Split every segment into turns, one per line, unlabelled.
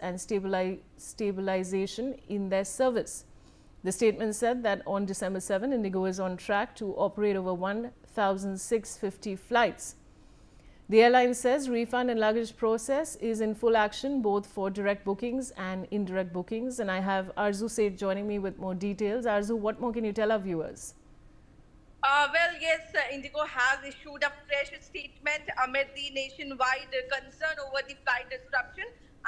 and stabilization in their service. The statement said that on December 7, Indigo is on track to operate over 1,650 flights. The airline says refund and luggage process is in full action both for direct bookings and indirect bookings. And I have Arzu Seth joining me with more details. Arzu, what more can you tell our viewers?
Well, yes, Indigo has issued a fresh statement amid the nationwide concern over the flight disruption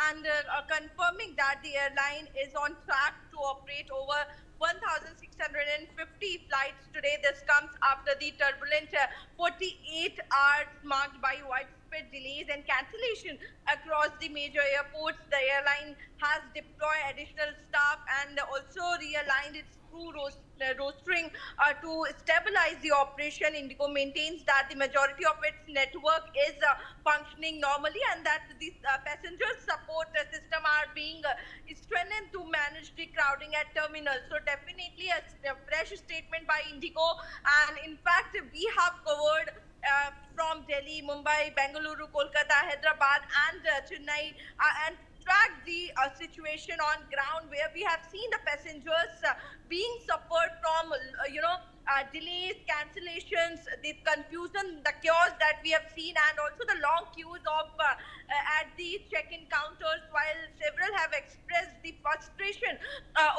and confirming that the airline is on track to operate over 1,650 flights today. This comes after the turbulent 48 hours marked by widespread delays and cancellation across the major airports. The airline has deployed additional staff and also realigned its crew rostering to stabilize the operation. Indigo maintains that the majority of its network is functioning normally and that the passenger support system are being strengthened to manage the crowding at terminals. So definitely a fresh statement by Indigo, and in fact we have covered from Delhi, Mumbai, Bengaluru, Kolkata, Hyderabad and Chennai and track the situation on ground, where we have seen the passengers being suffered from delays, cancellations, the confusion, the chaos that we have seen, and also the long queues of at the check-in counters, while several have expressed the frustration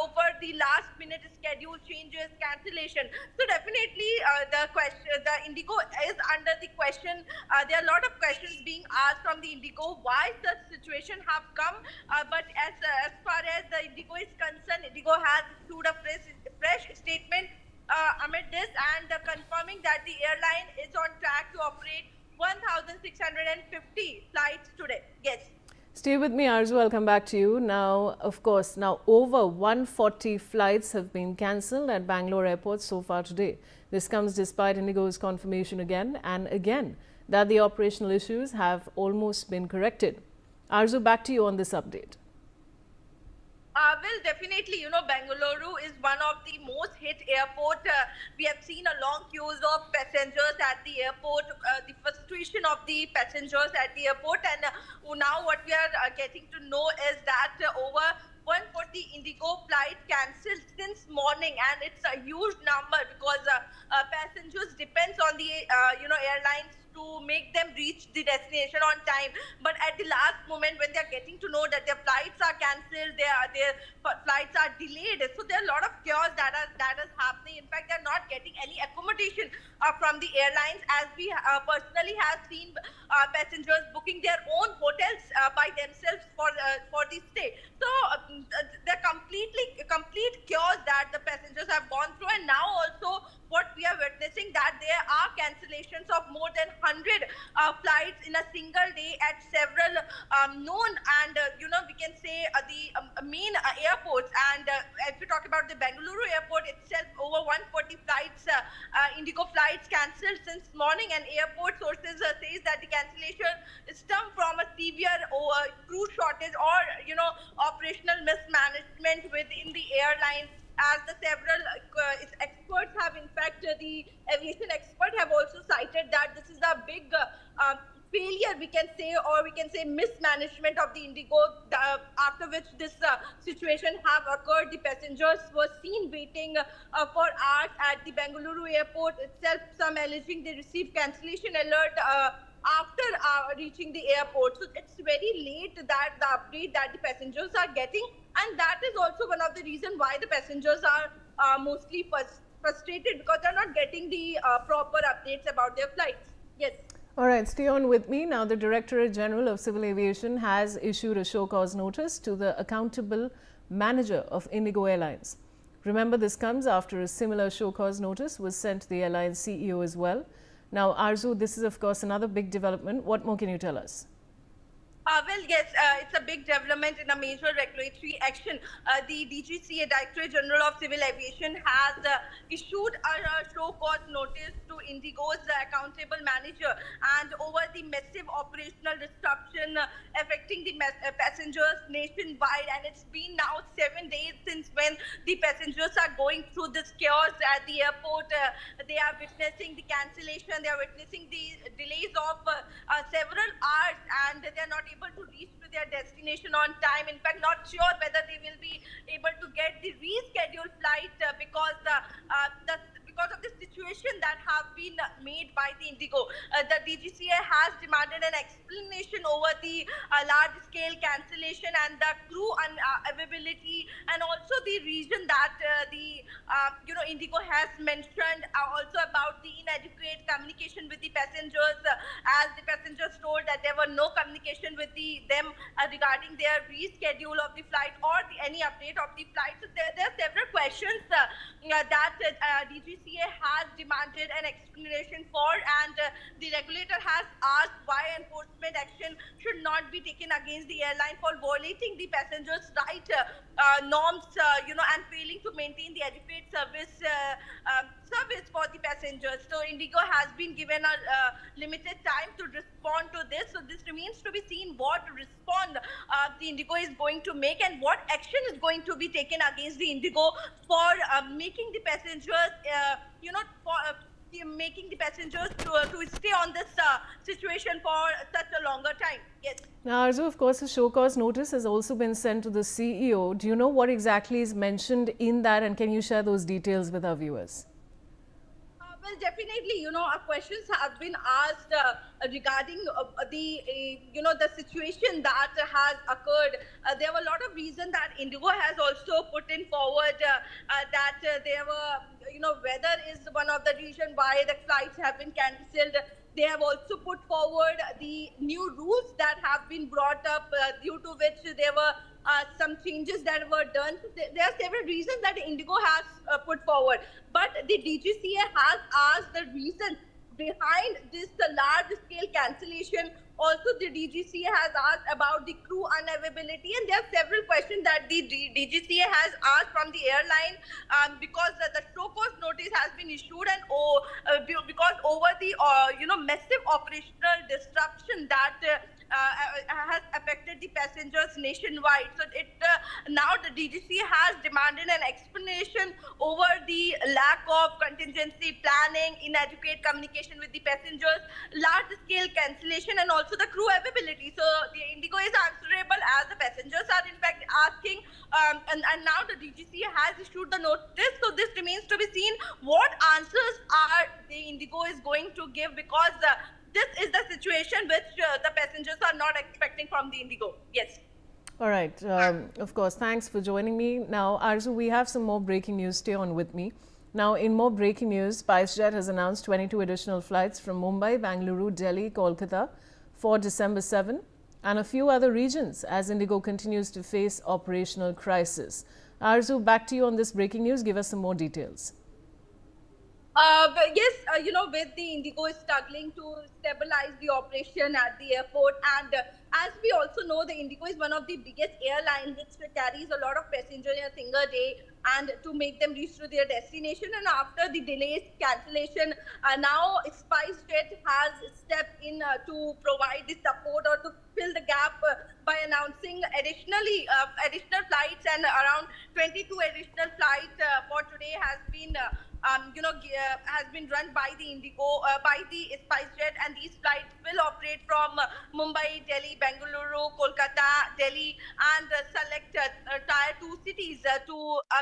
over the last minute schedule changes, cancellation. So definitely the Indigo is under the question. There are a lot of questions being asked from the Indigo why such situation have come, but as far as the Indigo is concerned, Indigo has issued a fresh statement amid this and confirming that the airline is on track to operate 1,650 flights today. Yes.
Stay with me, Arzu. I'll come back to you. Now, of course, over 140 flights have been cancelled at Bangalore airport so far today. This comes despite Indigo's confirmation again and again that the operational issues have almost been corrected. Arzu, back to you on this update.
Well, definitely, Bengaluru is one of the most hit airport. We have seen a long queues of passengers at the airport, the frustration of the passengers at the airport. And now what we are getting to know is that over 140 Indigo flight cancelled since morning, and it's a huge number because passengers depends on the airlines to make them reach the destination on time. But at the last moment, when they are getting to know that their flights are cancelled, their flights are delayed, so there are a lot of chaos that is happening. In fact, they are not getting any accommodation from the airlines, as we personally have seen passengers booking their own hotels by themselves for the stay. So the complete chaos that the passengers have gone through, and now also what we are witnessing that there are cancellations of more than 100 flights in a single day at several known and we can say the main airports. And if you talk about the Bengaluru airport itself, over 140 flights, Indigo flights cancelled since morning, and airport sources says that the cancellation stem from a severe crew shortage or operational mismanagement within the airline. As the several experts have, in fact, the aviation expert have also cited that this is a big failure, we can say, or we can say mismanagement of the Indigo, after which this situation have occurred. The passengers were seen waiting for hours at the Bengaluru airport itself, some alleging they received cancellation alert after reaching the airport. So it's very late that the update that the passengers are getting, and that is also one of the reasons why the passengers are mostly frustrated, because they're not getting the proper updates about their flights. Yes.
All right, stay on with me. Now, the Directorate General of Civil Aviation has issued a show cause notice to the accountable manager of Indigo Airlines. Remember, this comes after a similar show cause notice was sent to the airline's CEO as well. Now, Arzu, this is of course another big development. What more can you tell us?
Well, yes, it's a big development in a major regulatory action. The DGCA, Directorate General of Civil Aviation, has issued a show cause notice to Indigo's accountable manager and over the massive operational disruption affecting the passengers nationwide. And it's been now 7 days since when the passengers are going through this chaos at the airport. They are witnessing the cancellation, they are witnessing the delays of several hours, and they are not able to reach to their destination on time. In fact, not sure whether they will be able to get the rescheduled flight because of the situation that have been made by the Indigo. The DGCA has demanded an explanation over the large-scale cancellation and the crew unavailability, and also the reason that Indigo has mentioned also about the inadequate communication with the passengers, as the passengers told that there were no communication with them regarding their reschedule of the flight or any update of the flight. So there are several questions that DGCA has demanded an explanation for, and the regulator has asked why enforcement action should not be taken against the airline for violating the passengers' right norms, and failing to maintain the adequate service for the passengers. So Indigo has been given a limited time to respond to this. So this remains to be seen what response the Indigo is going to make and what action is going to be taken against the Indigo for making the passengers, making the passengers to stay on this situation for such a longer time. Yes.
Now, Arzu, of course, a show cause notice has also been sent to the CEO. Do you know what exactly is mentioned in that, and can you share those details with our viewers?
Well, definitely, questions have been asked regarding the situation that has occurred. There were a lot of reasons that Indigo has also put in forward that there were, weather is one of the reasons why the flights have been cancelled. They have also put forward the new rules that have been brought up, due to which there were some changes that were done. There are several reasons that Indigo has put forward, but the DGCA has asked the reason behind this large-scale cancellation. Also, the DGCA has asked about the crew unavailability, and there are several questions that the DGCA has asked from the airline, because the show cause notice has been issued, and because over the massive operational disruption that has affected the passengers nationwide. So now the DGCA has demanded an explanation over the lack of contingency planning, inadequate communication with the passengers, large-scale cancellation, and also the crew availability. So the Indigo is answerable as the passengers are in fact asking, and now the DGCA has issued the notice. So this remains to be seen what answers are the Indigo is going to give, because this is the situation which the passengers are not expecting from the Indigo. Yes.
All right. Of course, thanks for joining me. Now, Arzu, we have some more breaking news. Stay on with me. Now, in more breaking news, SpiceJet has announced 22 additional flights from Mumbai, Bangalore, Delhi, Kolkata for December 7 and a few other regions as Indigo continues to face operational crisis. Arzu, back to you on this breaking news. Give us some more details.
But yes, with the Indigo is struggling to stabilize the operation at the airport, and as we also know, the Indigo is one of the biggest airlines which carries a lot of passengers in a single day, and to make them reach to their destination. And after the delays, cancellation, now SpiceJet has stepped in to provide the support or to fill the gap by announcing additional flights, and around 22 additional flights for today has been has been run by the Indigo, by the SpiceJet, and these flights will operate from Mumbai, Delhi, Bangalore, Kolkata, Delhi, and select tier 2 cities to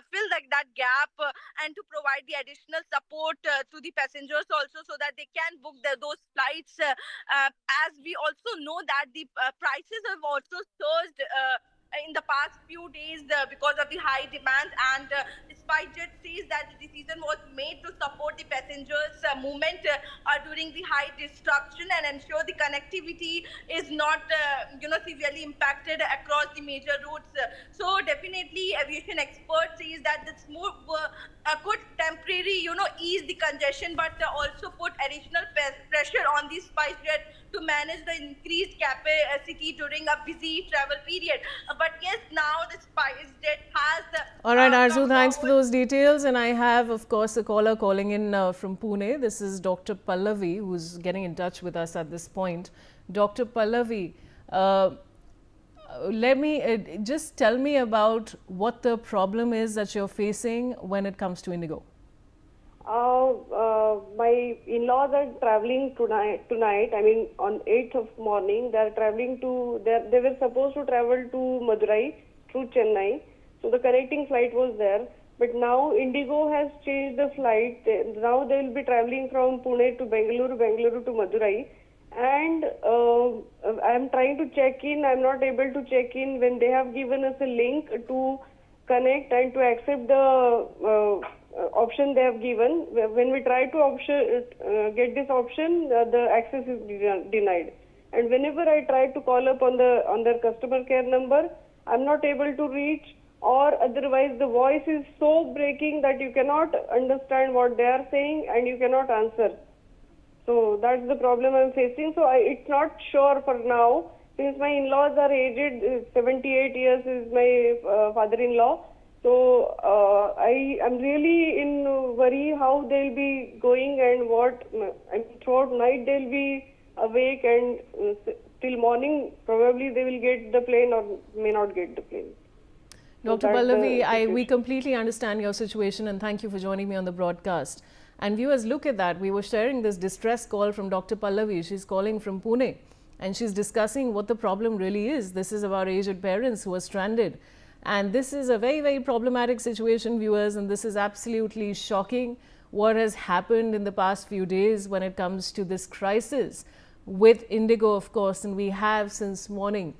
fill that gap and to provide the additional support to the passengers also, so that they can book those flights. As we also know that the prices have also surged in the past few days because of the high demand, and SpiceJet says that the decision was made to support the passengers movement during the high disruption and ensure the connectivity is not severely impacted across the major routes. So definitely aviation experts says that this move could temporarily ease the congestion, but also put additional pressure on the SpiceJet to manage the increased capacity during a busy travel period. But yes, now the SpiceJet has...
All right, Arzu, thanks for those details. And I have, of course, a caller calling in from Pune. This is Dr. Pallavi, who's getting in touch with us at this point. Dr. Pallavi, just tell me about what the problem is that you're facing when it comes to Indigo.
My in-laws are traveling tonight. I mean, on 8th of morning, they are traveling to. They were supposed to travel to Madurai through Chennai. So the connecting flight was there. But now Indigo has changed the flight. Now they will be traveling from Pune to Bengaluru, Bengaluru to Madurai. And I am trying to check in. I am not able to check in when they have given us a link to connect and to accept the option they have given. When we try to get this option, the access is denied. And whenever I try to call up on their customer care number, I'm not able to reach, or otherwise the voice is so breaking that you cannot understand what they are saying and you cannot answer. So that's the problem I'm facing. So it's not sure for now. Since my in-laws are aged, 78 years is my father-in-law. So I am really in worry how they'll be going and what. I mean, throughout night they'll be awake and till morning probably they will get the plane or may not get the plane.
Dr. Pallavi, we completely understand your situation and thank you for joining me on the broadcast. And viewers, look at that. We were sharing this distress call from Dr. Pallavi. She's calling from Pune and she's discussing what the problem really is. This is about aged parents who are stranded. And this is a very, very problematic situation, viewers, and this is absolutely shocking what has happened in the past few days when it comes to this crisis with Indigo, of course. And we have since morning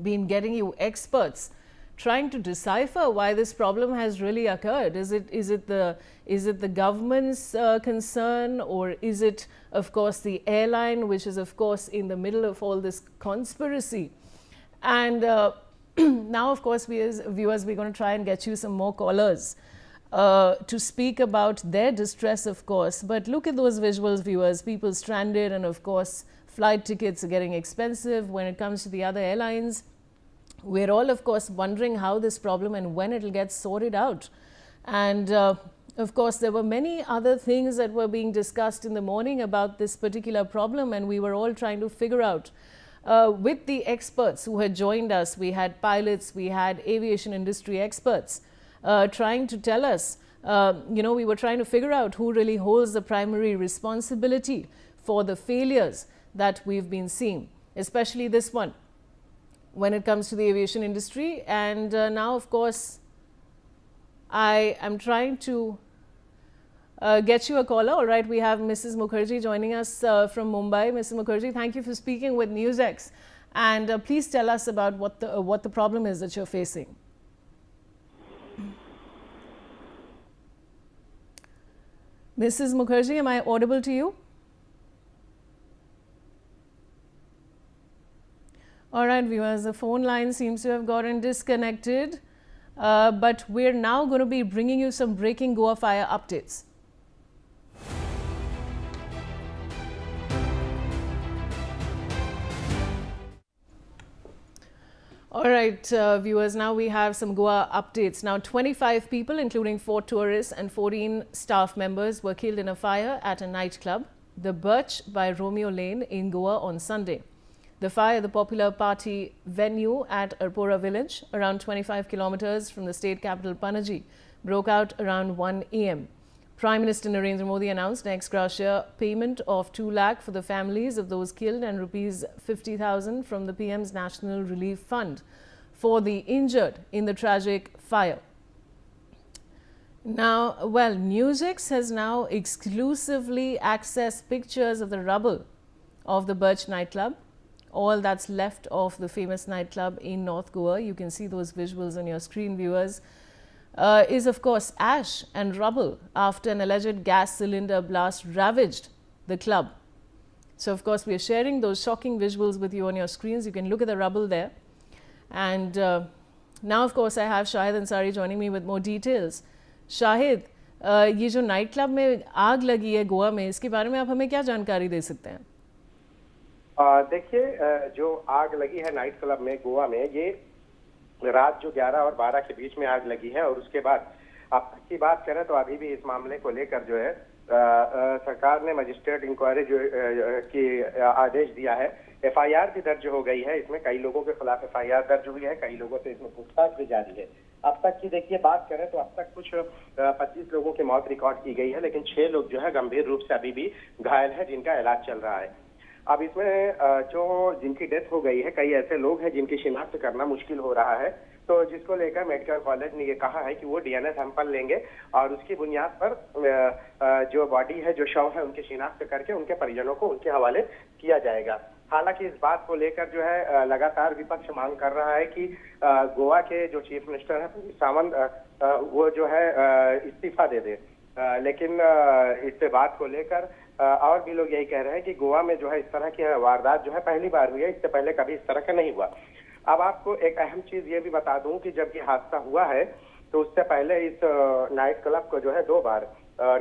been getting you experts trying to decipher why this problem has really occurred. Is it the government's concern, or is it, of course, the airline, which is, of course, in the middle of all this conspiracy? And now, of course, we as viewers, we're going to try and get you some more callers to speak about their distress, of course. But look at those visuals, viewers. People stranded, and of course, flight tickets are getting expensive. When it comes to the other airlines, we're all, of course, wondering how this problem and when it will get sorted out. And of course, there were many other things that were being discussed in the morning about this particular problem, and we were all trying to figure out with the experts who had joined us. We had pilots, we had aviation industry experts trying to tell us, we were trying to figure out who really holds the primary responsibility for the failures that we've been seeing, especially this one when it comes to the aviation industry. And now, of course, I am trying to get you a caller. All right, we have Mrs. Mukherjee joining us from Mumbai. Mrs. Mukherjee, thank you for speaking with NewsX. And please tell us about what the problem is that you're facing. Mrs. Mukherjee, am I audible to you? All right, viewers, the phone line seems to have gotten disconnected. But we're now going to be bringing you some breaking Goa Fire updates. All right, viewers, now we have some Goa updates. Now, 25 people, including 4 tourists and 14 staff members, were killed in a fire at a nightclub, the Birch by Romeo Lane in Goa on Sunday. The fire at the popular party venue at Arpora village, around 25 kilometers from the state capital Panaji, broke out around 1 a.m. Prime Minister Narendra Modi announced an ex-gratia payment of 2 lakh for the families of those killed and rupees 50,000 from the PM's National Relief Fund for the injured in the tragic fire. Now, well, NewsX has now exclusively accessed pictures of the rubble of the Birch nightclub, all that's left of the famous nightclub in North Goa. You can see those visuals on your screen, viewers. Is of course ash and rubble after an alleged gas cylinder blast ravaged the club. So of course we are sharing those shocking visuals with you on your screens. You can look at the rubble there. And now of course I have Shahid Ansari joining me with more details. Shahid, ये जो night club में आग लगी है गोवा में, इसके बारे में आप हमें क्या जानकारी दे सकते हैं?
देखिए, जो आग लगी है नाइट क्लब में गोवा में, ये रात जो 11 और 12 के बीच में आग लगी है। और उसके बाद अब की बात करें तो अभी भी इस मामले को लेकर जो है सरकार ने मजिस्ट्रेट इंक्वायरी जो की आदेश दिया है। एफआईआर भी दर्ज हो गई है। इसमें कई लोगों के खिलाफ एफआईआर दर्ज हुई है, कई लोगों से इसमें पूछताछ भी जारी है। अब तक की देखिए बात करें तो अब तक कुछ 25 लोगों की मौत रिकॉर्ड की गई है, लेकिन 6 लोग जो है गंभीर रूप से अभी भी घायल है, जिनका इलाज चल रहा है। अब इसमें जो जिनकी डेथ हो गई है, कई ऐसे लोग हैं जिनकी शिनाख्त करना मुश्किल हो रहा है, तो जिसको लेकर मेडिकल कॉलेज ने ये कहा है कि वो डीएनए सैंपल लेंगे और उसकी बुनियाद पर जो बॉडी है, जो शव है, उनकी शिनाख्त करके उनके परिजनों को उनके हवाले किया जाएगा। हालांकि इस बात को लेकर जो है लगातार विपक्ष मांग कर रहा है कि गोवा के जो चीफ मिनिस्टर है सावंत, वो जो है इस्तीफा दे दे, लेकिन इस बात को लेकर और भी लोग यही कह रहे हैं कि गोवा में जो है इस तरह की वारदात जो है पहली बार हुई है, इससे पहले कभी इस तरह का नहीं हुआ। अब आपको एक अहम चीज ये भी बता दूं कि जब ये हादसा हुआ है तो उससे पहले इस नाइट क्लब को जो है 2 बार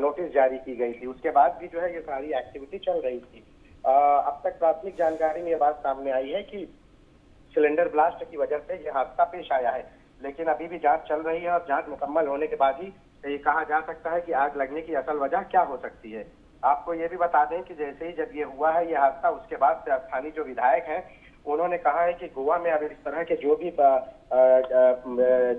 नोटिस जारी की गई थी, उसके बाद भी जो है ये सारी एक्टिविटी चल रही थी। अब तक प्राथमिक जानकारी में ये बात सामने आई है कि सिलेंडर ब्लास्ट की वजह से ये हादसा पेश आया है, लेकिन अभी भी जांच चल रही है और जांच मुकम्मल होने के बाद ही ये कहा जा सकता है कि आग लगने की असल वजह क्या हो सकती है। आपको ये भी बता दें कि जैसे ही जब ये हुआ है ये हादसा, उसके बाद से स्थानीय जो विधायक हैं उन्होंने कहा है कि गोवा में अब इस तरह के जो भी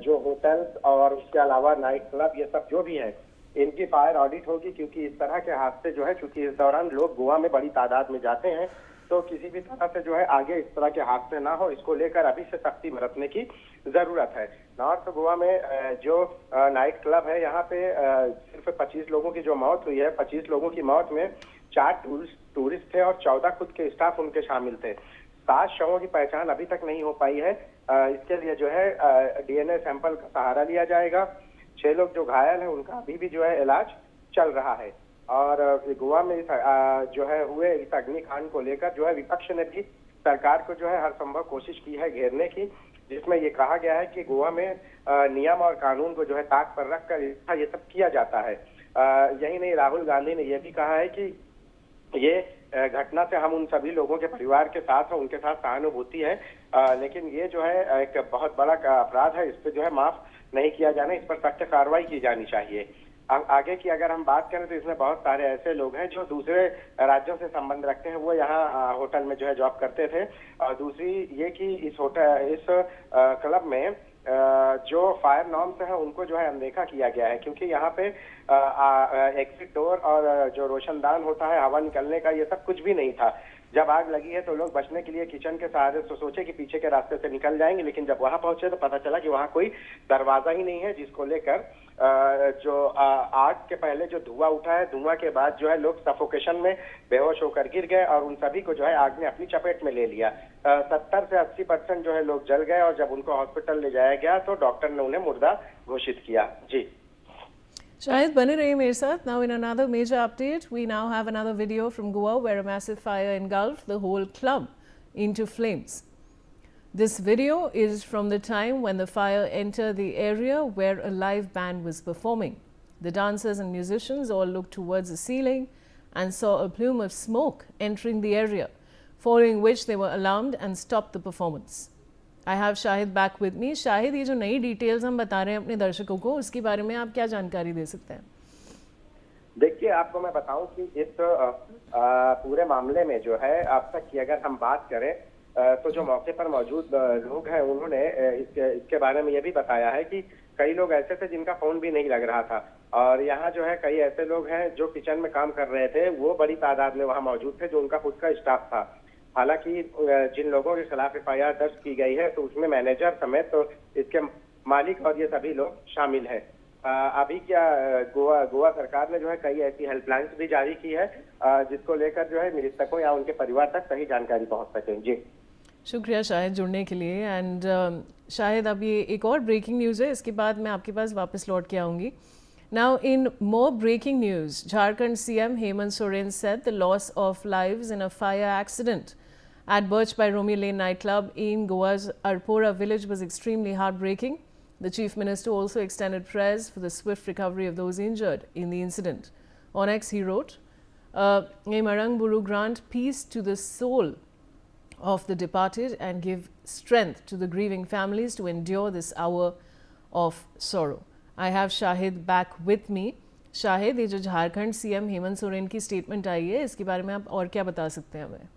जो होटल्स और उसके अलावा नाइट क्लब ये सब जो भी है, इनकी फायर ऑडिट होगी, क्योंकि इस तरह के हादसे जो है, चूंकि इस दौरान लोग गोवा में बड़ी तादाद में जाते हैं, तो किसी भी तरह से जो है आगे इस तरह के हादसे ना हो, इसको लेकर अभी से सख्ती बरतने की जरूरत है। नॉर्थ गोवा में जो नाइट क्लब है, यहाँ पे सिर्फ 25 लोगों की जो मौत हुई है, 25 लोगों की मौत में 4 टूरिस्ट थे और 14 खुद के स्टाफ उनके शामिल थे। 7 शवों की पहचान अभी तक नहीं हो पाई है। इसके लिए जो है डीएनए सैंपल का सहारा लिया जाएगा। 6 लोग जो घायल हैं उनका अभी भी जो है इलाज चल रहा है। और गोवा में इस जो है हुए इस अग्निकांड को लेकर जो है विपक्ष ने भी सरकार को जो है हर संभव कोशिश की है घेरने की, जिसमें ये कहा गया है कि गोवा में नियम और कानून को जो है ताक पर रखकर ये सब किया जाता है। यही नहीं, राहुल गांधी ने यह भी कहा है कि ये घटना से हम उन सभी लोगों के परिवार के साथ हैं, उनके साथ सहानुभूति है, लेकिन ये जो है एक बहुत बड़ा अपराध है, इस पर जो है माफ नहीं किया जाना, इस पर सख्त कार्रवाई की जानी चाहिए। आगे की अगर हम बात करें तो इसमें बहुत सारे ऐसे लोग हैं जो दूसरे राज्यों से संबंध रखते हैं, वो यहाँ होटल में जो है जॉब करते थे। और दूसरी ये कि इस क्लब में जो फायर नॉर्म्स हैं उनको जो है अनदेखा किया गया है, क्योंकि यहाँ पे एग्जिट डोर और जो रोशनदान होता है हवा निकलने का, ये सब कुछ भी नहीं था। जब आग लगी है तो लोग बचने के लिए किचन के सहारे से सोचे कि पीछे के रास्ते से निकल जाएंगे, लेकिन जब वहां पहुंचे तो पता चला कि वहां कोई दरवाजा ही नहीं है, जिसको लेकर जो आग के पहले जो धुआं उठा है, धुआं के बाद जो है लोग सफोकेशन में बेहोश होकर गिर गए और उन सभी को जो है आग ने अपनी चपेट में ले लिया। 70 से 80% जो है लोग जल गए और जब उनको हॉस्पिटल ले जाया गया तो डॉक्टर ने उन्हें मुर्दा घोषित किया। जी
शाहिद, बने रहिए मेरे साथ। Now in another major update, we now have another video from Goa where a massive fire engulfed the whole club into flames. This video is from the time when the fire entered the area where a live band was performing. The dancers and musicians all looked towards the ceiling and saw a plume of smoke entering the area, following which they were alarmed and stopped the performance. I have Shahid back with me. Shahid, ये जो नई details हम बता रहे हैं अपने दर्शकों को, उसके बारे में आप क्या जानकारी दे सकते हैं?
देखिए, आपको मैं बताऊं कि इस पूरे मामले में जो है अब तक की अगर हम बात करें तो जो मौके पर मौजूद लोग हैं उन्होंने इसके बारे में ये भी बताया है कि कई लोग ऐसे थे जिनका फोन भी नहीं लग रहा था, और यहाँ जो है कई ऐसे लोग हैं जो किचन में काम कर रहे थे, वो बड़ी तादाद में वहाँ मौजूद थे, जो उनका खुद का स्टाफ था। हालांकि जिन लोगों के खिलाफ एफआईआर दर्ज की गई है तो उसमें मैनेजर समेत तो इसके मालिक और ये सभी लोग शामिल हैं। अभी क्या गोवा सरकार ने जो है कई ऐसी हेल्पलाइंस भी जारी की है जिसको लेकर जो है मृतकों या उनके परिवार तक सही जानकारी पहुंच सके। जी
शुक्रिया शाहिद जुड़ने के लिए। एंड शाहिद, अब ये एक और ब्रेकिंग न्यूज़ है, इसके बाद मैं आपके पास वापस लौट के आऊँगी। Now in more breaking news, Jharkhand CM Hemant Soren said the loss of lives in a fire accident at Birch by Romy Lane nightclub in Goa's Arpora village was extremely heartbreaking. The Chief Minister also extended prayers for the swift recovery of those injured in the incident. On X he wrote, May Marang Buru grant peace to the soul of the departed and give strength to the grieving families to endure this hour of sorrow. I have Shahid back with me. Shahid, ये जो Jharkhand CM Hemant Soren की statement आई है, इसके बारे में आप और क्या बता सकते हैं हमें?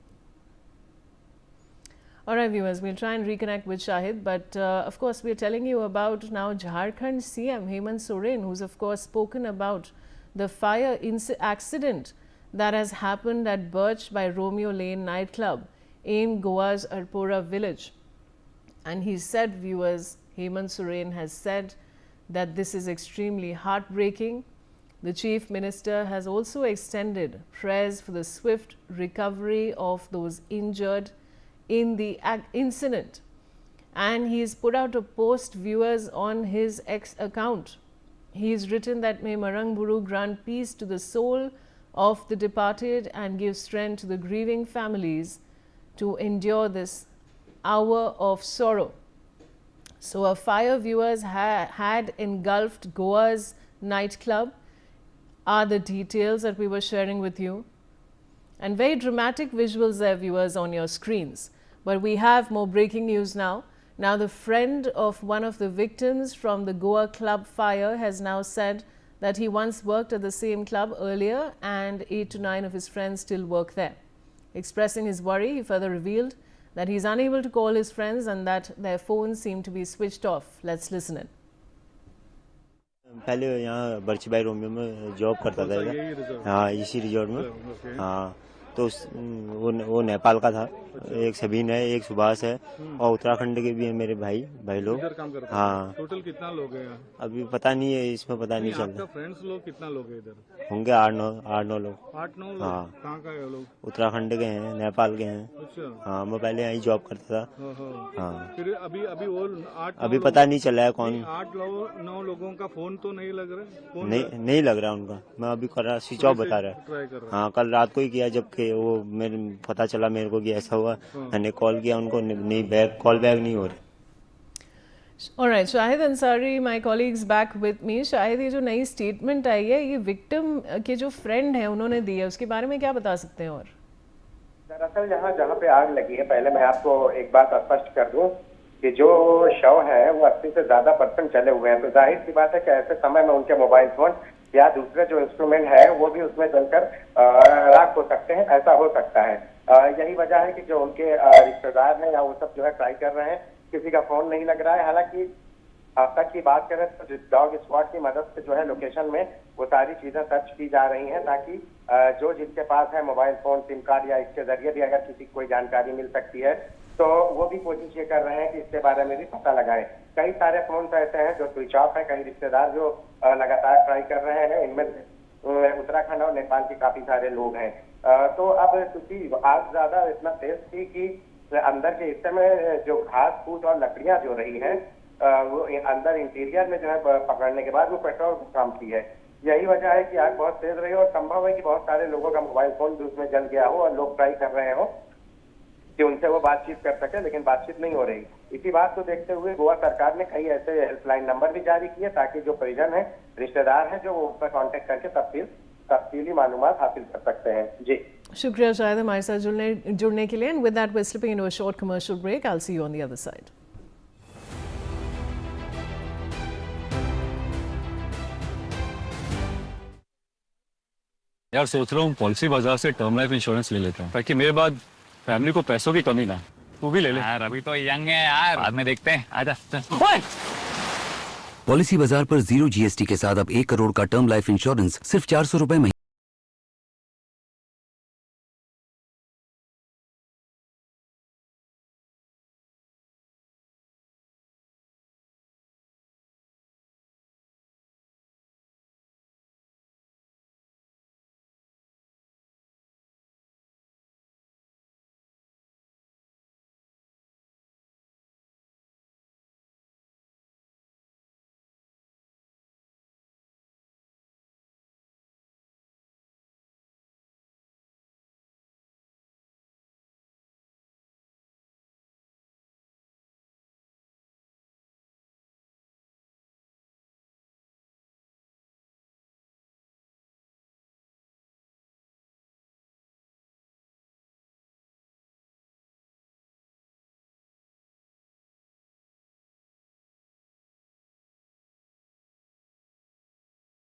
All right, viewers, we'll try and reconnect with Shahid, but of course, we're telling you about now Jharkhand CM Hemant Soren, who's of course spoken about the fire accident that has happened at Birch by Romeo Lane nightclub in Goa's Arpora village. And he said, viewers, Hemant Soren has said that this is extremely heartbreaking. The Chief Minister has also extended prayers for the swift recovery of those injured in the incident, and he's put out a post, viewers, on his X account. He's written that may Marang Buru grant peace to the soul of the departed and give strength to the grieving families to endure this hour of sorrow. So a fire, viewers, had engulfed Goa's nightclub are the details that we were sharing with you, and very dramatic visuals there, viewers, on your screens. But we have more breaking news now. Now, the friend of one of the victims from the Goa club fire has now said that he once worked at the same club earlier and 8 to 9 of his friends still work there. Expressing his worry, he further revealed that he is unable to call his friends and that their phones seem to be switched off. Let's listen in.
पहले यहाँ बर्चबाई Romeo में job करता था। हाँ, इसी resort में। हाँ, तो वो नेपाल का था। एक सबीन है, एक सुभाष है और उत्तराखंड के भी हैं मेरे भाई लोग। हाँ।
टोटल कितना लोग हैं?
अभी पता नहीं है, इसमें पता नहीं चल रहा।
फ्रेंड्स लोग कितना लोग हैं इधर?
होंगे 8-9 लोग।
8-9 लोग?
हाँ।
कहाँ का है लोग?
उत्तराखंड के हैं, नेपाल के हैं।
अच्छा।
हाँ, मैं पहले यहीं जॉब करता था।
हाँ। फिर अभी वो 8
अभी पता नहीं चला है कौन।
8-9 लोगों का फोन तो नहीं लग रहा?
नहीं लग रहा उनका। मैं अभी कर रहा, स्विच ऑफ बता रहा है। हाँ, कल रात को ही किया, जबकि वो मेरे पता चला मेरे को कि ऐसा हुआ। मैंने कॉल किया उनको, नहीं कॉल बैक नहीं हो रहा।
All right, Shahid Ansari, my colleagues back with me. Shahid, ये जो नई स्टेटमेंट आई है, ये विक्टिम के जो फ्रेंड है उन्होंने दी है, उसके बारे में क्या बता सकते हैं? और
दरअसल जहाँ पे आग लगी है, पहले मैं आपको एक बात स्पष्ट कर दूं कि जो शव है वो 80 से ज्यादा % चले हुए हैं, तो जाहिर सी बात है कि ऐसे समय में उनके मोबाइल फोन या दूसरे जो इंस्ट्रूमेंट है वो भी उसमें जलकर राख हो सकते हैं, ऐसा हो सकता है। यही वजह है कि जो उनके रिश्तेदार हैं या वो सब जो है ट्राई कर रहे हैं, किसी का फोन नहीं लग रहा है। हालांकि अब तक की बात करें तो डॉग स्क्वाड की मदद से जो है लोकेशन में वो सारी चीजें सर्च की जा रही हैं, ताकि जो जिनके पास है मोबाइल फोन, सिम कार्ड या इसके जरिए भी अगर किसी को कोई जानकारी मिल सकती है तो वो भी कोशिश ये कर रहे हैं कि इसके बारे में भी पता लगाएं। कई सारे फोन ऐसे हैं जो स्विच ऑफ है, कई रिश्तेदार जो लगातार ट्राई कर रहे हैं, इनमें उत्तराखंड और नेपाल के काफी सारे लोग हैं। तो अब क्योंकि आग ज्यादा इतना तेज थी कि अंदर के हिस्से में जो घास फूस और लकड़ियां जो रही हैं वो अंदर इंटीरियर में जो है पकड़ने के बाद वो पेट्रोल काम की है। यही वजह है कि आग बहुत तेज रही और संभव है कि बहुत सारे लोगों का मोबाइल फोन भी उसमें जल गया हो और लोग ट्राई कर रहे हो कि उनसे वो बातचीत कर सके, लेकिन बातचीत नहीं हो रही। इसी बात को देखते हुए गोवा सरकार ने कई ऐसे हेल्पलाइन नंबर भी जारी किए ताकि जो परिजन है, रिश्तेदार हैं, जो वो उस पर कॉन्टेक्ट करके तफसीली मालूमात हासिल कर सकते हैं। जी
शुक्रिया शायद हमारे साथ जुड़ने के लिए। And with that we are slipping into a short commercial break. I will see you on the other side.
यार सोच रहा हूँ पॉलिसी बाजार से टर्म लाइफ इंश्योरेंस ले लेता हूँ ताकि मेरे बाद फैमिली को पैसों की कमी ना। तू भी ले ले
यार, अभी तो यंग है यार, बाद में देखते हैं। आजा
पॉलिसी बाजार पर 0 GST के साथ अब 1 करोड़ का टर्म लाइफ इंश्योरेंस सिर्फ 400 रुपए में।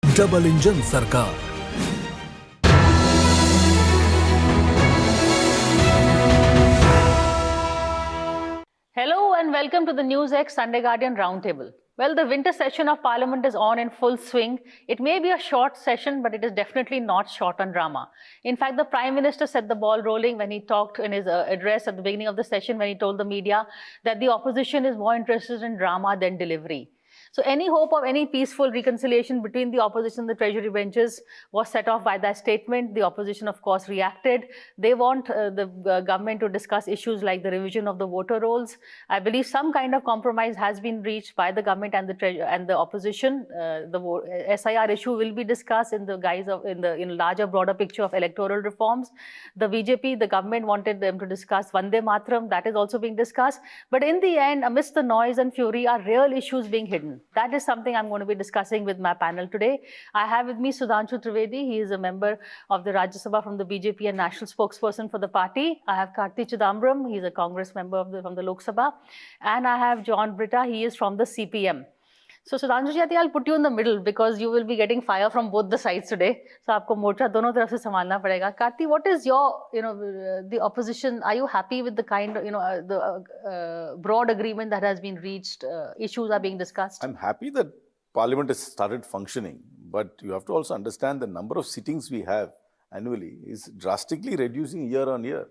डबल इंजन सरकार। welcome to the NewsX Sunday Guardian Roundtable. Well, the winter session of Parliament is on in full swing. It may be a short session, but it is definitely not short on drama. In fact, the Prime Minister set the ball rolling when he talked in his address at the beginning of the session, when he told the media that the opposition is more interested in drama than delivery. So any hope of any peaceful reconciliation between the opposition and the Treasury benches was set off by that statement. The opposition, of course, reacted. They want the government to discuss issues like the revision of the voter rolls. I believe some kind of compromise has been reached by the government and the opposition. The SIR issue will be discussed in the guise of in larger, broader picture of electoral reforms. The BJP, the government wanted them to discuss Vande Mataram. That is also being discussed. But in the end, amidst the noise and fury, are real issues being hidden. That is something I'm going to be discussing with my panel today. I have with me Sudhanshu Trivedi. He is a member of the Rajya Sabha from the BJP and national spokesperson for the party. I have Karthi Chidambaram. He's a Congress member from the Lok Sabha. And I have John Britta. He is from the CPM. So Sudhanshu, I think I'll put you in the middle because you will be getting fire from both the sides today. So aapko morcha dono taraf se sambhalna padega. Karthi, what is your, the opposition? Are you happy with the kind of, the broad agreement that has been reached? Issues are being discussed.
I'm happy that Parliament has started functioning, but you have to also understand the number of sittings we have annually is drastically reducing year on year.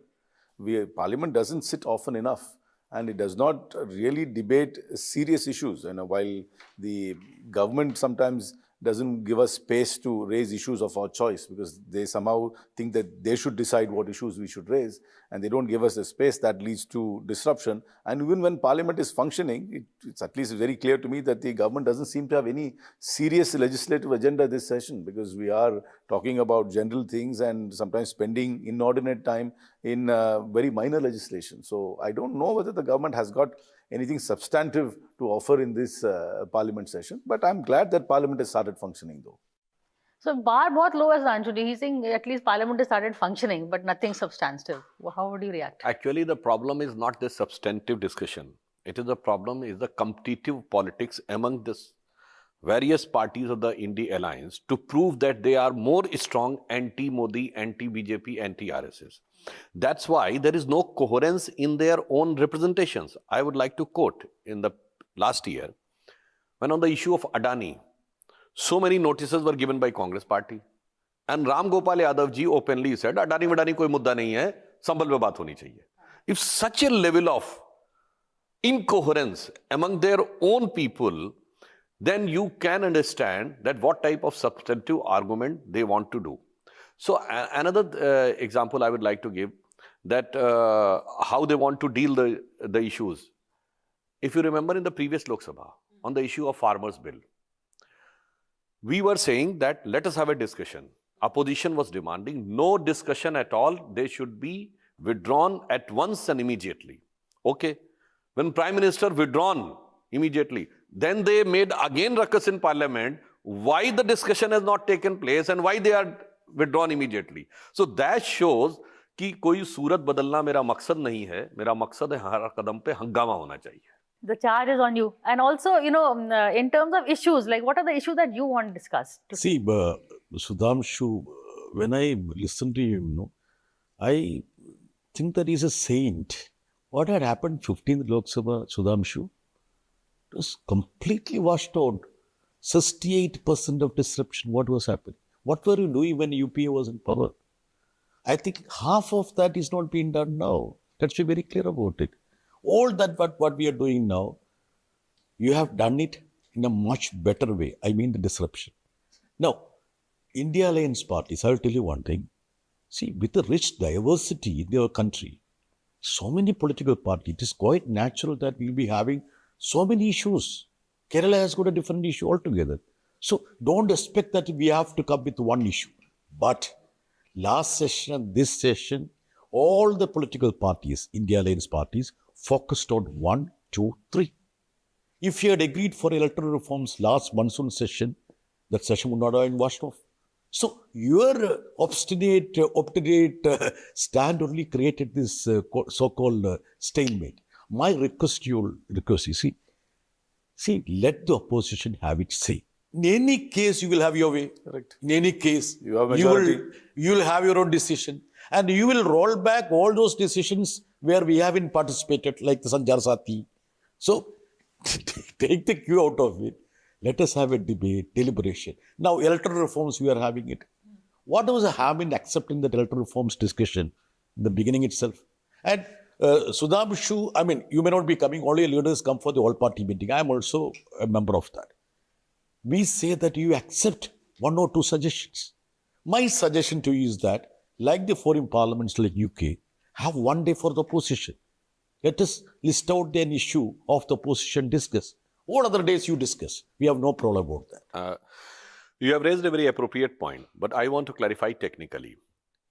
Parliament doesn't sit often enough. And it does not really debate serious issues. While the government sometimes doesn't give us space to raise issues of our choice because they somehow think that they should decide what issues we should raise, and they don't give us the space, that leads to disruption. And even when Parliament is functioning, it's at least very clear to me that the government doesn't seem to have any serious legislative agenda this session, because we are talking about general things and sometimes spending inordinate time in very minor legislation. So I don't know whether the government has got anything substantive to offer in this Parliament session, but I'm glad that Parliament has started functioning though.
So bar बहुत low है Sudhanshu. He's saying at least Parliament has started functioning, but nothing substantive. How would you react?
Actually, the problem is not the substantive discussion. It is the problem is the competitive politics among the various parties of the India alliance to prove that they are more strong anti-Modi, anti-BJP, anti-RSS. That's why there is no coherence in their own representations. I would like to quote in the last year, when on the issue of Adani, so many notices were given by Congress party. And Ram Gopal Yadav ji openly said, Adani Madani koi mudda nahi hai, Sambhal pe baat honi chahiye. If such a level of incoherence among their own people, then you can understand that what type of substantive argument they want to do. So another example I would like to give, that how they want to deal the issues. If you remember in the previous Lok Sabha, on the issue of farmers' bill, we were saying that let us have a discussion. Opposition was demanding no discussion at all. They should be withdrawn at once and immediately. Okay. When Prime Minister withdrawn immediately, then they made again ruckus in Parliament why the discussion has not taken place and why they are withdrawn immediately. So that shows कि कोई सूरत बदलना मेरा मकसद नहीं है. मेरा मकसद है हर कदम पे हंगामा होना चाहिए.
The charge is on you. And also, in terms of issues, like what are the issues that you want discussed?
See, Sudhanshu, when I listen to him, I think that he's a saint. What had happened 15th Lok Sabha, Sudhanshu, it was completely washed out. 68% of disruption, what was happening? What were you doing when UPA was in power? I think half of that is not being done now. Let's be very clear about it. All that what we are doing now, you have done it in a much better way. I mean the disruption. Now, India Alliance parties, I'll tell you one thing. See, with the rich diversity in our country, so many political parties, it is quite natural that we'll be having so many issues. Kerala has got a different issue altogether. So don't expect that we have to come with one issue. But last session and this session, all the political parties, India Alliance parties, focused on 1, 2, 3. If you had agreed for electoral reforms last monsoon session, that session would not have been washed off. So your obstinate stand only created this so-called stalemate. My request to you, is, see, let the opposition have its say. In any case, you will have your way. Correct. In any case, you will have your own decision. And you will roll back all those decisions where we haven't participated, like the Sanjar Sati, So take the cue out of it. Let us have a debate, deliberation. Now, electoral reforms, we are having it. What was the harm in accepting that electoral reforms discussion in the beginning itself? And Sudhamshu, I mean, you may not be coming, all your leaders come for the all-party meeting. I am also a member of that. We say that you accept one or two suggestions. My suggestion to you is that, like the foreign parliaments like UK, have one day for the opposition. Let us list out an issue of the opposition discuss. All other days you discuss. We have no problem about that.
You have raised a very appropriate point, but I want to clarify technically.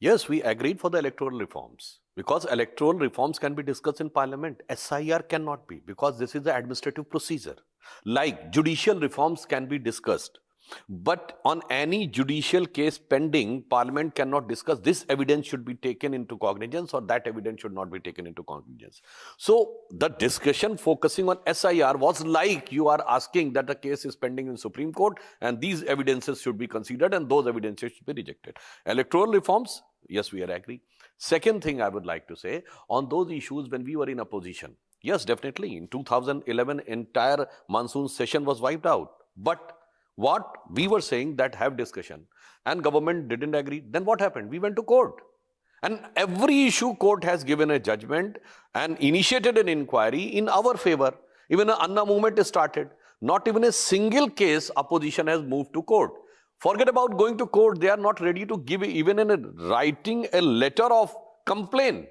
Yes, we agreed for the electoral reforms because electoral reforms can be discussed in parliament. SIR cannot be because this is the administrative procedure. Like judicial reforms can be discussed. But on any judicial case pending, Parliament cannot discuss this evidence should be taken into cognizance or that evidence should not be taken into cognizance. So the discussion focusing on SIR was like you are asking that the case is pending in Supreme Court and these evidences should be considered and those evidences should be rejected. Electoral reforms, yes, we are agree. Second thing I would like to say, on those issues when we were in opposition, yes, definitely in 2011, entire monsoon session was wiped out. But what we were saying that have discussion and government didn't agree, then what happened? We went to court. And every issue court has given a judgment and initiated an inquiry in our favor. Even an Anna movement is started. Not even a single case opposition has moved to court. Forget about going to court. They are not ready to give even in a writing a letter of complaint.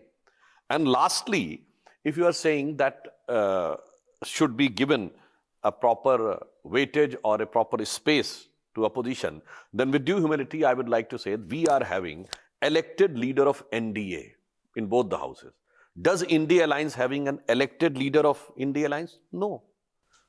And lastly, if you are saying that should be given a proper weightage or a proper space to opposition, then with due humility, I would like to say we are having elected leader of NDA in both the houses. Does India Alliance having an elected leader of India Alliance? No.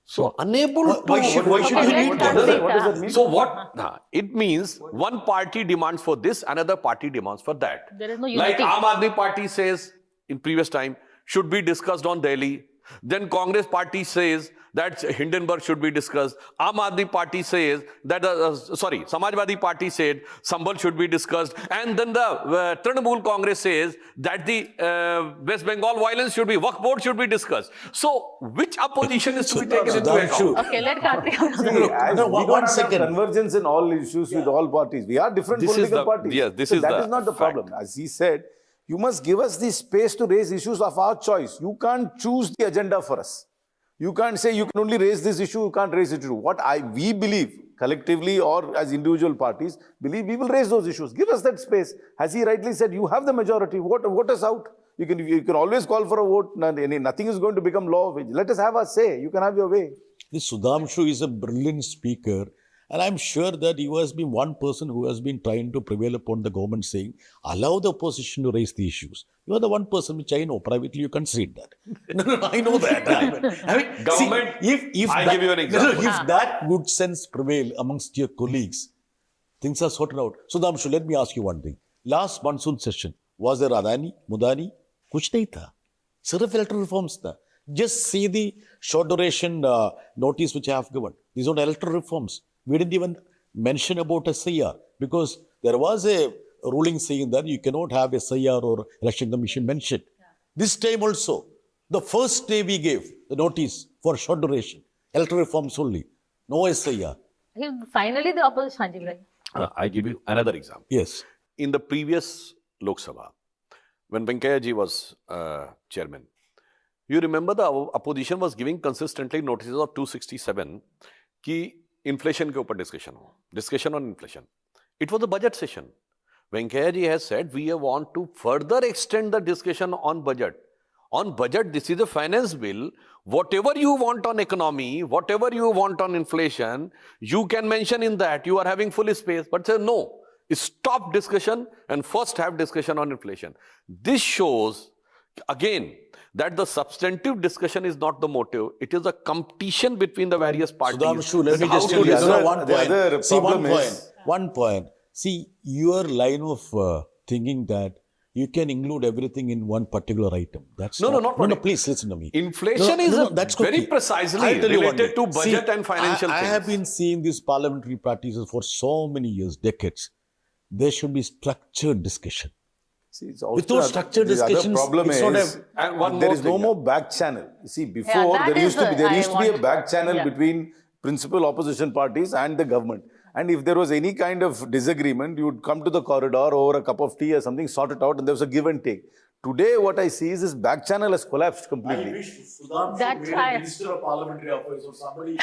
So unable to...
Why should you need that?
What does that mean?
So what? It means one party demands for this, another party demands for that.
There is no
Like
unity.
Aam Aadmi Party says in previous time, should be discussed on Delhi. Then Congress Party says that Hindenburg should be discussed. Aam Aadmi Party says that, Samajwadi Party said Sambal should be discussed. And then the Trinamool Congress says that the West Bengal violence should be, Waqf Board should be discussed. So, which opposition is to be taken into account?
Okay, let Karthik.
We don't have convergence in all issues with all parties. We are different political parties.
Yes, this
so
is
that
the
is not the problem.
fact.
As he said, you must give us the space to raise issues of our choice. You can't choose the agenda for us. You can't say you can only raise this issue, you can't raise it issue. What we believe, collectively or as individual parties, believe we will raise those issues. Give us that space. As he rightly said, you have the majority. Vote us out. You can always call for a vote. Nothing is going to become law. Let us have our say. You can have your way.
This Sudhamshu is a brilliant speaker. And I'm sure that he has been one person who has been trying to prevail upon the government saying, allow the opposition to raise the issues. You are the one person which I know. Privately, you concede that. No, I know that. I mean,
Government,
if
I'll give you an example.
If that good sense prevail amongst your colleagues, things are sorted out. Sudhamshu, let me ask you one thing. Last monsoon session, was there Adani, Mudani? Kuch nahi tha. Sirf electoral reforms tha. Just see the short duration notice which I have given. These are electoral reforms. We didn't even mention about SIR because there was a ruling saying that you cannot have SIR or election commission mentioned. Yeah. This time also, the first day we gave the notice for short duration, electoral reforms only, no SIR.
Finally, the opposition.
I give you another example.
Yes.
In the previous Lok Sabha, when Venkaiah ji was chairman, you remember the opposition was giving consistently notices of 267 ki inflation ke upar discussion on inflation. It was a budget session. Venkaiah ji has said we want to further extend the discussion on budget. On budget, this is a finance bill. Whatever you want on economy, whatever you want on inflation, you can mention in that. You are having full space. But say no, stop discussion and first have discussion on inflation. This shows, again, that the substantive discussion is not the motive. It is a competition between the various parties.
Sudhamshu, let me just tell you one point. See, your line of thinking that you can include everything in one particular item. That's
not
please listen to me.
Inflation is very precisely related to budget and financial things.
I have been seeing these parliamentary practices for so many years, decades. There should be structured discussion.
See, it's also
Without structured
the other
discussions,
problem
it's not
is
And one
there
more
is no
thing,
more back channel. You see, before
that
there
is
used to be a
want-
back channel
Yeah.
between principal opposition parties and the government. And if there was any kind of disagreement, you would come to the corridor over a cup of tea or something, sort it out, and there was a give and take. Today, what I see is this back channel has collapsed completely.
That
of Parliamentary Affairs or somebody.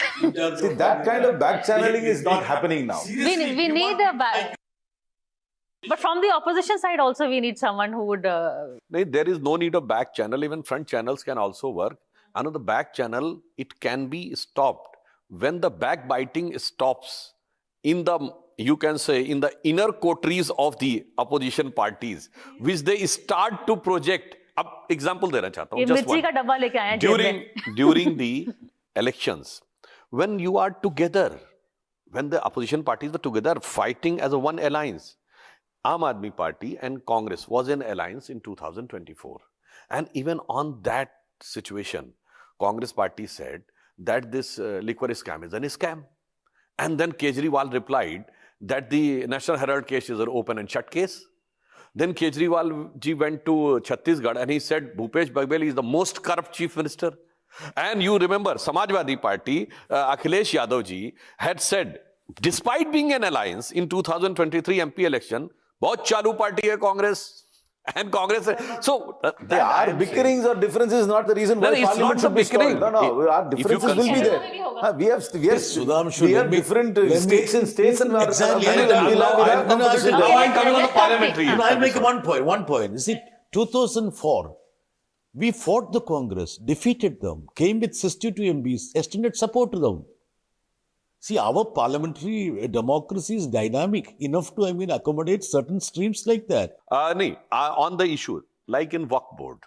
See, that kind of back channeling is not happening now.
we need a back. But from the opposition side also, we need someone who would.
There is no need of back channel. Even front channels can also work. And the back channel, it can be stopped when the backbiting stops in the, you can say, in the inner coteries of the opposition parties, which they start to project. Ab example देना चाहता हूँ. Just one.
का डब्बा लेके आए हैं जेब में.
During the elections, when you are together, when the opposition parties were together fighting as a one alliance, Aam Aadmi Party and Congress was an alliance in 2024. And even on that situation, Congress party said that this liquor scam is a scam. And then Kejriwal replied that the National Herald case is an open and shut case. Then Kejriwal ji went to Chhattisgarh and he said Bhupesh Baghel is the most corrupt chief minister. And you remember Samajwadi Party, Akhilesh Yadav ji had said, despite being an alliance in 2023 MP election, बहुत चालू party है Congress and Congress. So
our bickerings or differences is not the reason why Parliament should be stalled. No, our differences will be there. We have different stakes in states and
exactly.
Now I'm coming on the parliamentary.
I'll make one point. You see, 2004, we fought the Congress, defeated them, came with 62 MPs, extended support to them. See, our parliamentary democracy is dynamic enough to, accommodate certain streams like that.
On the issue, like in Waqf Board,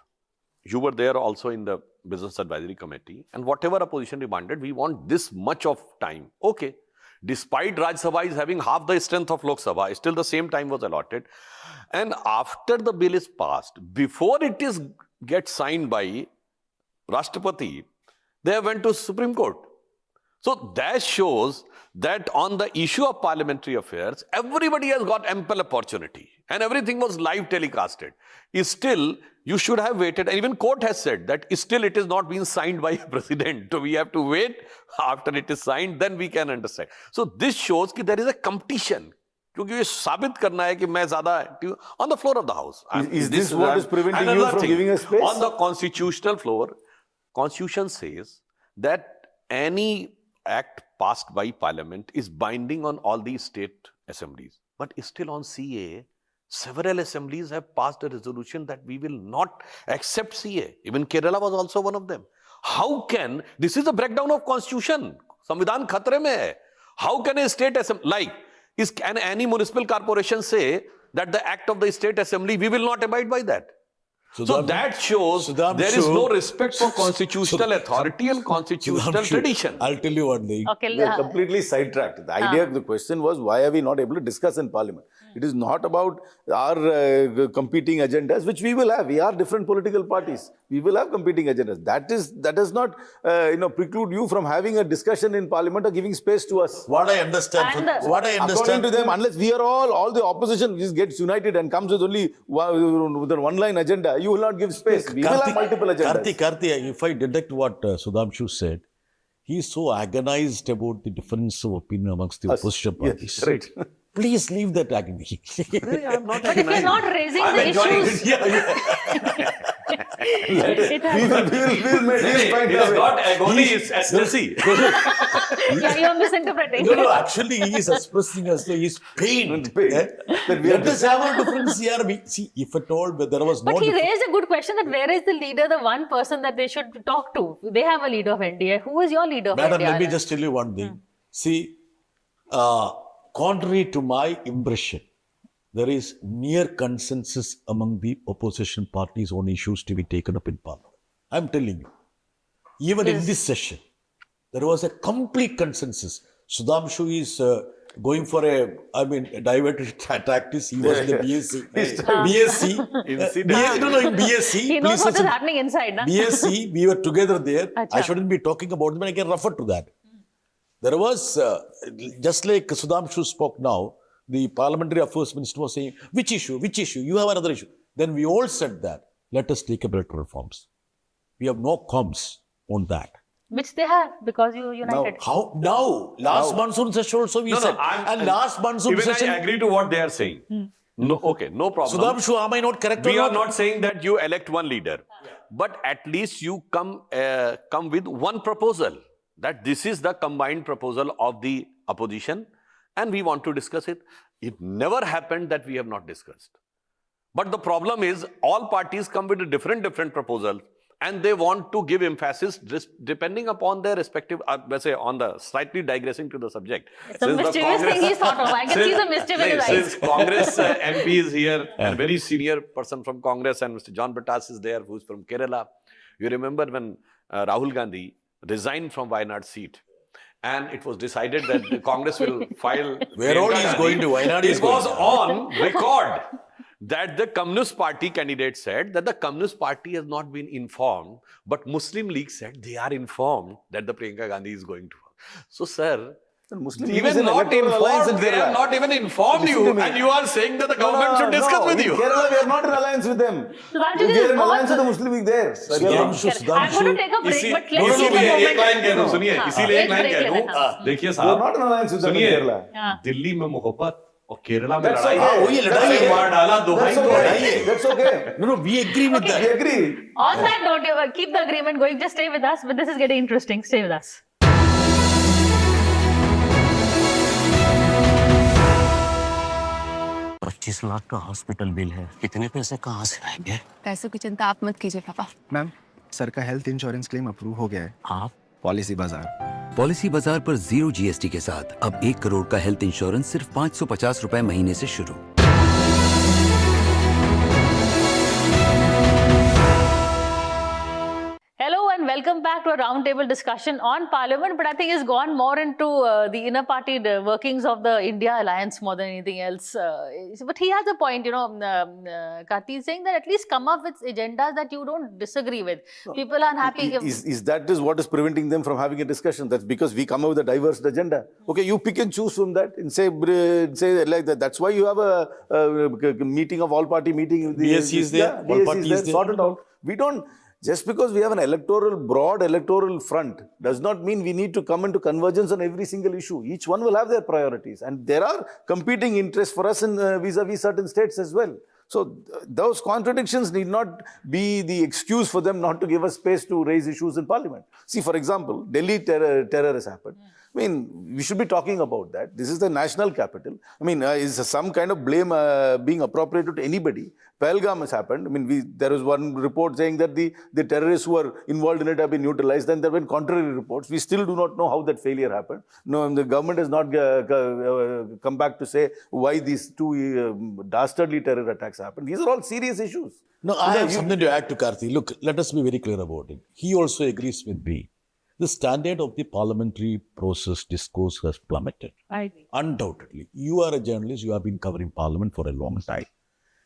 you were there also in the Business Advisory Committee, and whatever opposition demanded, we want this much of time. Okay. Despite Rajya Sabha is having half the strength of Lok Sabha, still the same time was allotted. And after the bill is passed, before it gets signed by Rashtrapati, they went to Supreme Court. So that shows that on the issue of parliamentary affairs, everybody has got ample opportunity and everything was live telecasted. Still, you should have waited. And even court has said that still it is not been signed by a president. So we have to wait after it is signed, then we can understand. So this shows that there is a competition. क्योंकि ये साबित करना है कि मैं ज़्यादा active on the floor of the house.
Is this what is preventing you from giving us space?
On the constitutional floor, Constitution says that any act passed by Parliament is binding on all these state assemblies. But still on CA, several assemblies have passed a resolution that we will not accept CA. Even Kerala was also one of them. How can, this is a breakdown of constitution. Samvidhan khatre mein hai. How can a state assembly, can any municipal corporation say that the act of the state assembly, we will not abide by that? So that shows there is no respect for constitutional authority and constitutional tradition.
I'll tell you one thing. Okay, we are completely sidetracked. The idea, the question was, why are we not able to discuss in Parliament? It is not about our competing agendas, which we will have. We are different political parties. We will have competing agendas. That does not preclude you from having a discussion in Parliament or giving space to us.
What I understand,
according to them, unless we are all the opposition just gets united and comes with only one-line agenda, you will not give space. We will have multiple agendas.
Karthi, if I deduct what Sudhamshu said, he is so agonized about the difference of opinion amongst the opposition parties.
Yes, right.
Please leave that agony.
I'm not
but if you're not raising the issues...
We will find
it is not agony, it's ecstasy.
You're misinterpreting.
No, actually he is expressing as though he is pained. Let us have a difference here. See, if at all there was no...
But he raised a good question that where is the leader, the one person that they should talk to? They have a leader of NDA. Who is your leader of NDA?
Madam, let me just tell you one thing. See, contrary to my impression, there is near consensus among the opposition parties on issues to be taken up in Parliament. I am telling you. Even in this session, there was a complete consensus. Sudhamshu is going for a diverted tactics. He was in the BSc. In BSc.
He knows what is happening inside. Na?
BSc, we were together there. I shouldn't be talking about them, but I can refer to that. There was, just like Sudhamshu spoke now, the Parliamentary Affairs Minister was saying, which issue? You have another issue. Then we all said that, let us take up electoral reforms. We have no comms on that.
Which they have, because you united.
How? Now, last monsoon session also we said. And last monsoon session...
I agree to what they are saying. No, okay, no problem.
Sudhamshu, am I not correct?
We are not saying that you elect one leader. But at least you come with one proposal. That this is the combined proposal of the opposition. And we want to discuss it. It never happened that we have not discussed. But the problem is all parties come with a different proposal. And they want to give emphasis depending upon their respective, let's say, on the slightly digressing to the subject.
It's a mischievous thing he's thought of. I can see the mischief in his eyes.
Since Congress MP is here, a very senior person from Congress, and Mr. John Brattas is there, who's from Kerala. You remember when Rahul Gandhi resigned from Wayanad seat, and it was decided that the Congress will file...
Where all is going to? Wayanad is
going to. It was on record that the Communist Party candidate said that the Communist Party has not been informed, but Muslim League said they are informed that the Priyanka Gandhi is going to work. So, sir, even not informed, they have not even informed you, and you are saying that the government should discuss with you.
In Kerala, we are not in alliance with them. We are in alliance with the Muslim League there.
I'm going to take a break, but let's see the moment.
सुनिए, इसीलिए एक line कह दूं. देखिए साहब,
not in alliance with them in Kerala.
Delhi में मोहब्बत और केरला में लड़ाई. वही लड़ाई है. मार डाला, दोहाई तो लड़ाई है.
That's okay.
No, we agree with that.
We agree.
On that note, keep the agreement going. Just stay with us. But this is getting interesting. Stay with us.
25 lakh का हॉस्पिटल बिल है, इतने पैसे कहाँ से आएंगे?
पैसों की चिंता आप मत कीजिए पापा।
मैम, सर का हेल्थ इंश्योरेंस क्लेम अप्रूव हो गया है।
आप?
पॉलिसी बाजार।
पॉलिसी बाजार पर 0 GST के साथ अब 1 करोड़ का हेल्थ इंश्योरेंस सिर्फ 550 रुपए महीने से शुरू।
Hello and welcome back to a roundtable discussion on Parliament, but I think it's gone more into the inner party workings of the India alliance more than anything else. But he has a point, Karti is saying that at least come up with agendas that you don't disagree with. People are unhappy.
Is that what is preventing them from having a discussion? That's because we come up with a diverse agenda. Okay, you pick and choose from that and say like that. That's why you have a meeting of all party meeting.
BSC is there.
All parties there. Sort it out. We don't. Just because we have an broad electoral front does not mean we need to come into convergence on every single issue. Each one will have their priorities, and there are competing interests for us in vis-a-vis certain states as well. So those contradictions need not be the excuse for them not to give us space to raise issues in Parliament. See, for example, Delhi terror has happened. I mean, we should be talking about that. This is the national capital. I mean, is some kind of blame being appropriated to anybody? Pahalgam has happened. I mean, there was one report saying that the terrorists who were involved in it have been neutralized. Then there were contrary reports. We still do not know how that failure happened. No, the government has not come back to say why these two dastardly terror attacks happened. These are all serious issues.
No, I have something to add to Karthi. Look, let us be very clear about it. He also agrees with me. The standard of the parliamentary process discourse has plummeted. Undoubtedly. You are a journalist, you have been covering parliament for a long time.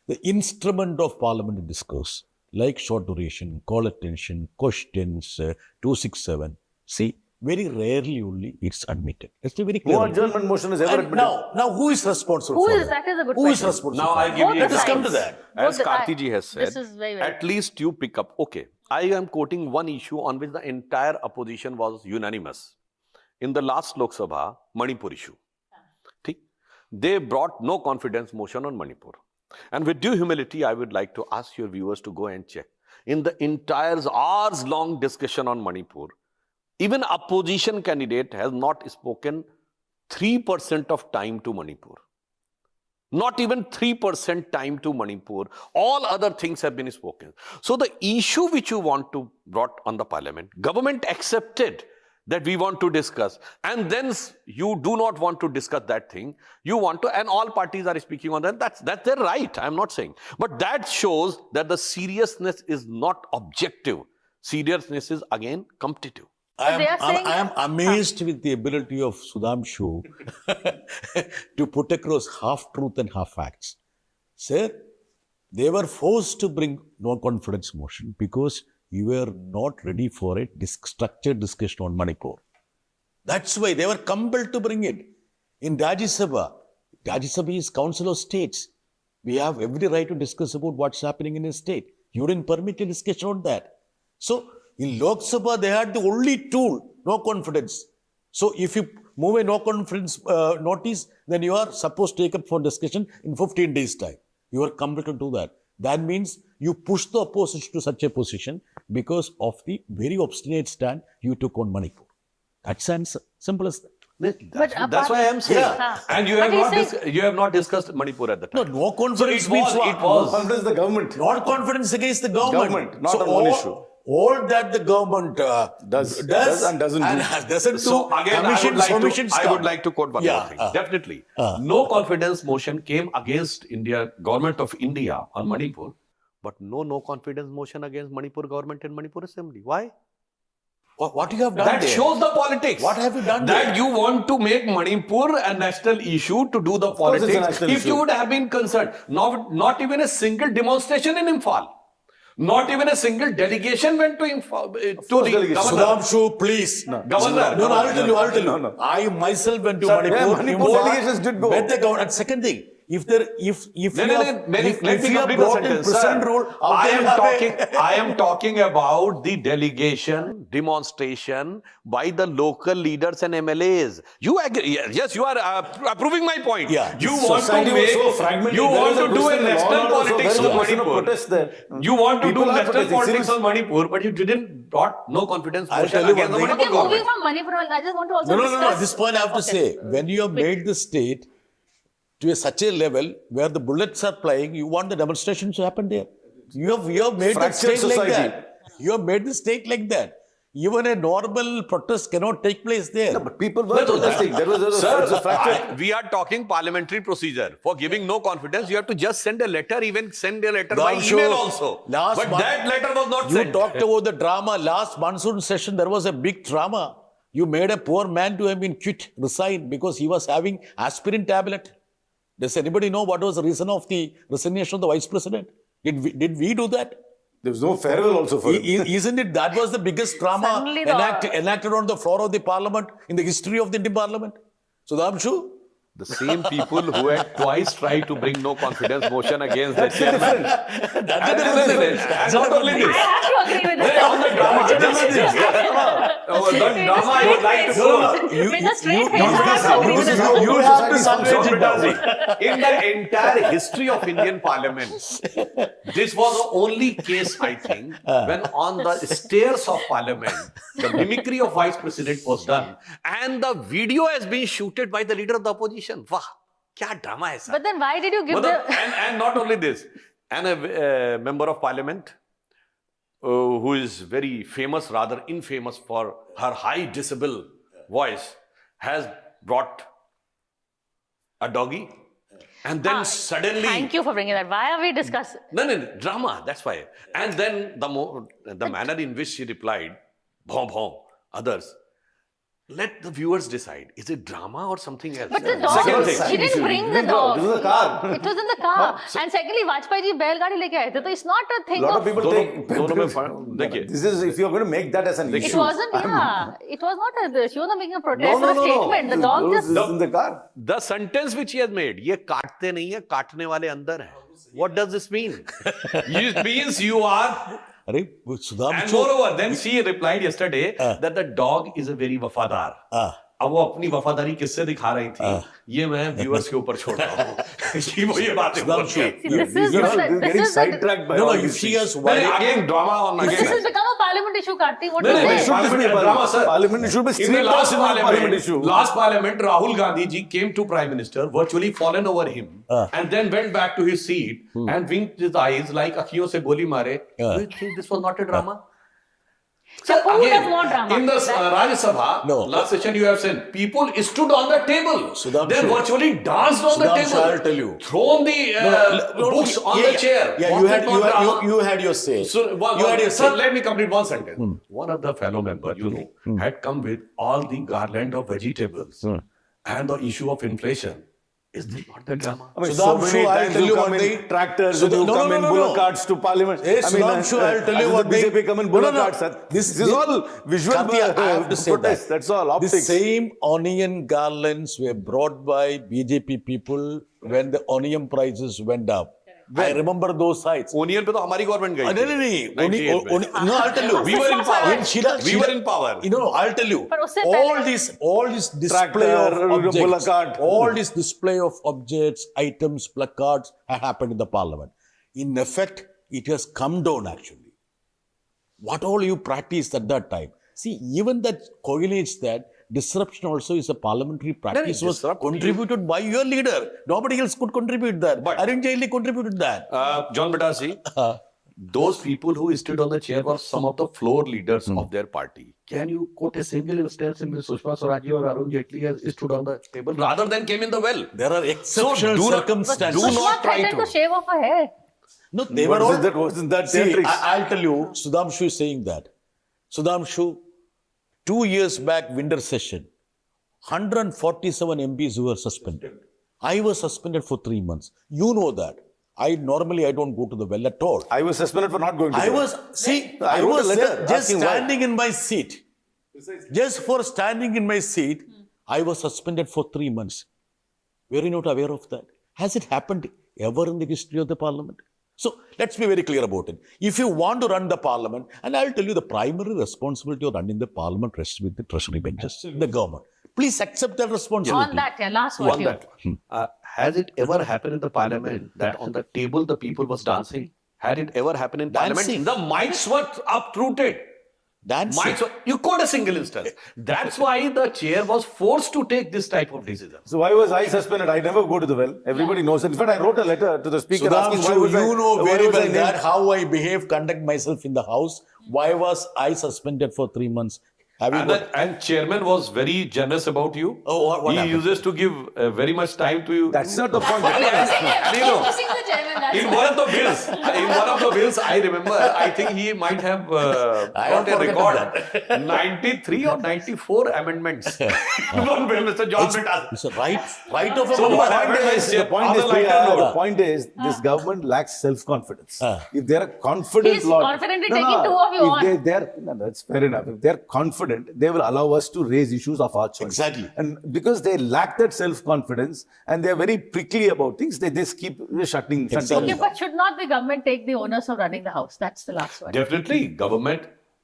The instrument of parliamentary discourse, like short duration, call attention, questions, 267, see, very rarely only it's admitted. Let's be very clear.
No adjournment motion is ever admitted.
Now who is responsible for that?
That is a good
Who
question.
is responsible
Now I give you
Let us come to that.
As Karti ji has said,
very
at least you pick up, okay, I am quoting one issue on which the entire opposition was unanimous. In the last Lok Sabha, Manipur issue. They brought no confidence motion on Manipur. And with due humility, I would like to ask your viewers to go and check. In the entire hours-long discussion on Manipur, even opposition candidate has not spoken 3% of time to Manipur. Not even 3% time to Manipur. All other things have been spoken. So the issue which you want to brought on the parliament, government accepted that we want to discuss, and then you do not want to discuss that thing. You want to, and all parties are speaking on that. That's their right. I'm not saying, but that shows that the seriousness is not objective. Seriousness is again competitive.
I am amazed with the ability of Sudhamshu to put across half truth and half facts. Sir, they were forced to bring no confidence motion because you were not ready for a structured discussion on Manipur. That's why they were compelled to bring it. In Rajya Sabha is Council of States. We have every right to discuss about what's happening in a state. You didn't permit a discussion on that. So in Lok Sabha, they had the only tool, no confidence. So if you move a no confidence notice, then you are supposed to take up for discussion in 15 days' time. You are compelled to do that. That means you push the opposition to such a position because of the very obstinate stand you took on Manipur. That's as simple as that.
That's why I am saying.
Yeah.
And you have not discussed Manipur at the time.
No confidence
So
means what?
it was.
No confidence in the government.
Not confidence against the government.
Not
so
on one issue.
All that the government
does and doesn't do.
So again, I would like to quote one more thing. Definitely. No confidence motion came against government of India on Manipur, but no confidence motion against Manipur government in Manipur Assembly. Why?
What you have done
That
there?
shows the politics.
What have you done
That
there?
you want to make Manipur a national issue to do the
course it's a
politics.
national
If
issue.
you would have been concerned, not even a single demonstration in Imphal. Not even a single delegation went to Imphal. To the governor.
Sudhamshu, please.
Governor.
No, I will tell you.
No.
I myself went to
Sir,
Manipur.
yeah, Manipur
Imphal,
delegations did go.
Met the government. And second thing, if you
Let me
have
complete the
brought in
sentence.
present
Sir,
rule,
I am talking about the delegation demonstration by the local leaders and MLAs. You agree? Yes, you are approving my point.
Yeah.
You want to make. You want to do a national politics of Manipur. You want to do national politics on Manipur, but you didn't brought no confidence
I'll
motion
tell you
against the
one thing.
Manipur
Okay, moving
government.
from Manipur, I just want to also
No.
discuss.
At this point, I have to say, when you have made the state to such a level where the bullets are flying, you want the demonstrations to happen there. You have made the
Fractured
state
society.
like that. You have made the state like that. Even a normal protest cannot take place there.
No, but people were protesting. There was a fracture.
We are talking parliamentary procedure. For giving no confidence, you have to just send a letter, even send a letter by email also. But that letter was not
You
sent.
talked about the drama. Last monsoon session, there was a big drama. You made a poor man to have been resigned because he was having aspirin tablet. Does anybody know what was the reason of the resignation of the vice president? Did we do that?
There was no farewell also for him.
Isn't it that was the biggest drama
Suddenly the-
enacted on the floor of the parliament in the history of the Indian parliament? Sudhamshu?
The same people who had twice tried to bring no confidence motion against the chairman. And not only this.
I have to agree with this.
On the drama, the drama I would like to close.
With a straight face, I have to agree with this.
You have to submit it now.
In the entire history of Indian Parliament, this was the only case, I think, when on the stairs of Parliament, the mimicry of Vice President was done, and the video has been shooted by the leader of the opposition. Wow, क्या drama है sir?
But then why did you give the...
And not only this, and a member of Parliament who is very famous, rather infamous for her high decibel voice, has brought a doggy, and then suddenly...
Thank you for bringing that. Why are we discussing...
No, drama, that's why. And then the manner in which she replied, bhom, others, let the viewers decide. Is it drama or something else?
But the dog, she didn't bring the dog.
This was a car.
It was in the car. And secondly, Vajpayee ji बैलगाड़ी लेके आए थे, तो it's not a thing
A lot
of...
of people think. This is if you are going to make that as an issue.
It wasn't, it was not she was not making a protest or a statement. The dog just...
This is in the car.
The sentence which he has made, ये काटते नहीं है, काटने वाले अंदर है. What does this mean? It means you are... And moreover, then she replied yesterday that the dog is a very wafadar. अब वो अपनी वफादारी किससे दिखा रही थी, ये मैं व्यूअर्स के ऊपर छोड़ रहा हूँ कि वो ये बातें
getting sidetracked by all these things.
Again drama on again.
This has become a parliament issue, Kartik. What do
No,
you
it
say?
should be a drama, sir.
Parliament should be
In the last
parliament issue.
parliament, Rahul Gandhi ji came to Prime Minister, virtually fallen over him, and then went back to his seat and winked his eyes like akhiyon se goli mare. Do you think this was not a drama?
So who does want drama?
In the Rajya Sabha, last session you have said, people stood on the table. They virtually danced on the table.
I'll tell you.
Thrown the books on the chair.
Yeah, you had your say.
So, let me complete one sentence. One of the fellow members, had come with all the garland of vegetables and the issue of inflation. Is this not the drama?
I mean, so
Sudhanshu,
many
I'll
times
tell
you
you
come
one
in
thing.
tractors, you
No,
come in bullock carts to parliament.
Hey, Sudhanshu, I'll tell you one thing.
BJP come in bullock carts. This is all visual
Kanti, I have to say
protest. That's all,
The
optics.
same onion garlands were brought by BJP people when the onion prices went up. I remember those sites.
Onion पे तो हमारी government गई थी।
No, I'll tell you.
We were in power. We were in power.
You know, I'll tell you.
पर उससे
All this display of
bullock
objects,
cart.
all this display of objects, items, placards have happened in the parliament. In effect, it has come down actually. What all you practiced at that time? See, even that correlates that disruption also is a parliamentary practice was contributed by your leader. Nobody else could contribute that.
But
Arun Jaitly contributed that.
John Batasi, those people who stood on the chair were some of the floor leaders of their party. Can you quote a single instance in which Sushma Swaraj or Arun Jaitli has stood on the table rather than came in the well?
There are exceptional circumstances.
Do not try
to shave off her hair.
No, they were all.
Wasn't that
See,
theatrics?
I'll tell you, Sudhanshu is saying that. Sudhanshu, 2 years back, winter session, 147 MPs were suspended. I was suspended for 3 months. You know that. I don't go to the well at all.
I was suspended for not going to
I
the well.
was, see,
I
I
wrote a
was
letter
just
asking why.
standing in my seat. Just for standing in my seat, I was suspended for 3 months. Were you not aware of that? Has it happened ever in the history of the parliament? So let's be very clear about it. If you want to run the parliament, and I'll tell you the primary responsibility of running the parliament rests with the treasury benches, the government. Please accept that responsibility.
On that, last one.
On that. Has it ever happened in the parliament that on the table the people was dancing? Had it ever happened in
Dancing.
parliament? The mics were uprooted.
Dancing.
You quote a single instance. That's why the chair was forced to take this type of decision.
So why was I suspended? I never go to the well. Everybody knows it. In fact, I wrote a letter to the speaker asking why
Sudhanshu,
was
you know very well
named?
that how I behave, conduct myself in the house. Why was I suspended for 3 months? Have you got...
And chairman was very generous about you.
Oh, what
he
happened?
uses to give very much time to you.
That's not the point.
In one of the bills, I remember, I think he might have got a record. 93 or 94 amendments. One bill, Mr. John Batasi.
It's a right of a
So what happened is,
The point is, this government lacks self-confidence. If they're a confident
He's
lot,
confidently taking two of you on.
That's fair enough. If they're confident, they will allow us to raise issues of our choice.
Exactly.
And because they lack that self-confidence and they're very prickly about things, they just keep shutting.
Okay, but should not the government take the onus of running the house? That's the last one.
Definitely, government.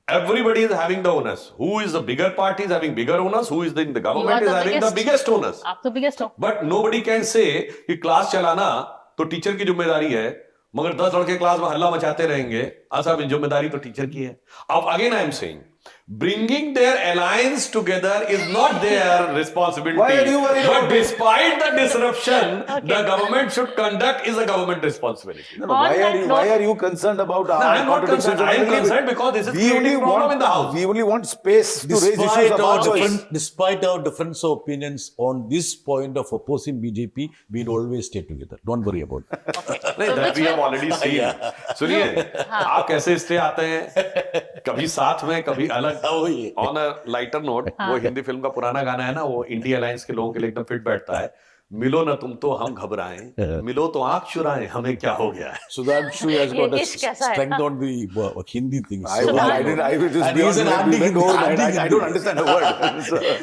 Everybody is having the onus. Who is the bigger party is having bigger onus. Who is in the government is having the biggest onus.
आप तो biggest हो.
But nobody can say कि class चलाना तो teacher की जिम्मेदारी है, मगर 10 लड़के क्लास में हल्ला मचाते रहेंगे, असल जिम्मेदारी तो टीचर की है. अब again I am saying, bringing their alliance together is not their responsibility.
Why are you worried
but
about it?
despite the disruption, the government should conduct is a government responsibility.
No, why are you concerned about our
I'm not
contradictions?
concerned. I am concerned because this is creating problem in the house.
We only want space to raise issues of our choice.
Despite our difference of opinions on this point of opposing BJP, we'll always stay together. Don't worry about it.
नहीं, that we have already seen. सुनिए, आप कैसे stay आते हैं? कभी साथ में, कभी अलग. On a lighter note, वो हिंदी फिल्म का पुराना गाना है ना, वो इंडिया अलायंस के लोगों के लिए एकदम फिट बैठता है. मिलो ना तुम तो हम घबराएं, मिलो तो आंख चुराएं, हमें क्या हो गया है?
Sudhanshu has got a strength on the Hindi things.
I will just be I don't understand a word.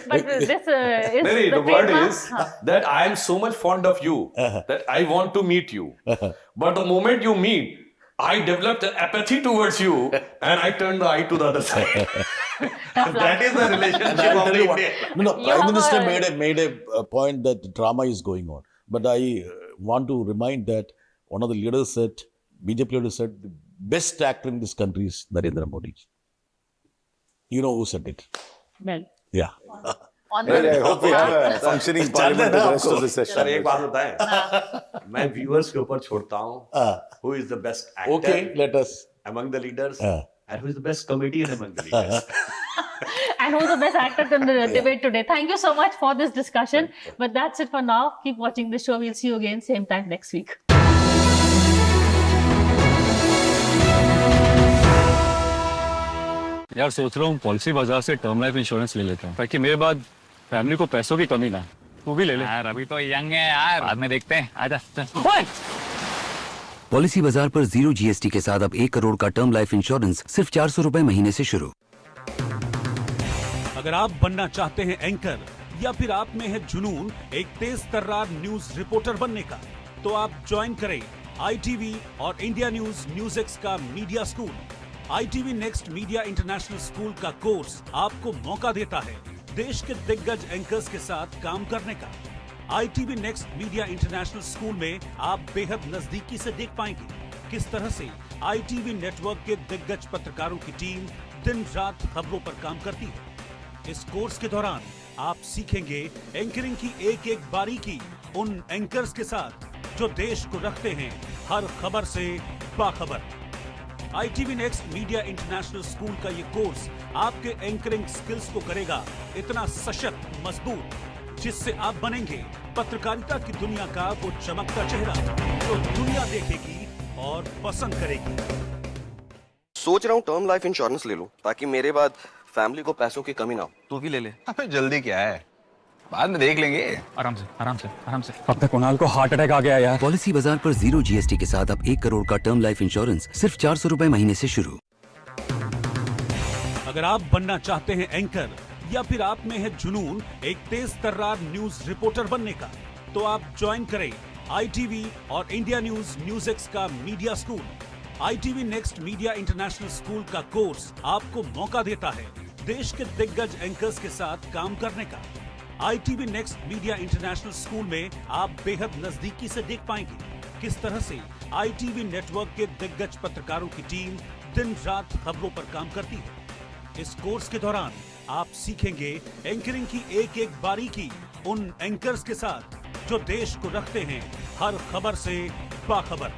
But this is
the word is that I am so much fond of you that I want to meet you. But the moment you meet, I developed an apathy towards you and I turned the eye to the other side. That is the relationship of the India.
No, Prime Minister made a point that drama is going on. But I want to remind that one of the leaders said, BJP leader said, the best actor in this country is Narendra Modi. You know who said it?
Well.
Yeah.
I hope we have a functioning parliament the rest of the session.
Sir एक बात बताएं, मैं viewers के ऊपर छोड़ता हूँ. Who is the best actor?
Okay, let us.
Among the leaders, and who is the best comedian among the leaders?
And who's the best actor in the debate today? Thank you so much for this discussion. But that's it for now. Keep watching the show. We'll see you again same time next week.
यार सोच रहा हूँ policy बाजार से term life insurance ले लेता हूँ ताकि मेरे बाद फैमिली को पैसों की कमी ना. तू भी ले ले
यार अभी तो यंग है यार, बाद में देखते हैं, आजा चल।
पॉलिसी बाजार पर 0 GST के साथ अब 1 करोड़ का टर्म लाइफ इंश्योरेंस सिर्फ 400 रुपए महीने से शुरू।
अगर आप बनना चाहते हैं एंकर या फिर आप में है जुनून एक तेज तर्रार न्यूज रिपोर्टर बनने का, तो आप ज्वाइन करें ITV और इंडिया NewsX का media school. ITV next media international school का कोर्स आपको मौका देता है देश के दिग्गज एंकर्स के साथ काम करने का। ITV next media international school में आप बेहद नजदीकी से देख पाएंगे किस तरह से ITV नेटवर्क के दिग्गज पत्रकारों की टीम दिन रात खबरों पर काम करती है। इस कोर्स के दौरान आप सीखेंगे एंकरिंग की एक एक बारीकी उन एंकर्स के साथ जो देश को रखते हैं हर खबर से बाखबर। ITV next media international school का ये कोर्स आपके एंकरिंग स्किल्स को करेगा इतना सशक्त मजबूत, जिससे आप बनेंगे पत्रकारिता की दुनिया का वो चमकता चेहरा जो दुनिया देखेगी और पसंद करेगी।
सोच रहा हूँ टर्म लाइफ इंश्योरेंस ले लूं ताकि मेरे बाद फैमिली को पैसों की कमी ना हो।
तू भी ले ले।
अबे जल्दी क्या है, बाद में देख लेंगे।
आराम से आराम से आराम से। अब तक कुणाल को हार्ट अटैक आ गया यार।
पॉलिसी बाजार पर 0 GST के साथ अब 1 करोड़ का टर्म लाइफ इंश्योरेंस सिर्फ 400 रुपए महीने से शुरू।
अगर आप बनना चाहते हैं एंकर या फिर आप में है जुनून एक तेज तर्रार न्यूज रिपोर्टर बनने का, तो आप ज्वाइन करें ITV और इंडिया NewsX का media school. ITV next media international school का कोर्स आपको मौका देता है देश के दिग्गज एंकर्स के साथ काम करने का। ITV next media international school में आप बेहद नजदीकी से देख पाएंगे किस तरह से ITV नेटवर्क के दिग्गज पत्रकारों की टीम दिन रात खबरों पर काम करती है। इस कोर्स के दौरान आप सीखेंगे एंकरिंग की एक एक बारीकी उन एंकर्स के साथ जो देश को रखते हैं हर खबर से बाखबर।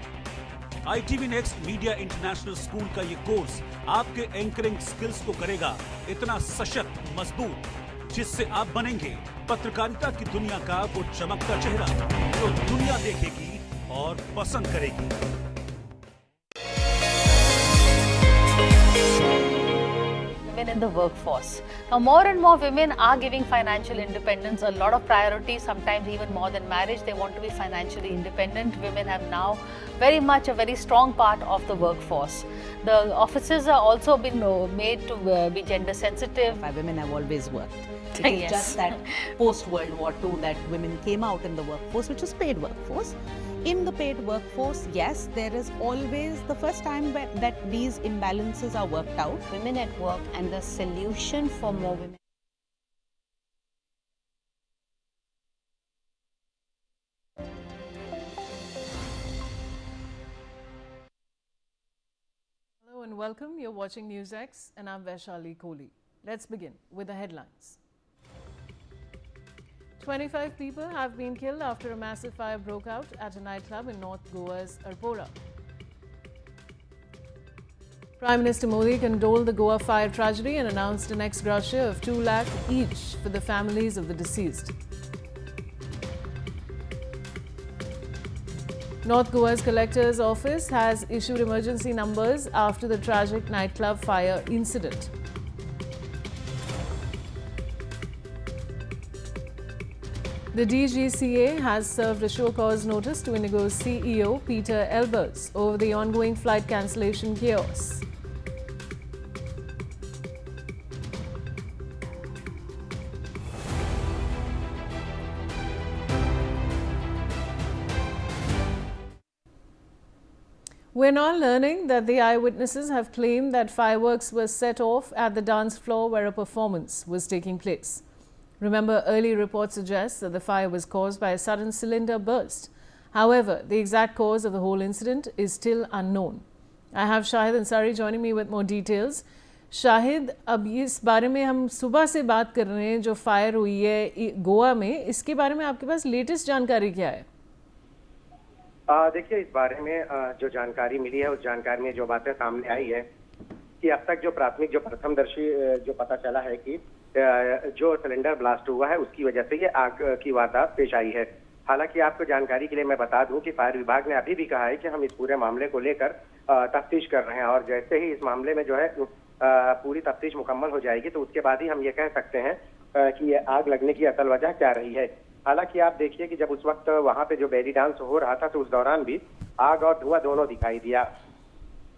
ITV next media international school का ये कोर्स आपके एंकरिंग स्किल्स को करेगा इतना सशक्त मजबूत, जिससे आप बनेंगे पत्रकारिता की दुनिया का वो चमकता चेहरा जो दुनिया देखेगी और पसंद करेगी।
Women in the workforce. Now, more and more women are giving financial independence a lot of priority, sometimes even more than marriage. They want to be financially independent. Women have now very much a very strong part of the workforce. The offices are also been made to be gender sensitive.
Women have always worked. It is just that post-World War II that women came out in the workforce, which is paid workforce. In the paid workforce, yes, there is always the first time that these imbalances are worked out.
Women at work and the solution for more women.
Hello and welcome. You're watching NewsX and I'm Vaishali Kohli. Let's begin with the headlines. 25 people have been killed after a massive fire broke out at a nightclub in North Goa's Arpora. Prime Minister Modi condoled the Goa Fire tragedy and announced an ex-gratia of 2 lakh each for the families of the deceased. North Goa's collector's office has issued emergency numbers after the tragic nightclub fire incident. The DGCA has served a show cause notice to Indigo's CEO Peter Elbers over the ongoing flight cancellation chaos. We're now learning that the eyewitnesses have claimed that fireworks were set off at the dance floor where a performance was taking place. Remember, early reports suggest that the fire was caused by a sudden cylinder burst. However, the exact cause of the whole incident is still unknown. I have Shahid Ansari joining me with more details. Shahid, अब इस बारे में हम सुबह से बात कर रहे हैं जो फायर हुई है गोवा में, इसके बारे में आपके पास लेटेस्ट जानकारी क्या है?
देखिए, इस बारे में जो जानकारी मिली है उस जानकारी में जो बातें सामने आई है कि अब तक जो प्राथमिक जो प्रथमदर्शी जो पता चला है कि जो सिलेंडर ब्लास्ट हुआ है उसकी वजह से ये आग की वारदात पेश आई है। हालांकि आपको जानकारी के लिए मैं बता दूं कि फायर विभाग ने अभी भी कहा है कि हम इस पूरे मामले को लेकर तफ्तीश कर रहे हैं और जैसे ही इस मामले में जो है पूरी तफ्तीश मुकम्मल हो जाएगी तो उसके बाद ही हम ये कह सकते हैं कि ये आग लगने की असल वजह क्या रही है। हालांकि आप देखिए कि जब उस वक्त वहां पे जो बेली डांस हो रहा था तो उस दौरान भी आग और धुआं दोनों दिखाई दिया,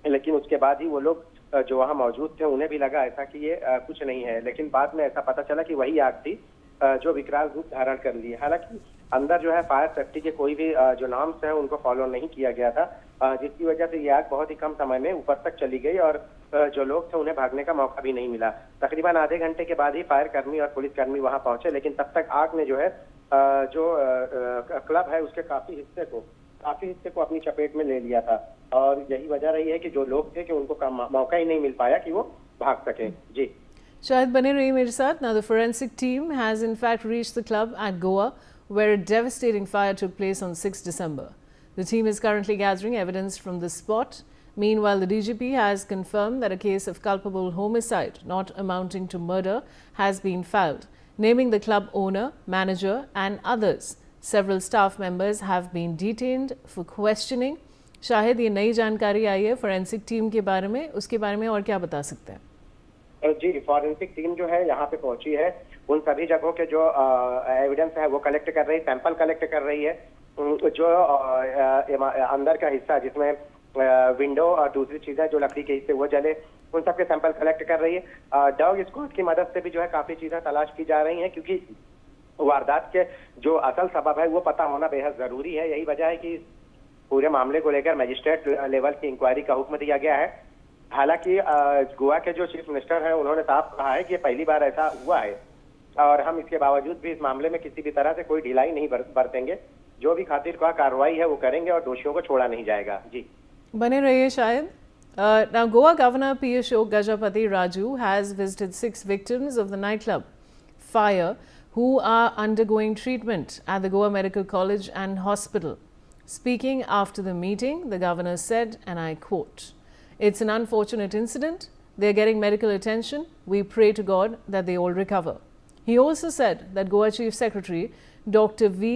लेकिन उसके बाद ही वो लोग जो वहां मौजूद थे उन्हें भी लगा ऐसा कि ये कुछ नहीं है, लेकिन बाद में ऐसा पता चला कि वही आग थी जो विकराल रूप धारण कर ली। हालांकि अंदर जो है फायर सेफ्टी के कोई भी जो नॉर्म्स हैं उनको फॉलो नहीं किया गया था, जिसकी वजह से ये आग बहुत ही कम समय में ऊपर तक चली गई और जो लोग थे उन्हें भागने का मौका भी नहीं मिला। तकरीबन आधे घंटे के बाद ही फायर कर्मी और पुलिसकर्मी वहां पहुंचे, लेकिन तब तक आग ने जो है जो क्लब है उसके काफी हिस्से को अपनी चपेट में ले लिया था, और यही वजह रही है कि जो लोग थे कि उनको मौका ही नहीं मिल पाया कि वो भाग सके। जी
शायद बने रही मेरे साथ। Now the forensic team has in fact reached the club at Goa where a devastating fire took place on 6 December. The team is currently gathering evidence from the spot. Meanwhile, the DGP has confirmed that a case of culpable homicide not amounting to murder has been filed, naming the club owner, manager and others. Several staff members have been detained for questioning. Shahid, ये नई जानकारी आई है forensic team के बारे में, उसके बारे में और क्या बता सकते हैं?
जी, फॉरेंसिक टीम जो है यहाँ पे पहुंची है, उन सभी जगहों के जो एविडेंस है वो कलेक्ट कर रही है, सैंपल कलेक्ट कर रही है। जो अंदर का हिस्सा जिसमें विंडो और दूसरी चीजें जो लकड़ी के हिस्से वो जले, उन सब के सैंपल कलेक्ट कर रही है। डॉग स्क्वाड की मदद से भी जो है काफी चीजें तलाश की जा रही हैं, क्योंकि वारदात के जो असल सबब है वो पता होना बेहद जरूरी है। यही वजह है कि पूरे मामले को लेकर मजिस्ट्रेट लेवल की इंक्वायरी का हुक्म दिया गया है। हालांकि गोवा के जो चीफ मिनिस्टर हैं उन्होंने साफ कहा है कि ये पहली बार ऐसा हुआ है और हम इसके बावजूद भी इस मामले में किसी भी तरह से कोई ढिलाई नहीं बरतेंगे। जो भी खातिरख्वाह कार्रवाई है वो करेंगे और दोषियों को छोड़ा नहीं जाएगा। जी
बने रहिए शायद। Now Goa Governor P.S. Gajapati Raju has visited 6 victims of the nightclub fire who are undergoing treatment at the Goa Medical College and Hospital. Speaking after the meeting, the governor said, and I quote, "It's an unfortunate incident. They're getting medical attention. We pray to God that they all recover." He also said that Goa Chief Secretary Dr. V.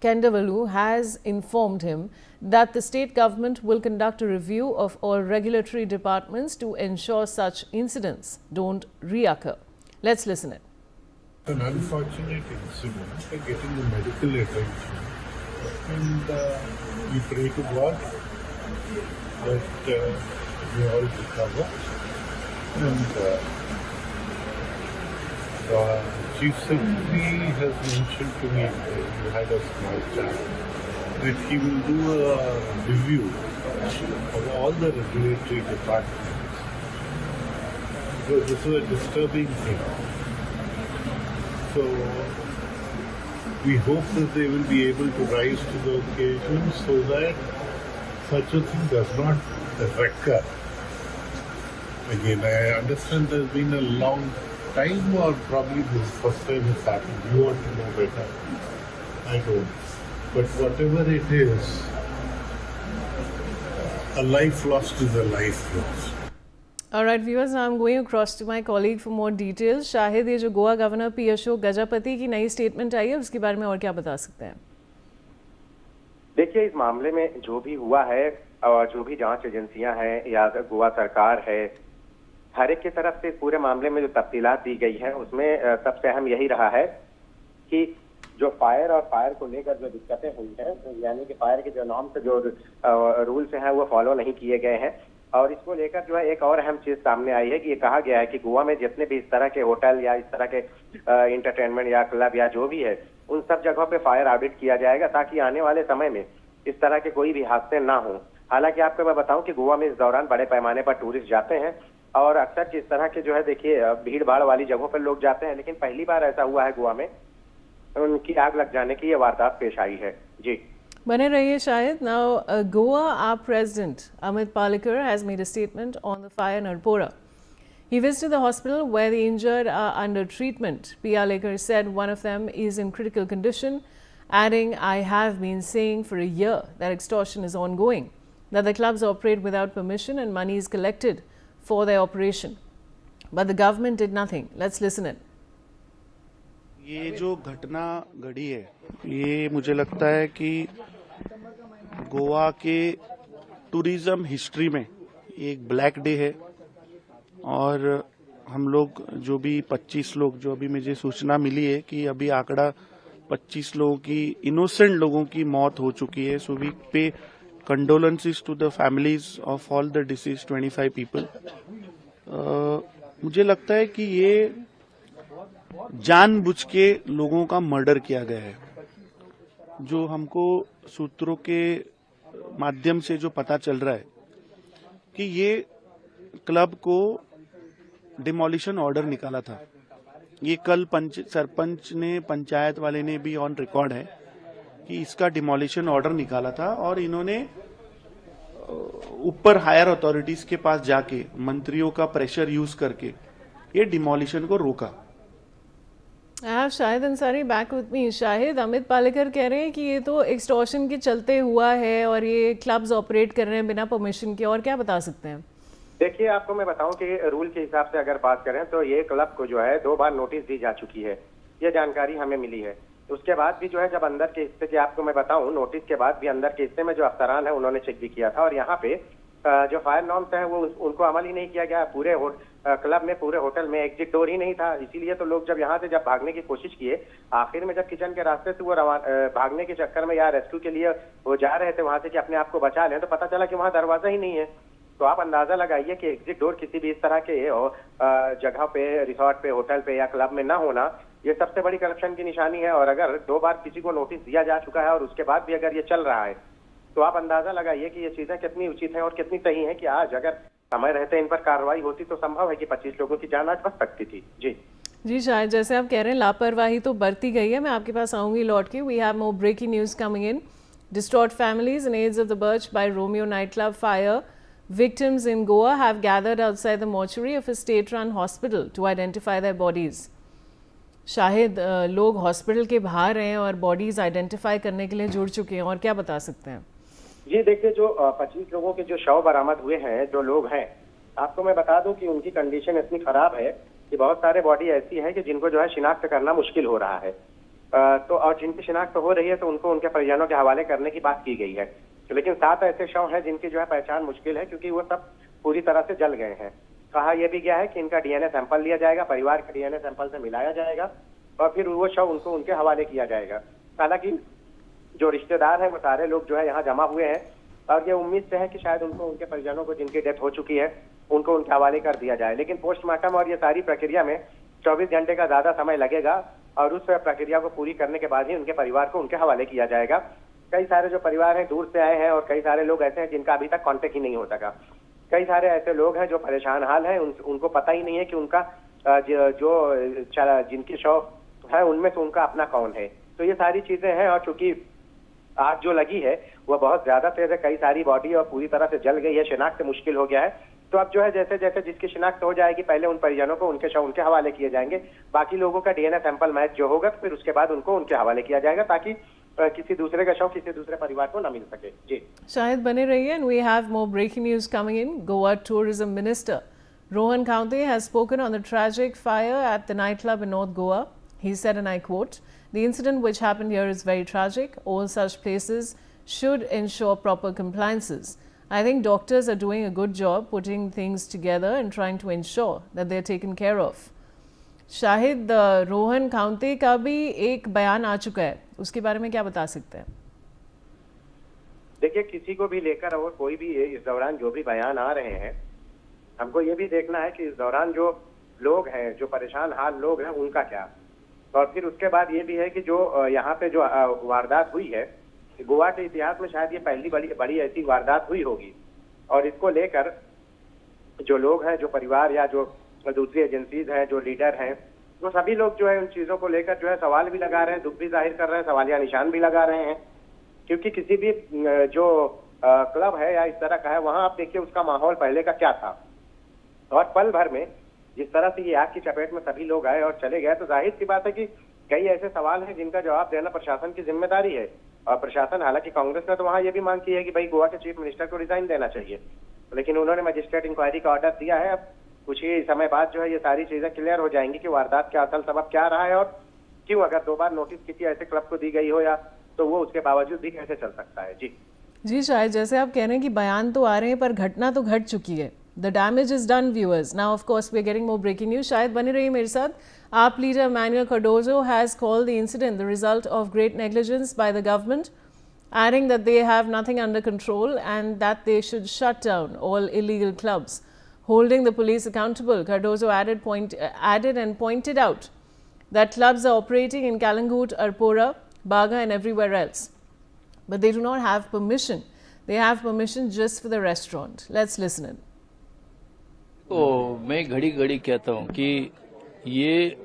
Kendavalu has informed him that the state government will conduct a review of all regulatory departments to ensure such incidents don't reoccur. Let's listen it.
An unfortunate incident, getting the medical attention, and we pray to God that we all recover. And the Chief Secretary has mentioned to me, we had a small chat, that he will do a review of all the regulatory departments. Because this is a disturbing thing. So we hope that they will be able to rise to the occasion so that such a thing does not recur. Again, I understand there's been a long time, or probably this is the first time it's happened. You want to know better. I don't. But whatever it is, a life lost is a life lost.
All right, viewers, now I'm going across to my colleague for more details. Shahid, ये जो Goa governor P.S. Gajapati की नई statement आई है उसके बारे में और क्या बता सकते हैं?
देखिए, इस मामले में जो भी हुआ है और जो भी जांच एजेंसियां हैं या गोवा सरकार है, हर एक की तरफ से पूरे मामले में जो तफसीलात दी गई है उसमें सबसे अहम यही रहा है कि जो फायर और फायर को लेकर जो दिक्कतें हुई हैं, यानी कि फायर के जो नॉर्म्स जो रूल्स हैं वो फॉलो नहीं किए गए हैं। और इसको लेकर जो है एक और अहम चीज सामने आई है कि ये कहा गया है कि गोवा में जितने भी इस तरह के होटल या इस तरह के इंटरटेनमेंट या क्लब या जो भी है, उन सब जगहों पे फायर ऑडिट किया जाएगा ताकि आने वाले समय में इस तरह के कोई भी हादसे ना हो। हालांकि आपको मैं बताऊं कि गोवा में इस दौरान बड़े पैमाने पर टूरिस्ट जाते हैं और अक्सर जिस तरह के जो है देखिए भीड़ भाड़ वाली जगहों पर लोग जाते हैं, लेकिन पहली बार ऐसा हुआ है गोवा में उनकी आग लग जाने की ये वारदात पेश आई है। जी
बने रहिए शायद। Now Goa our President Amit Palekar has made a statement on the fire in Arpora. He visited the hospital where the injured are under treatment. Palekar said one of them is in critical condition, adding, "I have been saying for a year that extortion is ongoing, that the clubs operate without permission and money is collected for their operation. But the government did nothing." Let's listen it.
ये जो घटना घड़ी है, ये मुझे लगता है कि गोवा के टूरिज्म हिस्ट्री में एक ब्लैक डे है। और हम लोग जो भी 25 लोग, जो अभी मुझे सूचना मिली है कि अभी आंकड़ा 25 लोगों की, इनोसेंट लोगों की मौत हो चुकी है. So we pay condolences to the families of all the deceased 25 people. मुझे लगता है कि ये जानबूझ के लोगों का मर्डर किया गया है. जो हमको सूत्रों के माध्यम से जो पता चल रहा है कि ये क्लब को डिमोलिशन ऑर्डर निकाला था. ये कल सरपंच ने, पंचायत वाले ने भी ऑन रिकॉर्ड है कि इसका डिमोलिशन ऑर्डर निकाला था और इन्होंने ऊपर हायर अथॉरिटीज के पास जाके मंत्रियों का प्रेशर यूज करके ये डिमोलिशन को रोका.
Shahid Ansari back with me. Shahid, Amit Palekar कह रहे हैं कि ये तो एक्सटॉर्शन के चलते हुआ है और ये क्लब्स ऑपरेट कर रहे हैं बिना परमिशन के, और क्या बता सकते हैं?
देखिए, आपको मैं बताऊं कि रूल के हिसाब से अगर बात करें तो ये क्लब को जो है 2 बार नोटिस दी जा चुकी है. ये जानकारी हमें मिली है. उसके बाद भी जो है, जब अंदर के हिस्से की आपको मैं बताऊं, नोटिस के बाद भी अंदर के हिस्से में जो अफसरान है उन्होंने चेक भी किया था और यहाँ पे जो फायर नॉर्म्स है वो उनको अमल ही नहीं किया गया. पूरे क्लब में, पूरे होटल में एग्जिट डोर ही नहीं था. इसीलिए तो लोग जब यहाँ से जब भागने की कोशिश किए, आखिर में जब किचन के रास्ते से वो भागने के चक्कर में या रेस्क्यू के लिए वो जा रहे थे वहां से कि अपने आप को बचा लें, तो पता चला कि वहाँ दरवाजा ही नहीं है. तो आप अंदाजा लगाइए कि एग्जिट डोर किसी भी इस तरह के जगह पे, रिसोर्ट पे, होटल पे या क्लब में ना होना, ये सबसे बड़ी करप्शन की निशानी है. और अगर 2 बार किसी को नोटिस दिया जा चुका है और उसके बाद भी अगर ये चल रहा है, तो आप अंदाजा लगाइए कि ये चीजें कितनी उचित हैं और कितनी सही हैं कि आज अगर समय रहते इन पर कार्रवाई होती तो संभव है कि 25 लोगों की जान आज बच सकती थी. जी
शायद जैसे आप कह रहे हैं लापरवाही तो बरती गई है. मैं आपके पास आऊंगी लौट के. We have more breaking news coming in. Distraught families in aid of the Birch by Romeo nightclub fire victims in Goa have gathered outside the mortuary of a state-run hospital to identify their bodies. Shahid, लोग hospital के बाहर हैं और bodies identify करने के लिए जुड़ चुके हैं, और क्या बता सकते हैं?
जी देखिए, जो 25 लोगों के जो शव बरामद हुए हैं, जो लोग हैं, आपको मैं बता दूं कि उनकी कंडीशन इतनी खराब है कि बहुत सारे बॉडी ऐसी है कि जिनको जो है शिनाख्त करना मुश्किल हो रहा है. तो और जिनकी शिनाख्त हो रही है तो उनको उनके परिजनों के हवाले करने की बात की गई है. लेकिन 7 ऐसे शव हैं जिनकी जो है पहचान मुश्किल है क्योंकि वो सब पूरी तरह से जल गए हैं. कहा यह भी गया है कि इनका डीएनए सैंपल लिया जाएगा, परिवार के डीएनए सैंपल से मिलाया जाएगा और फिर वो शव उनको उनके हवाले किया जाएगा. हालांकि जो रिश्तेदार हैं वो सारे लोग जो है यहाँ जमा हुए हैं और ये उम्मीद से है कि शायद उनको, उनके परिजनों को जिनकी डेथ हो चुकी है, उनको उनके हवाले कर दिया जाए. लेकिन पोस्टमार्टम और ये सारी प्रक्रिया में 24 घंटे का ज्यादा समय लगेगा और उस प्रक्रिया को पूरी करने के बाद ही उनके परिवार को उनके हवाले किया जाएगा. कई सारे जो परिवार हैं दूर से आए हैं और कई सारे लोग ऐसे हैं जिनका अभी तक कांटेक्ट ही नहीं हो सका. कई सारे ऐसे लोग हैं जो परेशान हाल हैं, उनको पता ही नहीं है कि उनका जिनकी शव है उनमें से उनका अपना कौन है. तो ये सारी चीजें हैं और चूंकि आग जो लगी है वो बहुत ज्यादा तेज है, कई सारी बॉडी और पूरी तरह से जल गई है, शिनाख्त मुश्किल हो गया है. तो अब जो है जैसे जैसे जिसकी शिनाख्त हो जाएगी, पहले उन परिजनों को उनके शव उनके हवाले किए जाएंगे, बाकी लोगों का डीएनए सैंपल मैच जो होगा फिर उसके बाद उनको उनके हवाले किया जाएगा ताकि किसी दूसरे का शव किसी दूसरे परिवार को न मिल सके. जी
शायद बने रहिए. And we have more breaking news coming in. Goa tourism minister Rohan Kaunte has spoken on the tragic fire at the nightclub in North Goa. He said, and I quote, "The incident which happened here is very tragic. All such places should ensure proper compliances. I think doctors are doing a good job putting things together and trying to ensure that they're taken care of." Shahid, Rohan काउंटे का भी एक बयान आ चुका है, उसके बारे में क्या बता सकते हैं?
देखिए, किसी को भी लेकर और कोई भी इस दौरान जो भी बयान आ रहे हैं, हमको ये भी देखना है कि इस दौरान जो लोग हैं, जो परेशान हाल लोग हैं, उनका क्या. और फिर उसके बाद ये भी है कि जो यहाँ पे जो वारदात हुई है, गोवा के इतिहास में शायद ये पहली बड़ी ऐसी वारदात हुई होगी. और इसको लेकर जो लोग हैं, जो परिवार या जो दूसरी एजेंसीज हैं, जो लीडर हैं, वो सभी लोग जो है उन चीजों को लेकर जो है सवाल भी लगा रहे हैं, दुख भी जाहिर कर रहे हैं, सवालिया निशान भी लगा रहे हैं. क्योंकि किसी भी जो क्लब है या इस तरह का है, वहां आप देखिए उसका माहौल पहले का क्या था और पल भर में जिस तरह से ये आग की चपेट में सभी लोग आए और चले गए, तो जाहिर सी बात है कि कई ऐसे सवाल हैं जिनका जवाब देना प्रशासन की जिम्मेदारी है. और प्रशासन, हालांकि कांग्रेस ने तो वहां ये भी मांग की है कि भाई गोवा के चीफ मिनिस्टर को रिजाइन देना चाहिए, लेकिन उन्होंने मजिस्ट्रेट इंक्वायरी का ऑर्डर दिया है. अब कुछ ही समय बाद जो है ये सारी चीजें क्लियर हो जाएंगी कि वारदात का असल सबब क्या रहा है और क्यों, अगर 2 बार नोटिस किसी ऐसे क्लब को दी गई हो या तो वो उसके बावजूद भी कैसे चल सकता है. जी
शायद जैसे आप कह रहे हैं कि बयान तो आ रहे हैं पर घटना तो घट चुकी है, The damage is done, viewers. Now, of course, we're getting more breaking news. Shahid bane rahiye mere sath. AAP leader Manuel Cardozo has called the incident the result of great negligence by the government, adding that they have nothing under control and that they should shut down all illegal clubs, holding the police accountable. Cardozo added and pointed out that clubs are operating in Kalangut, Arpora, Baga and everywhere else. But they do not have permission. They have permission just for the restaurant. Let's listen in.
तो मैं घड़ी घड़ी कहता हूँ कि ये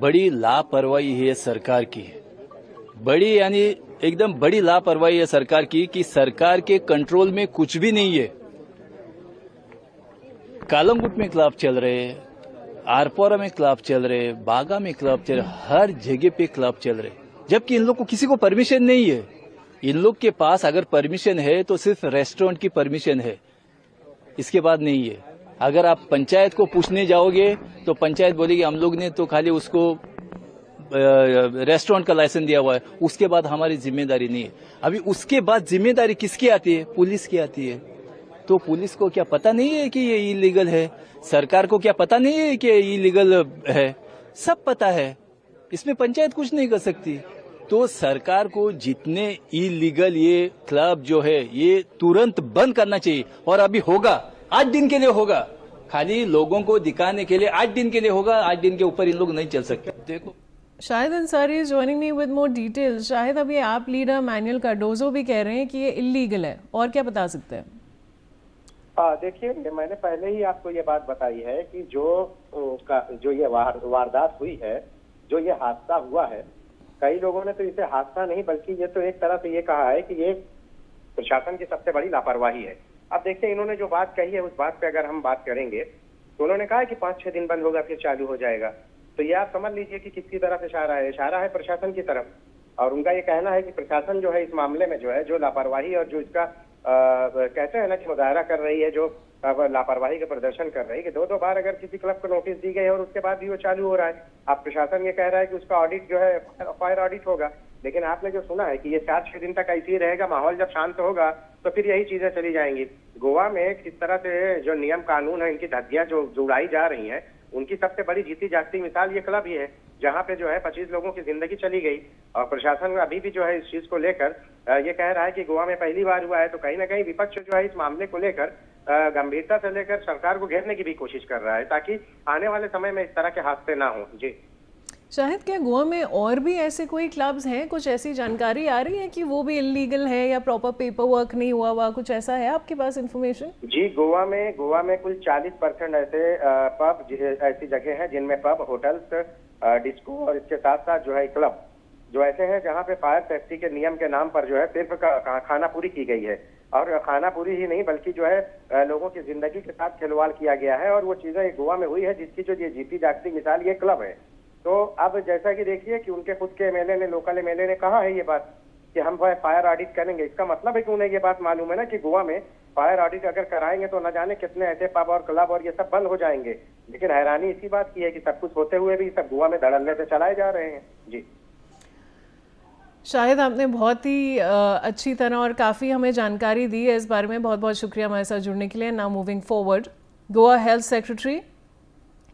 बड़ी लापरवाही है सरकार की, बड़ी यानी एकदम बड़ी लापरवाही है सरकार की कि सरकार के कंट्रोल में कुछ भी नहीं है। कालंगुट में क्लब चल रहे, आरपोरा में क्लब चल रहे, बागा में क्लब चल रहे, हर जगह पे क्लब चल रहे, जबकि इन लोग को किसी को परमिशन नहीं है। इन लोग के पास अगर परमिशन है तो सिर्फ रेस्टोरेंट की परमिशन है, इसके बाद नहीं है। अगर आप पंचायत को पूछने जाओगे तो पंचायत बोलेगी हम लोग ने तो खाली उसको रेस्टोरेंट का लाइसेंस दिया हुआ है, उसके बाद हमारी जिम्मेदारी नहीं है। अभी उसके बाद जिम्मेदारी किसकी आती है? पुलिस की आती है। तो पुलिस को क्या पता नहीं है कि ये इलीगल है? सरकार को क्या पता नहीं है कि ये इलीगल है? सब पता है, इसमें पंचायत कुछ नहीं कर सकती। तो सरकार को जितने इलीगल ये क्लब जो है ये तुरंत बंद करना चाहिए। और अभी होगा, 8 दिन के लिए होगा, खाली लोगों को दिखाने के लिए 8 दिन के लिए होगा। 8 दिन के ऊपर इन लोग नहीं चल सकते। देखो,
Shahid Ansari is joining me with more details. Shahid, अभी आप लीडर मैनुअल कार्डोजो भी कह रहे हैं कि ये इलीगल है, और क्या बता सकते हैं?
देखिए, मैंने पहले ही आपको ये बात बताई है कि जो ये वारदात हुई है, जो ये हादसा हुआ है, कई लोगों ने तो इसे हादसा नहीं बल्कि ये तो एक तरह से ये कहा है कि ये प्रशासन की सबसे बड़ी लापरवाही है। अब देखिए, इन्होंने जो बात कही है उस बात पे अगर हम बात करेंगे तो उन्होंने कहा है कि 5-6 दिन बंद होगा फिर चालू हो जाएगा। तो ये आप समझ लीजिए कि किसकी तरफ इशारा है? इशारा है प्रशासन की तरफ। और उनका ये कहना है कि प्रशासन जो है इस मामले में जो है जो लापरवाही और जो इसका कहते हैं ना कि मुजाहरा कर रही है, जो लापरवाही का प्रदर्शन कर रही है कि 2-2 बार अगर किसी क्लब को नोटिस दी गई और उसके बाद भी वो चालू हो रहा है। अब प्रशासन ये कह रहा है कि उसका ऑडिट जो है फायर ऑडिट होगा, लेकिन आपने जो सुना है कि ये 4-6 दिन तक ऐसे ही रहेगा, माहौल जब शांत होगा तो फिर यही चीजें चली जाएंगी। गोवा में किस तरह से जो नियम कानून है, इनकी धज्जियां जो जुड़ाई जा रही हैं, उनकी सबसे बड़ी जीती जागती मिसाल ये क्लब ही है, जहाँ पे जो है 25 लोगों की जिंदगी चली गई। और प्रशासन अभी भी जो है इस चीज को लेकर ये कह रहा है कि गोवा में पहली बार हुआ है। तो कहीं ना कहीं विपक्ष जो है इस मामले को लेकर गंभीरता से लेकर सरकार को घेरने की भी कोशिश कर रहा है, ताकि आने वाले समय में इस तरह के हादसे ना हो। जी
शाहिद, क्या गोवा में और भी ऐसे कोई क्लब्स हैं? कुछ ऐसी जानकारी आ रही है कि वो भी इलीगल है या प्रॉपर पेपर वर्क नहीं हुआ, कुछ ऐसा है आपके पास इन्फॉर्मेशन?
जी, गोवा में कुल 40% ऐसे पब ऐसी जगह हैं जिनमें पब, होटल्स, डिस्को और इसके साथ साथ जो है क्लब जो ऐसे हैं जहाँ पे फायर सेफ्टी के नियम के नाम पर जो है सिर्फ खाना पूरी की गई है। और खाना पूरी ही नहीं बल्कि जो है लोगों की जिंदगी के साथ खिलवाड़ किया गया है। और वो चीजें गोवा में हुई है जिसकी जो ये जीती जागती मिसाल ये क्लब है। तो अब जैसा कि देखिए कि उनके खुद के एमएलए ने, लोकल एमएलए ने कहा है ये बात कि हम फायर ऑडिट करेंगे। इसका मतलब है कि उन्हें ये बात मालूम है ना कि गोवा में फायर ऑडिट अगर कराएंगे तो न जाने कितने ऐसे पब और क्लब और ये सब बंद हो जाएंगे। लेकिन हैरानी इसी बात की है कि सब कुछ होते हुए भी सब गोवा में धड़ल्ले से चलाए जा रहे हैं। जी
शाहिद, आपने बहुत ही अच्छी तरह और काफ़ी हमें जानकारी दी है इस बारे में। बहुत बहुत शुक्रिया हमारे साथ जुड़ने के लिए। Now moving forward, Goa health secretary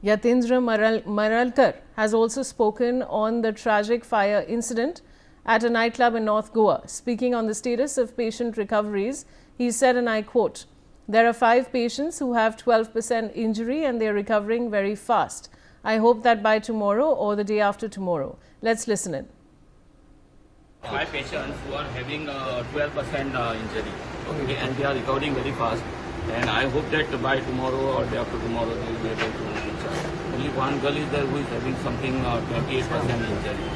Yatindra Maralkar has also spoken on the tragic fire incident at a nightclub in North Goa. Speaking on the status of patient recoveries, he said, and I quote, "There are 5 patients who have 12% injury and they are recovering very fast. I hope that by tomorrow or the day after tomorrow." Let's listen in.
5 patients who are having 12% injury, okay, and they are recovering very fast. And I hope that by tomorrow or day after tomorrow they will be able to discharge. Only one girl is there who is having something 28% injury.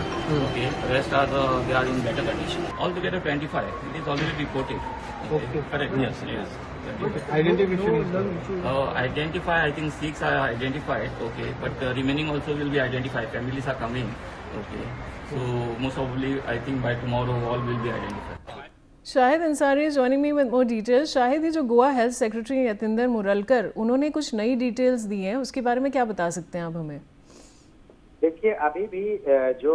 Okay, rest are they are in better condition. Altogether 25. It is already reported. Okay. Correct. Yes.
Identification is done.
Identify. I think 6 are identified. Okay, but the remaining also will be identified. Families are coming. Okay, so most probably I think by tomorrow all will be identified.
Shahid Ansari is joining me with more details. Shahid, ये जो Goa health secretary Yatinder मुरलकर, उन्होंने कुछ नई details दी हैं, उसके बारे में क्या बता सकते हैं आप हमें?
देखिए, अभी भी जो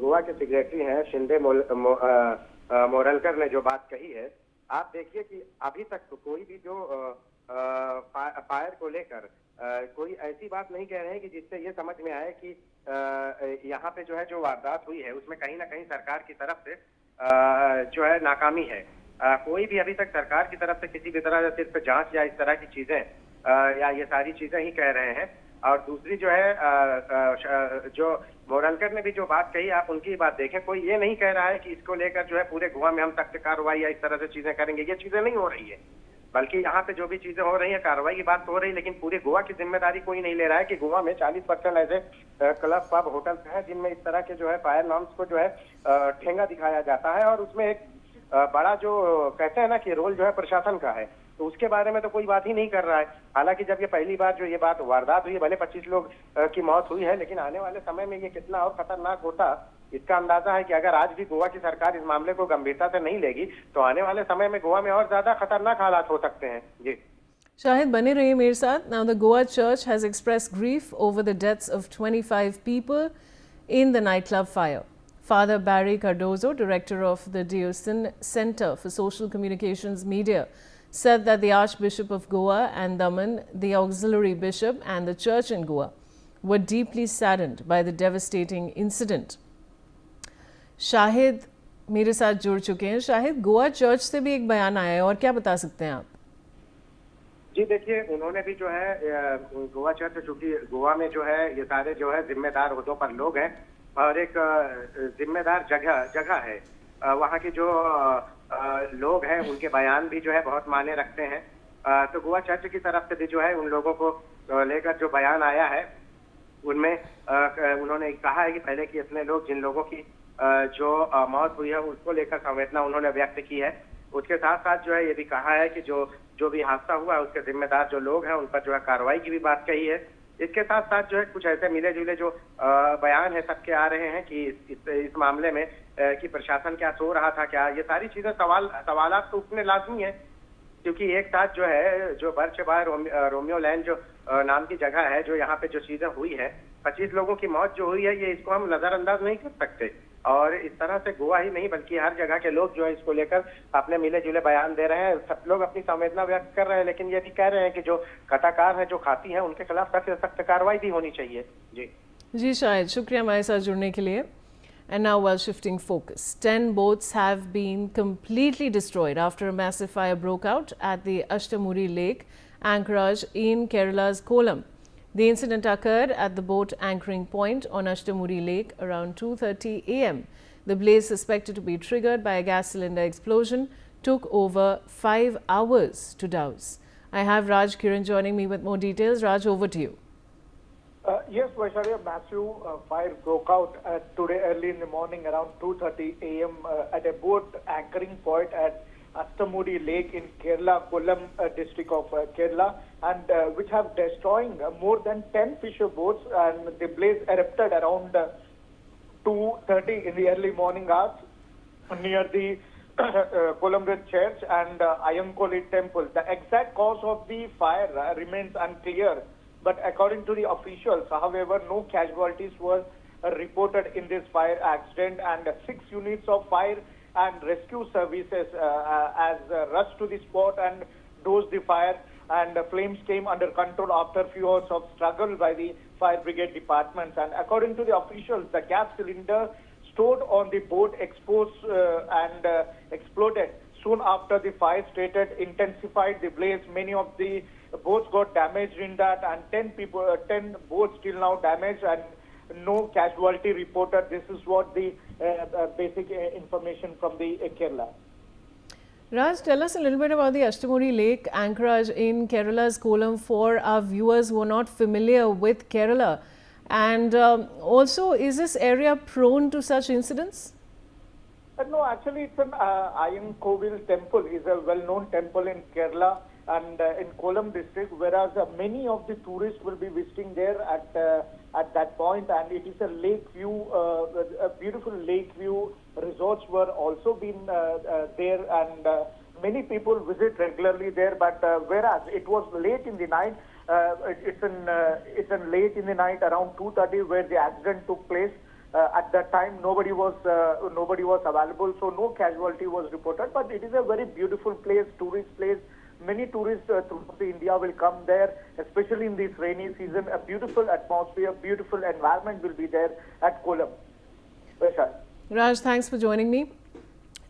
गोवा के सेक्रेटरी हैं शिंदे मोरलकर ने जो बात कही है, आप देखिए कि अभी तक तो कोई भी जो फायर को लेकर कोई ऐसी बात नहीं कह रहे हैं कि जिससे ये समझ में आए कि यहाँ पे जो है जो वारदात हुई है उसमें कहीं ना कहीं सरकार की तरफ से जो है नाकामी है। कोई भी अभी तक सरकार की तरफ से किसी भी तरह सिर्फ जांच या इस तरह की चीजें या ये सारी चीजें ही कह रहे हैं। और दूसरी जो है जो मोरलकर ने भी जो बात कही, आप उनकी बात देखें, कोई ये नहीं कह रहा है कि इसको लेकर जो है पूरे गोवा में हम सख्त कार्रवाई या इस तरह से चीजें करेंगे, ये चीजें नहीं हो रही है। बल्कि यहाँ पे जो भी चीजें हो रही है कार्रवाई की बात तो हो रही है, लेकिन पूरे गोवा की जिम्मेदारी कोई नहीं ले रहा है कि गोवा में 40% ऐसे क्लब पब होटल्स हैं जिनमें इस तरह के जो है फायर नॉर्म्स को जो है ठेंगा दिखाया जाता है और उसमें एक बड़ा जो कहते हैं ना कि रोल जो है प्रशासन का है, तो उसके बारे में तो कोई बात ही नहीं कर रहा है। हालांकि जब ये पहली बार जो ये बात वारदात हुई, भले 25 लोग की मौत हुई है, लेकिन आने वाले समय में ये कितना और खतरनाक होता इसका अंदाजा है कि अगर आज भी गोवा की सरकार इस मामले को गंभीरता से नहीं लेगी तो आने वाले समय में गोवा में और ज्यादा खतरनाक हालात हो सकते हैं। जी
शाहिद बने रहिए मेरे साथ। Now the Goa Church has expressed grief over the deaths of 25 people in the nightclub fire. Father Barry Cardozo, director of the Diocesan Center for Social Communications Media, said that the Archbishop of Goa and Daman, the auxiliary bishop and the church in Goa were deeply saddened by the devastating incident. Shahid मेरे साथ जुड़ चुके हैं। Shahid, Goa church से भी एक बयान आया है और क्या बता सकते हैं आप?
जी देखिए, उन्होंने भी जो है गोवा चर्च, चूंकि गोवा में जो है ये सारे जो है जिम्मेदार ओहदों पर लोग हैं और एक जिम्मेदार जगह है, वहाँ के जो लोग हैं उनके बयान भी जो है बहुत मायने रखते हैं। तो गोवा चर्च की तरफ से भी जो है उन लोगों को लेकर जो बयान आया है उनमें उन्होंने कहा है कि पहले कि इतने लोग, जिन लोगों की जो मौत हुई है उसको लेकर संवेदना उन्होंने व्यक्त की है। उसके साथ साथ जो है ये भी कहा है कि जो भी हादसा हुआ है उसके जिम्मेदार जो लोग हैं उन पर जो है कार्रवाई की भी बात कही है। इसके साथ साथ जो है कुछ ऐसे मिले जुले जो बयान है सबके आ रहे हैं कि इस मामले में कि प्रशासन क्या सो रहा था, क्या ये सारी चीजें सवालात तो उठने लाजमी है, क्योंकि एक साथ जो है जो बर्च बाय रोमियो लैंड जो नाम की जगह है, जो यहाँ पे जो चीजें हुई है, 25 लोगों की मौत जो हुई है, ये इसको हम नजरअंदाज नहीं कर सकते। और इस तरह से गोवा ही नहीं बल्कि हर जगह के लोग जो है इसको लेकर अपने मिले जुले बयान दे रहे हैं। सब लोग अपनी संवेदना व्यक्त कर रहे हैं, लेकिन ये भी कह रहे हैं कि जो कथाकार है, जो खाती है, उनके खिलाफ सख्त से सख्त कार्रवाई भी होनी चाहिए। जी
शायद, शुक्रिया हमारे साथ जुड़ने के लिए। And now, while shifting focus, 10 boats have been completely destroyed after a massive fire broke out at the Ashtamuri Lake anchorage in Kerala's Kollam. The incident occurred at the boat anchoring point on Ashtamuri Lake around 2:30 a.m. The blaze, suspected to be triggered by a gas cylinder explosion, took over 5 hours to douse. I have Raj Kiran joining me with more details. Raj, over to you.
Yes, Vaishali, a massive fire broke out today early in the morning around 2:30 a.m. At a boat anchoring point at Ashtamuri Lake in Kerala, Kollam district of Kerala, and which have destroying more than 10 fisher boats, and the blaze erupted around 2:30 in the early morning hours near the Kollam Church and Ayankoli Temple. The exact cause of the fire remains unclear. But according to the officials, however, no casualties were reported in this fire accident, and 6 units of fire and rescue services rushed to the spot and dosed the fire, and the flames came under control after a few hours of struggle by the fire brigade departments. And according to the officials, the gas cylinder stored on the boat exposed and exploded soon after the fire started, intensified the blaze. Many of the boats got damaged in that, and 10 boats still now damaged, and no casualty reported. This is what the basic information from the Kerala.
Raj, tell us a little bit about the Ashtamuri Lake anchorage in Kerala's Kollam for our viewers who are not familiar with Kerala. And also, is this area prone to such incidents?
No, actually it's an Ayankovil temple, is a well-known temple in Kerala and in Kollam district, whereas many of the tourists will be visiting there at that point, and it is a lake view, a beautiful lake view. Resorts were also been there, and many people visit regularly there. But whereas it was late in the night, it's in late in the night around 2:30 where the accident took place. At that time, nobody was available, so no casualty was reported. But it is a very beautiful place, tourist place, Many tourists throughout India will come there, especially in this rainy season. A beautiful atmosphere, beautiful environment will be there at Kollam. Vaishali.
Raj, thanks for joining me.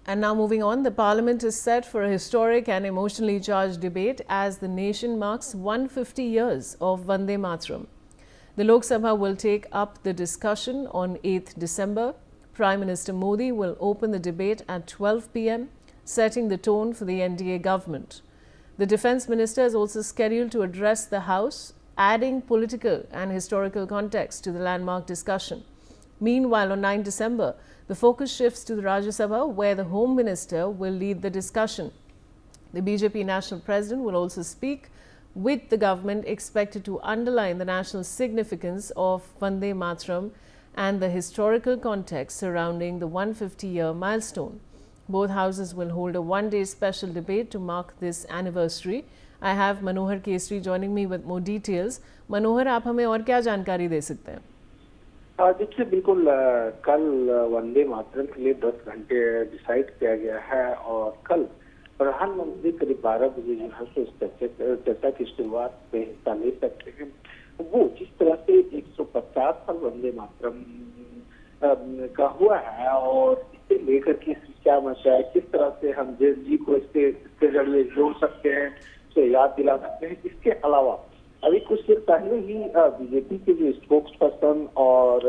And now moving on, the Parliament is set for a historic and emotionally charged debate as the nation marks 150 years of Vande Mataram. The Lok Sabha will take up the discussion on 8th December. Prime Minister Modi will open the debate at 12 p.m, setting the tone for the NDA government. The Defence Minister is also scheduled to address the House, adding political and historical context to the landmark discussion. Meanwhile, on 9 December, the focus shifts to the Rajya Sabha, where the Home Minister will lead the discussion. The BJP National President will also speak, with the government expected to underline the national significance of Vande Mataram and the historical context surrounding the 150-year milestone. Both houses will hold a one-day special debate to mark this anniversary. I have Manohar Kesri joining me with more details. Manohar, आप हमें और क्या जानकारी दे सकते हैं?
देखिए, बिल्कुल कल वंदे मातरम के लिए 10 घंटे डिसाइड किया गया है और कल प्रधानमंत्री करीब 12 बजे जो है तो इस चर्चा की शुरुआत में हिस्सा ले सकते हैं। वो जिस तरह से 150 साल वंदे मातरम का हुआ है और इसे लेकर के क्या मचा है, किस तरह से हम देश जी को इसके जरिए जोड़ सकते हैं, उसे याद दिला सकते हैं। इसके अलावा अभी कुछ देर पहले ही बीजेपी के जो स्पोक्स पर्सन और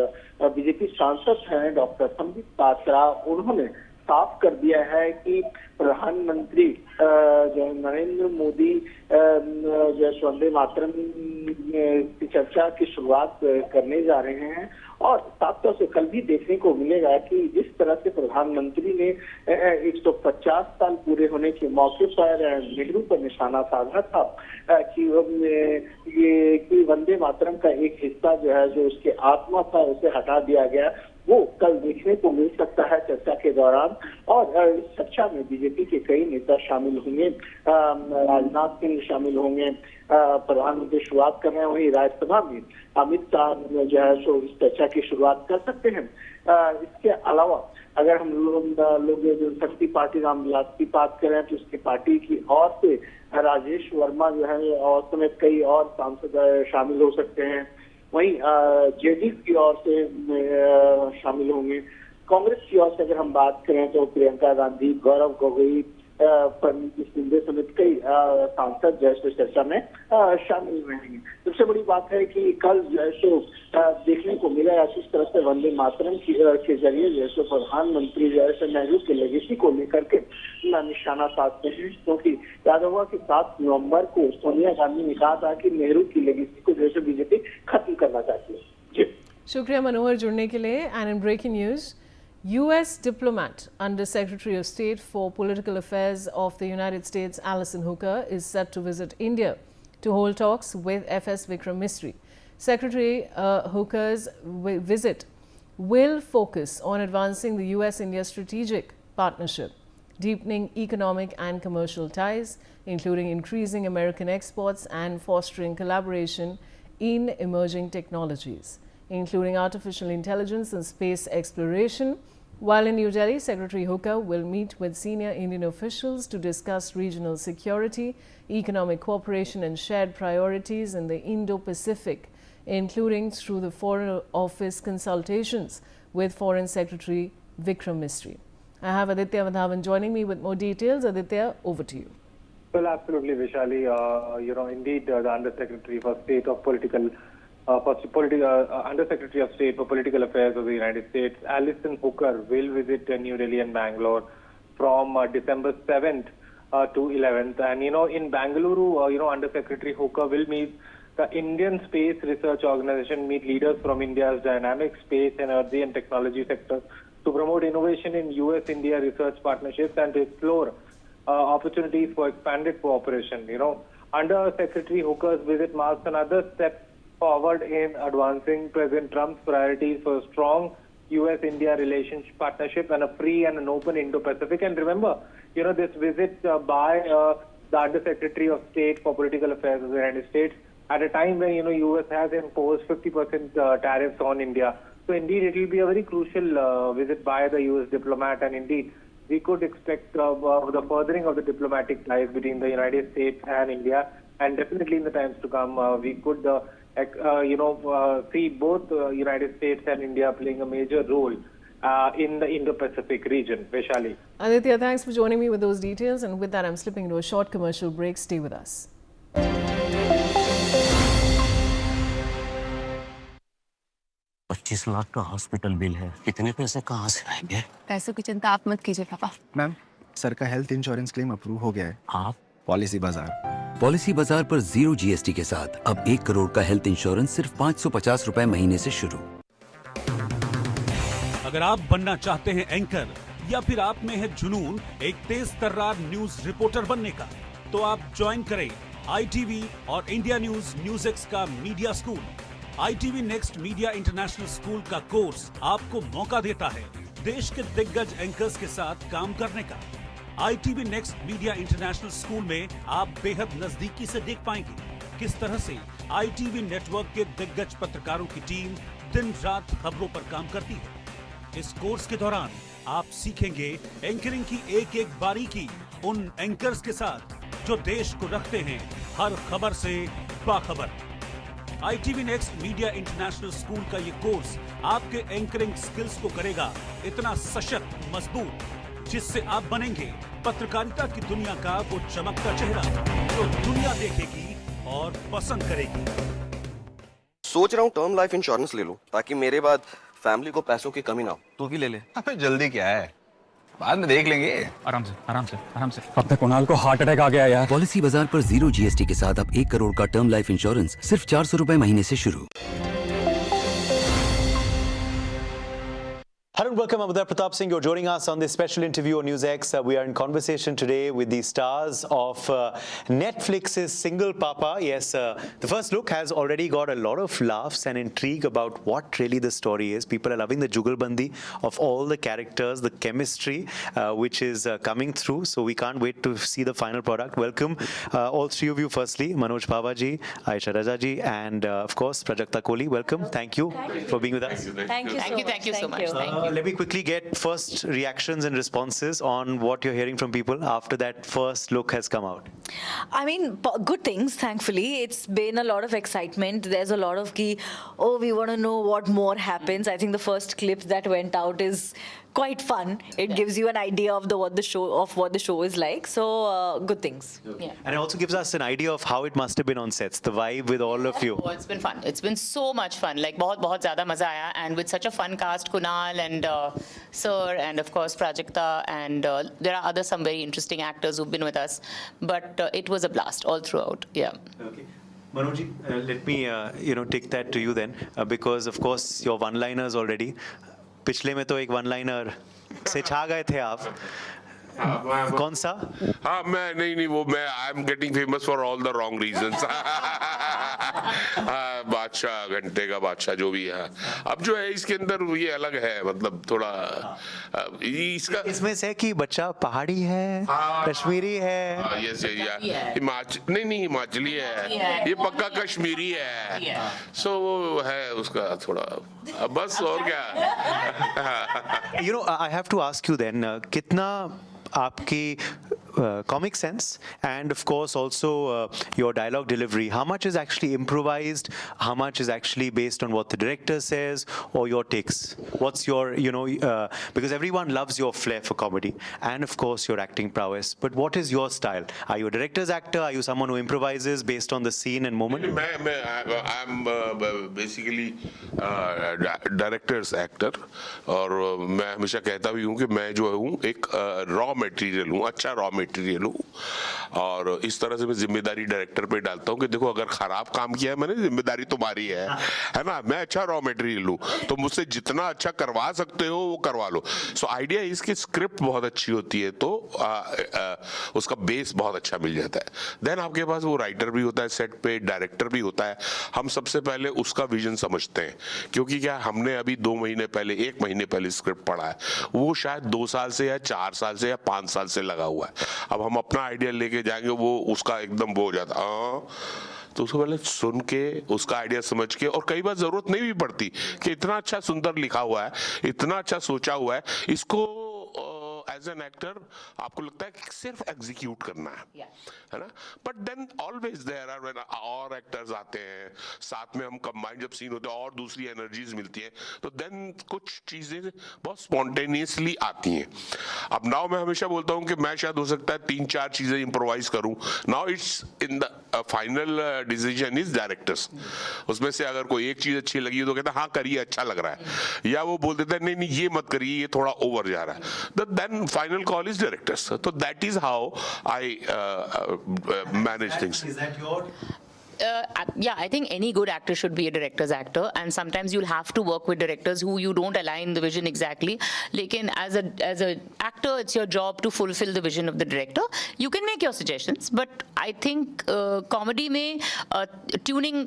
बीजेपी सांसद हैं डॉक्टर संबित पात्रा, उन्होंने साफ कर दिया है कि प्रधानमंत्री जो नरेंद्र मोदी जो वंदे मातरम की चर्चा की शुरुआत करने जा रहे हैं और साफ तौर से कल भी देखने को मिलेगा कि जिस तरह से प्रधानमंत्री ने 150 साल पूरे होने के मौके पर नेहरू पर निशाना साधा था कि वंदे मातरम का एक हिस्सा जो है, जो उसके आत्मा था, उसे हटा दिया गया, वो कल देखने को मिल सकता है चर्चा के दौरान। और इस चर्चा में बीजेपी के कई नेता शामिल होंगे, राजनाथ सिंह शामिल होंगे, प्रधानमंत्री शुरुआत कर रहे हैं। वहीं राज्यसभा में अमित शाह जो है सो इस चर्चा की शुरुआत कर सकते हैं। इसके अलावा अगर हम लोग जो शक्ति पार्टी रामविलास की बात करें तो उसकी पार्टी की ओर से राजेश वर्मा जो है और समेत कई और सांसद शामिल हो सकते हैं। वहीं जेडीयू की ओर से शामिल होंगे। कांग्रेस की ओर से अगर हम बात करें तो प्रियंका गांधी, गौरव गोगोई, परनीत सिंधे समेत कई सांसद जो है चर्चा में शामिल रहेंगे। सबसे बड़ी बात है कि कल जो है सो देखने को मिला किस तरह से वंदे मातरम के जरिए जो है प्रधानमंत्री जो है नेहरू के लेगेसी को लेकर के निशाना साधते हैं, क्योंकि याद होगा कि 7 नवंबर को सोनिया गांधी ने कहा था कि नेहरू की लेगेसी को जो है बीजेपी खत्म करना चाहती है। जी
शुक्रिया मनोहर जुड़ने के लिए। And in breaking news, U.S. diplomat under Secretary of State for Political Affairs of the United States, Alison Hooker, is set to visit India to hold talks with FS Vikram Misri. Secretary Hooker's visit will focus on advancing the U.S.-India strategic partnership, deepening economic and commercial ties, including increasing American exports and fostering collaboration in emerging technologies, including artificial intelligence and space exploration. While in New Delhi, Secretary Hooker will meet with senior Indian officials to discuss regional security, economic cooperation and shared priorities in the Indo-Pacific, including through the Foreign Office consultations with Foreign Secretary Vikram Misri. I have Aditya Madhavan joining me with more details. Aditya, over to you.
Well, absolutely, Vishali. Indeed, the Undersecretary for State of Political Undersecretary of State for Political Affairs of the United States, Alison Hooker, will visit New Delhi and Bangalore from December 7th to 11th. And, in Bangalore, Undersecretary Hooker will meet the Indian Space Research Organization, meet leaders from India's dynamic space, energy and technology sectors to promote innovation in US-India research partnerships and to explore opportunities for expanded cooperation. Undersecretary Hooker's visit marks another step forward in advancing President Trump's priorities for a strong U.S.-India relationship partnership and a free and an open Indo-Pacific. And remember, this visit by the Undersecretary of State for Political Affairs of the United States at a time when, U.S. has imposed 50% tariffs on India. So indeed, it will be a very crucial visit by the U.S. diplomat, and indeed, we could expect the furthering of the diplomatic ties between the United States and India, and definitely in the times to come, we could, see both United States and India playing a major role in the Indo-Pacific region. Vaishali.
Aditya, thanks for joining me with those details. And with that, I'm slipping into a short commercial break. Stay with us.
25 lakh का hospital bill है। इतने पैसे कहाँ से आएंगे?
पैसों की चिंता आप मत कीजिए पापा।
मैम, सर का हेल्थ इंश्योरेंस क्लेम अप्रूव हो गया है।
आप?
पॉलिसी बाजार।
पॉलिसी बाजार पर 0 GST के साथ अब 1 करोड़ का हेल्थ इंश्योरेंस सिर्फ 550 रुपए महीने से शुरू।
अगर आप बनना चाहते हैं एंकर या फिर आप में है जुनून एक तेज तर्रार न्यूज रिपोर्टर बनने का, तो आप ज्वाइन करें ITV और इंडिया NewsX का media school. ITV next media international school का कोर्स आपको मौका देता है देश के दिग्गज एंकर्स के साथ काम करने का। ITV next media international school में आप बेहद नजदीकी से देख पाएंगे किस तरह से ITV नेटवर्क के दिग्गज पत्रकारों की टीम दिन रात खबरों पर काम करती है। इस कोर्स के दौरान आप सीखेंगे एंकरिंग की एक एक बारीकी उन एंकर्स के साथ जो देश को रखते हैं हर खबर से बाखबर। ITV next media international school का ये कोर्स आपके एंकरिंग स्किल्स को करेगा इतना सशक्त मजबूत, जिससे आप बनेंगे पत्रकारिता की दुनिया का वो चमकता चेहरा जो दुनिया देखेगी और पसंद करेगी।
सोच रहा हूँ टर्म लाइफ इंश्योरेंस ले लूं ताकि मेरे बाद फैमिली को पैसों की कमी ना हो। तू भी ले ले।
अबे जल्दी क्या है, बाद में देख लेंगे। आराम से आराम से आराम से। अब तक कुणाल को हार्ट अटैक आ गया यार।
पॉलिसी बाजार पर 0 GST के साथ अब 1 करोड़ का टर्म लाइफ इंश्योरेंस सिर्फ 400 रुपए महीने से शुरू।
Hello and welcome. I'm Uday Pratap Singh. You're joining us on this special interview on NewsX. We are in conversation today with the stars of Netflix's Single Papa. Yes, the first look has already got a lot of laughs and intrigue about what really the story is. People are loving the jugalbandi of all the characters, the chemistry which is coming through. So we can't wait to see the final product. Welcome all three of you. Firstly, Manoj Bhavaji, Aisha Rajaji, and of course Prajakta Kohli. Welcome. Thank you for being with us.
Thank you so much.
Let me quickly get first reactions and responses on what you're hearing from people after that first look has come out.
I mean, good things, thankfully. It's been a lot of excitement. There's a lot of we want to know what more happens. I think the first clip that went out is quite fun. It gives you an idea of what the show is like. So good things.
Okay. Yeah. And it also gives us an idea of how it must have been on sets, the vibe with all of you.
Oh, it's been fun. It's been so much fun. Like बहुत ज़्यादा मजा आया, and with such a fun cast, Kunal and Sir, and of course Prajakta, and there are some very interesting actors who've been with us. But it was a blast all throughout. Yeah.
Okay. Manoj, let me take that to you then, because of course your one-liners already. पिछले में तो एक one liner से छा गए थे आप। कौन सा?
हाँ मैं नहीं वो मैं I am getting famous for all the wrong reasons. बादशाह, घंटे का बादशाह जो भी है, अब जो है इसके अंदर ये अलग है, मतलब थोड़ा इसका
इसमें से कि बच्चा पहाड़ी है, कश्मीरी है,
नहीं हिमाचली है, ये पक्का कश्मीरी है, सो वो है उसका थोड़ा, बस और क्या।
I have to ask you then, कितना आपकी comic sense and of course also your dialogue delivery, how much is actually improvised, how much is actually based on what the director says or your takes? What's your, because everyone loves your flair for comedy and of course your acting prowess, but what is your style? Are you a director's actor? Are you someone who improvises based on the scene and moment?
I'm basically director's actor, और मैं हमेशा कहता भी हूँ कि मैं जो हूँ एक रॉ मटेरियल हूँ, अच्छा रॉ मटेरियल हूँ, और इस तरह से मैं जिम्मेदारी डायरेक्टर पे डालता हूँ कि देखो अगर खराब काम किया है मैंने, जिम्मेदारी तुम्हारी है ना, मैं अच्छा रॉ मटेरियल हूँ, तो मुझसे जितना अच्छा करवा सकते हो वो करवा लो। सो आइडिया इसकी स्क्रिप्ट बहुत अच्छी होती है तो उसका बेस बहुत अच्छा मिल जाता है। देन आपके पास वो राइटर भी होता है, सेट पे डायरेक्टर भी होता है। हम सबसे पहले उसका विजन समझते हैं, क्योंकि क्या हमने अभी 1 महीने पहले स्क्रिप्ट पढ़ा है, वो शायद 2 साल से या 4 साल से या 5 साल से लगा हुआ है। अब हम अपना आइडिया लेके जाएंगे, वो उसका एकदम वो हो जाता, तो उसको पहले सुन के उसका आइडिया समझ के, और कई बार जरूरत नहीं भी पड़ती कि इतना अच्छा सुंदर लिखा हुआ है, इतना अच्छा सोचा हुआ है, इसको एज एन एक्टर आपको लगता है कि सिर्फ एग्जीक्यूट करना है ना, but then always there are when और एक्टर्स आते हैं साथ में, हम कंबाइन जब सीन होते हैं और दूसरी एनर्जीज मिलती है, तो देन कुछ चीजें बहुत स्पॉन्टेनियसली आती हैं। अब नाउ मैं हमेशा बोलता हूं कि मैं शायद हो सकता है 3-4 चीजें इंप्रोवाइज करूं, now it's in the final decision is directors. उसमें से अगर कोई एक चीज अच्छी लगी तो कहता है हाँ करिए, अच्छा लग रहा है, या वो बोल देता है नहीं नहीं ये मत करिए, ये थोड़ा ओवर जा रहा है, then final call is directors. तो that is how I manage things.
Is that your
yeah, I think any good actor should be a director's actor, and sometimes you'll have to work with directors who you don't align the vision exactly. Lekin as a actor, it's your job to fulfill the vision of the director. You can make your suggestions, but I think comedy में tuning,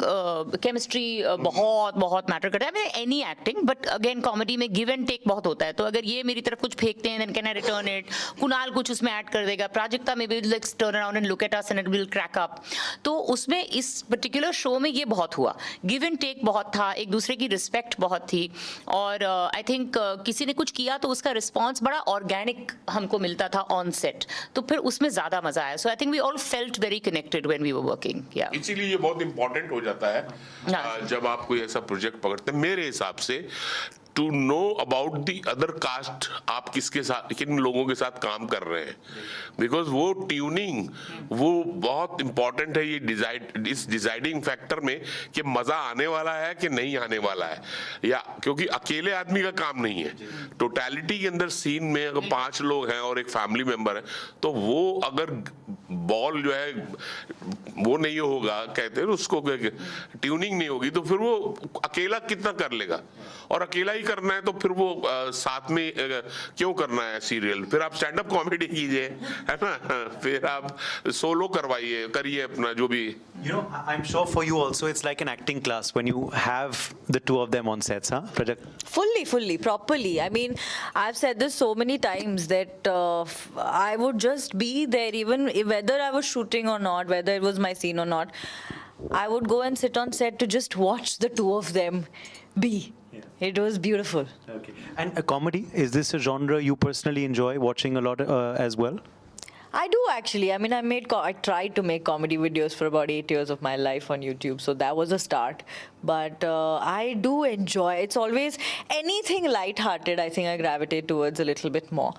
chemistry बहुत matter करता है. I mean any acting, but again comedy में give and take बहुत होता है. तो अगर ये मेरी तरफ कुछ फेंकते हैं, then can I return it? Kunal कुछ उसमें ऐड कर देगा. Prajakta maybe will like turn around and look at us and it will crack up. तो उसमें इस पर्टिकुलर शो में ये बहुत हुआ, गिव एंड टेक बहुत था, एक दूसरे की रिस्पेक्ट बहुत थी, और आई थिंक किसी ने कुछ किया तो उसका रिस्पॉन्स बड़ा ऑर्गेनिक हमको मिलता था ऑन सेट, तो फिर उसमें ज्यादा मजा आया. So I think we all felt very connected when we were working.
इसीलिए ये बहुत इंपॉर्टेंट हो जाता है जब आप कोई ऐसा प्रोजेक्ट पकड़ते हैं, मेरे हिसाब से, to know about the other cast, आप किसके साथ, किन लोगों के साथ काम कर रहे हैं, बिकॉज वो ट्यूनिंग वो बहुत इंपॉर्टेंट है. ये इस डिसाइडिंग फैक्टर में कि मजा आने वाला है कि नहीं आने वाला है, या क्योंकि अकेले आदमी का काम नहीं है. टोटलिटी के अंदर सीन में अगर 5 लोग हैं और एक फैमिली मेंबर है, तो वो अगर बॉल जो है वो नहीं होगा, कहते हैं उसको, ट्यूनिंग नहीं होगी, तो फिर वो अकेला कितना कर लेगा, और अकेला ही करना है तो फिर वो साथ में क्यों करना है सीरियल. फिर आप स्टैंड अप कॉमेडी कीजिए, है ना, फिर आप सोलो करवाइए, करिए अपना जो भी.
You know, I'm sure for you also it's like an acting class when you have the two of them on sets, huh, Prajakta?
Fully, properly. I mean, I've said this so many times that I would just be there, even whether I was shooting or not, whether it was my scene or not. I would go and sit on set to just watch the two of them be. Yeah. It was beautiful.
Okay. And a comedy, is this a genre you personally enjoy watching a lot as well?
I do actually. I mean, I tried to make comedy videos for about 8 years of my life on YouTube, so that was a start. But I do enjoy. It's always anything light-hearted. I think I gravitate towards a little bit more.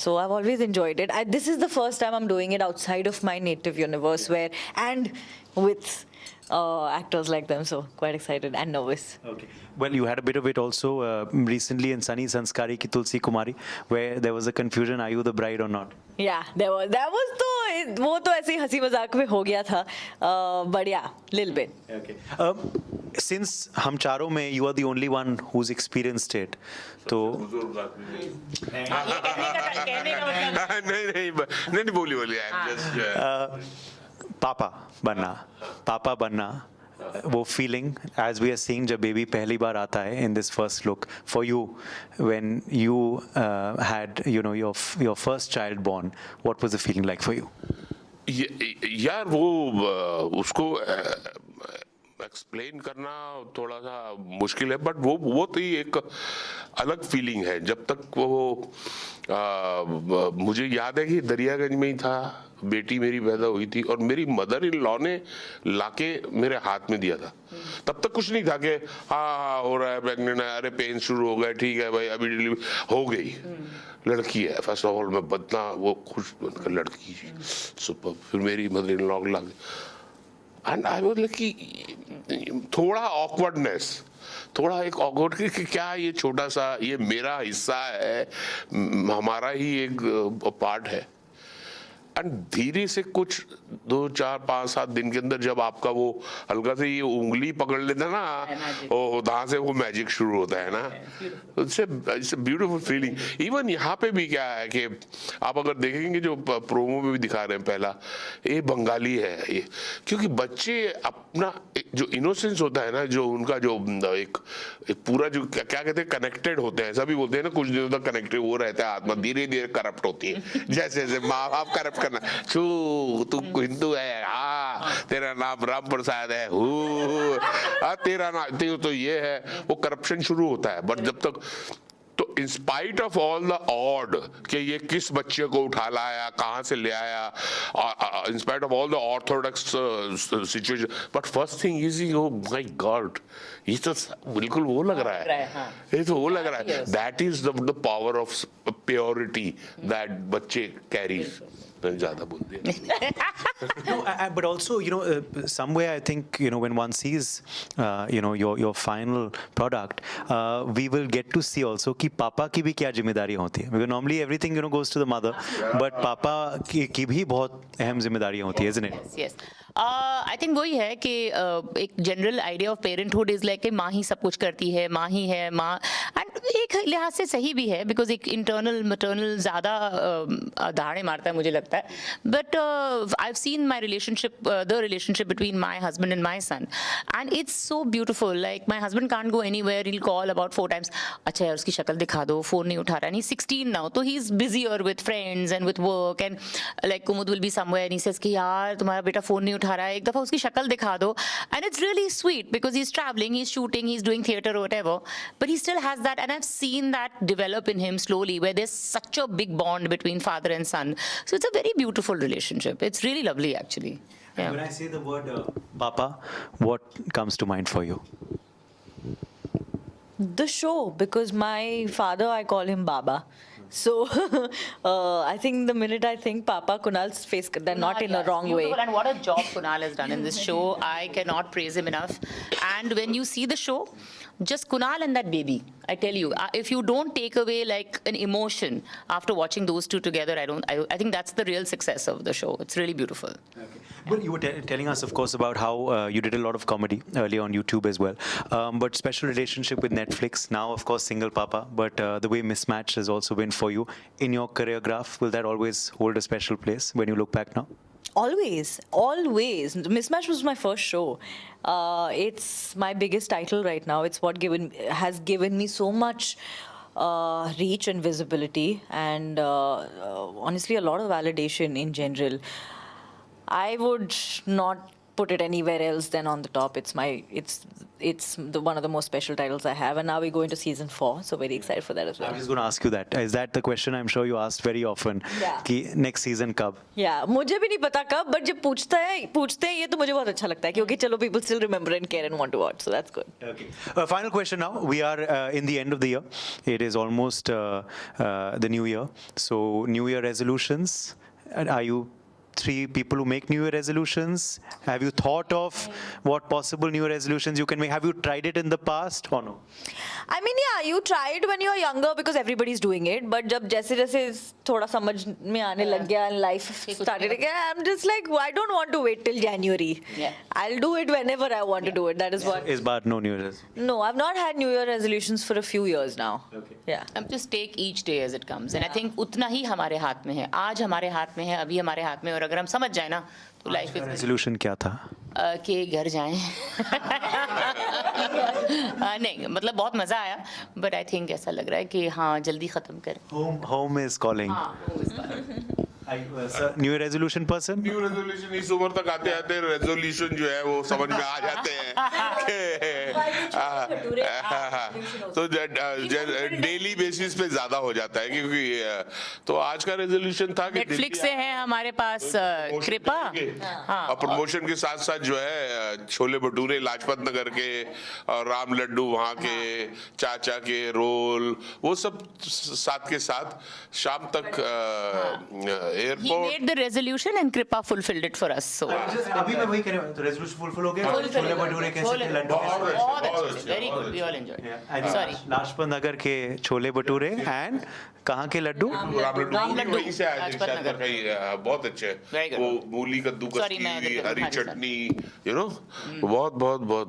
So I've always enjoyed it. This is the first time I'm doing it outside of my native universe, and with actors like them, so quite excited and nervous.
Okay. Well, you had a bit of it also recently in Sunny Sanskari ki Tulsi Kumari, where there was a confusion, are you the bride or not?
Yeah, that was तो वो तो ऐसे ही हंसी मजाक में हो गया था, but yeah, little bit.
Okay. Since हम चारों में you are the only one who's experienced it, तो
नहीं बोलिए
पापा बनना, वो feeling as we are seeing जब बेबी पहली बार आता है in this first look for you when you had your first child born, what was the feeling like for you?
यार वो उसको एक्सप्लेन करना थोड़ा सा मुश्किल है, बट वो तो ही एक अलग फीलिंग है. जब तक वो मुझे याद है कि दरियागंज में ही था, बेटी मेरी पैदा हुई थी और मेरी मदर इन लॉ ने लाके मेरे हाथ में दिया था. तब तक कुछ नहीं था कि हाँ हो रहा है, प्रेग्नेंट है, अरे पेन शुरू हो गए, ठीक है भाई अभी डिलीवरी हो गई, लड़की है. फर्स्ट ऑफ ऑल मैं बदना वो खुश बनकर लड़की सुपर. फिर मेरी मदर इन लॉ लाके, एंड आई वाज लाइक थोड़ा ऑकवर्डनेस, थोड़ा एक ऑकवर्ड कि क्या ये छोटा सा ये मेरा हिस्सा है, हमारा ही एक पार्ट है. एंड धीरे से कुछ 2, 4, 5, 7 दिन के अंदर जब आपका वो हल्का से ये उंगली पकड़ लेता ना, वो वहाँ से वो मैजिक शुरू होता है ना. It's a beautiful feeling. Even यहाँ पे भी क्या है कि आप अगर देखेंगे जो प्रोमो में भी दिखा रहे हैं, पहला ये बंगाली है ये, क्योंकि बच्चे अपना जो इनोसेंस होता है ना, जो उनका जो एक पूरा जो क्या कहते हैं कनेक्टेड होते हैं, सभी बोलते हैं ना कुछ दिनों तक कनेक्टेड वो रहता है, आत्मा धीरे धीरे करप्ट होती है. जैसे जैसे माँ बाप करप्ट करना, तू हिंदू है, हाँ तेरा नाम राम प्रसाद है, तेरा नाम तो ये है, वो करप्शन शुरू होता है. बट जब तक तो in spite of all the odd कि ये किस बच्चे को उठा लाया, कहाँ से ले आया, in spite of all the Orthodox situation, but first thing is oh my God, ये तो बिल्कुल वो लग रहा है, ये तो वो लग रहा है. That is the power of purity that बच्चे कैरीज. ज्यादा बोल दिया.
No, but also, somewhere I think, when one sees, your final product, we will get to see also कि पापा की भी क्या जिम्मेदारी होती है. Because normally everything, goes to the mother, but पापा की भी बहुत अहम जिम्मेदारियां होती है, isn't it?
Yes. I think वही है कि एक general idea of parenthood is like कि माँ ही सब कुछ करती है, माँ ही है माँ, एंड एक लिहाज से सही भी है बिकॉज एक इंटरनल मटर्नल ज़्यादा दहाड़े मारता है मुझे लगता है. But I have seen my relationship, the relationship between my husband and my son, and it's so beautiful. Like my husband can't go anywhere, he'll call about 4 times. अच्छा यार उसकी शक्ल दिखा दो, फ़ोन नहीं उठा रहा है. He's 16 now, तो he's busier with friends and with work, and like Kumud will be somewhere and he says कि यार तुम्हारा बेटा फ़ोन नहीं उठा रहा है, एक दफ़ा उसकी शक्ल दिखा दो. And it's really sweet because he's traveling, he's shooting, he's doing theatre or whatever, but he still has that, and I've seen that develop in him slowly, where there's such a big bond between father and son. So it's a very beautiful relationship. It's really lovely actually. Yeah.
When I say the word Papa, what comes to mind for you?
The show, because my father, I call him Baba. So I think the minute I think Papa, Kunal's face, they're not in a wrong way.
And what a job Kunal has done in this show. I cannot praise him enough. And when you see the show, just Kunal and that baby, I tell you, if you don't take away like an emotion after watching those two together, I think that's the real success of the show. It's really beautiful.
Okay. Well, you were telling us, of course, about how you did a lot of comedy earlier on YouTube as well. But special relationship with Netflix. Now, of course, single papa. But the way Mismatch has also been for you in your career graph, will that always hold a special place when you look back now?
Always. Mismatch was my first show. It's my biggest title right now. It's what has given me so much reach and visibility, and honestly, a lot of validation in general. I would not put it anywhere else than on the top. It's one of the most special titles I have, and now we go into season 4, so very excited for that as well.
I was just going to ask you that. Is that the question I'm sure you asked very often?
Yeah.
कि next season कब?
Yeah, मुझे भी नहीं पता कब, but जब पूछते हैं ये तो मुझे बहुत अच्छा लगता है क्योंकि चलो people still remember and care and want to watch, so that's good.
Okay. Final question now. We are in the end of the year. It is almost the new year. So New Year resolutions. Are you 3 people who make New Year resolutions? Have you thought of what possible New Year resolutions you can make? Have you tried it in the past or no?
I mean, yeah, you try it when you're younger because everybody's doing it. But जब जैसे थोड़ा समझ में आने लग गया and life started again, I'm just like, I don't want to wait till January. Yeah. I'll do it whenever I want to do it. That is what.
Is bar no New Year resolution?
No, I've not had New Year resolutions for a few years now.
Okay.
Yeah.
Just take each day as it comes, and I think उतना ही हमारे हाथ में है. आज हमारे हाथ में है, अभी हमारे हाथ में, और अगर हम समझ जाए ना तो लाइफ में.
रेजोल्यूशन क्या था?
कि घर जाएं. नहीं, मतलब बहुत मजा आया, बट आई थिंक ऐसा लग रहा है कि हाँ जल्दी खत्म करें.
Home is calling. Sir, New Year resolution person?
New resolution इस उम्र तक आते आते रेजोल्यूशन जो है वो समझ में आ जाते हैं. तो डेली बेसिस पे ज्यादा हो जाता है क्योंकि तो आज का रेजोल्यूशन था कि
नेटफ्लिक्स से है हमारे पास कृपा,
और प्रमोशन के साथ साथ जो है छोले भटूरे लाजपत नगर के और राम लड्डू वहाँ के चाचा के रोल वो सब साथ के साथ शाम तक
He made the resolution and Kripa fulfilled it for us. So
अभी मैं वही कह रहा हूँ, तो resolution fulfill हो गया. छोले भटूरे कैसे थे, लड्डू कैसे?
Very good, we all enjoyed. Sorry.
Lajpat Nagar के छोले भटूरे and कहाँ के लड्डू?
राम लड्डू वहीं से आए थे शायद कहीं. बहुत अच्छे. वो मूली कद्दू कस की हरी चटनी, बहुत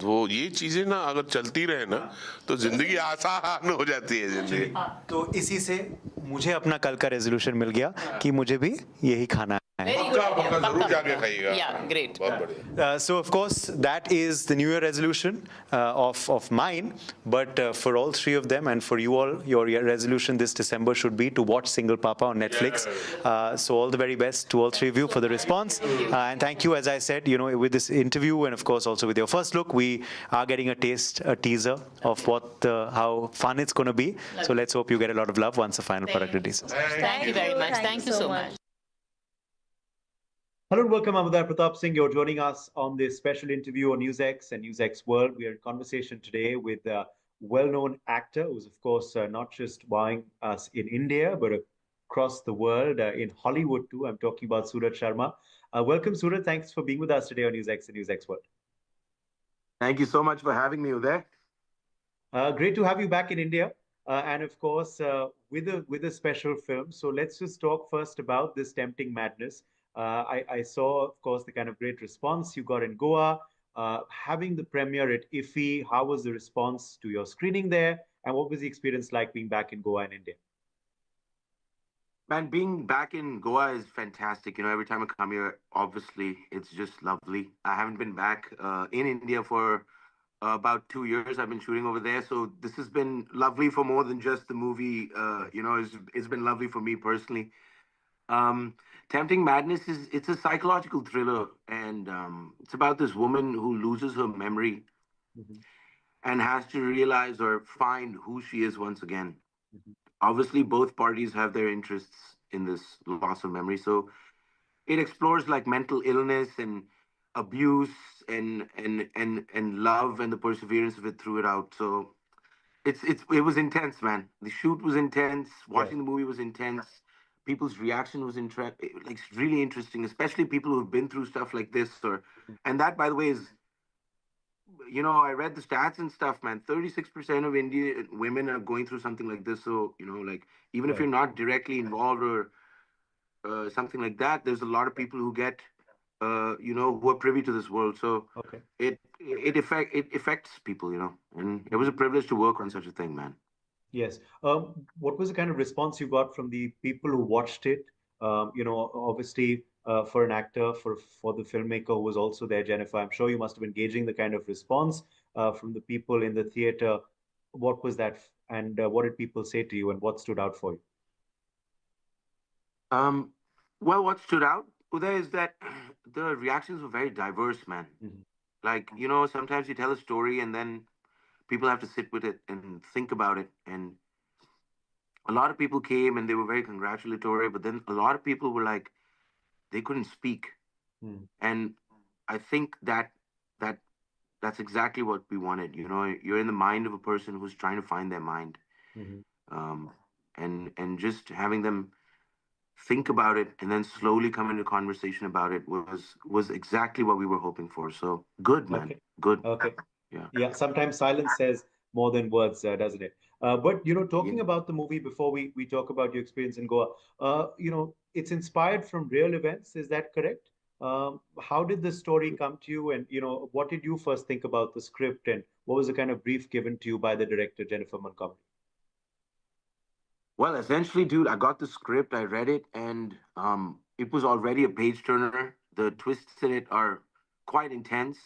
वो ये चीजें ना अगर चलती रहे ना तो जिंदगी आसान हो जाती है जिंदगी.
तो इसी से मुझे अपना कल का रेजोल्यूशन मिल गया कि मुझे भी यही खाना है.
पक्का जरूर जाके खाइएगा
Yeah, great.
बहुत बढ़िया
So of course that is the New Year resolution of mine, but for all three of them and for you all, your resolution this December should be to watch Single Papa on Netflix. So all the very best to all three of you for the response, and thank you. As I said, you know, with this interview and of course also with your first look, we are getting a teaser of how fun it's going to be. So let's hope you get a lot of love once the final product releases.
Thank you very much. Thank you so much.
Hello and welcome. I'm Uday Pratap Singh. You're joining us on this special interview on NewsX and NewsX World. We are in conversation today with a well-known actor who's, of course, not just wowing us in India, but across the world, in Hollywood too. I'm talking about Surat Sharma. Welcome, Surat. Thanks for being with us today on NewsX and NewsX World.
Thank you so much for having me, Uday.
Great to have you back in India. And of course, with a special film. So let's just talk first about this Tempting Madness. I saw, of course, the kind of great response you got in Goa. Having the premiere at IFFI, how was the response to your screening there? And what was the experience like being back in Goa and India?
Man, being back in Goa is fantastic. You know, every time I come here, obviously, it's just lovely. I haven't been back in India for about 2 years. I've been shooting over there. So this has been lovely for more than just the movie. You know, it's been lovely for me personally. Tempting Madness it's a psychological thriller, and it's about this woman who loses her memory and has to realize or find who she is once again. Obviously, both parties have their interests in this loss of memory, so it explores like mental illness and abuse and love and the perseverance of it through it out. So it was intense, man. The shoot was intense. Watching the movie was intense. People's reaction was like really interesting, especially people who've been through stuff like this. And that, by the way, is, you know, I read the stats and stuff, man. 36% of Indian women are going through something like this. So, you know, like even if you're not directly involved or something like that, there's a lot of people who get, you know, who are privy to this world. So it affects people, you know. And it was a privilege to work on such a thing, man.
Yes. What was the kind of response you got from the people who watched it? You know, obviously, for an actor, for the filmmaker who was also there, Jennifer, I'm sure you must have been gauging the kind of response from the people in the theater. What was that? And what did people say to you and what stood out for you?
Well, what stood out, Uday, is that the reactions were very diverse, man. Like, you know, sometimes you tell a story and then people have to sit with it and think about it. And a lot of people came and they were very congratulatory, but then a lot of people were like, they couldn't speak. And I think that's exactly what we wanted. You know, you're in the mind of a person who's trying to find their mind. And just having them think about it and then slowly come into conversation about it was exactly what we were hoping for. So good, man. Good.
Okay.
Yeah.
Sometimes silence says more than words, doesn't it? But, you know, talking about the movie before we talk about your experience in Goa, you know, it's inspired from real events. Is that correct? How did the story come to you? And, you know, what did you first think about the script? And what was the kind of brief given to you by the director, Jennifer Montgomery?
Well, essentially, dude, I got the script, I read it, and it was already a page turner. The twists in it are quite intense.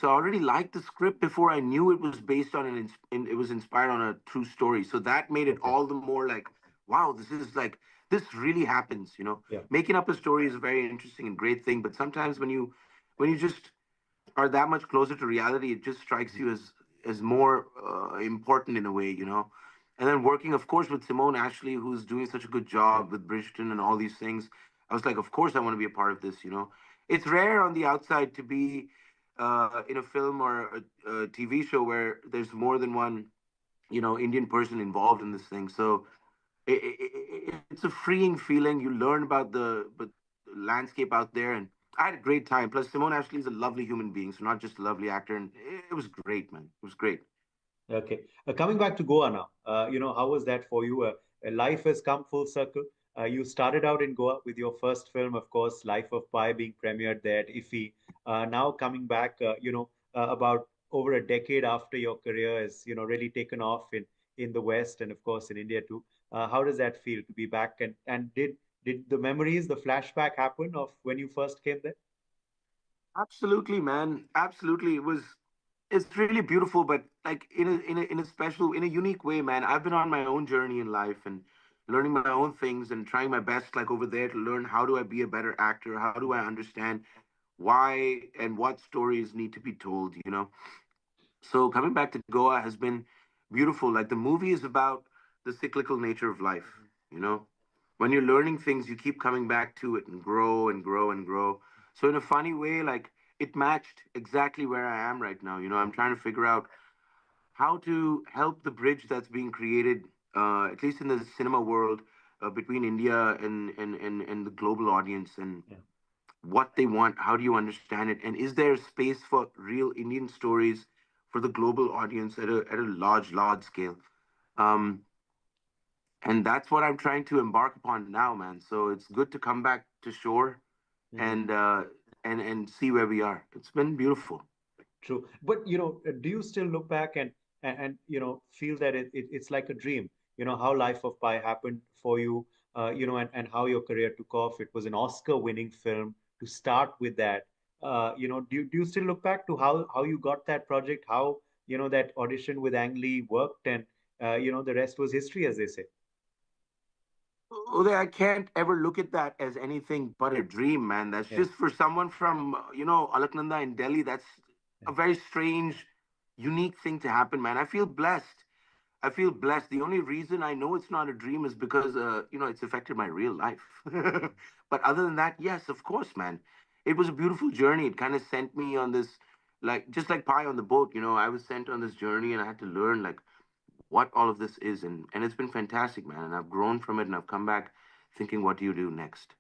So I already liked the script before I knew it was based on it was inspired on a true story. So that made it all the more like, wow, this really happens, you know. Making up a story is a very interesting and great thing, but sometimes when you just are that much closer to reality, it just strikes you as more important in a way, you know. And then working, of course, with Simone Ashley, who's doing such a good job with Bridgerton and all these things, I was like, of course I want to be a part of this, you know. It's rare on the outside to be in a film or a TV show where there's more than one, you know, Indian person involved in this thing. So it's a freeing feeling. You learn about the landscape out there, and I had a great time. Plus, Simone Ashley is a lovely human being, so not just a lovely actor. And it was great, man. It was great.
Okay. Coming back to Goa now, you know, how was that for you? Life has come full circle. You started out in Goa with your first film, of course, Life of Pi, being premiered there at IFFI. Now coming back, you know, about over a decade after your career has, you know, really taken off in the West and, of course, in India too. How does that feel to be back? And did Did the memories, the flashback happen of when you first came there?
Absolutely, man. Absolutely. It's really beautiful, but like in a special, in a unique way, man. I've been on my own journey in life and learning my own things and trying my best, like over there, to learn how do I be a better actor? How do I understand why and what stories need to be told, you know? So coming back to Goa has been beautiful. Like the movie is about the cyclical nature of life, you know? When you're learning things, you keep coming back to it and grow and grow and grow. So in a funny way, like it matched exactly where I am right now. You know, I'm trying to figure out how to help the bridge that's being created, at least in the cinema world, between India and the global audience and what they want. How do you understand it? And is there space for real Indian stories for the global audience at a large scale? Um, and that's what I'm trying to embark upon now, man. So it's good to come back to shore and and see where we are. It's been beautiful.
True. But, do you still look back and feel that it's like a dream? How Life of Pi happened for you, and how your career took off. It was an Oscar-winning film to start with that. Do you still look back to how you got that project, how, that audition with Ang Lee worked, and, the rest was history, as they say.
Uday, I can't ever look at that as anything but a dream, man. That's just for someone from, Alaknanda in Delhi. That's a very strange, unique thing to happen, man. I feel blessed. I feel blessed. The only reason I know it's not a dream is because, it's affected my real life. But other than that, yes, of course, man. It was a beautiful journey. It kind of sent me on this, like, just like pie on the boat, I was sent on this journey and I had to learn, like, what all of this is. And it's been fantastic, man. And I've grown from it and I've come back thinking, what do you do next?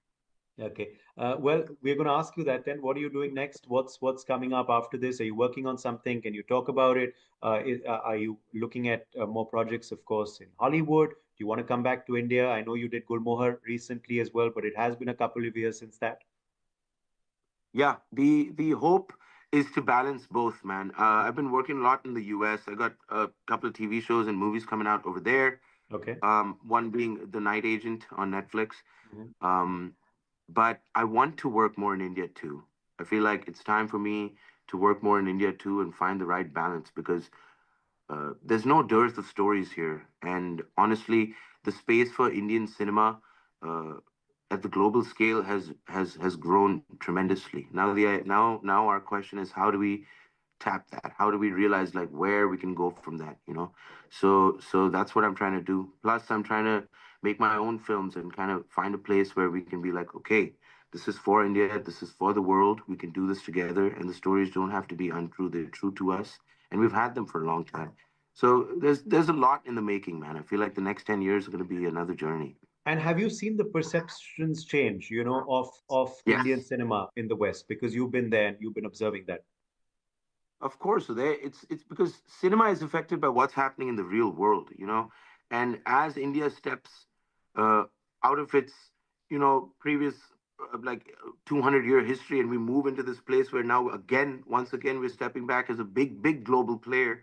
Okay. Well, we're going to ask you that then. What are you doing next? What's coming up after this? Are you working on something? Can you talk about it? Are you looking at more projects, of course, in Hollywood? Do you want to come back to India? I know you did Gulmohar recently as well, but it has been a couple of years since that.
Yeah, the hope is to balance both, man. I've been working a lot in the US. I got a couple of TV shows and movies coming out over there.
Okay.
One being The Night Agent on Netflix. Um, but I want to work more in India too. I feel like it's time for me to work more in India too and find the right balance because there's no dearth of stories here. And honestly, the space for Indian cinema uh, at the global scale has grown tremendously. Now our question is how do we tap that? How do we realize like where we can go from that? So that's what I'm trying to do. Plus, I'm trying to make my own films and kind of find a place where we can be like, okay, this is for India, this is for the world. We can do this together, and the stories don't have to be untrue. They're true to us, and we've had them for a long time. So there's a lot in the making, man. I feel like the next 10 years are going to be another journey.
And have you seen the perceptions change, of
Yes.
Indian cinema in the West? Because you've been there and you've been observing that.
Of course, so it's because cinema is affected by what's happening in the real world. And as India steps uh, out of its, previous 200-year history, and we move into this place where now once again, we're stepping back as a big global player.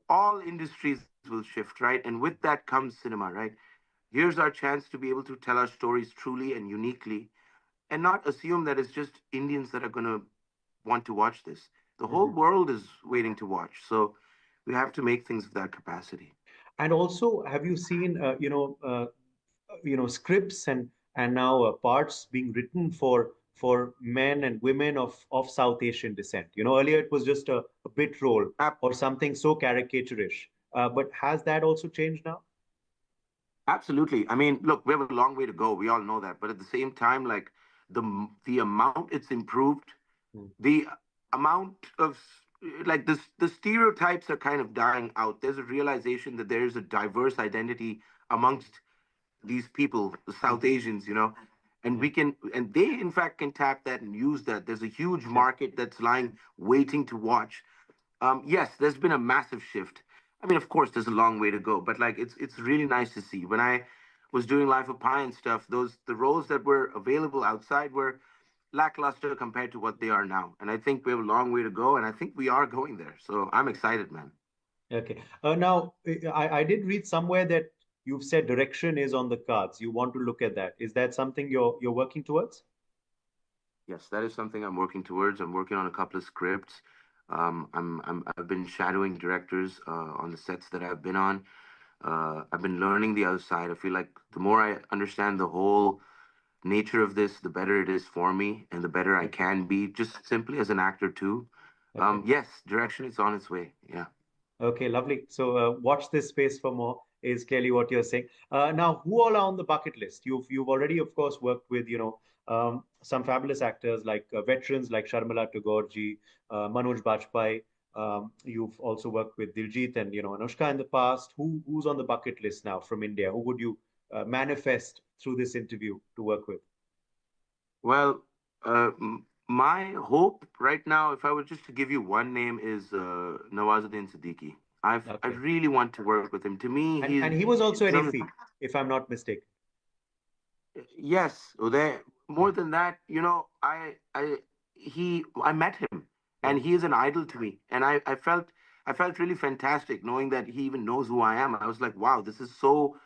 All industries will shift, right? And with that comes cinema, right? Here's our chance to be able to tell our stories truly and uniquely, and not assume that it's just Indians that are going to want to watch this. The whole world is waiting to watch. So we have to make things of that capacity.
And also, have you seen, scripts and now parts being written for men and women of South Asian descent? Earlier it was just a bit role or something so caricaturish. But has that also changed now?
Absolutely. I mean, look, we have a long way to go. We all know that. But at the same time, like the amount it's improved, the amount of like the stereotypes are kind of dying out. There's a realization that there is a diverse identity amongst these people, the South Asians, and and they in fact can tap that and use that. There's a huge market that's lying waiting to watch. Yes, there's been a massive shift. I mean, of course, there's a long way to go, but like it's really nice to see. When I was doing Life of Pi and stuff, the roles that were available outside were lackluster compared to what they are now. And I think we have a long way to go, and I think we are going there. So I'm excited, man.
Okay. Now, I did read somewhere that you've said direction is on the cards. You want to look at that. Is that something you're working towards?
Yes, that is something I'm working towards. I'm working on a couple of scripts. I've been shadowing directors on the sets that I've been on. I've been learning the other side. I feel like the more I understand the whole nature of this, the better it is for me and the better I can be, just simply as an actor too. Yes, direction is on its way. Yeah.
Okay, lovely. So watch this space for more is clearly what you're saying. Now, who all are on the bucket list? You've already, of course, worked with some fabulous actors like veterans like Sharmila Tagore-ji, Manoj Bajpayee. You've also worked with Diljit and Anushka in the past. Who's on the bucket list now from India? Who would you manifest through this interview to work with?
Well, my hope right now, if I were just to give you one name, is Nawazuddin Siddiqui. I really want to work with him. To me,
And he was also an IFFI, if I'm not mistaken.
Yes, Uday. More than that, I met him, and he is an idol to me. And I felt really fantastic knowing that he even knows who I am. I was like, wow, this is so.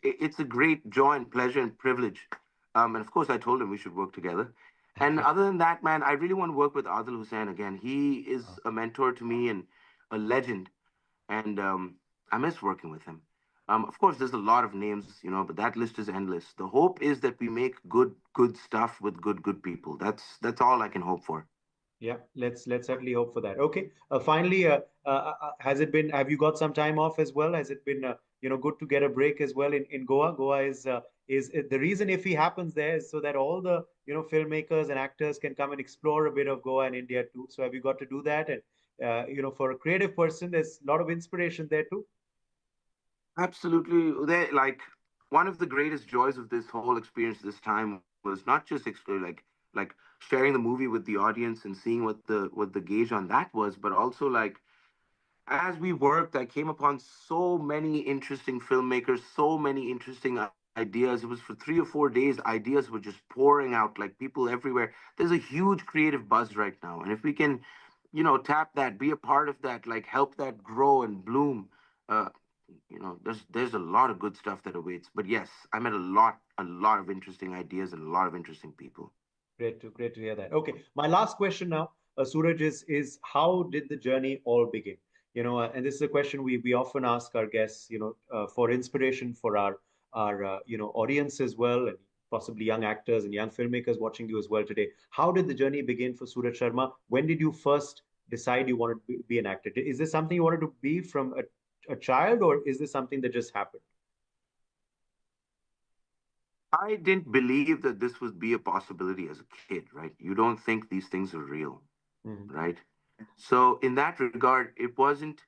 It's a great joy and pleasure and privilege. And of course, I told him we should work together. And other than that, man, I really want to work with Adil Hussain again. He is a mentor to me and a legend, and I miss working with him. Of course, there's a lot of names, but that list is endless. The hope is that we make good stuff with good people. That's all I can hope for.
Yeah, let's certainly hope for that. Okay. Finally, have you got some time off as well? Has it been good to get a break as well in Goa? Goa is the reason if he happens there is so that all the filmmakers and actors can come and explore a bit of Goa and India too. So have you got to do that? And for a creative person, there's a lot of inspiration there too.
Absolutely. Like one of the greatest joys of this whole experience this time was not just like sharing the movie with the audience and seeing what the gauge on that was, but also like as we worked, I came upon so many interesting filmmakers, so many interesting ideas. It was for 3 or 4 days, ideas were just pouring out, like people everywhere. There's a huge creative buzz right now, and if we can, tap that, be a part of that, like help that grow and bloom. There's a lot of good stuff that awaits. But yes, I met a lot of interesting ideas and a lot of interesting people.
Great to hear that. Okay, my last question now, Suraj, is how did the journey all begin? And this is a question we often ask our guests, for inspiration for our audience as well, and possibly young actors and young filmmakers watching you as well today. How did the journey begin for Suraj Sharma? When did you first decide you wanted to be an actor? Is this something you wanted to be from a child, or is this something that just happened?
I didn't believe that this would be a possibility as a kid, right? You don't think these things are real, right? So in that regard, it wasn't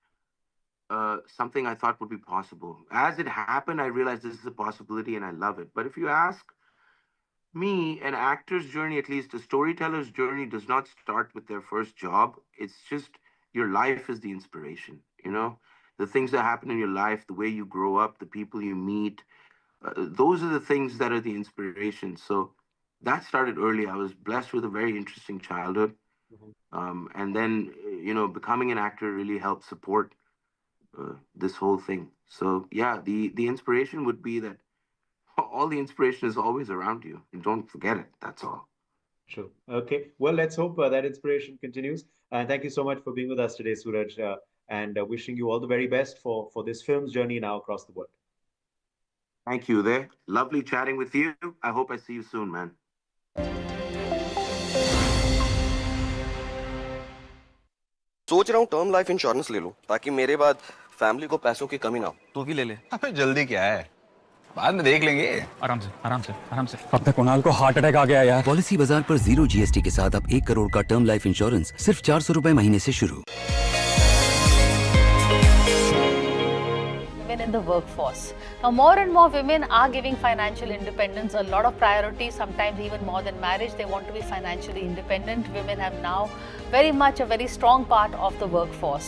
something I thought would be possible. As it happened, I realized this is a possibility and I love it. But if you ask me, an actor's journey, at least a storyteller's journey, does not start with their first job. It's just your life is the inspiration, the things that happen in your life, the way you grow up, the people you meet. Those are the things that are the inspiration. So that started early. I was blessed with a very interesting childhood. And then, becoming an actor really helped support this whole thing. So yeah, the inspiration would be that all the inspiration is always around you. And don't forget it. That's all.
Sure. Okay. Well, let's hope that inspiration continues. Thank you so much for being with us today, Suraj, and wishing you all the very best for this film's journey now across the world.
Thank you there. Lovely chatting with you. I hope I see you soon, man.
सोच रहा हूँ term life insurance ले लूं ताकि मेरे बाद family को पैसों की कमी ना हो। तू भी ले ले।
अबे जल्दी क्या है, बाद में देख लेंगे। आराम से। अब तक कुणाल को हार्ट अटैक आ गया यार।
पॉलिसी बाजार पर 0 GST के साथ अब 1 करोड़ का टर्म लाइफ इंश्योरेंस सिर्फ 400 रुपए महीने से शुरू।
In the workforce. Now, more and more women are giving financial independence a lot of priority, sometimes even more than marriage. They want to be financially independent. Women have now very much a very strong part of the workforce.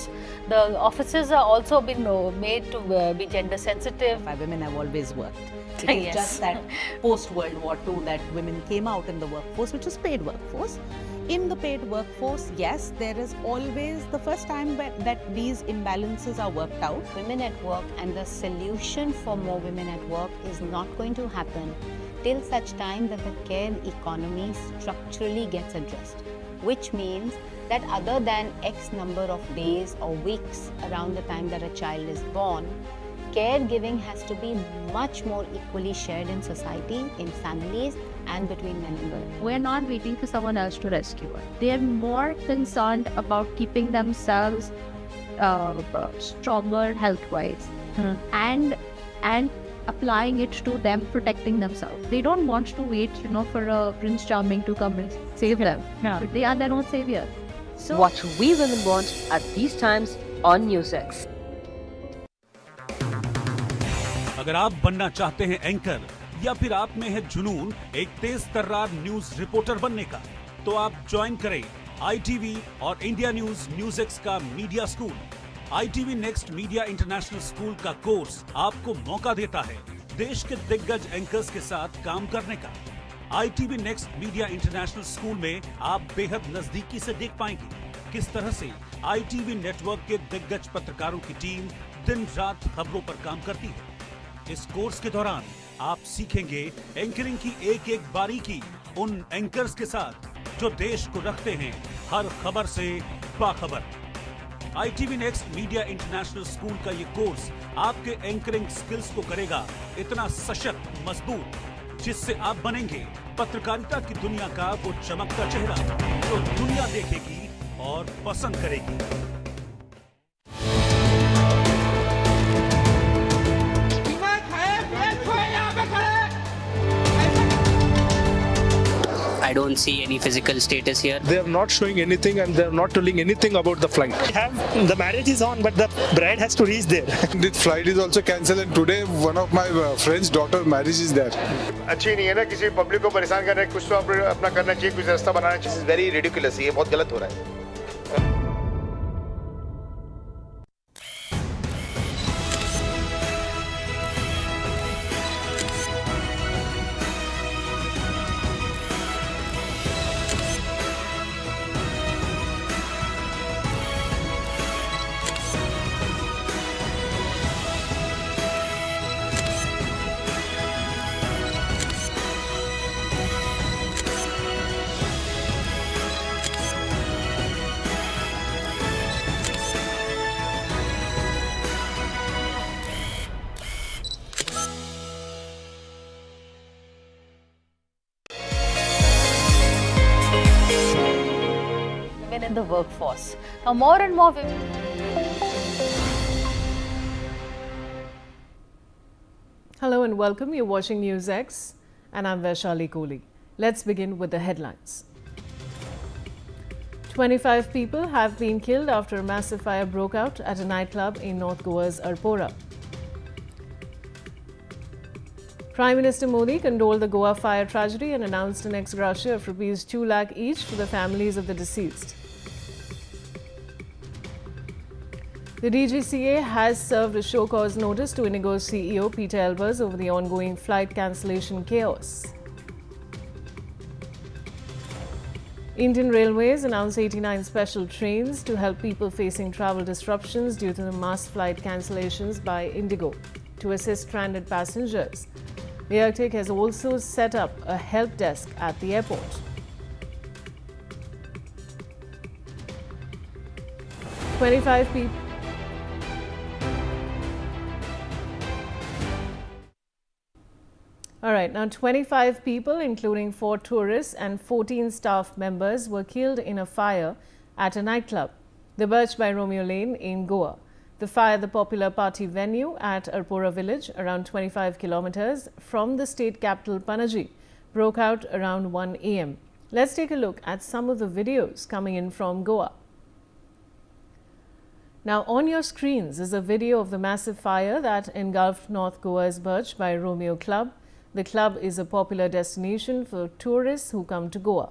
The offices are also been made to be gender sensitive.
Women have always worked. It is just that post-World War II that women came out in the workforce, which is paid workforce. In the paid workforce, yes, there is always the first time that these imbalances are worked out.
Women at work, and the solution for more women at work is not going to happen till such time that the care economy structurally gets addressed, which means that other than X number of days or weeks around the time that a child is born, caregiving has to be much more equally shared in society, in families, and between men and women.
We're not waiting for someone else to rescue us. They're more concerned about keeping themselves stronger health-wise and applying it to them protecting themselves. They don't want to wait, for a Prince Charming to come and save them. But they are their own savior.
So what we women want at these times on NewsX.
अगर आप बनना चाहते हैं anchor या फिर आप में है जुनून एक तेज तर्रार न्यूज रिपोर्टर बनने का, तो आप ज्वाइन करें ITV और इंडिया NewsX का media school. ITV next media international school का कोर्स आपको मौका देता है देश के दिग्गज एंकर्स के साथ काम करने का। ITV next media international school में आप बेहद नजदीकी से देख पाएंगे किस तरह से ITV नेटवर्क के दिग्गज पत्रकारों की टीम दिन रात खबरों पर काम करती है। इस कोर्स के दौरान आप सीखेंगे एंकरिंग की एक एक बारीकी उन एंकर्स के साथ जो देश को रखते हैं हर खबर से बाखबर। ITV next media international school का ये कोर्स आपके एंकरिंग स्किल्स को करेगा इतना सशक्त, मजबूत, जिससे आप बनेंगे पत्रकारिता की दुनिया का वो चमकता चेहरा जो दुनिया देखेगी और पसंद करेगी।
I don't see any physical status here.
They are not showing anything and they are not telling anything about the flight.
The marriage is on, but the bride has to reach there.
The flight is also cancelled and today one of my friend's daughter marriage is there.
अच्छी नहीं है ना किसी public को परेशान करना, कुछ तो अपना करना चाहिए, कुछ रास्ता बनाना चाहिए। This is very ridiculous. ये बहुत गलत हो रहा है।
In the workforce. Now more and more women.
Hello and welcome. You're watching NewsX and I'm Vaishali Kohli. Let's begin with the headlines. 25 people have been killed after a massive fire broke out at a nightclub in North Goa's Arpora. Prime Minister Modi condoled the Goa Fire tragedy and announced an ex-gratia of Rs 2 lakh each to the families of the deceased. The DGCA has served a show cause notice to Indigo's CEO Peter Elbers over the ongoing flight cancellation chaos. Indian Railways announced 89 special trains to help people facing travel disruptions due to the mass flight cancellations by Indigo to assist stranded passengers. The airtake has also set up a help desk at the airport. Now 25 people, including 4 tourists and 14 staff members, were killed in a fire at a nightclub, the Birch by Romeo Lane in Goa. The fire, the popular party venue at Arpora village, around 25 kilometers from the state capital Panaji, broke out around 1 a.m. Let's take a look at some of the videos coming in from Goa. Now on your screens is a video of the massive fire that engulfed North Goa's Birch by Romeo Club. The club is a popular destination for tourists who come to Goa.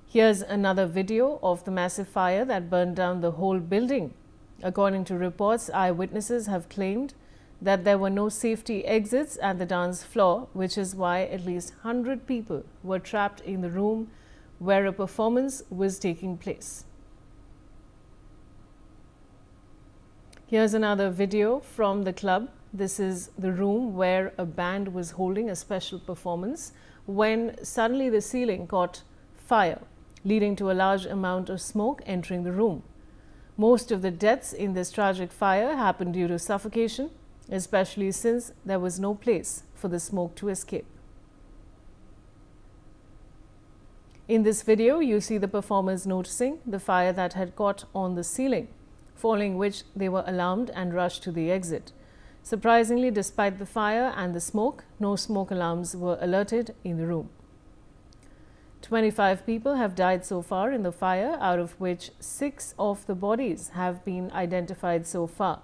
Here's another video of the massive fire that burned down the whole building. According to reports, eyewitnesses have claimed that there were no safety exits at the dance floor, which is why at least 100 people were trapped in the room where a performance was taking place. Here's another video from the club. This is the room where a band was holding a special performance when suddenly the ceiling caught fire, leading to a large amount of smoke entering the room. Most of the deaths in this tragic fire happened due to suffocation, especially since there was no place for the smoke to escape. In this video, you see the performers noticing the fire that had caught on the ceiling, following which they were alarmed and rushed to the exit. Surprisingly, despite the fire and the smoke, no smoke alarms were alerted in the room. 25 people have died so far in the fire, out of which 6 of the bodies have been identified so far.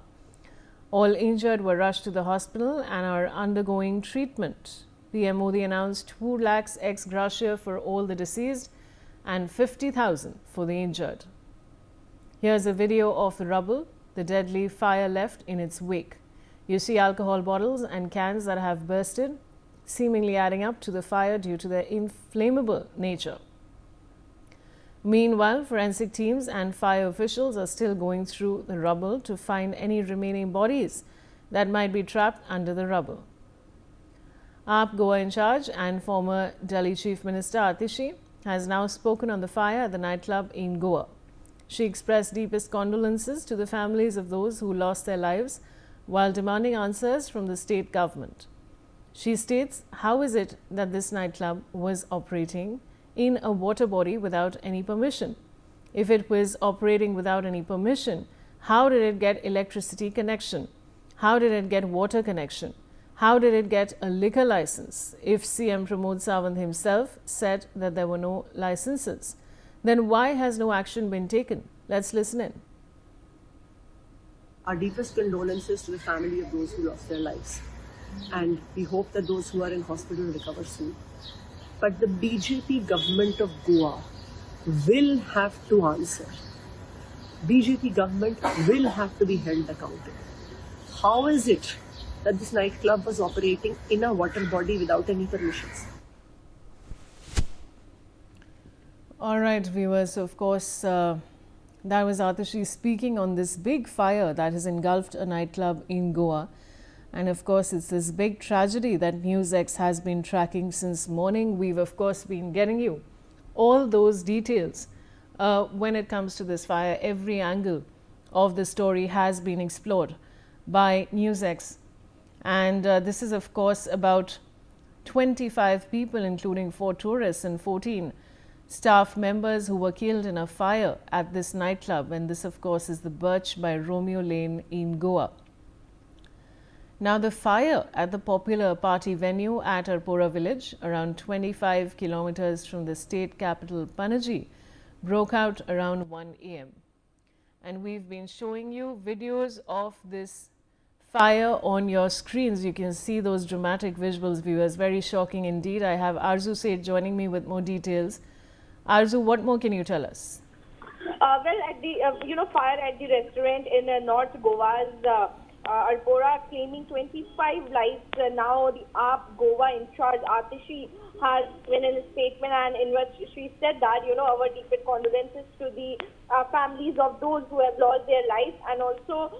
All injured were rushed to the hospital and are undergoing treatment. PM Modi announced 2 lakhs ex-gratia for all the deceased and 50,000 for the injured. Here's a video of the rubble the deadly fire left in its wake. You see alcohol bottles and cans that have bursted, seemingly adding up to the fire due to their inflammable nature. Meanwhile, forensic teams and fire officials are still going through the rubble to find any remaining bodies that might be trapped under the rubble. AAP Goa in charge and former Delhi Chief Minister Atishi has now spoken on the fire at the nightclub in Goa. She expressed deepest condolences to the families of those who lost their lives while demanding answers from the state government. She states, how is it that this nightclub was operating in a water body without any permission? If it was operating without any permission, how did it get electricity connection? How did it get water connection? How did it get a liquor license? If CM Pramod Sawant himself said that there were no licenses, then why has no action been taken? Let's listen in.
Our deepest condolences to the family of those who lost their lives. And we hope that those who are in hospital recover soon. But the BJP government of Goa will have to answer. BJP government will have to be held accountable. How is it that this nightclub was operating in a water body without any permissions?
All right, viewers, of course, that was Atishi speaking on this big fire that has engulfed a nightclub in Goa. And of course, it's this big tragedy that NewsX has been tracking since morning. We've, of course, been getting you all those details when it comes to this fire. Every angle of the story has been explored by NewsX. And this is, of course, about 25 people, including 4 tourists and 14 staff members who were killed in a fire at this nightclub. And this, of course, is the Birch by Romeo Lane in Goa. Now, the fire at the popular party venue at Arpora village, around 25 kilometers from the state capital Panaji, broke out around 1 a.m. And we've been showing you videos of this fire on your screens. You can see those dramatic visuals, viewers. Very shocking indeed. I have Arzu Seth joining me with more details. Arzu, what more can you tell us?
Well, at the fire at the restaurant in North Goa's Arpora, claiming 25 lives. Now the AAP Goa in charge Atishi has given in a statement, and in which she said that our deepest condolences to the families of those who have lost their lives, and also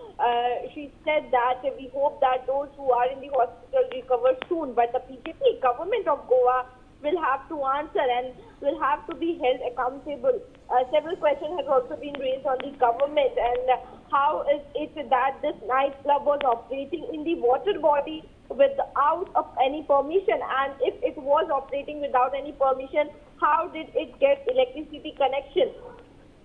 she said that we hope that those who are in the hospital recover soon. But the BJP government of Goa will have to answer and will have to be held accountable. Several questions have also been raised on the government, and how is it that this nightclub was operating in the water body without any permission, and if it was operating without any permission, how did it get electricity connection?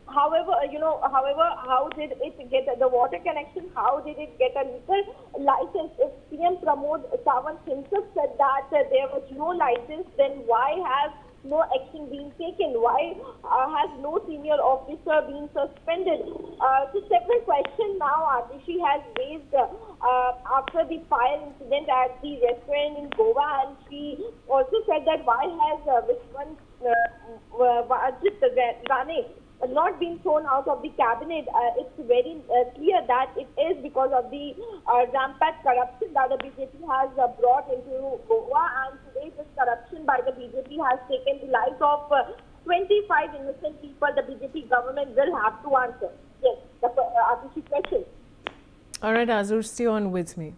However, how did it get the water connection? How did it get a liquor license? If CM Pramod Sawant himself said that there was no license, then why has no action been taken? Why has no senior officer been suspended? So several questions now Atishi has raised after the fire incident at the restaurant in Goa, and she also said that why has Vishwan Rane not been thrown out of the cabinet, it's very clear that it is because of the rampant corruption that the BJP has brought into Goa, and today this corruption by the BJP has taken the lives of 25 innocent people. The BJP government will have to answer. Yes, the Atishi question.
All right, Azur, stay on with me.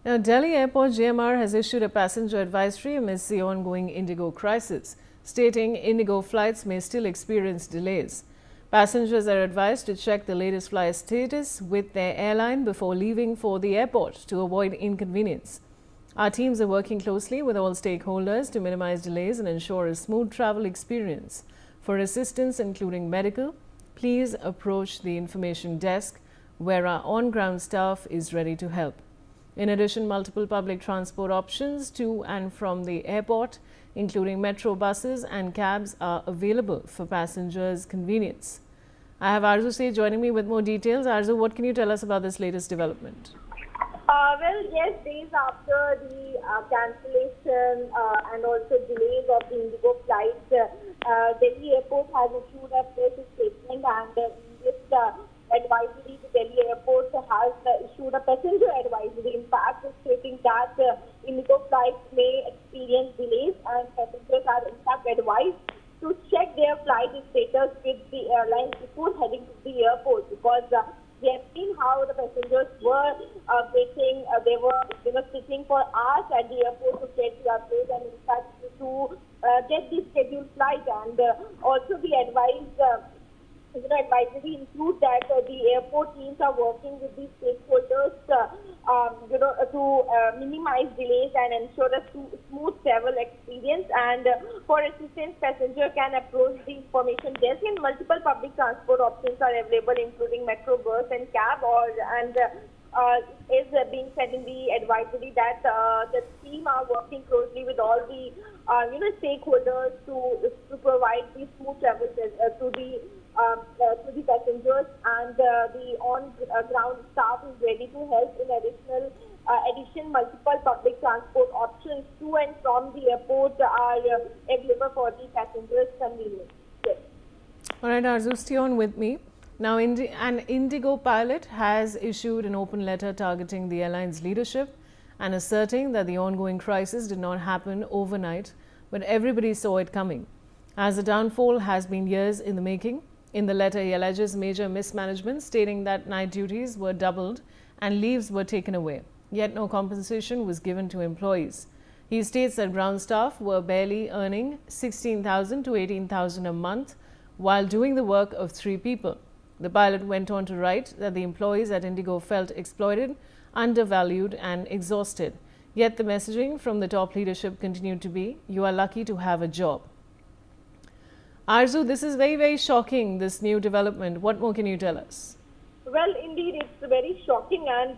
Now, Delhi Airport GMR has issued a passenger advisory amidst the ongoing Indigo crisis, stating Indigo flights may still experience delays. Passengers are advised to check the latest flight status with their airline before leaving for the airport to avoid inconvenience. Our teams are working closely with all stakeholders to minimize delays and ensure a smooth travel experience. For assistance, including medical, please approach the information desk, where our on-ground staff is ready to help. In addition, multiple public transport options to and from the airport, including metro buses and cabs, are available for passengers' convenience. I have Arzu joining me with more details. Arzu, what can you tell us about this latest development?
Well, yes, days after the cancellation and also delays of the Indigo flights, Delhi Airport has issued a press statement, and in this advisory, the Delhi Airport has issued a passenger advisory, in fact, stating that Indigo flights may experience delays, and passengers are in fact advised to check their flight status with the airline before heading to the airport, because we have seen how the passengers were waiting. They were sitting for hours at the airport to get their place, and in fact to get the scheduled flight. And also the advisory includes that the airport teams are working with the stakeholders, to minimize delays and ensure a smooth travel experience. And for assistance, passenger can approach the information desk, and multiple public transport options are available, including metro, bus, and cab. Is being said in the advisory that the team are working closely with all the stakeholders to provide the smooth travel to the passengers, and the on-ground staff is ready to help. In addition, multiple public transport options to and from the airport are available for the passengers' convenience. Yes.
All right, Arzu, stay on with me. Now, an Indigo pilot has issued an open letter targeting the airline's leadership and asserting that the ongoing crisis did not happen overnight, but everybody saw it coming, as the downfall has been years in the making. In the letter, he alleges major mismanagement, stating that night duties were doubled and leaves were taken away, yet no compensation was given to employees. He states that ground staff were barely earning 16,000 to 18,000 a month while doing the work of 3 people. The pilot went on to write that the employees at Indigo felt exploited, undervalued and exhausted. Yet the messaging from the top leadership continued to be, "You are lucky to have a job." Arzu, this is very, very shocking, this new development. What more can you tell us?
Well, indeed, it's very shocking and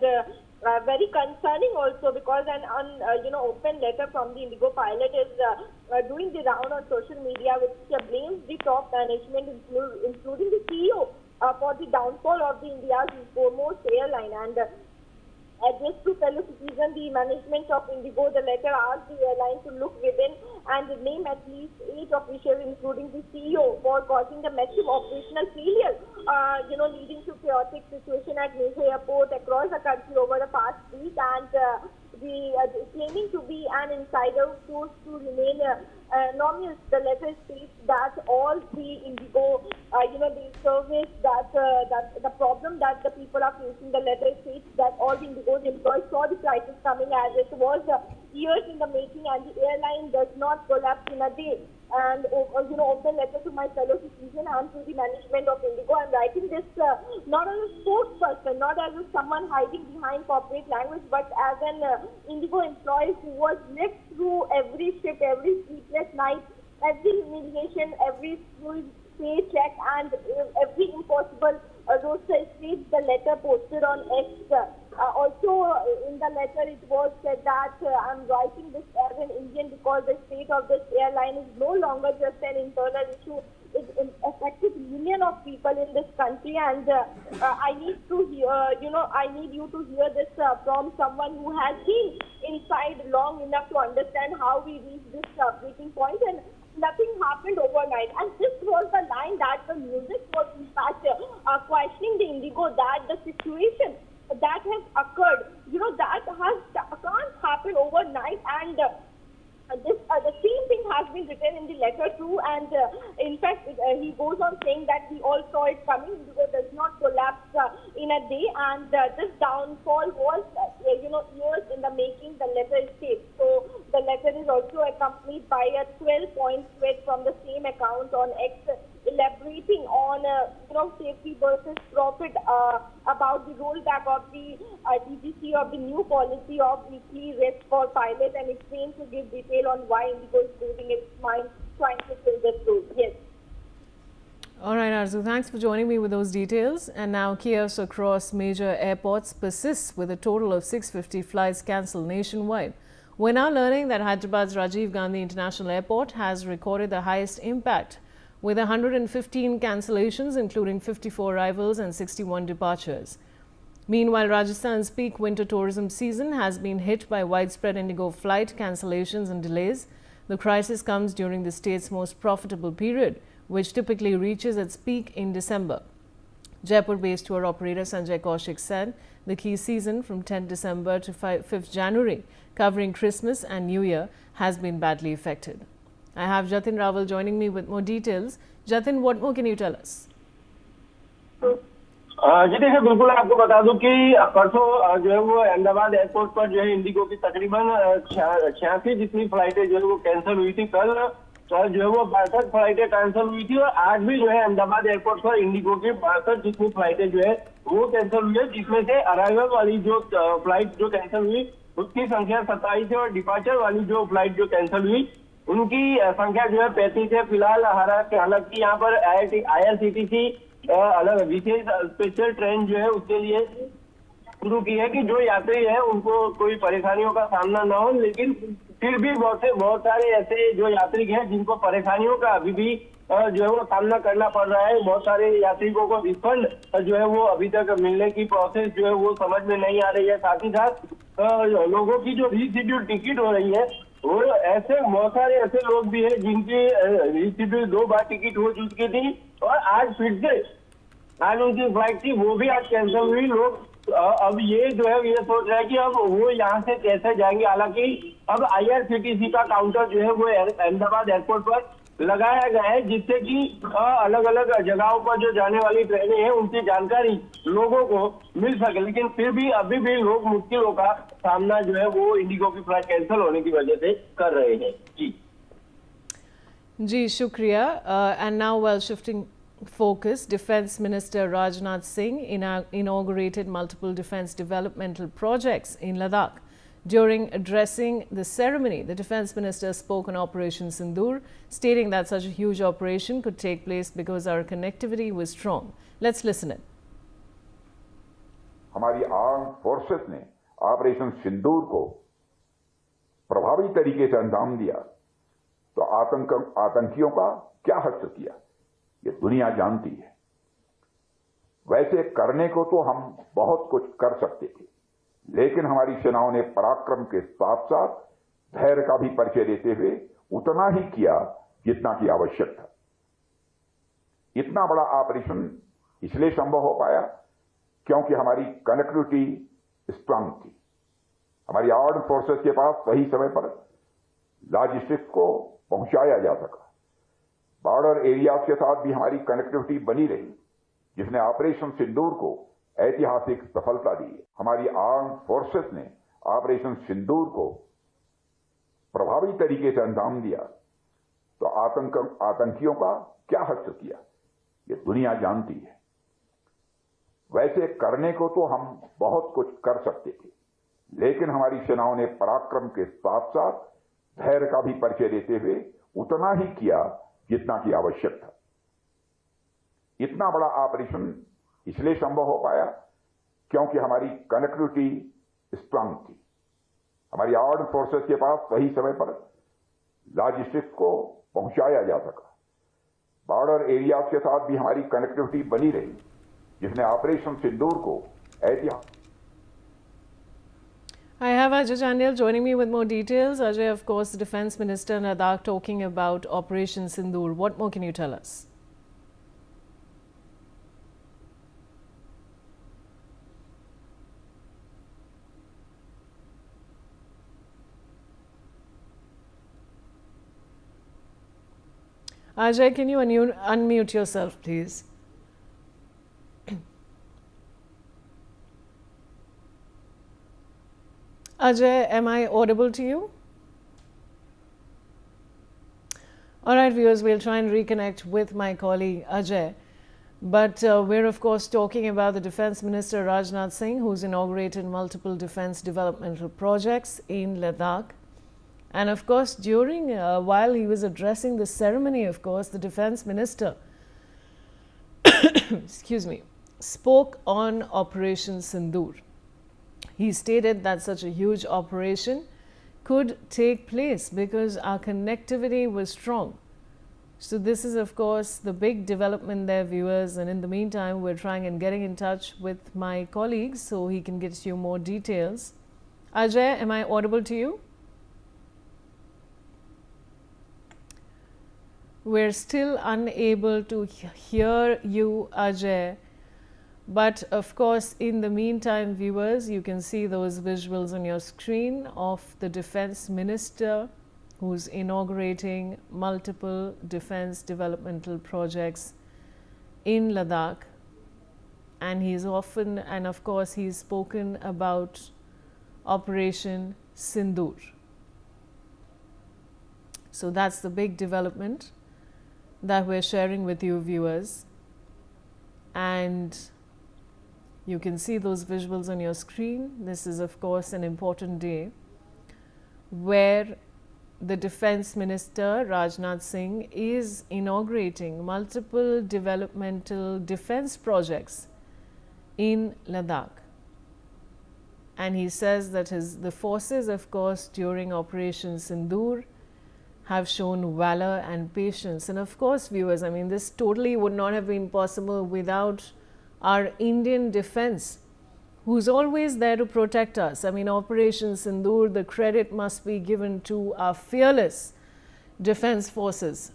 very concerning also, because an open letter from the Indigo pilot is doing the round on social media, which blames the top management, including the CEO, for the downfall of India's foremost airline. And addressed to fellow citizens, the management of Indigo, the letter asked the airline to look within and name at least 8 officials, including the CEO, for causing the massive operational failure, leading to chaotic situation at major airports across the country over the past week. And claiming to be an insider source to remain anonymous, the letter states that all the Indigo, the service that the problem that the people are facing, the letter states that all the Indigo's employees saw the crisis coming as it was years in the making, and the airline does not collapse in a day. And open letter to my fellow citizen and to the management of Indigo. I'm writing this not as a spokesperson, not as someone hiding behind corporate language, but as an Indigo employee who was lived through every shift, every sleepless night, every humiliation, every paycheck, and every impossible roster. States the letter posted on X. Also, in the letter, it was said that I'm writing this as an Indian because the state of this airline is no longer just an internal issue. it affected millions of people in this country, and I need to hear, I need you to hear this from someone who has been inside long enough to understand how we reached this breaking point, and nothing happened overnight. And this was the line that the music was in fact questioning the Indigo, that the situation that has occurred, that can't happen overnight, and the same thing has been written in the letter too, and in fact he goes on saying that we all saw it coming. Indigo does not collapse in a day, and this downfall was years in the making, the letter states. So the letter is also accompanied by a 12-point thread from the same account on X, elaborating on safety versus profit, about the rollback of the DGC of the new policy of weekly rest for pilots, and it's going to give detail on why Indigo is losing its mind trying to fill this role. Yes.
All right, Arzu, thanks for joining me with those details. And now chaos across major airports persists with a total of 650 flights cancelled nationwide. We're now learning that Hyderabad's Rajiv Gandhi International Airport has recorded the highest impact, with 115 cancellations, including 54 arrivals and 61 departures. Meanwhile, Rajasthan's peak winter tourism season has been hit by widespread Indigo flight cancellations and delays. The crisis comes during the state's most profitable period, which typically reaches its peak in December. Jaipur-based tour operator Sanjay Kaushik said the key season from 10 December to 5th January, covering Christmas and New Year, has been badly affected. I have Jatin Raval joining me with more details. Jatin, what more can you tell us?
जी देखिए, बिल्कुल आपको बता दूं कि परसों जो है वो अहमदाबाद एयरपोर्ट पर जो है इंडिगो की तकरीबन 86 जितनी फ्लाइटें जो है वो कैंसिल हुई थी। कल जो है वो 62 फ्लाइटें कैंसिल हुई थी, और आज भी जो है अहमदाबाद एयरपोर्ट पर इंडिगो की 62 जितनी फ्लाइटें जो है वो कैंसिल हुई है, जिसमें से अराइवल वाली जो फ्लाइट जो कैंसिल हुई उसकी संख्या 27 है, और डिपार्चर वाली जो फ्लाइट जो कैंसिल हुई उनकी संख्या जो है 35 है। फिलहाल हालांकि यहाँ पर IRCTC अलग विशेष स्पेशल ट्रेन जो है उसके लिए शुरू की है कि जो यात्री है उनको कोई परेशानियों का सामना न हो, लेकिन फिर भी बहुत सारे ऐसे जो यात्री हैं जिनको परेशानियों का अभी भी जो है वो सामना करना पड़ रहा है। बहुत सारे यात्रियों को रिफंड जो है वो अभी तक मिलने की प्रोसेस जो है वो समझ में नहीं आ रही है। साथ ही साथ लोगों की जो रीशेड्यूल टिकट हो रही है, वो ऐसे बहुत सारे ऐसे लोग भी हैं जिनकी रीशेड्यूल 2 बार टिकट हो चुकी थी, और आज फिर से आज उनकी फ्लाइट थी वो भी आज कैंसिल हुई। लोग अब ये जो है ये सोच रहे हैं कि अब वो यहाँ से कैसे जाएंगे। हालांकि अब IRCTC का काउंटर जो है वो अहमदाबाद एयरपोर्ट पर लगाया गया है, जिससे कि अलग अलग जगहों पर जो जाने वाली ट्रेनें हैं उनकी जानकारी लोगों को मिल सके, लेकिन फिर भी अभी भी लोग मुश्किलों का सामना जो है वो इंडिगो की फ्लाइट कैंसिल होने की वजह से कर रहे हैं।
जी शुक्रिया। And now well shifting focus, Defence Minister Rajnath Singh inaugurated multiple defence developmental projects in Ladakh. During addressing the ceremony, the Defence Minister spoke on Operation Sindoor, stating that such a huge operation could take place because our connectivity was strong. Let's listen in.
हमारी arm forces ने operation सिंदूर को प्रभावी तरीके से अंजाम दिया तो आतंकियों का क्या हश्र किया ये दुनिया जानती है। वैसे करने को तो हम बहुत कुछ कर सकते थे, लेकिन हमारी सेनाओं ने पराक्रम के साथ साथ धैर्य का भी परिचय देते हुए उतना ही किया जितना कि आवश्यक था। इतना बड़ा ऑपरेशन इसलिए संभव हो पाया क्योंकि हमारी कनेक्टिविटी स्ट्रांग थी। हमारी आर्म्ड फोर्सेस के पास सही समय पर लॉजिस्टिक्स को पहुंचाया जा सका। बॉर्डर एरिया के साथ भी हमारी कनेक्टिविटी बनी रही, जिसने ऑपरेशन सिंदूर को ऐतिहासिक सफलता दी। हमारी आर्म्ड फोर्सेस ने ऑपरेशन सिंदूर को प्रभावी तरीके से अंजाम दिया तो आतंकियों का क्या हश्र किया ये दुनिया जानती है। वैसे करने को तो हम बहुत कुछ कर सकते थे, लेकिन हमारी सेनाओं ने पराक्रम के साथ साथ धैर्य का भी परिचय देते हुए उतना ही किया जितना कि आवश्यक था। इतना बड़ा ऑपरेशन इसलिए संभव हो पाया क्योंकि हमारी कनेक्टिविटी स्ट्रांग थी। हमारी आर्म्ड फोर्सेस के पास सही समय पर लॉजिस्टिक्स को पहुंचाया जा सका। बॉर्डर एरियाज के साथ भी हमारी कनेक्टिविटी बनी रही, जिसने ऑपरेशन सिंदूर को ऐतिहासिक।
I have Ajay Chandel joining me with more details. Ajay, of course, the Defence Minister Ladakh talking about Operation Sindoor. What more can you tell us? Ajay, can you unmute yourself, please? Ajay, am I audible to you? All right, viewers, we'll try and reconnect with my colleague Ajay. But we're, of course, talking about the Defence Minister Rajnath Singh, who's inaugurated multiple defence developmental projects in Ladakh. And, of course, during, while he was addressing the ceremony, of course, the Defence Minister, excuse me, spoke on Operation Sindoor. He stated that such a huge operation could take place because our connectivity was strong. So this is, of course, the big development there, viewers. And in the meantime, we're trying and getting in touch with my colleagues so he can get you more details. Ajay, am I audible to you? We're still unable to hear you, Ajay. But of course, in the meantime, viewers, you can see those visuals on your screen of the Defence Minister who's inaugurating multiple defence developmental projects in Ladakh. And he's often, and of course, he's spoken about Operation Sindoor. So that's the big development that we're sharing with you, viewers. And you can see those visuals on your screen. This is, of course, an important day where the Defence Minister Rajnath Singh is inaugurating multiple developmental defence projects in Ladakh. And he says that the forces, of course, during Operation Sindoor have shown valor and patience. And of course, viewers, I mean, this totally would not have been possible without our Indian defence, who's always there to protect us. I mean, Operation Sindoor, the credit must be given to our fearless defence forces.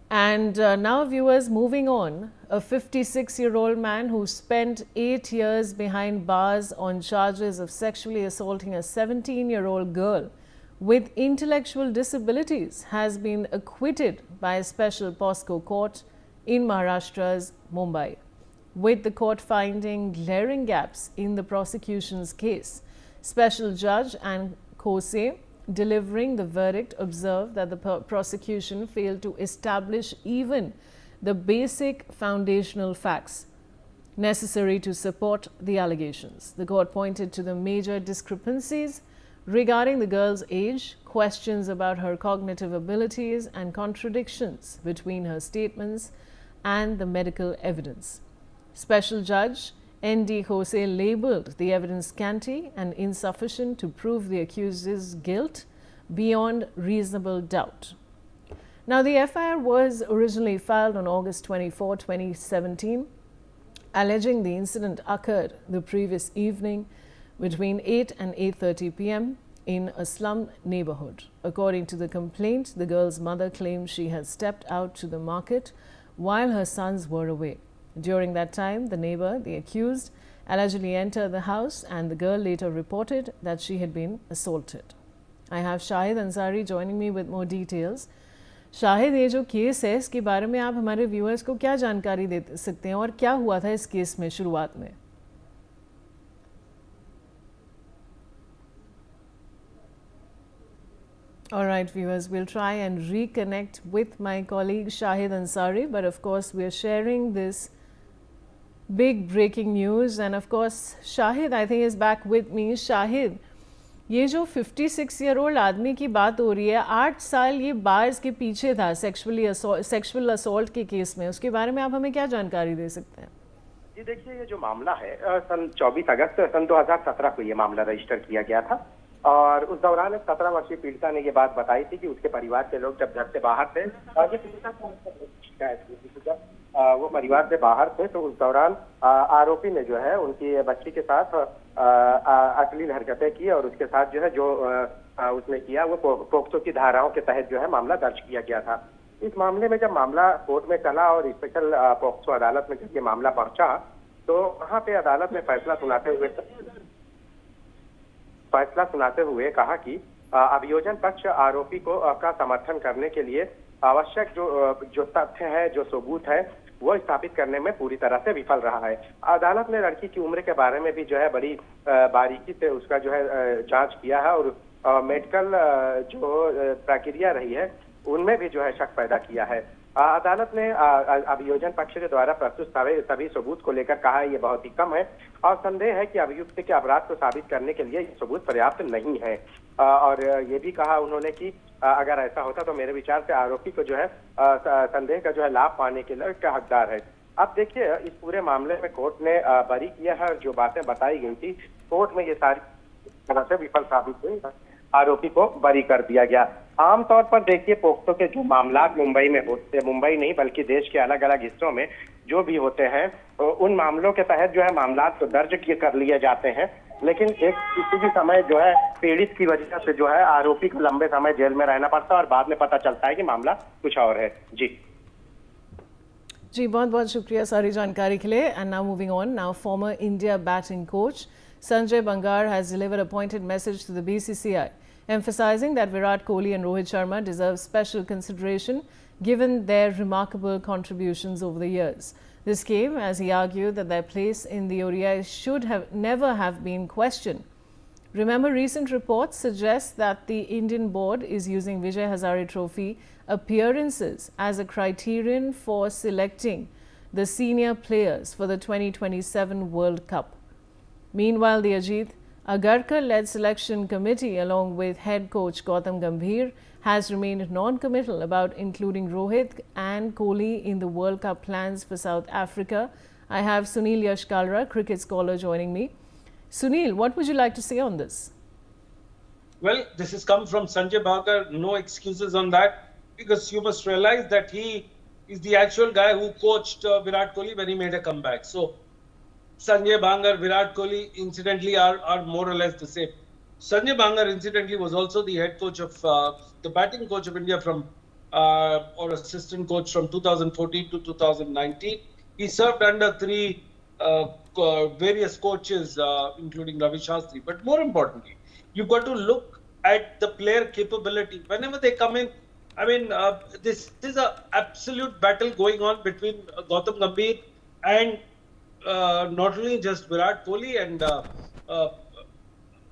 And now, viewers, moving on, a 56-year-old man who spent 8 years behind bars on charges of sexually assaulting a 17-year-old girl with intellectual disabilities has been acquitted by a special POSCO court in Maharashtra's Mumbai, with the court finding glaring gaps in the prosecution's case. Special Judge Ann Khose, delivering the verdict, observed that the prosecution failed to establish even the basic foundational facts necessary to support the allegations. The court pointed to the major discrepancies regarding the girl's age, questions about her cognitive abilities, and contradictions between her statements and the medical evidence. Special Judge N.D. Khose labelled the evidence scanty and insufficient to prove the accused's guilt beyond reasonable doubt. Now, the FIR was originally filed on August 24, 2017, alleging the incident occurred the previous evening between 8 and 8:30 p.m. in a slum neighborhood. According to the complaint, the girl's mother claimed she had stepped out to the market while her sons were away. During that time, the neighbor, the accused, allegedly entered the house, and the girl later reported that she had been assaulted. I have Shahid Ansari joining me with more details. Shahid, ये जो case है, इसके बारे में आप हमारे viewers को क्या जानकारी दे सकते हैं और क्या हुआ था इस केस में शुरुआत में? All right, viewers, we'll try and reconnect with my colleague Shahid Ansari, but of course we're sharing this big breaking news, and of course Shahid, I think, is back with me. Shahid, ये जो 56-year-old आदमी की बात हो रही है, 8 साल ये बार्स के पीछे था सेक्सुअल असॉल्ट के केस में, उसके बारे में आप हमें क्या जानकारी दे सकते हैं?
जी देखिए, ये जो मामला है सन 24 अगस्त सन 2017 को ये मामला रजिस्टर किया गया था
और उस दौरान एक 17 वर्षीय पीड़िता ने ये बात बताई थी कि उसके परिवार के लोग जब घर से बाहर थे और ये पीड़िता शिकायत की थी, जब वो परिवार से बाहर थे तो उस दौरान आरोपी ने जो है उनकी बच्ची के साथ अश्लील हरकतें की और उसके साथ जो है जो उसने किया वो पोक्सो की धाराओं के तहत जो है मामला दर्ज किया गया था। इस मामले में जब मामला कोर्ट में चला और स्पेशल पोक्सो अदालत में जब ये मामला पहुंचा तो वहाँ पे अदालत ने फैसला सुनाते हुए कहा कि अभियोजन पक्ष आरोपी को का समर्थन करने के लिए आवश्यक जो तथ्य है, जो सबूत है, वो स्थापित करने में पूरी तरह से विफल रहा है। अदालत ने लड़की की उम्र के बारे में भी जो है बड़ी बारीकी से उसका जो है जांच किया है और मेडिकल जो प्रक्रिया रही है उनमें भी जो है शक पैदा किया है। अदालत ने अभियोजन पक्ष के द्वारा प्रस्तुत सभी सबूत को लेकर कहा ये बहुत ही कम है और संदेह है कि अभियुक्त के अपराध को साबित करने के लिए ये सबूत पर्याप्त नहीं है। और ये भी कहा उन्होंने कि अगर ऐसा होता तो मेरे विचार से आरोपी को जो है संदेह का जो है लाभ पाने के लिए हकदार है। अब देखिए इस पूरे मामले में कोर्ट ने बरी किया है और जो बातें बताई गई थी कोर्ट में ये सारी तरह से विफल साबित हुई, आरोपी को बरी कर दिया गया। आमतौर पर देखिए पोक्सो के जो मामला मुंबई में होते, मुंबई नहीं बल्कि देश के अलग अलग हिस्सों में जो भी होते हैं तो उन मामलों के तहत जो है मामला तो दर्ज कर लिए जाते हैं, लेकिन एक किसी भी समय जो है पीड़ित की वजह से जो है आरोपी को लंबे समय जेल में रहना पड़ता है और बाद में पता चलता है कि मामला कुछ और है।
जी बहुत बहुत शुक्रिया सारी जानकारी के लिए। And now moving on, now farmer India batting coach Sanjay Bangar has delivered a pointed message to the BCCI, emphasizing that Virat Kohli and Rohit Sharma deserve special consideration given their remarkable contributions over the years. This came as he argued that their place in the ODI should never have been questioned. Remember, recent reports suggest that the Indian board is using Vijay Hazare Trophy appearances as a criterion for selecting the senior players for the 2027 World Cup. Meanwhile, the Ajit Agarkar-led selection committee, along with head coach Gautam Gambhir, has remained non-committal about including Rohit and Kohli in the World Cup plans for South Africa. I have Sunil Yashkalra, cricket scholar, joining me. Sunil, what would you like to say on this?
Well, this has come from Sanjay Bangar. No excuses on that, because you must realize that he is the actual guy who coached Virat Kohli when he made a comeback. So Sanjay Bangar, Virat Kohli, incidentally, are more or less the same. Sanjay Bangar, incidentally, was also the head coach of the batting coach of India from or assistant coach from 2014 to 2019. He served under three various coaches, including Ravi Shastri. But more importantly, you've got to look at the player capability. Whenever they come in, I mean, this is an absolute battle going on between Gautam Gambhir and not only just Virat Kohli and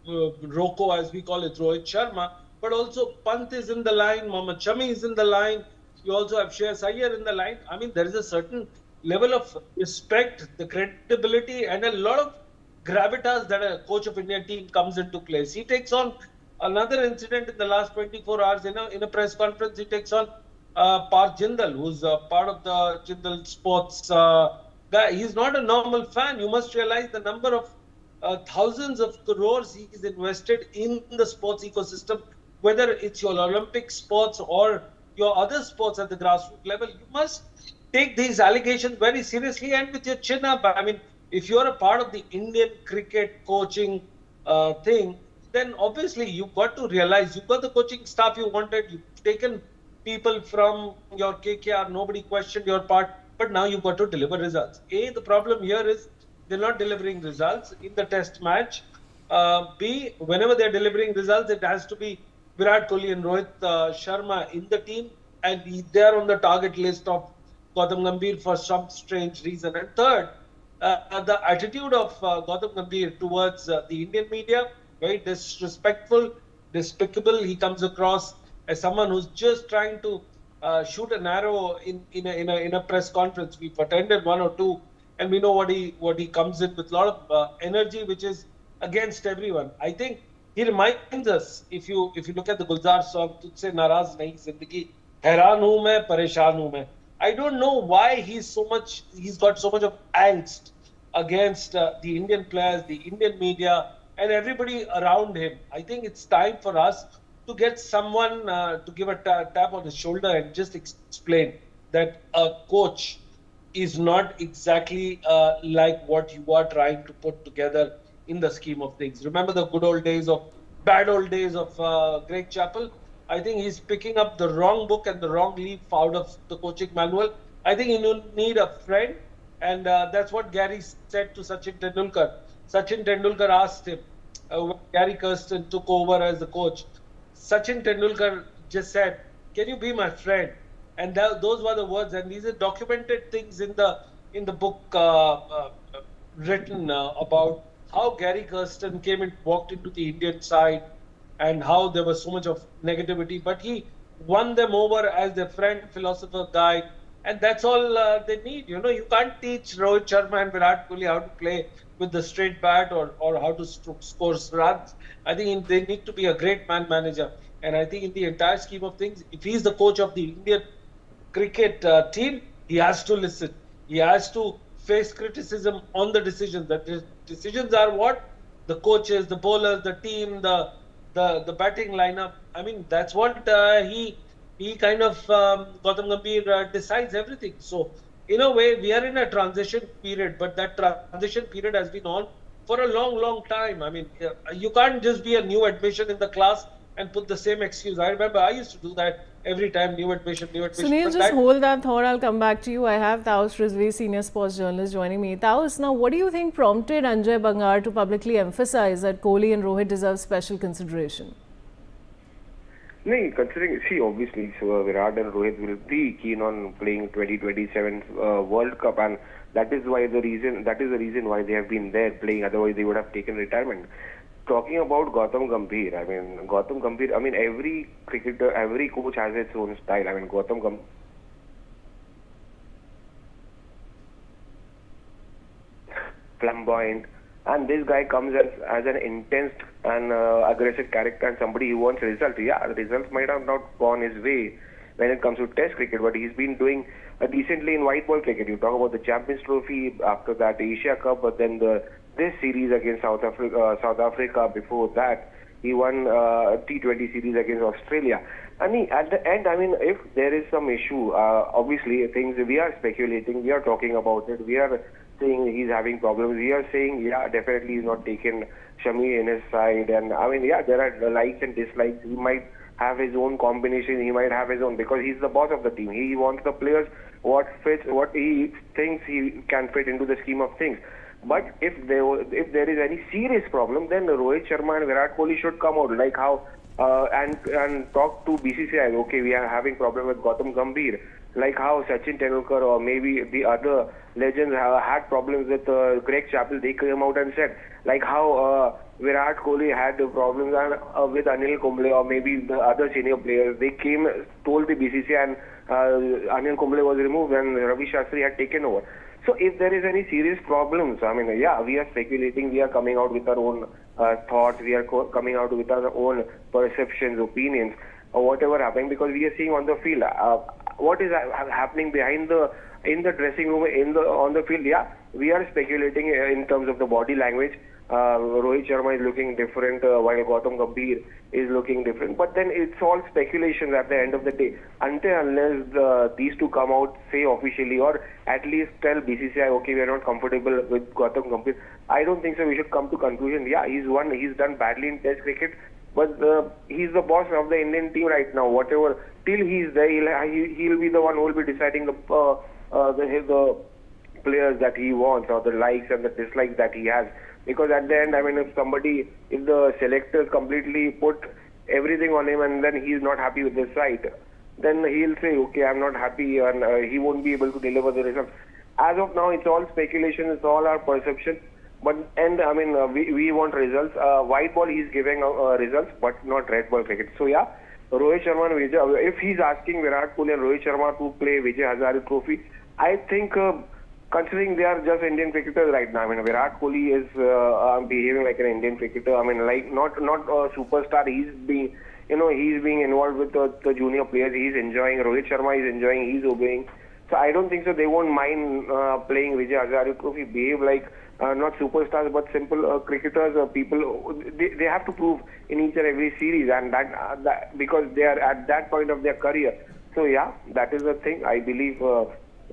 Roko, as we call it, Rohit Sharma, but also Pant is in the line, Mohammad Shami is in the line. You also have Shreyas Iyer in the line. I mean, there is a certain level of respect, the credibility, and a lot of gravitas that a coach of Indian team comes into place. He takes on another incident in the last 24 hours in a press conference. He takes on Parth Jindal, who's part of the Jindal Sports guy. He's not a normal fan. You must realize the number of thousands of crores he's invested in the sports ecosystem, whether it's your Olympic sports or your other sports at the grassroots level. You must take these allegations very seriously and with your chin up. I mean, if you're a part of the Indian cricket coaching thing, then obviously you've got to realize you've got the coaching staff you wanted. You've taken people from your KKR. Nobody questioned your part, but now you've got to deliver results. A, the problem here is they're not delivering results in the test match. B, whenever they're delivering results, it has to be Virat Kohli and Rohit Sharma in the team, and they're on the target list of Gautam Gambhir for some strange reason. And third, the attitude of Gautam Gambhir towards the Indian media, very disrespectful, despicable. He comes across as someone who's just trying to shoot an arrow in a press conference. We've attended one or two, and we know what he comes in with a lot of energy, which is against everyone. I think he reminds us, if you look at the Gulzar song, "Tujhse naraz nahi zindagi, हैरान हूं मैं, परेशान हूं मैं." I don't know why he's got so much of angst against the Indian players, the Indian media, and everybody around him. I think it's time for us to get someone to give a tap on the shoulder and just explain that a coach is not exactly like what you are trying to put together in the scheme of things. Remember the bad old days of Greg Chappell? I think he's picking up the wrong book and the wrong leaf out of the coaching manual. I think you need a friend, and that's what Gary said to Sachin Tendulkar. Sachin Tendulkar asked him when Gary Kirsten took over as the coach. Sachin Tendulkar just said, "Can you be my friend?" And those were the words, and these are documented things in the book written about how Gary Kirsten came and walked into the Indian side, and how there was so much of negativity, but he won them over as their friend, philosopher, guide, and that's all they need. You know, you can't teach Rohit Sharma and Virat Kohli how to play with the straight bat or how to score runs. I think they need to be a great manager, and I think in the entire scheme of things, if he's the coach of the Indian cricket team, he has to listen. He has to face criticism on the decisions. The decisions are what? The coaches, the bowlers, the team, the batting lineup. I mean, that's what he kind of Gautam Gambhir decides everything. So in a way, we are in a transition period, but that transition period has been on for a long time. I mean, you can't just be a new admission in the class and put the same excuse. I remember I used to do that every time, new admission.
Sunil, just hold that thought. I'll come back to you. I have Taos Rizvi, senior sports journalist, joining me. Taos, now what do you think prompted Anjay Bangar to publicly emphasize that Kohli and Rohit deserve special consideration?
No, considering, see, obviously, so Virat and Rohit will be keen on playing 2027 World Cup, and that is the reason why they have been there playing. Otherwise, they would have taken retirement. Talking about Gautam Gambhir, every cricketer, every coach has its own style. I mean, Gautam Gambhir, flamboyant, and this guy comes as an intense and aggressive character and somebody who wants results. Yeah, the results might have not gone his way when it comes to Test cricket, but he's been doing decently in white ball cricket. You talk about the Champions Trophy, after that Asia Cup, but then this series against South Africa. Before that, he won T20 series against Australia. And at the end, I mean, if there is some issue, obviously things we are speculating, we are talking about it, we are saying he's having problems. We are saying, yeah, definitely he's not taken Shami in his side. And I mean, yeah, there are likes and dislikes. He might have his own combination. He might have his own, because he's the boss of the team. He wants the players what fits, what he thinks he can fit into the scheme of things. But if there is any serious problem, then Rohit Sharma and Virat Kohli should come out, like how and talk to BCCI. Okay, we are having problem with Gautam Gambhir, like how Sachin Tendulkar or maybe the other legends have had problems with Greg Chappell. They came out and said, like how Virat Kohli had problems with Anil Kumble or maybe the other senior players. They came, told the BCCI, and Anil Kumble was removed and Ravi Shastri had taken over. So if there is any serious problems, I mean, yeah, we are speculating, we are coming out with our own thoughts, we are coming out with our own perceptions, opinions, or whatever happening, because we are seeing on the field what is happening behind in the dressing room, on the field. Yeah, we are speculating in terms of the body language. Rohit Sharma is looking different while Gautam Gambhir is looking different. But then it's all speculations at the end of the day. Unless these two come out, say officially, or at least tell BCCI, okay, we are not comfortable with Gautam Gambhir, I don't think so. We should come to conclusion. Yeah, he's done badly in Test cricket, but he's the boss of the Indian team right now. Whatever, till he's there, he'll be the one who will be deciding the players that he wants, or the likes and the dislikes that he has. Because at the end, I mean, if the selectors completely put everything on him and then he's not happy with his side, then he'll say, okay, I'm not happy, and he won't be able to deliver the results. As of now, it's all speculation, it's all our perception. But I mean, we want results. White ball, he's giving results, but not red ball cricket. So yeah, Rohit Sharma and Vijay, if he's asking Virat Kohli and Rohit Sharma to play Vijay Hazare Trophy, I think considering they are just Indian cricketers right now, I mean, Virat Kohli is behaving like an Indian cricketer. I mean, like not a superstar. He's being involved with the junior players. He's enjoying. Rohit Sharma is enjoying. He's obeying. So I don't think so. They won't mind playing Vijay Hazare Trophy, behave like not superstars but simple cricketers or people. They have to prove in each and every series, and that because they are at that point of their career. So yeah, that is the thing. I believe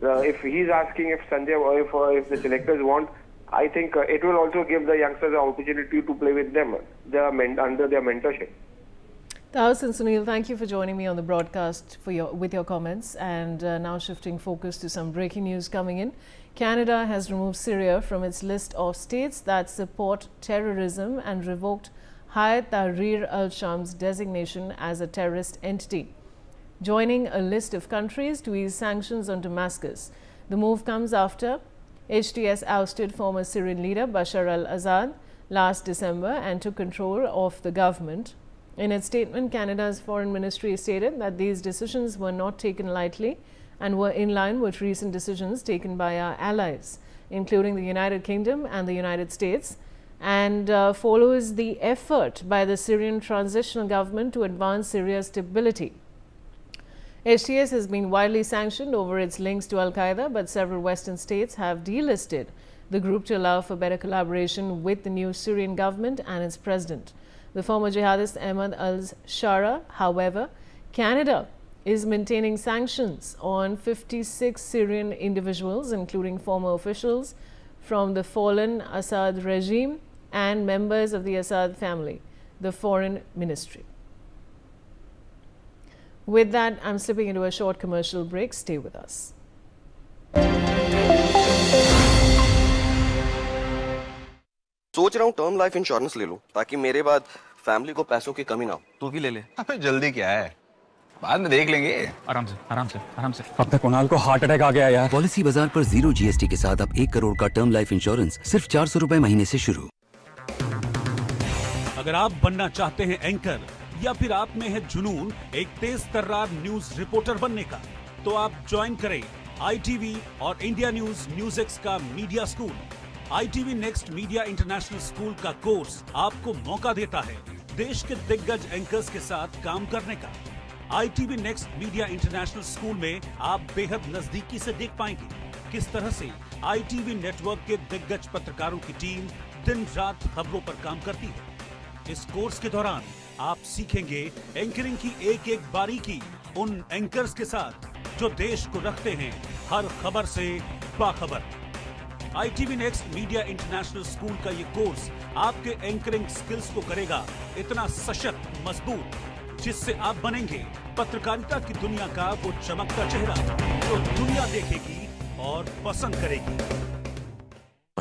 if he's asking if Sanjay or if the selectors want, I think it will also give the youngsters the opportunity to play with them under their mentorship.
Taos and Sunil, thank you for joining me on the broadcast with your comments. And now shifting focus to some breaking news coming in. Canada has removed Syria from its list of states that support terrorism and revoked Hayat Tahrir al-Sham's designation as a terrorist entity, joining a list of countries to ease sanctions on Damascus. The move comes after HTS ousted former Syrian leader Bashar al-Assad last December and took control of the government. In its statement, Canada's foreign ministry stated that these decisions were not taken lightly and were in line with recent decisions taken by our allies, including the United Kingdom and the United States, and follows the effort by the Syrian transitional government to advance Syria's stability. HTS has been widely sanctioned over its links to al-Qaeda, but several Western states have delisted the group to allow for better collaboration with the new Syrian government and its president. The former jihadist Ahmad al-Shara, however, Canada is maintaining sanctions on 56 Syrian individuals, including former officials from the fallen Assad regime and members of the Assad family, the foreign ministry. With that, I'm slipping into a short commercial break. Stay with us.
सोच रहा हूँ term life insurance ले लूं ताकि मेरे बाद family को पैसों की कमी ना हो। तू भी ले ले।
अबे जल्दी क्या है, बाद में देख लेंगे। आराम से आराम से आराम से। अब तक कुणाल को हार्ट अटैक आ गया यार।
पॉलिसी बाजार पर 0 GST के साथ अब 1 करोड़ का टर्म लाइफ इंश्योरेंस सिर्फ 400 रुपए महीने से शुरू।
अगर आप बनना चाहते हैं एंकर या फिर आप में है जुनून एक तेज तर्रार न्यूज रिपोर्टर बनने का, तो आप ज्वाइन करें ITV और इंडिया NewsX का media school. ITV next media international school का कोर्स आपको मौका देता है देश के दिग्गज एंकर्स के साथ काम करने का। ITV next media international school में आप बेहद नजदीकी से देख पाएंगे किस तरह से ITV नेटवर्क के दिग्गज पत्रकारों की टीम दिन रात खबरों पर काम करती है। इस कोर्स के दौरान आप सीखेंगे एंकरिंग की एक एक बारीकी उन एंकर्स के साथ जो देश को रखते हैं हर खबर से बाखबर। ITV next media international school का ये कोर्स आपके एंकरिंग स्किल्स को करेगा इतना सशक्त मजबूत, जिससे आप बनेंगे पत्रकारिता की दुनिया का वो चमकता चेहरा जो दुनिया देखेगी और पसंद करेगी।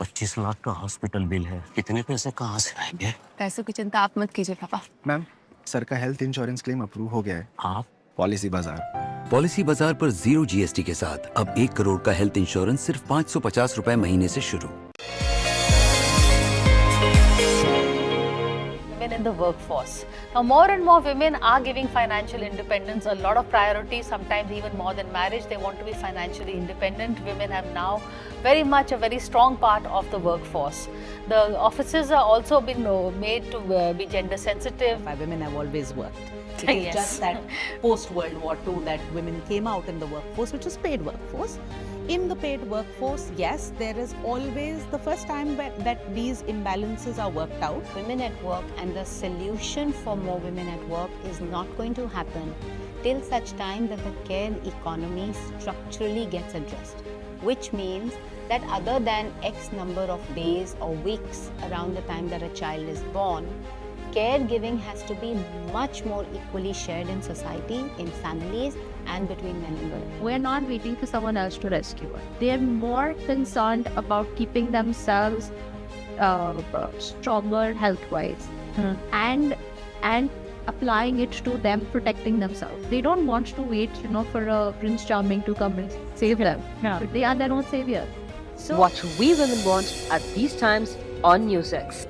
25 लाख का हॉस्पिटल बिल है, कितने पैसे कहाँ से आएंगे?
पैसों की चिंता आप मत कीजिए पापा।
मैम, सर का हेल्थ इंश्योरेंस क्लेम अप्रूव हो गया है।
आप
पॉलिसी बाजार
पर 0 GST के साथ अब 1 करोड़ का हेल्थ इंश्योरेंस सिर्फ 550 रुपए महीने से शुरू।
In the workforce. Now, more and more women are giving financial independence a lot of priority, sometimes even more than marriage. They want to be financially independent. Women have now very much a very strong part of the workforce. The offices are also been made to be gender sensitive.
Women have always worked. It is
Yes.
just that post-World War II that women came out in the workforce, which is paid workforce. In the paid workforce, yes, there is always the first time that these imbalances are worked out.
Women at work, and the solution for more women at work is not going to happen till such time that the care economy structurally gets addressed, which means that other than X number of days or weeks around the time that a child is born, caregiving has to be much more equally shared in society, in families, and between men and women.
We're not waiting for someone else to rescue us. They're more concerned about keeping themselves stronger health-wise and applying it to them protecting themselves. They don't want to wait, for a Prince Charming to come and save them. But they are their own savior.
So watch We Women Want at these times on NewsX.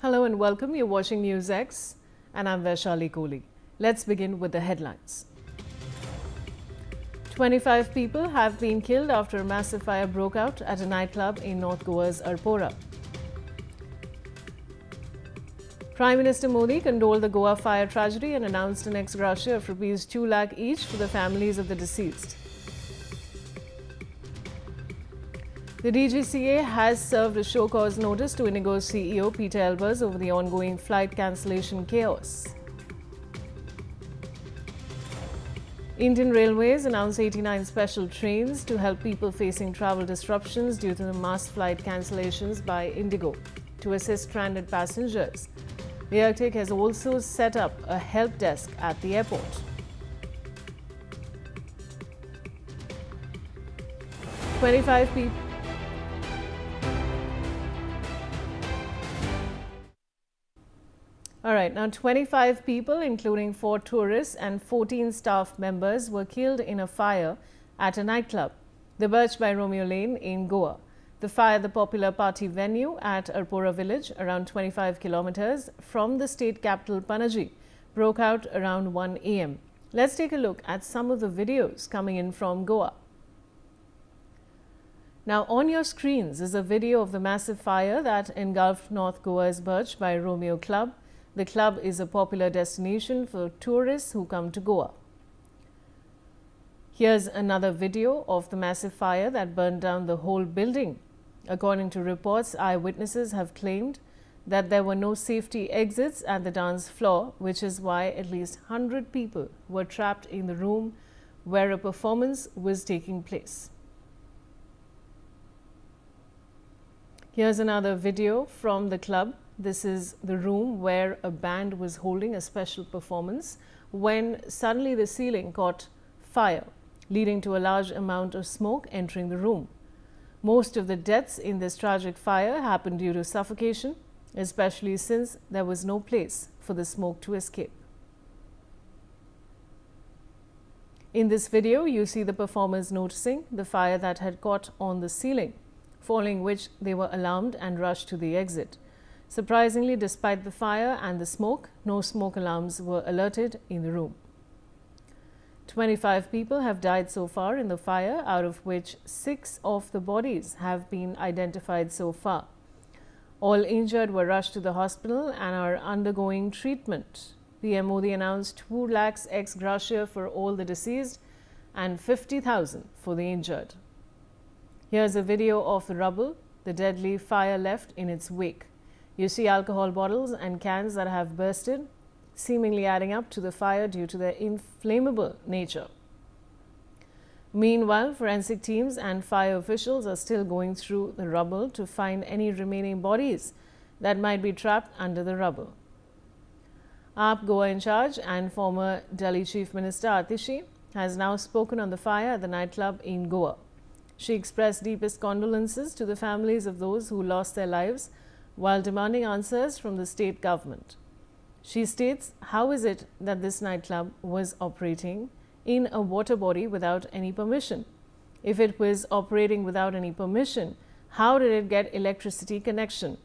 Hello and welcome. You're watching NewsX and I'm Vaishali Kohli. Let's begin with the headlines. 25 people have been killed after a massive fire broke out at a nightclub in North Goa's Arpora. Prime Minister Modi condoled the Goa Fire tragedy and announced an ex-gratia of rupees 2 lakh each for the families of the deceased. The DGCA has served a show cause notice to Indigo's CEO Peter Elbers over the ongoing flight cancellation chaos. Indian Railways announced 89 special trains to help people facing travel disruptions due to the mass flight cancellations by Indigo to assist stranded passengers. The airtake has also set up a help desk at the airport. Now 25 people, including 4 tourists and 14 staff members, were killed in a fire at a nightclub, the Birch by Romeo Lane in Goa. The fire at the popular party venue at Arpora village, around 25 kilometers from the state capital Panaji, broke out around 1 a.m. Let's take a look at some of the videos coming in from Goa. Now on your screens is a video of the massive fire that engulfed North Goa's Birch by Romeo Club. The club is a popular destination for tourists who come to Goa. Here's another video of the massive fire that burned down the whole building. According to reports, eyewitnesses have claimed that there were no safety exits at the dance floor, which is why at least 100 people were trapped in the room where a performance was taking place. Here's another video from the club. This is the room where a band was holding a special performance when suddenly the ceiling caught fire, leading to a large amount of smoke entering the room. Most of the deaths in this tragic fire happened due to suffocation, especially since there was no place for the smoke to escape. In this video, you see the performers noticing the fire that had caught on the ceiling, following which they were alarmed and rushed to the exit. Surprisingly, despite the fire and the smoke, no smoke alarms were alerted in the room. 25 people have died so far in the fire, out of which 6 of the bodies have been identified so far. All injured were rushed to the hospital and are undergoing treatment. PM Modi announced 2 lakhs ex-gratia for all the deceased and 50,000 for the injured. Here's a video of the rubble the deadly fire left in its wake. You see alcohol bottles and cans that have bursted, seemingly adding up to the fire due to their inflammable nature. Meanwhile, forensic teams and fire officials are still going through the rubble to find any remaining bodies that might be trapped under the rubble. AAP Goa in charge and former Delhi Chief Minister Atishi has now spoken on the fire at the nightclub in Goa. She expressed deepest condolences to the families of those who lost their lives while demanding answers from the state government. She states, how is it that this nightclub was operating in a water body without any permission? If it was operating without any permission, how did it get electricity connection?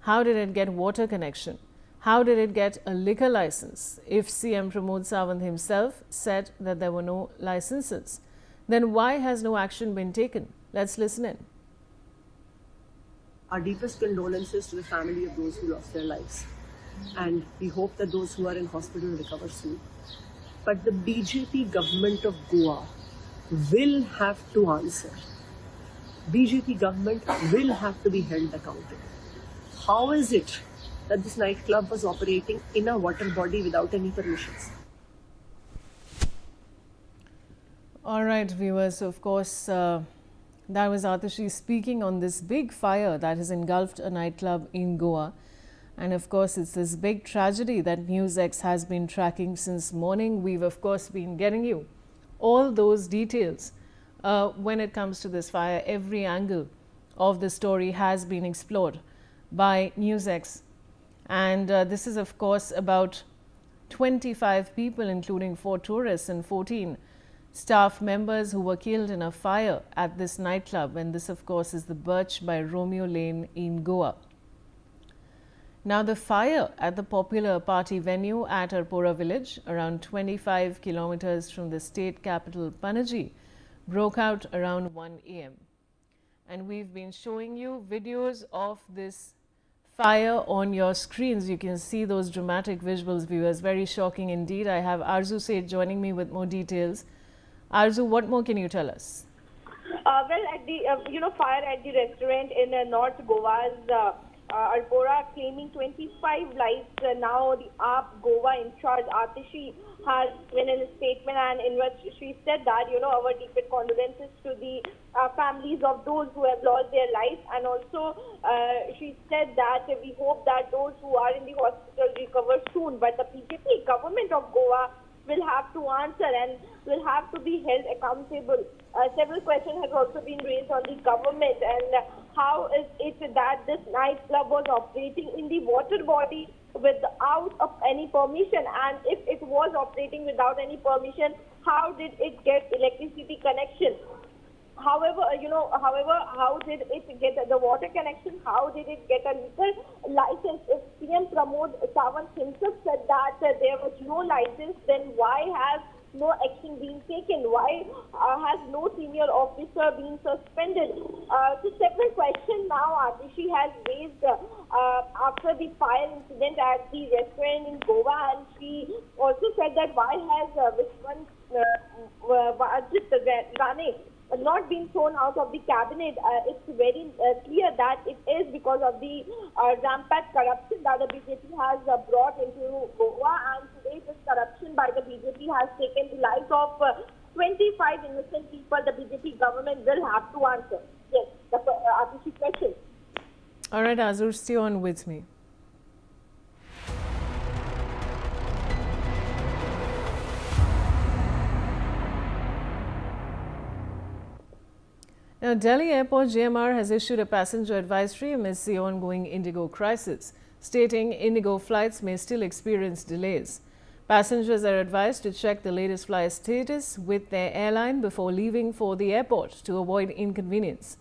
How did it get water connection? How did it get a liquor license? If CM Pramod Sawant himself said that there were no licenses, then why has no action been taken? Let's listen in.
Our deepest condolences to the family of those who lost their lives. And we hope that those who are in hospital recover soon. But the BJP government of Goa will have to answer. BJP government will have to be held accountable. How is it that this nightclub was operating in a water body without any permissions?
All right, viewers, of course, that was Atishi speaking on this big fire that has engulfed a nightclub in Goa. And of course, it's this big tragedy that NewsX has been tracking since morning. We've, of course, been getting you all those details when it comes to this fire. Every angle of the story has been explored by NewsX. And this is, of course, about 25 people, including 4 tourists and 14 staff members who were killed in a fire at this nightclub. And this, of course, is the Birch by Romeo Lane in Goa. Now, the fire at the popular party venue at Arpora village, around 25 kilometers from the state capital Panaji, broke out around 1 a.m. And we've been showing you videos of this Fire on your screens. You can see those dramatic visuals, viewers. Very shocking indeed. I have Arzu Seth joining me with more details. Arzu, what more can you tell us?
Well, at the fire at the restaurant in North Goa's Arpora claiming 25 lives. Now the Goa in charge Atishi has given a statement, and in which she said that our deepest condolences to the families of those who have lost their lives, and also she said that we hope that those who are in the hospital recover soon. But the BJP government of Goa will have to answer and will have to be held accountable. Several questions have also been raised on the government, and how is it that this nightclub was operating in the water body without any permission, and if it was operating without any permission, how did it get electricity connection? However, how did it get the water connection? How did it get a liquor license? If PM Pramod Sawant himself said that there was no license, then why has no action been taken? Why has no senior officer been suspended? So several questions now Atishi has raised after the fire incident at the restaurant in Goa, and she also said that why has Vishwan Gane not been thrown out of the cabinet. It's very clear that it is because of the rampant corruption that the BJP has brought into Goa, and today this corruption by the BJP has taken the lives of 25 innocent people. The BJP government will have to answer. Yes, the Atishi question.
All right, Azur, stay on with me. Now, Delhi Airport GMR has issued a passenger advisory amidst the ongoing Indigo crisis, stating Indigo flights may still experience delays. Passengers are advised to check the latest flight status with their airline before leaving for the airport to avoid inconvenience.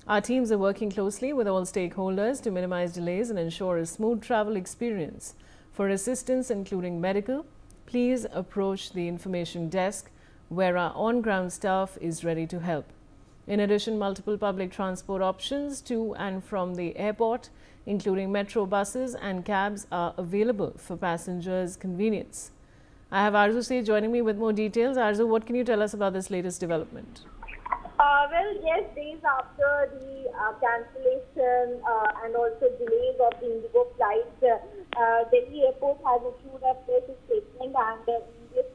Our teams are working closely with all stakeholders to minimize delays and ensure a smooth travel experience. For assistance, including medical, please approach the information desk, where our on-ground staff is ready to help. In addition, multiple public transport options to and from the airport, including metro buses and cabs, are available for passengers' convenience. I have Arzu Seth joining me with more details. Arzu, what can you tell us about this latest development?
Well, yes, days after the cancellation and also delays of the Indigo flights, Delhi Airport has issued a press statement, and in this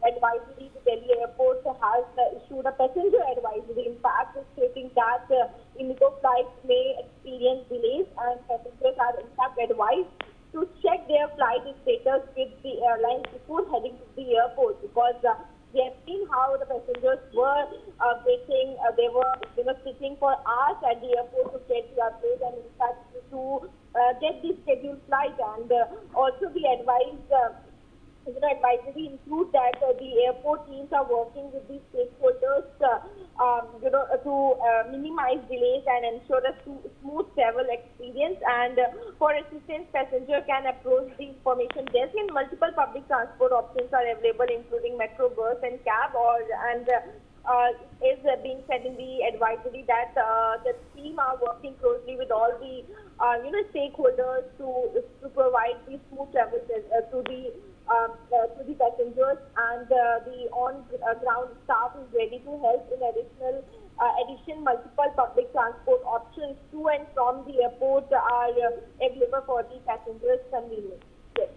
advisory, the Delhi Airport has issued a passenger advisory, in fact, stating that Indigo flights may experience delays, and passengers are in fact advised to check their flight status with the airline before heading to the airport, because we have seen how the passengers were they were sitting for hours at the airport to get the update, and in fact to get the scheduled flight, and also the advisory include that the airport teams are working with the stakeholders to minimize delays and ensure a smooth travel experience. And for assistance, passenger can approach the information desk, and multiple public transport options are available, including metro, bus, and cab. Is being said in the advisory that the team are working closely with all the stakeholders to provide the smooth travel to the passengers, and the on-ground staff is ready to help. In addition, multiple public transport options to and from the airport are available for the passengers' convenience. Yes.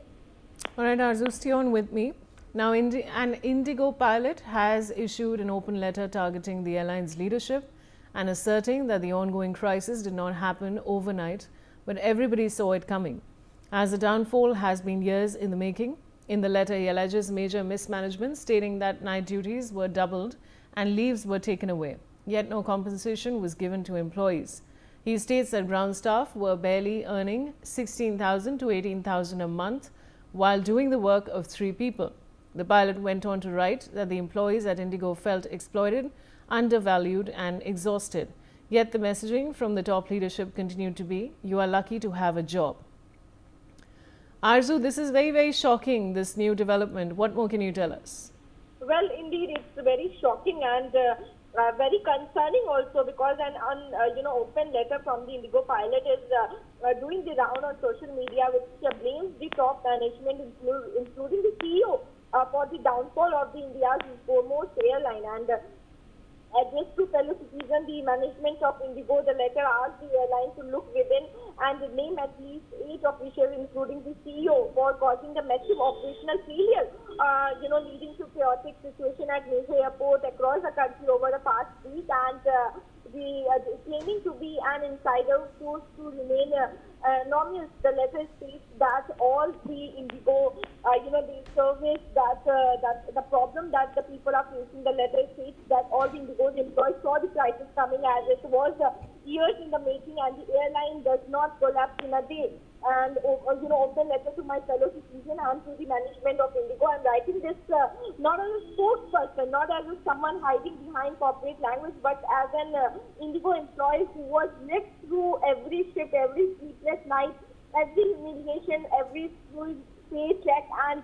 All right, Arzu, stay on with me. Now, an Indigo pilot has issued an open letter targeting the airline's leadership and asserting that the ongoing crisis did not happen overnight, but everybody saw it coming, as the downfall has been years in the making. In the letter, he alleges major mismanagement, stating that night duties were doubled and leaves were taken away, yet no compensation was given to employees. He states that ground staff were barely earning 16,000 to 18,000 a month while doing the work of 3 people. The pilot went on to write that the employees at Indigo felt exploited, undervalued and exhausted. Yet the messaging from the top leadership continued to be, "You are lucky to have a job." Arzu, this is very, very shocking, this new development. What more can you tell us?
Well, indeed, it's very shocking, and very concerning also, because an open letter from the Indigo pilot is doing the round on social media, which blames the top management, including the CEO, for the downfall of the India's foremost airline. And addressed to fellow citizens, the management of Indigo, the letter asked the airline to look within and name at least 8 officials, including the CEO, for causing the massive operational failure, leading to chaotic situation at major airport across the country over the past week. And claiming to be an insider source to remain anonymous, the letter states that all the Indigo, the service, that the problem that the people are facing, the letter states that all the Indigo's employees saw the crisis coming as it was years in the making, and the airline does not collapse in a day. And open letter to my fellow citizen and to the management of Indigo. I'm writing this not as a spokesperson, not as someone hiding behind corporate language, but as an Indigo employee who was lived through every shift, every sleepless night, every humiliation, every paycheck, and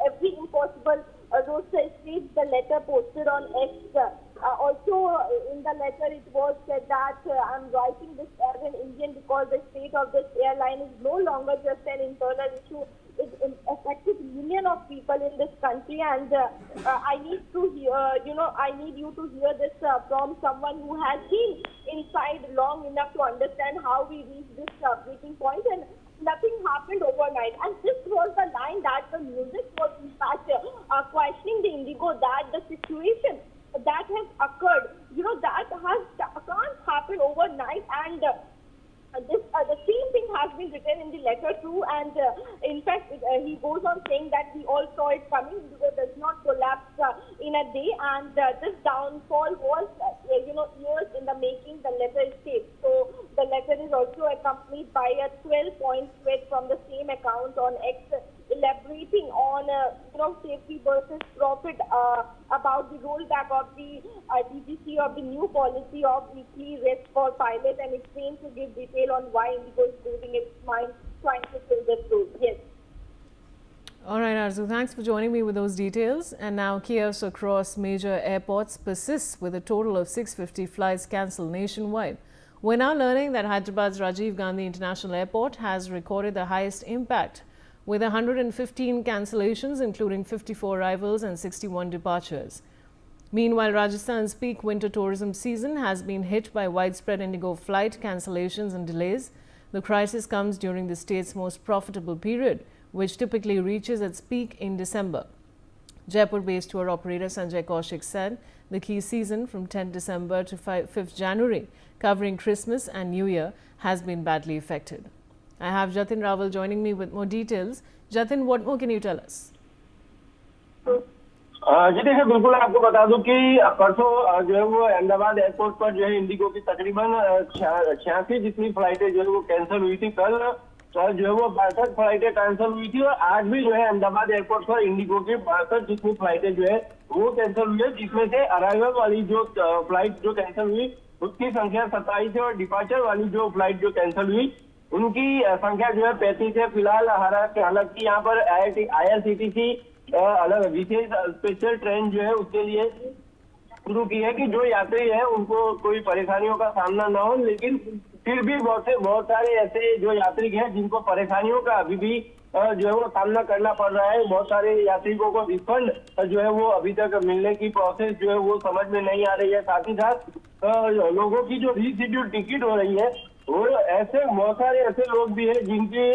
every impossible roster. States the letter posted on X. Also, in the letter, it was said that I'm writing this as an Indian because the state of this airline is no longer just an internal issue. It affects millions of people in this country, and I need to hear, I need you to hear this from someone who has been inside long enough to understand how we reached this breaking point. And nothing happened overnight, and this was the line that the NewsX was in fact questioning the Indigo, that the situation that has occurred, that can't happen overnight, and the same thing has been written in the letter too. And in fact, he goes on saying that we all saw it coming. Indigo does not collapse in a day, and this downfall was years in the making, the letter states. So the letter is also accompanied by a 12-point thread from the same account on X, elaborating on safety versus profit, about the rollback of the DGC of the new policy of weekly rest for pilots, and it's going to give detail on why Indigo is losing its mind trying to fill this role. Yes.
All right, Arzu, thanks for joining me with those details. And now chaos across major airports persists with a total of 650 flights cancelled nationwide. We're now learning that Hyderabad's Rajiv Gandhi International Airport has recorded the highest impact, with 115 cancellations, including 54 arrivals and 61 departures. Meanwhile, Rajasthan's peak winter tourism season has been hit by widespread Indigo flight cancellations and delays. The crisis comes during the state's most profitable period, which typically reaches its peak in December. Jaipur-based tour operator Sanjay Kaushik said the key season from 10 December to 5th January, covering Christmas and New Year, has been badly affected. I have Jatin Raval joining me with more details. Jatin, what more can you tell us?
जी देखिए, बिल्कुल आपको बता दूं कि परसों जो है वो अहमदाबाद एयरपोर्ट पर जो है इंडिगो की तकरीबन 86 जितनी फ्लाइटें जो है वो कैंसिल हुई थी। कल जो है वो 62 फ्लाइटें कैंसिल हुई थी, और आज भी जो है अहमदाबाद एयरपोर्ट पर इंडिगो की 62 जितनी फ्लाइटें जो है वो कैंसिल हुई है, जिसमें से अराइवल वाली जो फ्लाइट जो कैंसिल हुई उसकी संख्या 27 है, और डिपार्चर वाली जो फ्लाइट जो कैंसिल हुई उनकी संख्या जो है 35 है। फिलहाल हालांकि यहाँ पर IRCTC अलग विशेष स्पेशल ट्रेन जो है उसके लिए शुरू की है कि जो यात्री है उनको कोई परेशानियों का सामना न हो, लेकिन फिर भी बहुत सारे ऐसे जो यात्री हैं जिनको परेशानियों का अभी भी जो है वो सामना करना पड़ रहा है। बहुत सारे यात्रियों को रिफंड जो है वो अभी तक मिलने की प्रोसेस जो है वो समझ में नहीं आ रही है। साथ ही साथ लोगों की जो रीशेड्यूल टिकट हो रही है, वो ऐसे बहुत सारे ऐसे लोग भी हैं जिनकी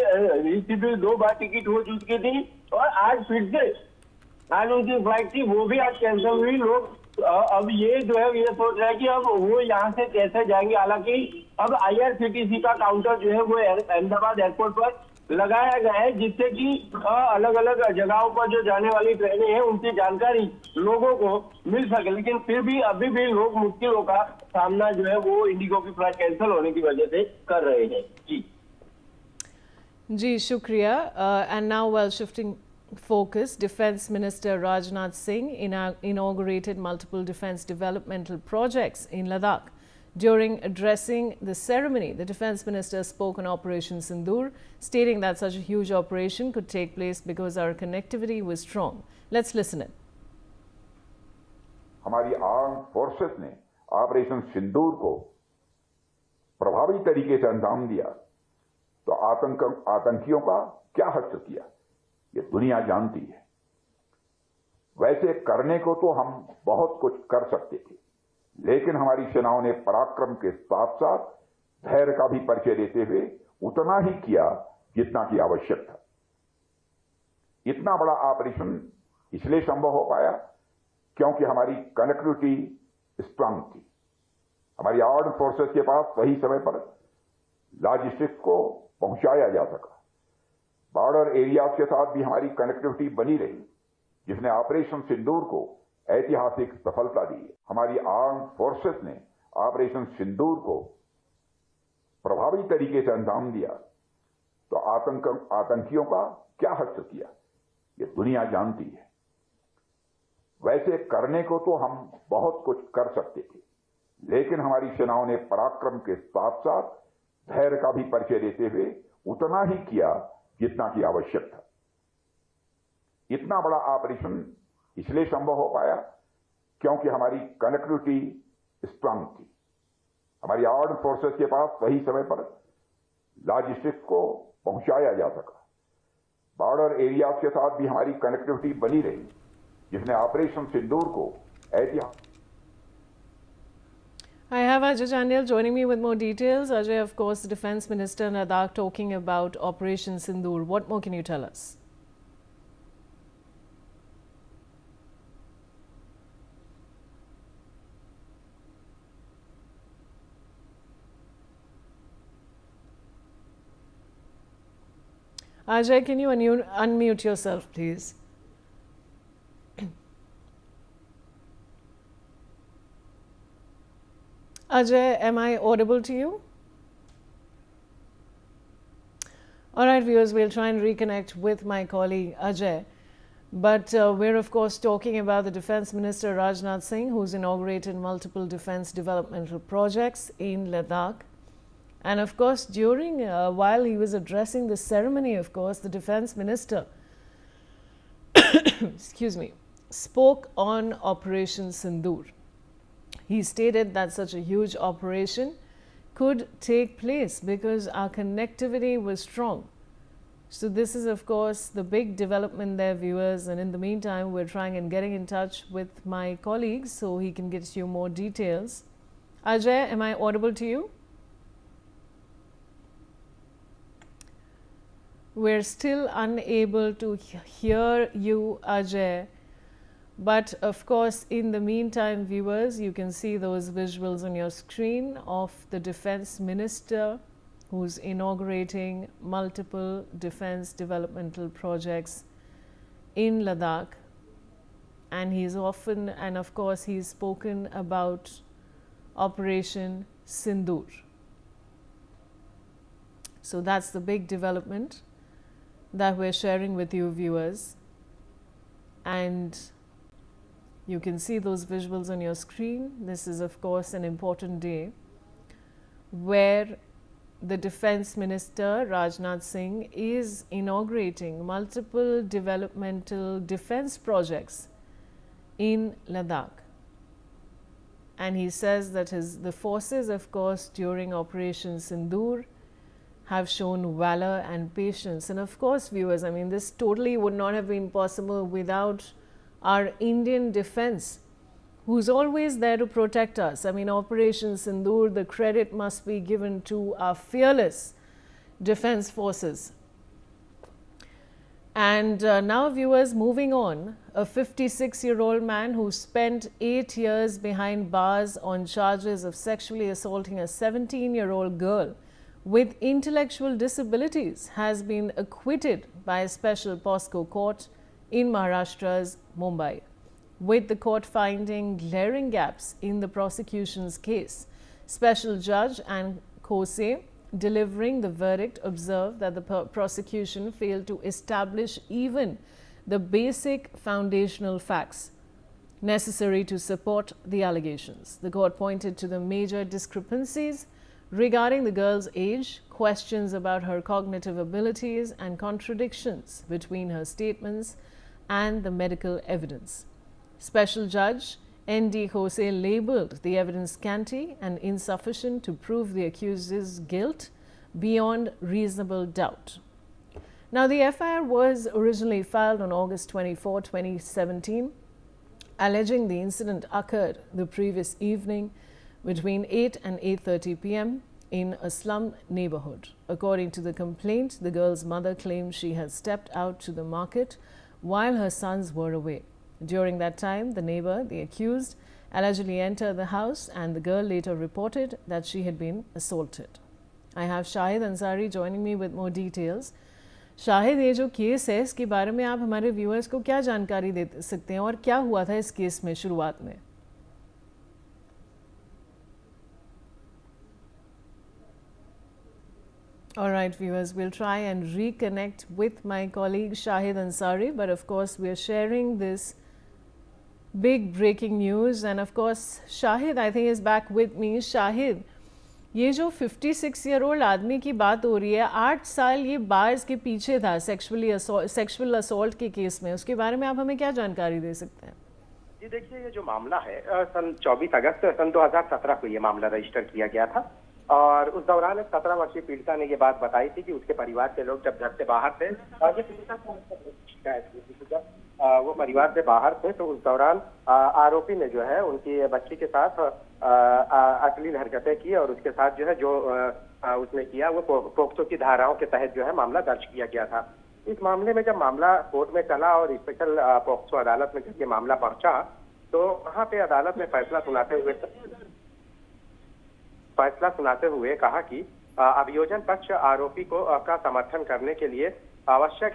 रीशेड्यूल 2 बार टिकट हो चुकी थी, और आज फिर से आज उनकी फ्लाइट थी वो भी आज कैंसिल हुई। लोग अब ये जो है ये सोच रहे हैं कि अब वो यहाँ से कैसे जाएंगे। हालांकि अब IRCTC का काउंटर जो है वो अहमदाबाद एयरपोर्ट पर लगाया गया है, जिससे कि अलग अलग जगहों पर जो जाने वाली ट्रेनें हैं उनकी जानकारी लोगों को मिल सके, लेकिन फिर भी अभी भी लोग मुश्किलों का सामना जो है वो इंडिगो की फ्लाइट कैंसिल होने की वजह से कर रहे हैं।
जी शुक्रिया। And now well shifting focus, Defence Minister Rajnath Singh inaugurated multiple defence developmental projects in Ladakh. During addressing the ceremony, the Defence Minister spoke on Operation Sindoor, stating that such a huge operation could take place because our connectivity was strong. Let's listen in.
हमारी arm forces ने operation सिंदूर को प्रभावी तरीके से अंजाम दिया तो आतंकियों का क्या हश्र किया ये दुनिया जानती है। वैसे करने को तो हम बहुत कुछ कर सकते थे, लेकिन हमारी सेनाओं ने पराक्रम के साथ साथ धैर्य का भी परिचय देते हुए उतना ही किया जितना कि आवश्यक था। इतना बड़ा ऑपरेशन इसलिए संभव हो पाया क्योंकि हमारी कनेक्टिविटी स्ट्रांग थी। हमारी आर्म्ड फोर्सेस के पास सही समय पर लॉजिस्टिक्स को पहुंचाया जा सका। बॉर्डर एरियाज के साथ भी हमारी कनेक्टिविटी बनी रही, जिसने ऑपरेशन सिंदूर को ऐतिहासिक सफलता दी। हमारी आर्म्ड फोर्सेस ने ऑपरेशन सिंदूर को प्रभावी तरीके से अंजाम दिया तो आतंकियों का क्या हश्र किया ये दुनिया जानती है। वैसे करने को तो हम बहुत कुछ कर सकते थे, लेकिन हमारी सेनाओं ने पराक्रम के साथ साथ धैर्य का भी परिचय देते हुए उतना ही किया जितना कि आवश्यक था। इतना बड़ा ऑपरेशन इसलिए संभव हो पाया क्योंकि हमारी कनेक्टिविटी स्ट्रांग थी। हमारी आर्म्ड फोर्सेस के पास सही समय पर लॉजिस्टिक्स को पहुंचाया जा सका। बॉर्डर एरियाज के साथ भी हमारी कनेक्टिविटी बनी रही, जिसने ऑपरेशन सिंदूर को ऐतिहासिक।
I have Ajay Chandel joining me with more details. Ajay, of course, the Defence Minister Ladakh talking about Operation Sindoor. What more can you tell us? Ajay, can you unmute yourself, please? Ajay, am I audible to you? All right, viewers, we'll try and reconnect with my colleague Ajay. But we're, of course, talking about the Defence Minister Rajnath Singh, who's inaugurated multiple defence developmental projects in Ladakh. And, of course, during, while he was addressing the ceremony, of course, the Defence Minister, excuse me, spoke on Operation Sindoor. He stated that such a huge operation could take place because our connectivity was strong. So this is, of course, the big development there, viewers. And in the meantime, we're trying and getting in touch with my colleagues so he can get you more details. Ajay, am I audible to you? We're still unable to hear you, Ajay. But of course, in the meantime, viewers, you can see those visuals on your screen of the Defence Minister who's inaugurating multiple defence developmental projects in Ladakh. And he's often, and of course, he's spoken about Operation Sindoor. So that's the big development that we're sharing with you, viewers. And you can see those visuals on your screen. This is, of course, an important day where the Defence Minister Rajnath Singh is inaugurating multiple developmental defence projects in Ladakh. And he says that the forces, of course, during Operation Sindoor have shown valor and patience. And of course, viewers, I mean, this totally would not have been possible without our Indian defence, who's always there to protect us. I mean, Operation Sindoor, the credit must be given to our fearless defence forces. And now, viewers, moving on, a 56-year-old man who spent 8 years behind bars on charges of sexually assaulting a 17-year-old girl with intellectual disabilities has been acquitted by a special POSCO court in Maharashtra's Mumbai, with the court finding glaring gaps in the prosecution's case. Special Judge and Khose, delivering the verdict, observed that the prosecution failed to establish even the basic foundational facts necessary to support the allegations. The court pointed to the major discrepancies regarding the girl's age, questions about her cognitive abilities, and contradictions between her statements and the medical evidence. Special Judge ND Jose labelled the evidence scanty and insufficient to prove the accused's guilt beyond reasonable doubt. Now, the FIR was originally filed on August 24, 2017, alleging the incident occurred the previous evening between 8 and 8:30 p.m. in a slum neighborhood. According to the complaint, the girl's mother claimed she had stepped out to the market while her sons were away. During that time, the neighbor, the accused, allegedly entered the house, and the girl later reported that she had been assaulted. I have Shahid Ansari joining me with more details. Shahid, ये जो case है इसके बारे में आप हमारे viewers को क्या जानकारी दे सकते हैं और क्या हुआ था इस केस में शुरुआत में? All right, viewers, we'll try and reconnect with my colleague Shahid Ansari, but of course we are sharing this big breaking news, and of course Shahid, I think, is back with me. Shahid, ये जो 56-year-old आदमी की बात हो रही है, 8 साल ये बार्स के पीछे था सेक्सुअल असॉल्ट के केस में, उसके बारे में आप हमें क्या जानकारी दे सकते हैं?
जी देखिए, ये जो मामला है सन 24 अगस्त सन 2017 को ये मामला रजिस्टर किया गया था और उस दौरान एक 17 वर्षीय पीड़िता ने ये बात बताई थी कि उसके परिवार के लोग जब घर से बाहर थे और ये पीड़िता शिकायत की थी, जब वो परिवार से बाहर थे तो उस दौरान आरोपी ने जो है उनकी बच्ची के साथ अश्लील हरकतें की और उसके साथ जो है जो उसने किया वो पोक्सो की धाराओं के तहत जो है मामला दर्ज किया गया था। इस मामले में जब मामला कोर्ट में चला और स्पेशल पोक्सो अदालत में जब ये मामला पहुंचा तो वहाँ पे अदालत ने फैसला सुनाते हुए कहा कि अभियोजन पक्ष आरोपी को का समर्थन करने के लिए आवश्यक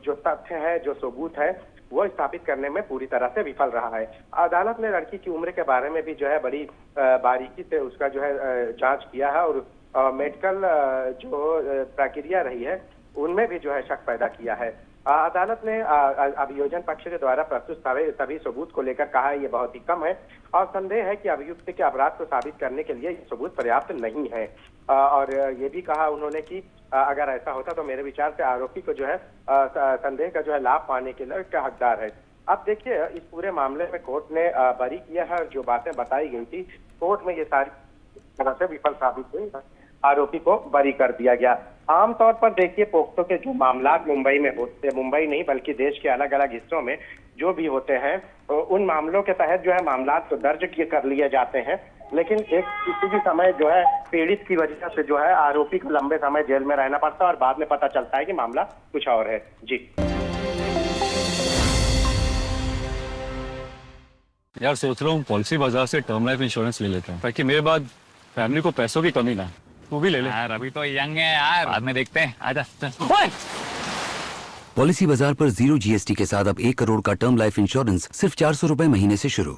जो तथ्य है, जो सबूत है, वो स्थापित करने में पूरी तरह से विफल रहा है। अदालत ने लड़की की उम्र के बारे में भी जो है बड़ी बारीकी से उसका जो है जांच किया है और मेडिकल जो प्रक्रिया रही है उनमें भी जो है शक पैदा किया है। अदालत ने अभियोजन पक्ष के द्वारा प्रस्तुत सभी सबूत को लेकर कहा ये बहुत ही कम है और संदेह है कि अभियुक्त के अपराध को साबित करने के लिए ये सबूत पर्याप्त नहीं है। और ये भी कहा उन्होंने कि अगर ऐसा होता तो मेरे विचार से आरोपी को जो है संदेह का जो है लाभ पाने के लिए का हकदार है। अब देखिए, इस पूरे मामले में कोर्ट ने बरी किया है, जो बातें बताई गई थी कोर्ट में ये सारी तरह से विफल साबित हुई, आरोपी को बरी कर दिया गया। आमतौर पर देखिए, पोक्सो के जो मामला मुंबई में होते, मुंबई नहीं बल्कि देश के अलग अलग हिस्सों में जो भी होते हैं तो उन मामलों के तहत जो है मामला तो दर्ज कर लिए जाते हैं, लेकिन किसी भी समय जो है पीड़ित की वजह से जो है आरोपी को लंबे समय जेल में रहना पड़ता है और बाद में पता चलता है कि मामला कुछ और है। जी
यार, सोच रहा हूँ पॉलिसी बाजार से टर्म लाइफ इंश्योरेंस ले लेता हूँ ताकि मेरे बाद फैमिली को पैसों की कमी ना। तू भी ले ले यार, अभी तो यंग है यार, बाद में देखते हैं। आजा चल।
पॉलिसी बाजार पर 0 GST के साथ अब 1 करोड़ का टर्म लाइफ इंश्योरेंस सिर्फ 400 रुपए महीने से शुरू।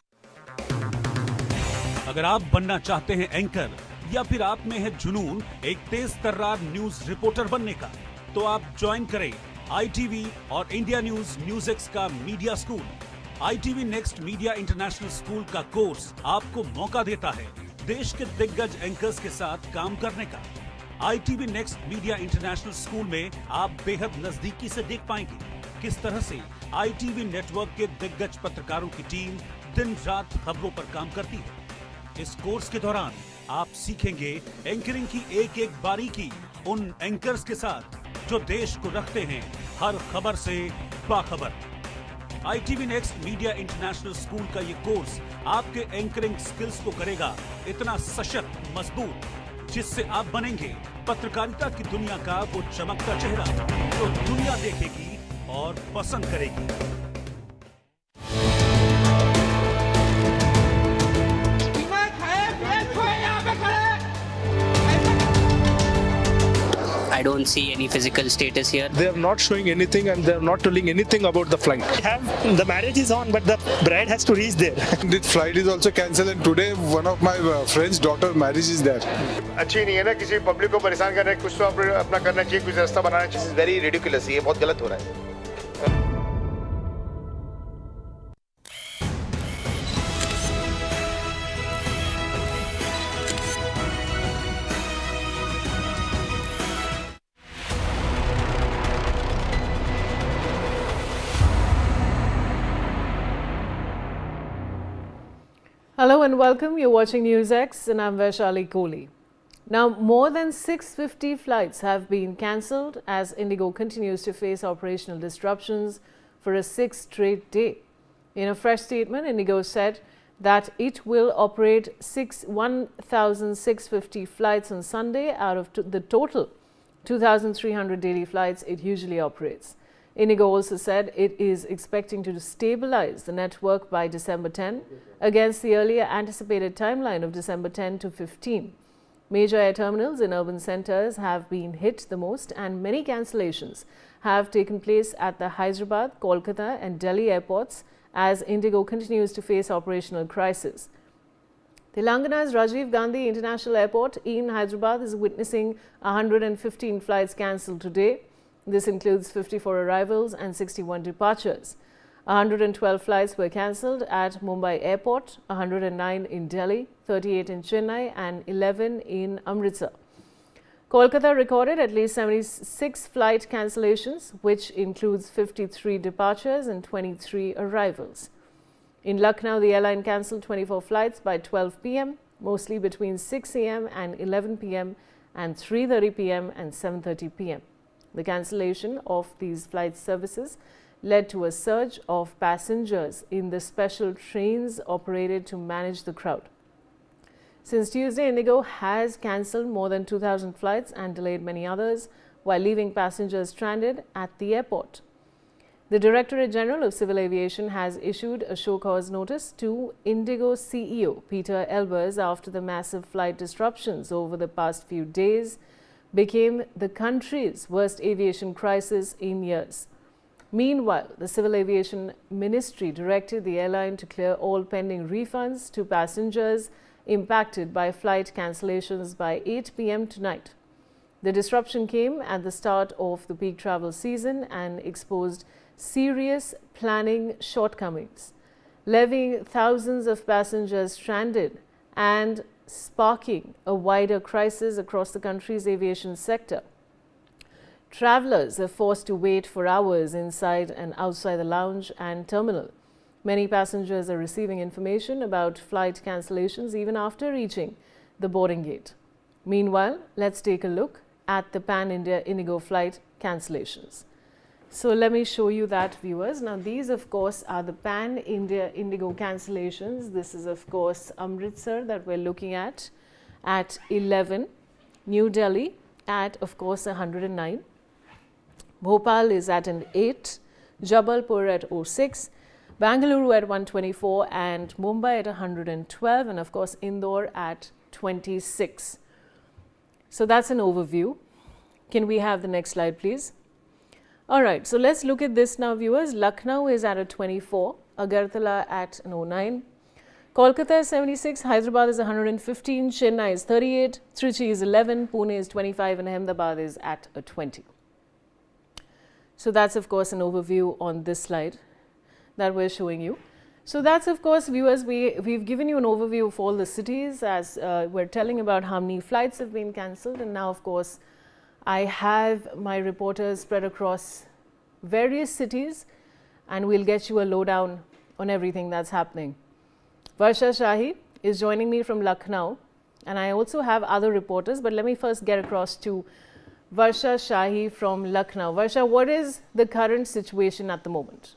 अगर आप बनना चाहते हैं एंकर या फिर आप में है जुनून एक तेज तर्रार न्यूज रिपोर्टर बनने का, तो आप ज्वाइन करें ITV और इंडिया NewsX का media school. ITV next media international school का कोर्स आपको मौका देता है देश के दिग्गज एंकर्स के साथ काम करने का। ITV next media international school में आप बेहद नजदीकी से देख पाएंगे किस तरह से ITV नेटवर्क के दिग्गज पत्रकारों की टीम दिन रात खबरों पर काम करती है। इस कोर्स के दौरान आप सीखेंगे एंकरिंग की एक एक बारीकी उन एंकर्स के साथ जो देश को रखते हैं हर खबर से बाखबर। ITV next media international school का ये कोर्स आपके एंकरिंग स्किल्स को करेगा इतना सशक्त, मजबूत, जिससे आप बनेंगे पत्रकारिता की दुनिया का वो चमकता चेहरा जो दुनिया देखेगी और पसंद करेगी।
I don't see any physical status here.
They are not showing anything and they are not telling anything about the flight.
The marriage is on, but the bride has to reach there.
The flight is also cancelled and today one of my friend's daughter marriage is there.
अच्छी नहीं है ना, किसी public को परेशान करना है, कुछ तो अपना करना चाहिए, कुछ रास्ता बनाना चाहिए। वेरी रिडिकुलस, ये बहुत गलत हो रहा है।
Hello and welcome. You're watching NewsX and I'm Vaishali Kohli. Now, more than 650 flights have been cancelled as Indigo continues to face operational disruptions for a 6th straight day. In a fresh statement, Indigo said that it will operate 1,650 flights on Sunday out of the total 2,300 daily flights it usually operates. Indigo also said it is expecting to stabilize the network by December 10 against the earlier anticipated timeline of December 10 to 15. Major air terminals in urban centers have been hit the most and many cancellations have taken place at the Hyderabad, Kolkata and Delhi airports as Indigo continues to face operational crisis. Telangana's Rajiv Gandhi International Airport in Hyderabad is witnessing 115 flights cancelled today. This includes 54 arrivals and 61 departures. 112 flights were cancelled at Mumbai Airport, 109 in Delhi, 38 in Chennai and 11 in Amritsar. Kolkata recorded at least 76 flight cancellations, which includes 53 departures and 23 arrivals. In Lucknow, the airline cancelled 24 flights by 12 p.m., mostly between 6 a.m. and 11 p.m. and 3:30 p.m. and 7:30 p.m. The cancellation of these flight services led to a surge of passengers in the special trains operated to manage the crowd. Since Tuesday, Indigo has cancelled more than 2,000 flights and delayed many others while leaving passengers stranded at the airport. The Directorate General of Civil Aviation has issued a show cause notice to Indigo CEO Peter Elbers after the massive flight disruptions over the past few days became the country's worst aviation crisis in years. Meanwhile, the Civil Aviation Ministry directed the airline to clear all pending refunds to passengers impacted by flight cancellations by 8 p.m. tonight. The disruption came at the start of the peak travel season and exposed serious planning shortcomings, leaving thousands of passengers stranded and sparking a wider crisis across the country's aviation sector. Travelers are forced to wait for hours inside and outside the lounge and terminal. Many passengers are receiving information about flight cancellations even after reaching the boarding gate. Meanwhile, let's take a look at the Pan-India Indigo flight cancellations. So let me show you that, viewers. Now, these, of course, are the Pan-India Indigo cancellations. This is, of course, Amritsar that we're looking at 11, New Delhi at, of course, 109, Bhopal is at an 8, Jabalpur at 06, Bangalore at 124 and Mumbai at 112 and, of course, Indore at 26. So that's an overview. Can we have the next slide, please? All right, so let's look at this now, viewers. Lucknow is at a 24, Agartala at an 09, Kolkata is 76, Hyderabad is 115, Chennai is 38, Trichy is 11, Pune is 25 and Ahmedabad is at a 20. So that's, of course, an overview on this slide that we're showing you. So that's, of course, viewers, we've given you an overview of all the cities as we're telling about how many flights have been cancelled. And now, of course, I have my reporters spread across various cities and we'll get you a lowdown on everything that's happening. Varsha Shahi is joining me from Lucknow and I also have other reporters, but let me first get across to Varsha Shahi from Lucknow. Varsha, what is the current situation at the moment?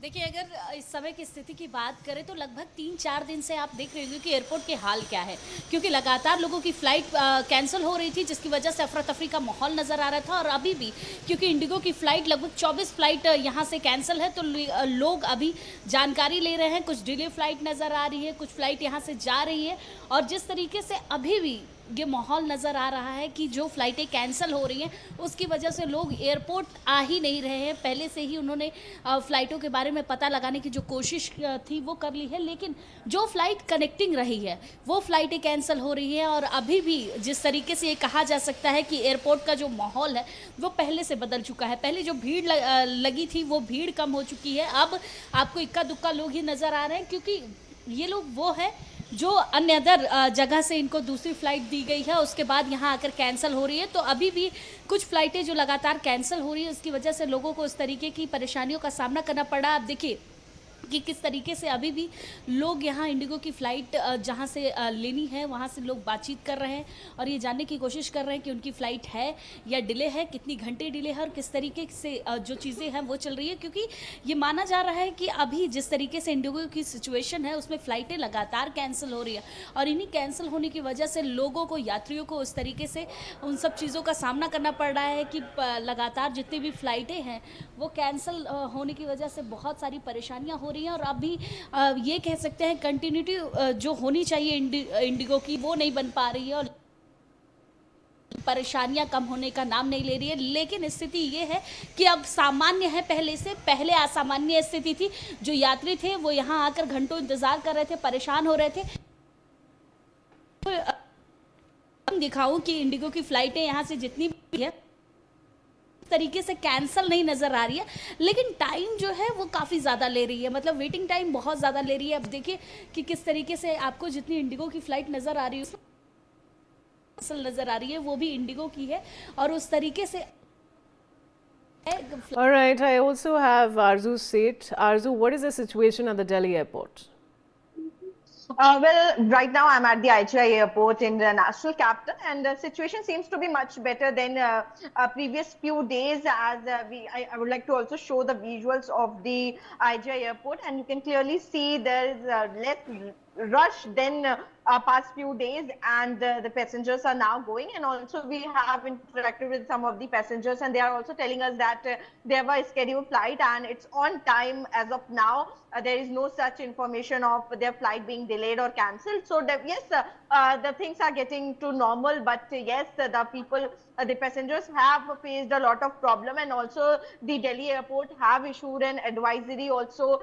देखिए, अगर इस समय की स्थिति की बात करें तो लगभग 3-4 दिन से आप देख रहे होंगे कि एयरपोर्ट के हाल क्या है, क्योंकि लगातार लोगों की फ़्लाइट कैंसिल हो रही थी, जिसकी वजह से अफरा तफरी का माहौल नज़र आ रहा था। और अभी भी क्योंकि इंडिगो की फ़्लाइट लगभग 24 फ़्लाइट यहाँ से कैंसिल है, तो लोग अभी जानकारी ले रहे हैं। कुछ डिले फ़्लाइट नज़र आ रही है, कुछ फ़्लाइट यहाँ से जा रही है और जिस तरीके से अभी भी ये माहौल नज़र आ रहा है कि जो फ़्लाइटें कैंसिल हो रही हैं उसकी वजह से लोग एयरपोर्ट आ ही नहीं रहे हैं। पहले से ही उन्होंने फ़्लाइटों के बारे में पता लगाने की जो कोशिश थी वो कर ली है, लेकिन जो फ़्लाइट कनेक्टिंग रही है वो फ़्लाइटें कैंसिल हो रही हैं। और अभी भी जिस तरीके से ये कहा जा सकता है कि एयरपोर्ट का जो माहौल है वो पहले से बदल चुका है। पहले जो भीड़ लगी थी वो भीड़ कम हो चुकी है। अब आपको इक्का दुक्का लोग ही नज़र आ रहे हैं, क्योंकि ये लोग वो है जो अन्य अदर जगह से इनको दूसरी फ़्लाइट दी गई है, उसके बाद यहाँ आकर कैंसिल हो रही है। तो अभी भी कुछ फ़्लाइटें जो लगातार कैंसिल हो रही है उसकी वजह से लोगों को इस तरीके की परेशानियों का सामना करना पड़ा। अब देखिए, कि किस तरीके से अभी भी लोग यहाँ इंडिगो की फ़्लाइट जहाँ से लेनी है वहाँ से लोग बातचीत कर रहे हैं और ये जानने की कोशिश कर रहे हैं कि उनकी फ़्लाइट है या डिले है, कितनी घंटे डिले है और किस तरीके से जो चीज़ें हैं वो चल रही है, क्योंकि ये माना जा रहा है कि अभी जिस तरीके से इंडिगो की सिचुएशन है उसमें फ़्लाइटें लगातार कैंसिल हो रही है और इन्हीं कैंसिल होने की वजह से लोगों को, यात्रियों को उस तरीके से उन सब चीज़ों का सामना करना पड़ रहा है कि लगातार जितनी भी फ़्लाइटें हैं वो कैंसिल होने की वजह से बहुत सारी परेशानियां हो रही हैं और अभी ये कह सकते हैं कंटिन्यूटी जो होनी चाहिए इंडिगो की वो नहीं बन पा रही है और परेशानियां कम होने का नाम नहीं ले रही है। लेकिन स्थिति ये है कि अब सामान्य है पहले से, पहले असामान्य स्थिति थी। जो यात्री थे वो यहाँ आकर घंटों इंतजार कर रहे थे, परेशान हो रहे थे। दिखाऊं कि इंडिगो की फ्लाइटें यहाँ से जितनी भी है तरीके से कैंसिल नहीं नज़र आ रही है, लेकिन टाइम जो है वो काफ़ी ज़्यादा ले रही है, मतलब वेटिंग टाइम बहुत ज़्यादा ले रही है। अब देखिए कि किस तरीके से आपको जितनी इंडिगो की फ़्लाइट नज़र आ रही है कैंसिल नज़र आ रही है वो भी इंडिगो की है और उस तरीके से।
All right, I also have Arzu Seth. Arzu, what is the situation at the Delhi airport?
Well, right now I'm at the IGI airport in the national capital, and the situation seems to be much better than previous few days. As I would like to also show the visuals of the IGI airport, and you can clearly see there is less rush than past few days, and the passengers are now going. And also we have interacted with some of the passengers, and they are also telling us that they have a scheduled flight and it's on time as of now. There is no such information of their flight being delayed or cancelled. So yes, the things are getting to normal, but yes, the people, the passengers have faced a lot of problem, and also the Delhi airport have issued an advisory also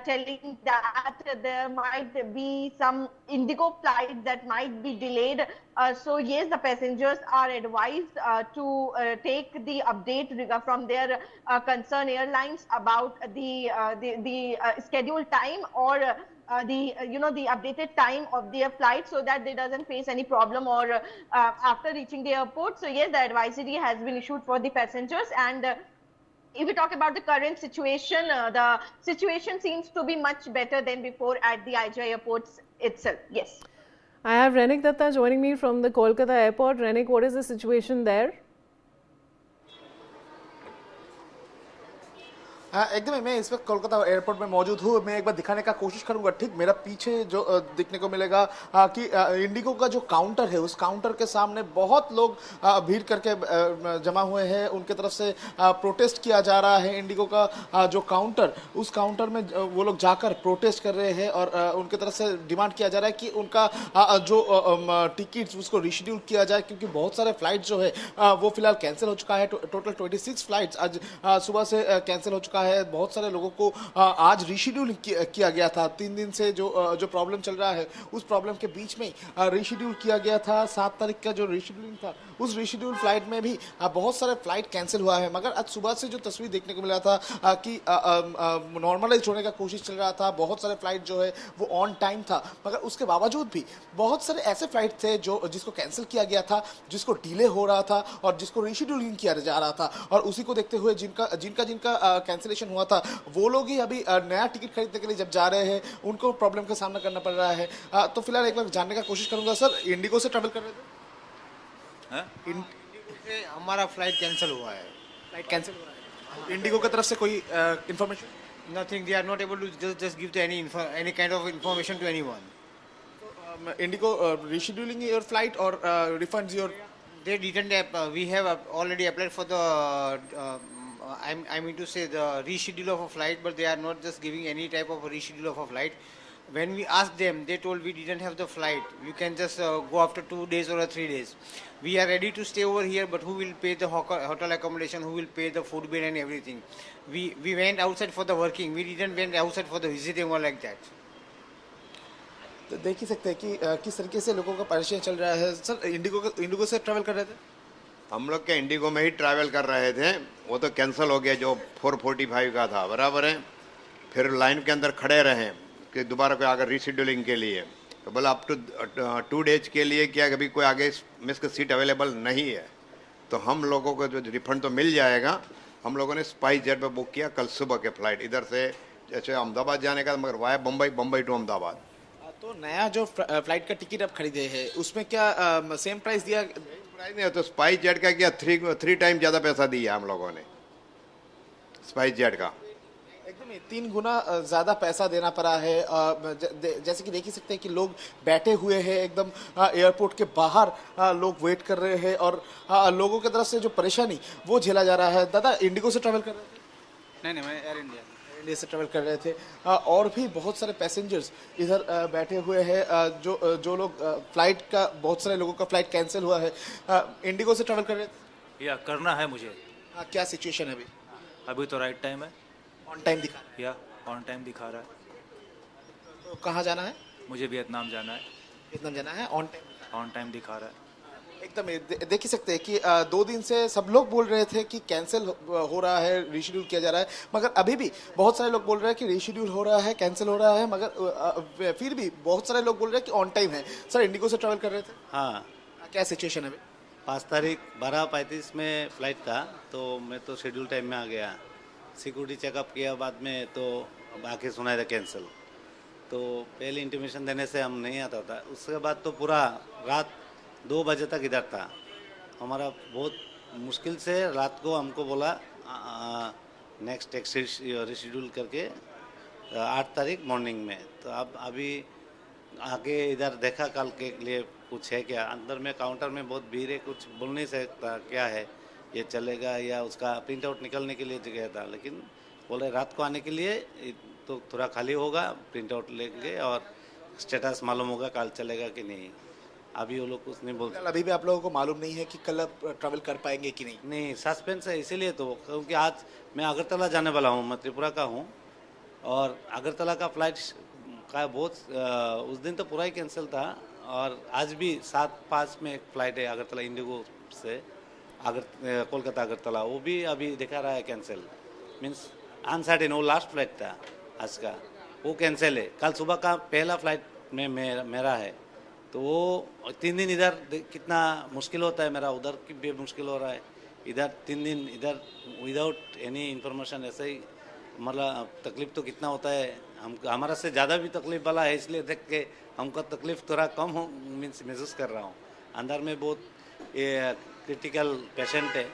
telling that there might be some Indigo flights that might be delayed. So yes, the passengers are advised to take the update from their concerned airlines about the scheduled time or the updated time of their flight, so that they doesn't face any problem or after reaching the airport. So yes, the advisory has been issued for the passengers. And if we talk about the current situation, the situation seems to be much better than before at the IGI airports itself. Yes.
I have Renik Datta joining me from the Kolkata airport. Renik, what is the situation there?
एकदम मैं इस वक्त Kolkata airport में मौजूद हूँ। मैं एक बार दिखाने का कोशिश करूंगा। ठीक मेरा पीछे जो दिखने को मिलेगा कि इंडिगो का जो काउंटर है, उस काउंटर के सामने बहुत लोग भीड़ करके जमा हुए हैं। उनके तरफ से प्रोटेस्ट किया जा रहा है। इंडिगो का जो काउंटर, उस काउंटर में वो लोग जाकर प्रोटेस्ट कर रहे हैं और उनके तरफ से डिमांड किया जा रहा है कि उनका जो टिकट्स उसको रिशेड्यूल किया जाए, क्योंकि बहुत सारे फ्लाइट जो है वो फिलहाल कैंसिल हो चुका है। टोटल 26 फ्लाइट्स आज सुबह से कैंसिल हो चुका है। बहुत सारे लोगों को आज रिशेड्यूल किया गया था। 3 दिन से जो प्रॉब्लम चल रहा है, उस प्रॉब्लम के बीच में रिशेड्यूल किया गया था। 7 तारीख का जो रिशेड्यूलिंग था, उस रिशेड्यूल फ्लाइट में भी बहुत सारे फ्लाइट कैंसिल हुआ है। मगर आज सुबह से जो तस्वीर देखने को मिला था कि नॉर्मलाइज होने का कोशिश चल रहा था। बहुत सारे फ्लाइट जो है वो ऑन टाइम था, मगर उसके बावजूद भी बहुत सारे ऐसे फ्लाइट थे जिसको कैंसिल किया गया था, जिसको डिले हो रहा था और जिसको रिशेड्यूलिंग किया जा रहा था। और उसी को देखते हुए जिनका कैंसिलेशन हुआ था, वो लोग ही अभी नया टिकट खरीदने के लिए जब जा रहे हैं, उनको प्रॉब्लम का सामना करना पड़ रहा है। तो फिलहाल एक बार जानने का कोशिश करूंगा। सर, इंडिगो से ट्रैवल कर रहे थे? इंडिगो से हमारा फ्लाइट कैंसिल हुआ है। फ्लाइट कैंसिल हुआ है। इंडिगो की तरफ से कोई information?
Nothing. They are not able to just give to any kind of information to anyone.
Indigo rescheduling your flight or refunds your?
They didn't. We have already applied for the. I mean to say the reschedule of a flight, but they are not just giving any type of a reschedule of a flight. When we asked them, they told we didn't have the flight. You can just go after 2 days or 3 days. We are ready to stay over here, but who will pay the hotel accommodation? Who will pay the food bill and everything? We went outside for the working. We didn't went outside for the visiting or like that.
तो देख ही सकते हैं कि किस तरीके से लोगों का परेशान चल रहा है। सर, इंडिगो से ट्रैवल कर रहे थे?
हम लोग के इंडिगो में ही ट्रैवल कर रहे थे। वो तो कैंसिल हो गया जो 445 का था, बराबर है। फिर लाइन के अंदर खड़े रहे कि दोबारा कोई आगे रीशेड्यूलिंग के लिए, तो बोला अप टू 2 डेज के लिए क्या कभी कोई आगे मिस की सीट अवेलेबल नहीं है। तो हम लोगों को जो रिफंड तो मिल जाएगा। हम लोगों ने स्पाइस जेट पर बुक किया कल सुबह के फ्लाइट, इधर से जैसे अहमदाबाद जाने का, मगर वाया बम्बई, बम्बई टू अहमदाबाद।
तो नया जो फ्लाइट का टिकट आप खरीदे हैं उसमें क्या सेम प्राइस दिया?
प्राइस नहीं, तो स्पाइस जेट का क्या 3 टाइम ज़्यादा पैसा दिया हम लोगों ने स्पाइस जेट का।
एकदम 3 गुना ज्यादा पैसा देना पड़ा है। जैसे कि देख ही सकते हैं कि लोग बैठे हुए हैं एकदम एयरपोर्ट के बाहर, लोग वेट कर रहे हैं और लोगों की तरफ से जो परेशानी वो झेला जा रहा है। दादा इंडिगो से ट्रैवल कर रहे थे?
नहीं, मैं एयर इंडिया
से ट्रैवल कर रहे थे। और भी बहुत सारे पैसेंजर्स इधर बैठे हुए हैं। जो लोग फ्लाइट का, बहुत सारे लोगों का फ्लाइट कैंसिल हुआ है। इंडिगो से ट्रैवल कर रहे थे?
या करना है मुझे।
क्या सिचुएशन है अभी?
अभी तो राइट टाइम है,
ऑन टाइम दिखा रहा है।
या ऑन टाइम दिखा रहा है।
तो कहाँ जाना है?
मुझे वियतनाम जाना है।
वियतनाम जाना है,
ऑन टाइम दिखा रहा है।
एकदम देख ही सकते हैं कि 2 दिन से सब लोग बोल रहे थे कि कैंसिल हो रहा है, रीशेड्यूल किया जा रहा है, मगर अभी भी बहुत सारे लोग बोल रहे हैं कि रीशेड्यूल हो रहा है, कैंसिल हो रहा है, मगर फिर भी बहुत सारे लोग बोल रहे हैं कि ऑन टाइम है। सर इंडिगो से ट्रैवल कर रहे थे?
हाँ।
क्या सिचुएशन है अभी?
5 तारीख 12:35 में फ़्लाइट था, तो मैं तो शेड्यूल टाइम में आ गया। सिक्योरिटी चेकअप किया बाद में, तो अब आके सुनाया था कैंसिल। तो पहले इंटीमेशन देने से हम नहीं आता था। उसके बाद तो पूरा रात 2 बजे तक इधर था। हमारा बहुत मुश्किल से रात को हमको बोला नेक्स्ट रिशेड्यूल करके 8 तारीख मॉर्निंग में। तो अब अभी आगे इधर देखा कल के लिए कुछ है क्या। अंदर में काउंटर में बहुत भीड़ है, कुछ बोल नहीं सकता क्या है, ये चलेगा या उसका प्रिंट आउट निकलने के लिए गया था, लेकिन बोले रात को आने के लिए तो थोड़ा खाली होगा, प्रिंट आउट लेंगे और स्टेटस मालूम होगा कल चलेगा कि नहीं। अभी वो लोग कुछ नहीं बोलते।
अभी भी आप लोगों को मालूम नहीं है कि कल आप ट्रैवल कर पाएंगे कि नहीं?
नहीं, सस्पेंस है इसीलिए तो, क्योंकि आज मैं अगरतला जाने वाला हूँ, मैं त्रिपुरा का हूँ, और अगरतला का फ्लाइट का बहुत उस दिन तो पूरा ही कैंसिल था। और आज भी 7:05 में एक फ़्लाइट है अगरतला इंडिगो से कोलकाता अगरतला, वो भी अभी दिखा रहा है कैंसिल। मीन्स अनसर्टेन, वो लास्ट फ्लाइट था आज का, वो कैंसिल है। कल सुबह का पहला फ्लाइट में मेरा है, तो वो 3 दिन इधर कितना मुश्किल होता है मेरा, उधर की भी मुश्किल हो रहा है। इधर 3 दिन इधर विदाउट एनी इन्फॉर्मेशन, ऐसे ही मतलब तकलीफ तो कितना होता है। हम हमारा से ज़्यादा भी तकलीफ वाला है, इसलिए देख के हमको तकलीफ थोड़ा कम हो मीन्स महसूस कर रहा हूँ। अंदर में बहुत ये क्रिटिकल पेशेंट है,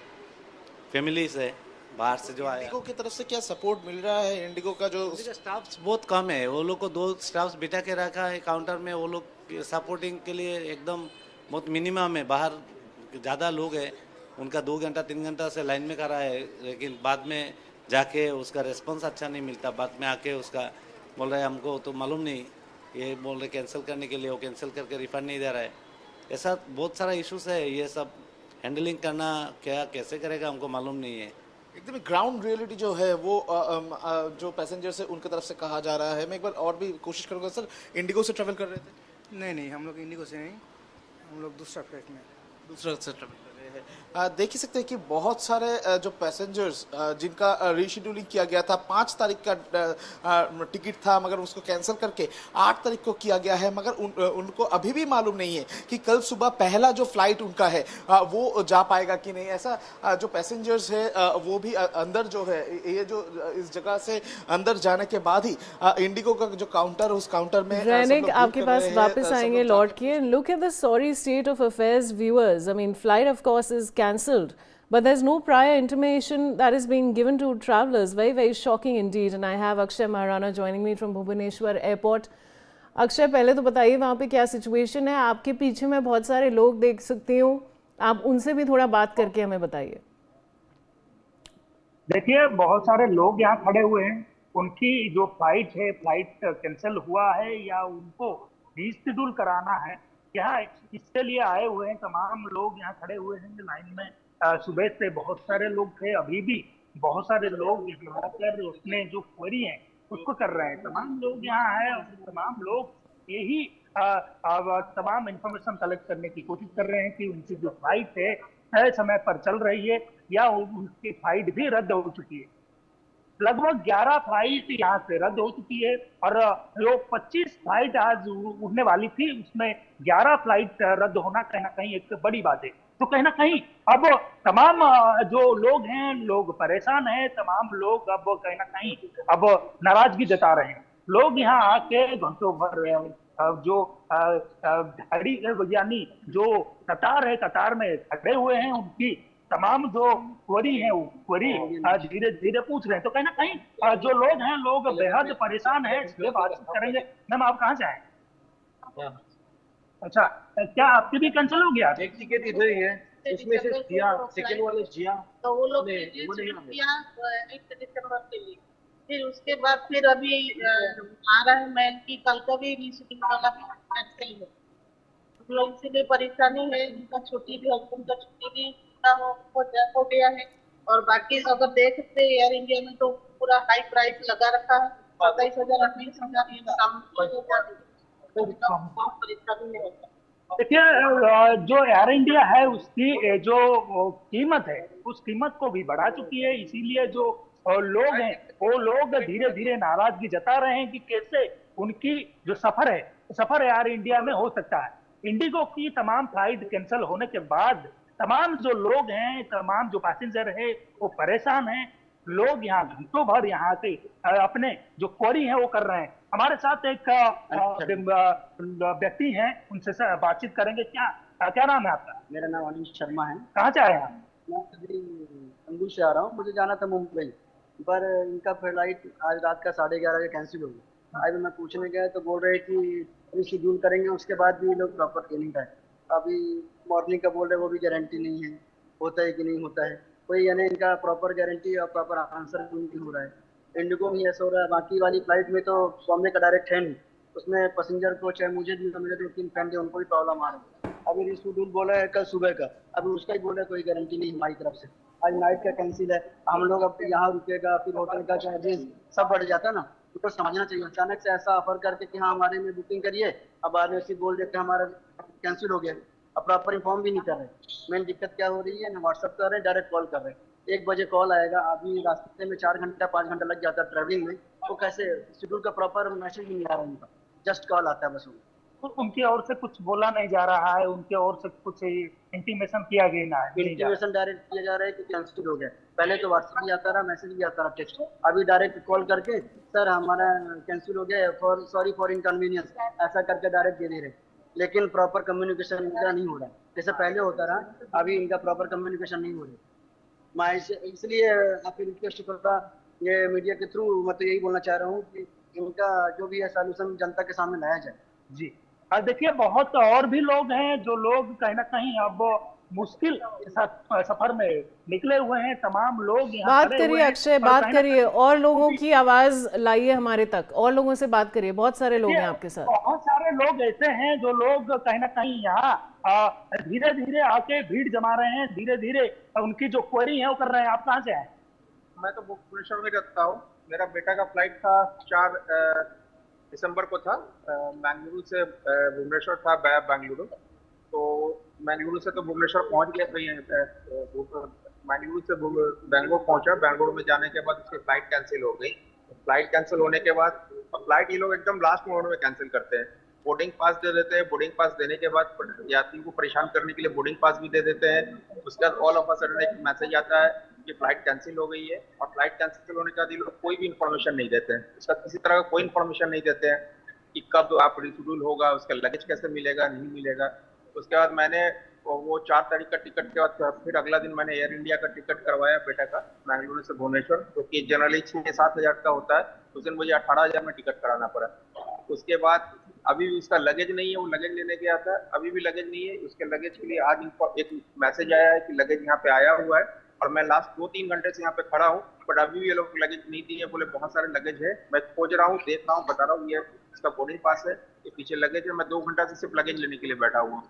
फैमिली से बाहर से जो आया।
इंडिगो की तरफ से क्या सपोर्ट मिल रहा है? इंडिगो का जो
स्टाफ बहुत कम है, वो लोग को 2 स्टाफ बिठा के रखा है काउंटर में, वो लोग सपोर्टिंग के लिए एकदम बहुत मिनिमम है। बाहर ज़्यादा लोग हैं, उनका 2 घंटा 3 घंटा से लाइन में खड़ा है, लेकिन बाद में जाके उसका रिस्पॉन्स अच्छा नहीं मिलता। बाद में आके उसका बोल रहे हमको तो मालूम नहीं, ये बोल रहे कैंसिल करने के लिए, वो कैंसिल करके रिफंड नहीं दे रहा है। ऐसा बहुत सारा इश्यूज है, ये सब हैंडलिंग करना क्या कैसे करेगा हमको मालूम नहीं है।
एकदम ग्राउंड रियलिटी जो है वो जो पैसेंजर्स है उनकी तरफ से कहा जा रहा है। मैं एक बार और भी कोशिश करूंगा। सर इंडिगो से ट्रैवल कर रहे थे?
नहीं, हम लोग इंडिगो से नहीं, हम लोग दूसरा फ्लाइट में,
दूसरा से ट्रैवल कर रहे हैं। देख ही सकते हैं कि बहुत सारे जो पैसेंजर्स जिनका रीशेड्यूलिंग किया गया था, 5 तारीख का टिकट था, मगर उसको कैंसिल करके 8 तारीख को किया गया है। मगर उनको अभी भी मालूम नहीं है कि कल सुबह पहला जो फ्लाइट उनका है वो जा पाएगा कि नहीं। ऐसा जो पैसेंजर्स है वो भी अंदर जो है, ये जो इस जगह से अंदर जाने के बाद ही इंडिगो का जो काउंटर, उस काउंटर में
रैनिक आपके पास वापस आएंगे लौट के। Look at the sorry state of affairs viewers. I mean flight of course is cancelled, but there's no prior intimation that is being given to travelers. Very shocking indeed. And I have Akshay Maharana joining me from Bhubaneswar Airport. Akshay, पहले तो बताइए वहाँ पे क्या situation है। आपके पीछे मैं बहुत सारे लोग देख सकती हूँ, आप उनसे भी थोड़ा बात करके हमें बताइए।
देखिए बहुत सारे लोग यहाँ खड़े हुए हैं, उनकी जो फ्लाइट है, फ्लाइट कैंसिल हुआ है या उनको रीशेड्यूल कराना है, यहाँ इसके लिए आए हुए हैं। तमाम लोग यहाँ खड़े हुए हैं लाइन में। सुबह से बहुत सारे लोग थे, अभी भी बहुत सारे लोग यहाँ आकर उसमें जो क्वेरी है उसको कर रहे हैं। तमाम लोग यहाँ आए और तमाम लोग यही तमाम इंफॉर्मेशन कलेक्ट करने की कोशिश कर रहे हैं कि उनकी जो फ्लाइट है समय पर चल रही है या उनकी फ्लाइट भी रद्द हो चुकी है। लगभग 11 फ्लाइट यहाँ से रद्द हो चुकी है और जो 25 फ्लाइट आज उड़ने वाली थी उसमें 11 फ्लाइट रद्द होना कहीं ना कहीं एक बड़ी बात है। तो कहीं ना कहीं अब तमाम जो लोग हैं, लोग परेशान हैं, तमाम लोग अब कहीं ना कहीं अब नाराजगी जता रहे हैं। लोग यहाँ आके घंटों भर जो धड़ी यानी जो कतार है, कतार में खड़े हुए हैं, उनकी तमाम जो क्वेरी है वो क्वेरी धीरे धीरे पूछ रहे हैं। तो कहीं ना कहीं जो लोग हैं, लोग बेहद परेशान हैं। इसलिए बातचीत करेंगे। मैम, आप कहाँ से आए? अच्छा, क्या आपकी भी कैंसिल हो गया?
एक टिकट इधर ही है, उसमें से जिया, सेकंड वाले जिया,
तो वो लोग किया 1 दिसंबर के लिए। फिर उसके बाद फिर अभी आ रहा है मेल की कल का भी रीशेड्यूल वाला कैंसिल है। हम लोग इसीलिए परेशानी है, उनका छुट्टी भी, हस्बैंड का छुट्टी भी हो गया है। और बाकी अगर देखते एयर इंडिया में तो पूरा हाई प्राइस लगा रखा है, 27,000 28,000 परेशानी में होता है।
देखिए, जो एयर इंडिया है उसकी जो कीमत है, उस कीमत को भी बढ़ा चुकी है। इसीलिए जो लोग हैं, वो लोग धीरे धीरे नाराजगी जता रहे हैं कि कैसे उनकी जो सफर एयर इंडिया में हो सकता है। इंडिगो की तमाम फ्लाइट कैंसिल होने के बाद तमाम जो लोग हैं, तमाम जो पैसेंजर है, वो परेशान हैं। लोग यहाँ घंटों भर यहाँ के अपने जो क्वेरी है वो कर रहे हैं। हमारे साथ एक व्यक्ति हैं, उनसे बातचीत करेंगे। क्या नाम है आपका?
मेरा नाम अनिल शर्मा है।
कहाँ से आए हैं आप?
मैं अभी अंगूर से आ रहा हूँ। मुझे जाना था मुंबई, पर इनका फ्लाइट आज रात का 11:30 बजे कैंसिल हो गया। अभी मैं पूछने गया तो बोल रहे कि रीशेड्यूल करेंगे, उसके बाद भी लोग प्रॉपर ट्रेनिंग का है। अभी मॉर्निंग का बोल रहे वो भी गारंटी नहीं है, होता है कि नहीं होता है कोई, यानी इनका प्रॉपर गारंटी और प्रॉपर आंसर नहीं हो रहा है। इंडिगो में ऐसा हो रहा है, बाकी वाली फ्लाइट में तो बॉम्बे का डायरेक्ट है नहीं, उसमें पैसेंजर को, चाहे मुझे भी, मेरे 2-3 फ्रेंड है, उनको भी प्रॉब्लम आ रही है। अभी रीशेड्यूल बोला है कल सुबह का, अभी उसका ही बोला है कोई गारंटी नहीं हमारी तरफ से। आज नाइट का कैंसिल है, हम लोग अब यहाँ रुकेगा, फिर होटल का चार्जेस सब बढ़ जाता है ना, तो समझना चाहिए। अचानक से ऐसा ऑफर करके कि हाँ हमारे में बुकिंग करिए, अब बाद में ऐसे बोल देते हैं हमारा कैंसिल हो गया। अब प्रॉपर इन्फॉर्म भी नहीं कर रहे। मेन दिक्कत क्या हो रही है ना, व्हाट्सअप कर रहे हैं, डायरेक्ट कॉल कर रहे हैं। 1 बजे कॉल आएगा, अभी रास्ते में 4 घंटा 5 घंटा लग जाता है ट्रैवलिंग में, तो कैसे शेड्यूल का प्रॉपर मैसेज नहीं आ रहा उनका, जस्ट कॉल आता है बस।
उनकी ओर से कुछ बोला नहीं जा रहा है, उनके ओर से कुछ इंटीमेशन किया गया है?
इंटीमेशन डायरेक्ट किया जा रहा है कि कैंसिल हो गया। पहले तो व्हाट्सएप भी आता रहा, मैसेज भी आता रहा, टेक्स्ट। अभी डायरेक्ट कॉल करके सर हमारा कैंसिल हो गया, सॉरी फॉर इनकन्वीनियंस, ऐसा करके डायरेक्ट दे रहे। लेकिन प्रॉपर कम्युनिकेशन इनका नहीं हो रहा है, जैसे पहले होता रहा, अभी इनका प्रॉपर कम्युनिकेशन नहीं हो रहा। मैं इसलिए आपकी रिक्वेस्ट कर रहा, ये मीडिया के थ्रू मतलब यही बोलना चाह रहा हूँ कि इनका जो भी है सॉल्यूशन जनता के सामने लाया जाए।
जी, देखिए, बहुत और भी लोग हैं जो लोग कहीं ना कहीं अब मुश्किल सफर में निकले हुए हैं। तमाम लोग यहाँ
बात करिए अक्षय, बात करिए, और लोगों की आवाज लाइए हमारे तक, और लोगों से बात करिए। बहुत सारे लोग हैं आपके साथ।
बहुत सारे लोग ऐसे हैं जो लोग कहीं ना कहीं यहाँ धीरे धीरे आके भीड़ जमा रहे हैं, धीरे धीरे उनकी जो क्वेरी है वो कर रहे हैं। आप कहाँ से आए?
मैं तो भुवनेश्वर में रहता हूँ। मेरा बेटा का फ्लाइट था 4 दिसंबर को था, बेंगलुरु से भुवनेश्वर था, बेंगलुरु। तो बेंगलुरु से तो भुवनेश्वर पहुंच गया, तो बेंगलुरु से बेंगलोर पहुंचा। बेंगलोर में जाने के बाद उसकी फ्लाइट कैंसिल हो गई। फ्लाइट कैंसिल होने के बाद, फ्लाइट ये लोग एकदम लास्ट मोमेंट में कैंसिल करते हैं। बोर्डिंग पास दे देते हैं, बोर्डिंग पास देने के बाद यात्री को परेशान करने के लिए बोर्डिंग पास भी दे देते हैं। उसके बाद ऑल ऑफ अ सडन एक मैसेज आता है कि फ्लाइट कैंसिल हो गई है, और फ्लाइट कैंसिल होने के बाद ये लोग कोई भी इन्फॉर्मेशन नहीं देते हैं। इसका किसी तरह का कोई इन्फॉर्मेशन नहीं देते हैं कि कब आप रिशेड्यूल होगा, उसका लगेज कैसे मिलेगा, नहीं मिलेगा। उसके बाद मैंने वो 4 तारीख का टिकट के बाद फिर अगला दिन मैंने एयर इंडिया का टिकट करवाया बेटा का, बेंगलुरु से भुवनेश्वर, जो कि जनरली 6-7 हज़ार का होता है। उस दिन मुझे 18,000 में टिकट कराना पड़ा। उसके बाद अभी भी उसका लगेज नहीं है, वो लगेज लेने गया था, अभी भी लगेज नहीं है। उसके लगेज के लिए आज एक मैसेज आया है कि लगेज यहाँ पे आया हुआ है, और मैं लास्ट 2-3 घंटे से यहाँ पे खड़ा हूँ, बट अभी भी ये लोग लगेज नहीं दिए। बोले बहुत सारे लगेज है, मैं खोज रहा हूँ, देख रहा हूँ, बता रहा हूँ, ये इसका बोर्डिंग पास है, ये पीछे लगेज है। मैं 2 घंटा से सिर्फ लगेज लेने के लिए बैठा हुआ हूँ।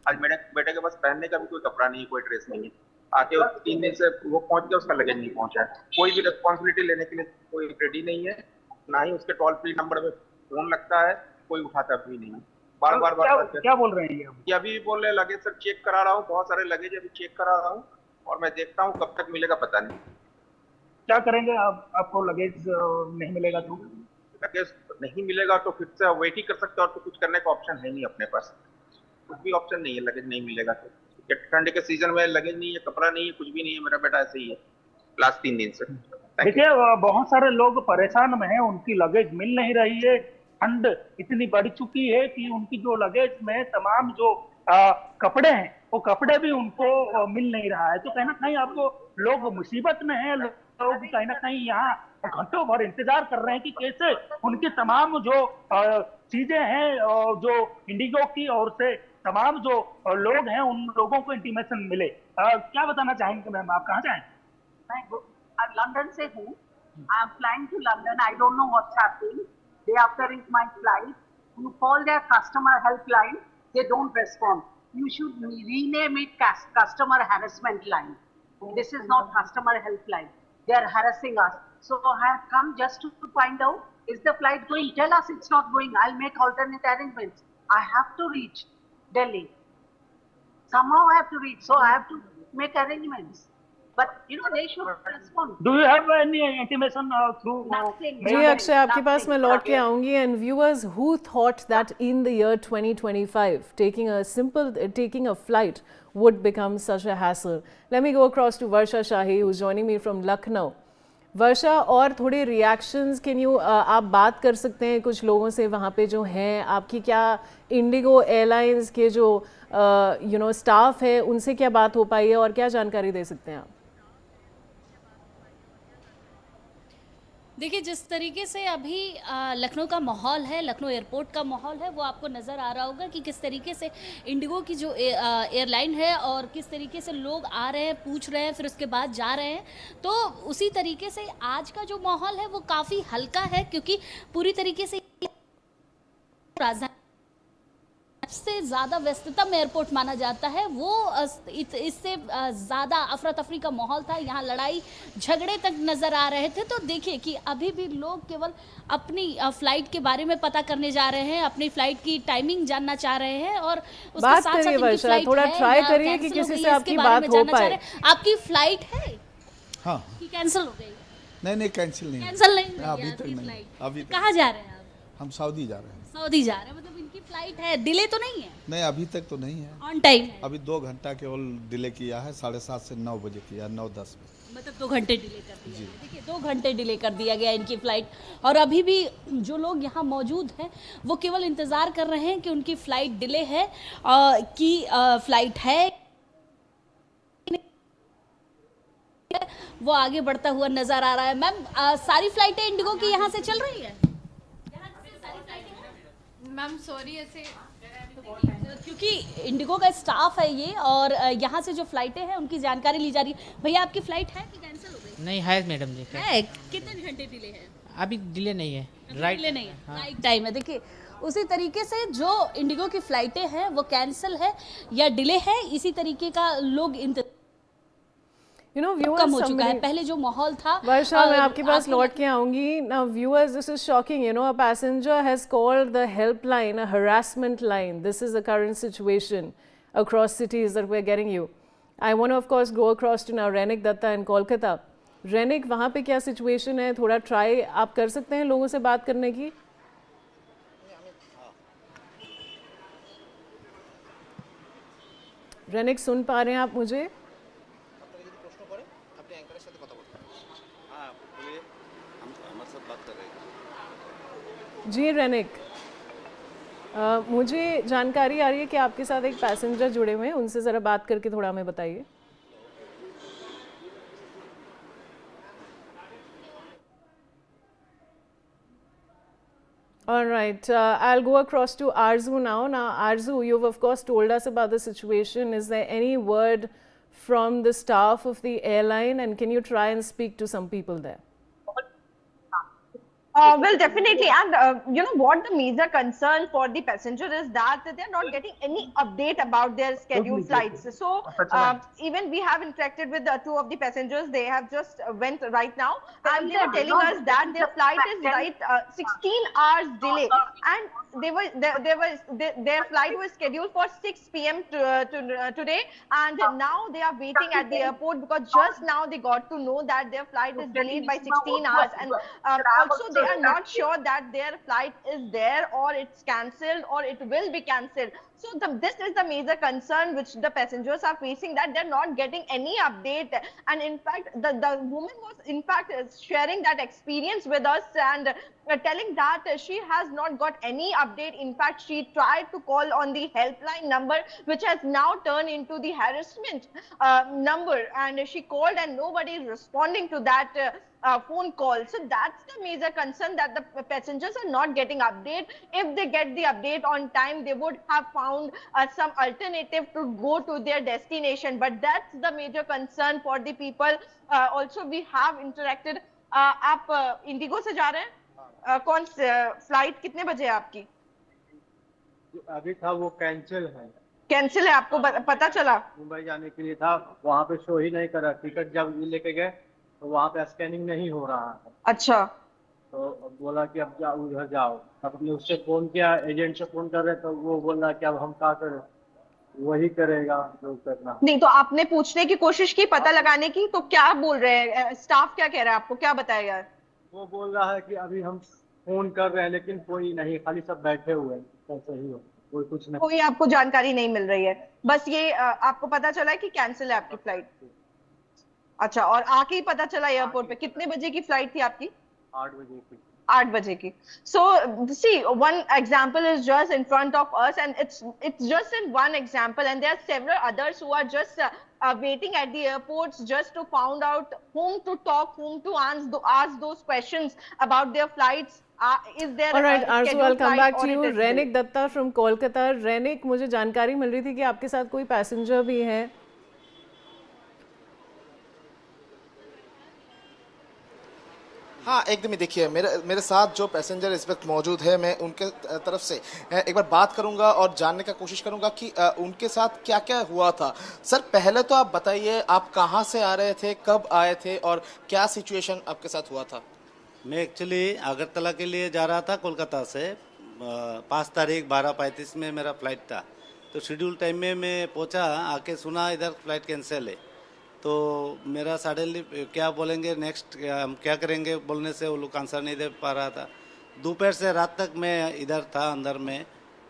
आज मेरे बेटे के पास पहनने का भी कोई कपड़ा नहीं है, कोई ड्रेस नहीं है। आके 3 दिन से वो पहुंच गया, उसका लगेज नहीं पहुंचा है। कोई भी रिस्पॉन्सिबिलिटी लेने के लिए कोई रेडी नहीं है, ना ही उसके टोल फ्री नंबर पे फोन लगता है, कोई उठाता भी नहीं है। बार बार
क्या बोल रहे हैं
ये अभी भी बोल रहे हैं लगेज सर चेक करा रहा हूँ, बहुत सारे लगेज अभी चेक करा रहा हूँ, और मैं देखता हूँ कब तक मिलेगा पता नहीं।
क्या करेंगे आपको लगेज नहीं मिलेगा तो?
लगेज नहीं मिलेगा तो फिर से वेट ही कर सकते हैं, और तो कुछ करने का ऑप्शन है नहीं अपने पास, कुछ भी ऑप्शन नहीं है लगेज नहीं मिलेगा तो। कि ठंड के सीजन में लगेज नहीं है, कपड़ा नहीं है, कुछ भी नहीं है। मेरा बेटा ऐसे ही है लास्ट 3 दिन से।
देखिए बहुत सारे लोग परेशान में हैं, उनकी लगेज मिल नहीं रही है। ठंड इतनी बढ़ चुकी है कि उनकी जो लगेज में तमाम जो कपड़े हैं वो कपड़े भी उनको मिल नहीं रहा है। तो कहीं ना कहीं आपको लोग मुसीबत में हैं, लोग कहीं ना कहीं यहाँ घंटों भर इंतजार कर रहे हैं कि कैसे उनकी तमाम जो चीजें हैं, जो इंडिगो की ओर से तमाम जो लोग हैं उन लोगों को इंटीमेशन मिले। क्या बताना चाहेंगे मैम, आप कहाँ जाएं?
मैं लंदन से हूँ। I am flying to London. I don't know what's happening. Day after is my flight. You call their customer helpline, they don't respond. You should rename it customer harassment line. This is not customer helpline. They are harassing us. So I have come just to find out, is the flight going? Tell us it's not going. I'll make alternate arrangements. I have to reach Delhi. Somehow I have to reach. So I have to make arrangements. But they should respond.
Do you have any intimation through?
जी अक्षय, आपके पास मैं लौट के आऊंगी। And viewers, who thought that in the year 2025 taking a flight would become such a hassle? Let me go across to Varsha Shahi, who's joining me from Lucknow. वर्षा, और थोड़े reactions can you आप बात कर सकते हैं कुछ लोगों से वहाँ पे जो हैं, आपकी क्या इंडिगो एयरलाइंस के जो स्टाफ है उनसे क्या बात हो पाई है और क्या जानकारी दे सकते हैं आप?
देखिए, जिस तरीके से अभी लखनऊ का माहौल है, लखनऊ एयरपोर्ट का माहौल है, वो आपको नज़र आ रहा होगा कि किस तरीके से इंडिगो की जो एयरलाइन है और किस तरीके से लोग आ रहे हैं, पूछ रहे हैं, फिर उसके बाद जा रहे हैं। तो उसी तरीके से आज का जो माहौल है वो काफ़ी हल्का है, क्योंकि पूरी तरीके से राजधानी से ज़्यादा व्यस्ततम एयरपोर्ट माना जाता है। वो इससे ज़्यादा अफरा तफरी का माहौल था, यहाँ लड़ाई झगड़े तक नज़र आ रहे थे। तो देखिए कि अभी भी लोग केवल अपनी फ़्लाइट के बारे में पता करने जा रहे हैं, अपनी फ़्लाइट की टाइमिंग जानना चाह रहे हैं और उसके साथ साथ इनकी फ्लाइट
थोड़ा ट्राई करिए कि किसी से आपकी बात हो पाए।
आपकी फ़्लाइट है?
हाँ,
कि कैंसिल हो गई?
नहीं कैंसिल नहीं,
अभी तक नहीं। अभी कहाँ जा रहे हैं आप?
हम सऊदी जा रहे हैं।
सऊदी जा रहे हैं, मतलब इनकी फ्लाइट है, डिले तो नहीं है?
नहीं, अभी तक तो नहीं है,
ऑन टाइम है।
अभी 2 घंटा केवल डिले किया है, 7:30 से 9 बजे किया, 9:10 बजे,
मतलब 2 घंटे डिले कर दिया। देखिए 2 घंटे डिले कर दिया गया इनकी फ्लाइट, और अभी भी जो लोग यहाँ मौजूद हैं वो केवल इंतज़ार कर रहे हैं कि उनकी फ़्लाइट डिले है कि फ़्लाइट है, वो आगे बढ़ता हुआ नज़र आ रहा है। मैम, सारी फ्लाइटें इंडिगो की यहाँ से चल रही है?
मैम सॉरी, ऐसे
क्योंकि इंडिगो का स्टाफ है ये, और यहाँ से जो फ्लाइटें हैं उनकी जानकारी ली जा रही है। भैया, आपकी फ्लाइट है कि कैंसिल हो गई?
नहीं है मैडम जी।
है? कितने घंटे डिले है?
अभी डिले नहीं है, राइट
डिले नहीं है, राइट टाइम है। देखिए उसी तरीके से जो इंडिगो की फ्लाइटें हैं वो कैंसिल है या डिले है, इसी तरीके का लोग कम हो चुका है। पहले जो माहौल था,
वर्षा, मैं आपके पास लौट के आऊंगी। Now viewers, this is shocking, a passenger has called the helpline a harassment line. This is the current situation across cities that we're getting you. I want to of course go across to now Renik Datta in Kolkata. Renik, वहाँ पे क्या situation है? थोड़ा try आप कर सकते हैं लोगों से बात करने की? रेनिक, सुन पा रहे हैं आप मुझे? जी रेनिक, मुझे जानकारी आ रही है कि आपके साथ एक पैसेंजर जुड़े हुए हैं, उनसे ज़रा बात करके थोड़ा हमें बताइए। All right, I'll go across to Arzu now. Now, Arzu, you've of course told us about the situation. Is there any word from the staff of the airline, and can you try and speak to some people there?
Well, definitely, and what the major concern for the passenger is that they're not getting any update about their scheduled flights. So even we have interacted with 2 of the passengers. They have just went right now, and they were telling us that their flight is 16 hours delay, and their flight was scheduled for 6 p.m. today, and now they are waiting at the airport because just now they got to know that their flight is delayed by 16 hours, and also they are not sure that their flight is there or it's cancelled or it will be cancelled. So this is the major concern which the passengers are facing, that they're not getting any update. And in fact, the woman was in fact sharing that experience with us and telling that she has not got any update. In fact, she tried to call on the helpline number, which has now turned into the harassment number, and she called and nobody is responding to that phone call. So that's the major concern, that the passengers are not getting update. If they get the update on time, they would have found some alternative to go to their destination. But that's the major concern for the people. Also, we have interacted. आप Indigo से जा रहे हैं? कौन flight कितने बजे है आपकी?
अभी था वो कैंसिल है।
कैंसिल है, आपको पता चला?
मुंबई जाने के लिए था, वहाँ पे शो ही नहीं करा। टिकट जब लेके गए तो वहाँ पे स्कैनिंग नहीं हो रहा है।
अच्छा,
तो बोला कि अब जाओ, उधर जाओ। अपने उससे फोन किया, एजेंट से फोन कर रहे तो वो बोल रहा कि अब हम क्या करें, वही करेगा जो करना।
नहीं, तो आपने पूछने की कोशिश की, पता लगाने की, तो क्या बोल रहे हैं स्टाफ, क्या कह रहा है आपको, क्या बताएगा?
वो बोल रहा है कि अभी हम फोन कर रहे हैं लेकिन कोई नहीं, खाली सब बैठे हुए हैं। कैसे ही हो, कोई कुछ नहीं,
कोई आपको जानकारी नहीं मिल रही है। बस ये आपको पता चला है कि कैंसिल है आपकी फ्लाइट। अच्छा, और आके ही पता चला एयरपोर्ट पे? कितने बजे की फ्लाइट थी आपकी?
8 बजे की।
8 बजे की। So see, one example is just in front of us, and it's just in one example, and there are several others who are just waiting at the airports just to find out whom to talk, whom to ask those questions about their flights. Is there
all right, Arzu, I'll come back to you. Renik Datta from Kolkata. Renik, मुझे जानकारी मिल रही थी कि आपके साथ कोई passenger भी है।
हाँ, एकदम ही देखिए, मेरे साथ जो पैसेंजर इस वक्त मौजूद है, मैं उनके तरफ से एक बार बात करूंगा और जानने का कोशिश करूंगा कि उनके साथ क्या क्या हुआ था। सर, पहले तो आप बताइए, आप कहाँ से आ रहे थे, कब आए थे और क्या सिचुएशन आपके साथ हुआ था?
मैं एक्चुअली अगरतला के लिए जा रहा था कोलकाता से। 5 तारीख 12:35 में मेरा फ्लाइट था। तो शेड्यूल टाइम में मैं पहुंचा, आके सुना इधर फ्लाइट कैंसिल है। तो मेरा सडनली क्या बोलेंगे नेक्स्ट, हम क्या करेंगे बोलने से वो लोग आंसर नहीं दे पा रहा था। दोपहर से रात तक मैं इधर था अंदर में।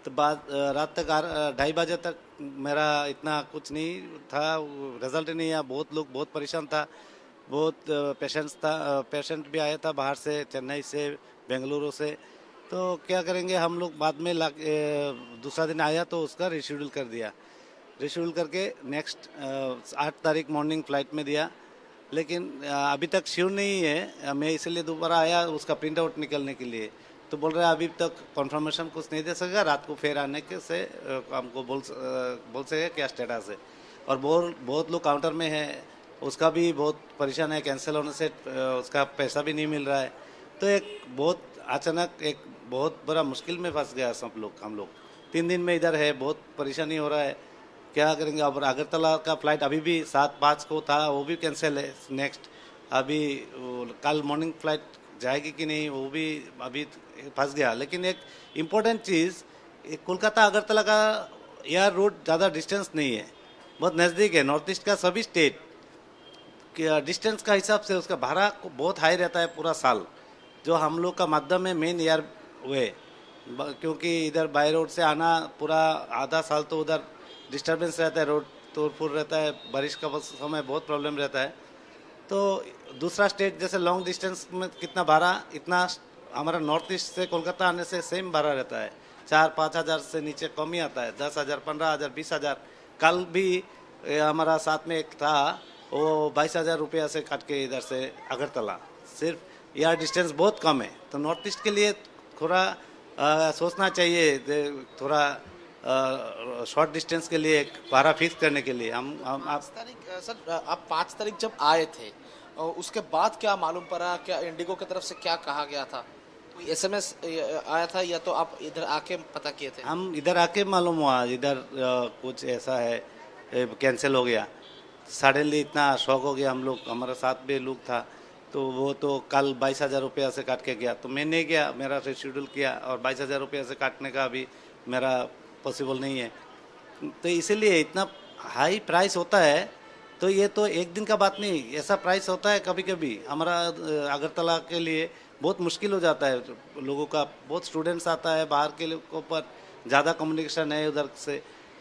तो बाद रात तक 2:30 बजे तक मेरा इतना कुछ नहीं था, रिजल्ट नहीं आया। बहुत लोग बहुत परेशान था, बहुत पेशेंट भी आया था बाहर से, चेन्नई से, बेंगलुरु से। तो क्या करेंगे हम लोग, बाद में दूसरा दिन आया तो उसका रिशेड्यूल कर दिया। रिशेड्यूल करके नेक्स्ट 8 तारीख मॉर्निंग फ्लाइट में दिया। लेकिन अभी तक श्योर नहीं है, मैं इसलिए दोबारा आया उसका प्रिंट आउट निकलने के लिए। तो बोल रहे हैं अभी तक कंफर्मेशन कुछ नहीं दे सकेगा, रात को फिर आने के से हमको बोल सके क्या स्टेटस है। और बहुत लोग काउंटर में है, उसका भी बहुत परेशान है, कैंसिल होने से उसका पैसा भी नहीं मिल रहा है। तो एक बहुत अचानक एक बहुत बड़ा मुश्किल में फंस गया सब लोग। हम लोग 3 दिन में इधर है, बहुत परेशानी हो रहा है, क्या करेंगे। अब अगरतला का फ्लाइट अभी भी 7:05 को था, वो भी कैंसिल है नेक्स्ट। अभी कल मॉर्निंग फ्लाइट जाएगी कि नहीं, वो भी अभी फंस गया। लेकिन एक इम्पोर्टेंट चीज़, कोलकाता अगरतला का एयर रोड ज़्यादा डिस्टेंस नहीं है, बहुत नज़दीक है। नॉर्थ ईस्ट का सभी स्टेट के डिस्टेंस का हिसाब से उसका भाड़ा बहुत हाई रहता है पूरा साल। जो हम लोग का माध्यम है मेन एयर वे, क्योंकि इधर बाई रोड से आना पूरा आधा साल तो उधर डिस्टर्बेंस रहता है, रोड तोड़-फोड़ रहता है, बारिश का समय बहुत प्रॉब्लम रहता है। तो दूसरा स्टेट जैसे लॉन्ग डिस्टेंस में कितना भाड़ा, इतना हमारा नॉर्थ ईस्ट से कोलकाता आने से सेम भाड़ा रहता है। 4-5 हज़ार से नीचे कम ही आता है, 10,000, 15,000, 20,000। कल भी हमारा साथ में एक था, वो 22,000 रुपया से काट के इधर से अगरतला। सिर्फ एयर डिस्टेंस बहुत कम है। तो नॉर्थ ईस्ट के लिए थोड़ा सोचना चाहिए, थोड़ा शॉर्ट डिस्टेंस के लिए एक भाड़ा फिक्स करने के लिए। हम
5 तारीख सर, आप 5 तारीख जब आए थे उसके बाद क्या मालूम पड़ा, क्या इंडिगो की तरफ से क्या कहा गया था? कोई SMS आया था या तो आप इधर आके पता किए थे?
हम इधर आके मालूम हुआ, इधर कुछ ऐसा है कैंसिल हो गया। सडनली इतना शॉक हो गया हम लोग, हमारे साथ भी लोग था। तो वो तो कल 22,000 रुपया से काट के गया, तो मैं नहीं गया, मेरा शेड्यूल किया। और 22,000 रुपया से काटने का अभी मेरा पॉसिबल नहीं है। तो इसीलिए इतना हाई प्राइस होता है। तो ये तो एक दिन का बात नहीं, ऐसा प्राइस होता है कभी कभी। हमारा अगरतला के लिए बहुत मुश्किल हो जाता है लोगों का। बहुत स्टूडेंट्स आता है बाहर के लोगों पर, ज़्यादा कम्युनिकेशन है उधर से,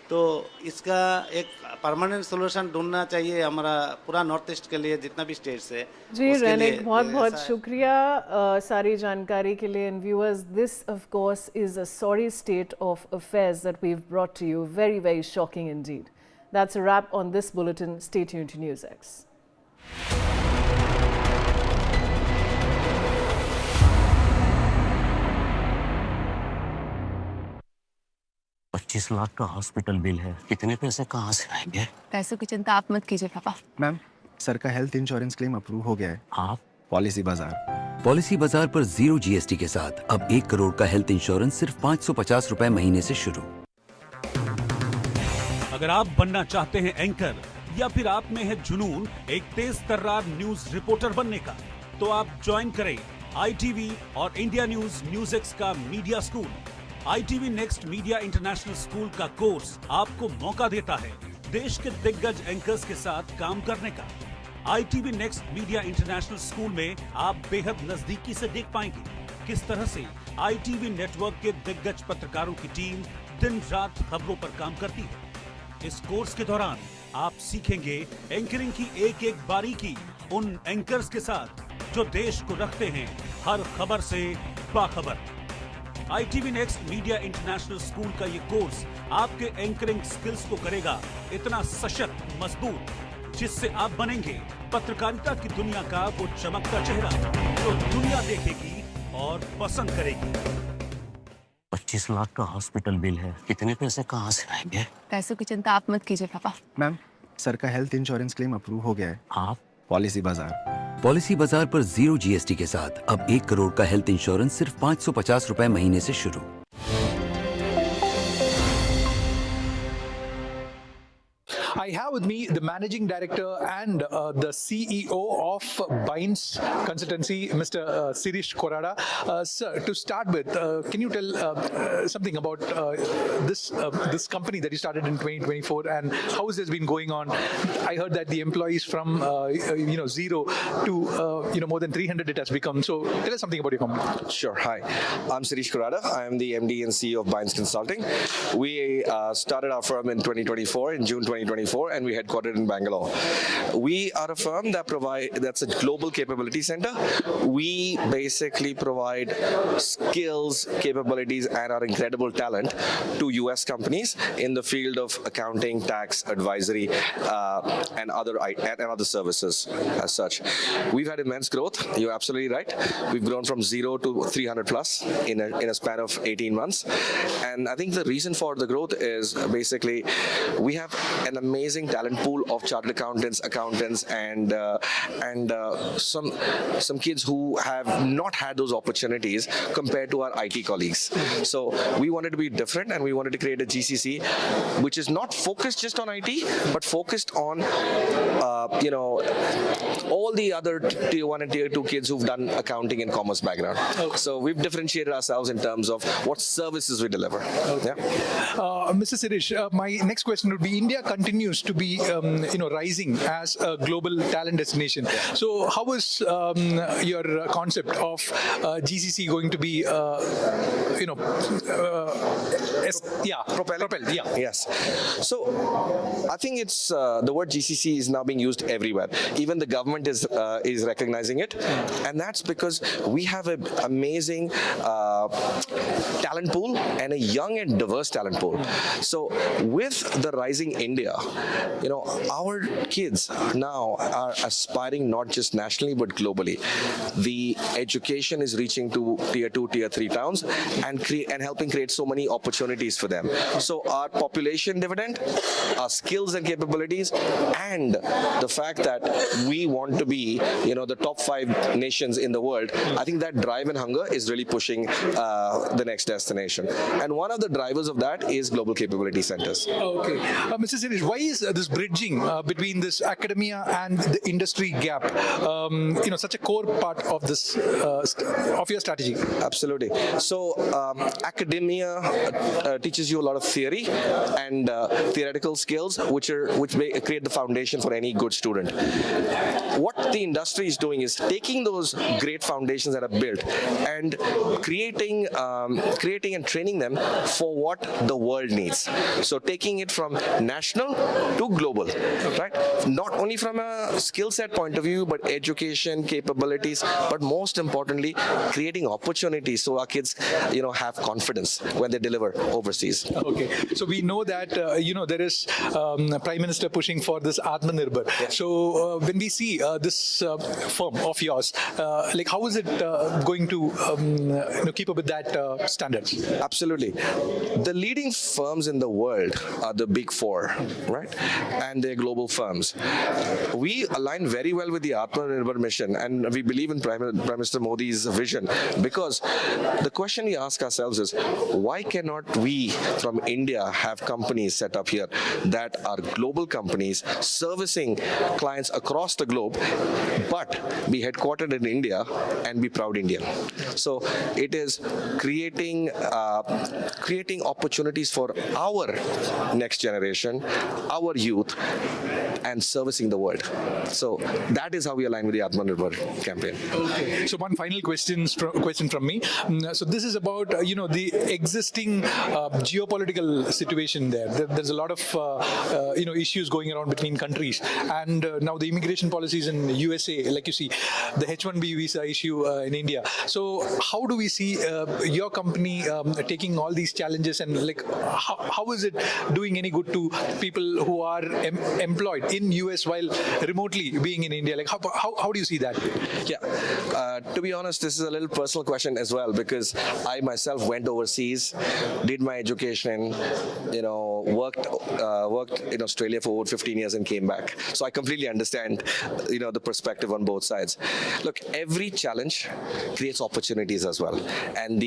तो इसका एक परमानेंट सोल्यूशन ढूंढना चाहिए हमारा पूरा नॉर्थ ईस्ट के लिए, जितना भी स्टेट्स है।
जी रैनिक, बहुत बहुत शुक्रिया सारी जानकारी के लिए। And viewers, this of course is a sorry state of affairs that we have brought to you, very very shocking indeed. That's a wrap on this bulletin. Stay tuned to NewsX.
$25 lakh का hospital bill है, इतने पैसे कहाँ से आएंगे?
पैसों की चिंता आप मत कीजिए पापा।
मैम, सर का हेल्थ इंश्योरेंस क्लेम अप्रूव हो गया है।
आप?
पॉलिसी बाजार।
पॉलिसी बाजार पर 0 GST के साथ अब 1 करोड़ का हेल्थ इंश्योरेंस सिर्फ 550 रुपए महीने से शुरू।
अगर आप बनना चाहते हैं एंकर, या फिर आप में है जुनून एक तेज तर्रार न्यूज रिपोर्टर बनने का, तो आप ज्वाइन करें ITV और इंडिया NewsX का media school. ITV next media international school का कोर्स आपको मौका देता है देश के दिग्गज एंकर्स के साथ काम करने का। ITV next media international school में आप बेहद नजदीकी से देख पाएंगे किस तरह से ITV नेटवर्क के दिग्गज पत्रकारों की टीम दिन रात खबरों पर काम करती है। इस कोर्स के दौरान आप सीखेंगे एंकरिंग की एक एक बारीकी उन एंकर्स के साथ जो देश को रखते हैं हर खबर से बाखबर। ITV next media international school का ये कोर्स आपके एंकरिंग स्किल्स को करेगा इतना सशक्त, मजबूत, जिससे आप बनेंगे पत्रकारिता की दुनिया का वो चमकता चेहरा जो दुनिया देखेगी और पसंद करेगी।
25 लाख का हॉस्पिटल बिल है, इतने पैसे कहाँ से आएंगे?
पैसों की चिंता आप मत कीजिए पापा।
मैम, सर का हेल्थ इंश्योरेंस क्लेम अप्रूव हो गया है।
आप?
पॉलिसी बाजार।
पॉलिसी बाजार पर 0 GST के साथ अब 1 करोड़ का हेल्थ इंश्योरेंस सिर्फ 550 रुपए महीने से शुरू।
I have with me the managing director and the CEO of Binds Consultancy, Mr. Sirish Korada. Sir, to start with, can you tell something about this company that you started in 2024 and how has this been going on? I heard that the employees from 0 to more than 300 it has become. So tell us something about your company.
Sure. Hi, I'm Sirish Korada. I am the MD and CEO of Binds Consulting. We started our firm in 2024, in June 2024. And we headquartered in Bangalore. We are a firm that's a global capability center. We basically provide skills, capabilities, and our incredible talent to US companies in the field of accounting, tax, advisory, and other services as such. We've had immense growth. You're absolutely right. We've grown from 0 to 300 plus in a span of 18 months. And I think the reason for the growth is basically we have an amazing talent pool of chartered accountants, and some kids who have not had those opportunities compared to our IT colleagues. So we wanted to be different, and we wanted to create a GCC which is not focused just on IT, but focused on all the other tier 1 and tier 2 kids who've done accounting and commerce background. Okay. So we've differentiated ourselves in terms of what services we deliver. Okay. Yeah.
Mr. Sirish, my next question would be: India continues to be rising as a global talent destination. So how is your concept of GCC going to be propelled? Yeah.
Yes. So I think it's the word GCC is now being used everywhere. Even the government is recognizing it, and that's because we have an amazing talent pool and a young and diverse talent pool. So with the rising India, our kids now are aspiring not just nationally but globally. The education is reaching to tier 2, tier 3 towns and helping create so many opportunities for them. So our population dividend, our skills and capabilities, and the fact that we want to be, the top 5 nations in the world, I think that drive and hunger is really pushing the next destination. And one of the drivers of that is global capability centers.
Okay. Mr. Sirish, why is this bridging between this academia and the industry gap, such a core part of this, of your strategy?
Absolutely. So academia teaches you a lot of theory and theoretical skills, which create the foundation for any good student. what the industry is doing is taking those great foundations that are built and creating and training them for what the world needs. So taking it from national to global, right? Not only from a skill set point of view, but education, capabilities, but most importantly, creating opportunities so our kids, have confidence when they deliver overseas.
Okay, so we know that there is Prime Minister pushing for this Atmanirbhar.
Yes.
So when we see this firm of yours, how is it going to keep up with that standards?
Absolutely. The leading firms in the world are the big four, right? And they're global firms. We align very well with the Atmanirbhar mission, and we believe in Prime Minister Modi's vision, because the question we ask ourselves is, why cannot we from India have companies set up here that are global companies servicing clients across the globe, but be headquartered in India and be proud Indian? So it is creating opportunities for our next generation, our youth, and servicing the world. So that is how we align with the Atmanirbhar campaign.
Okay. So one final question from me. So this is about the existing geopolitical situation there. There's a lot of issues going around between countries, and now the immigration policies in USA, like you see, the H-1B visa issue in India. So how do we see your company taking all these challenges, and how is it doing any good to people who are employed in US while remotely being in India? How do you see that?
Yeah, to be honest, this is a little personal question as well, because I myself went overseas, did my education, worked in Australia for over 15 years and came back. So I completely understand, the perspective on both sides. Look, every challenge creates opportunities as well. And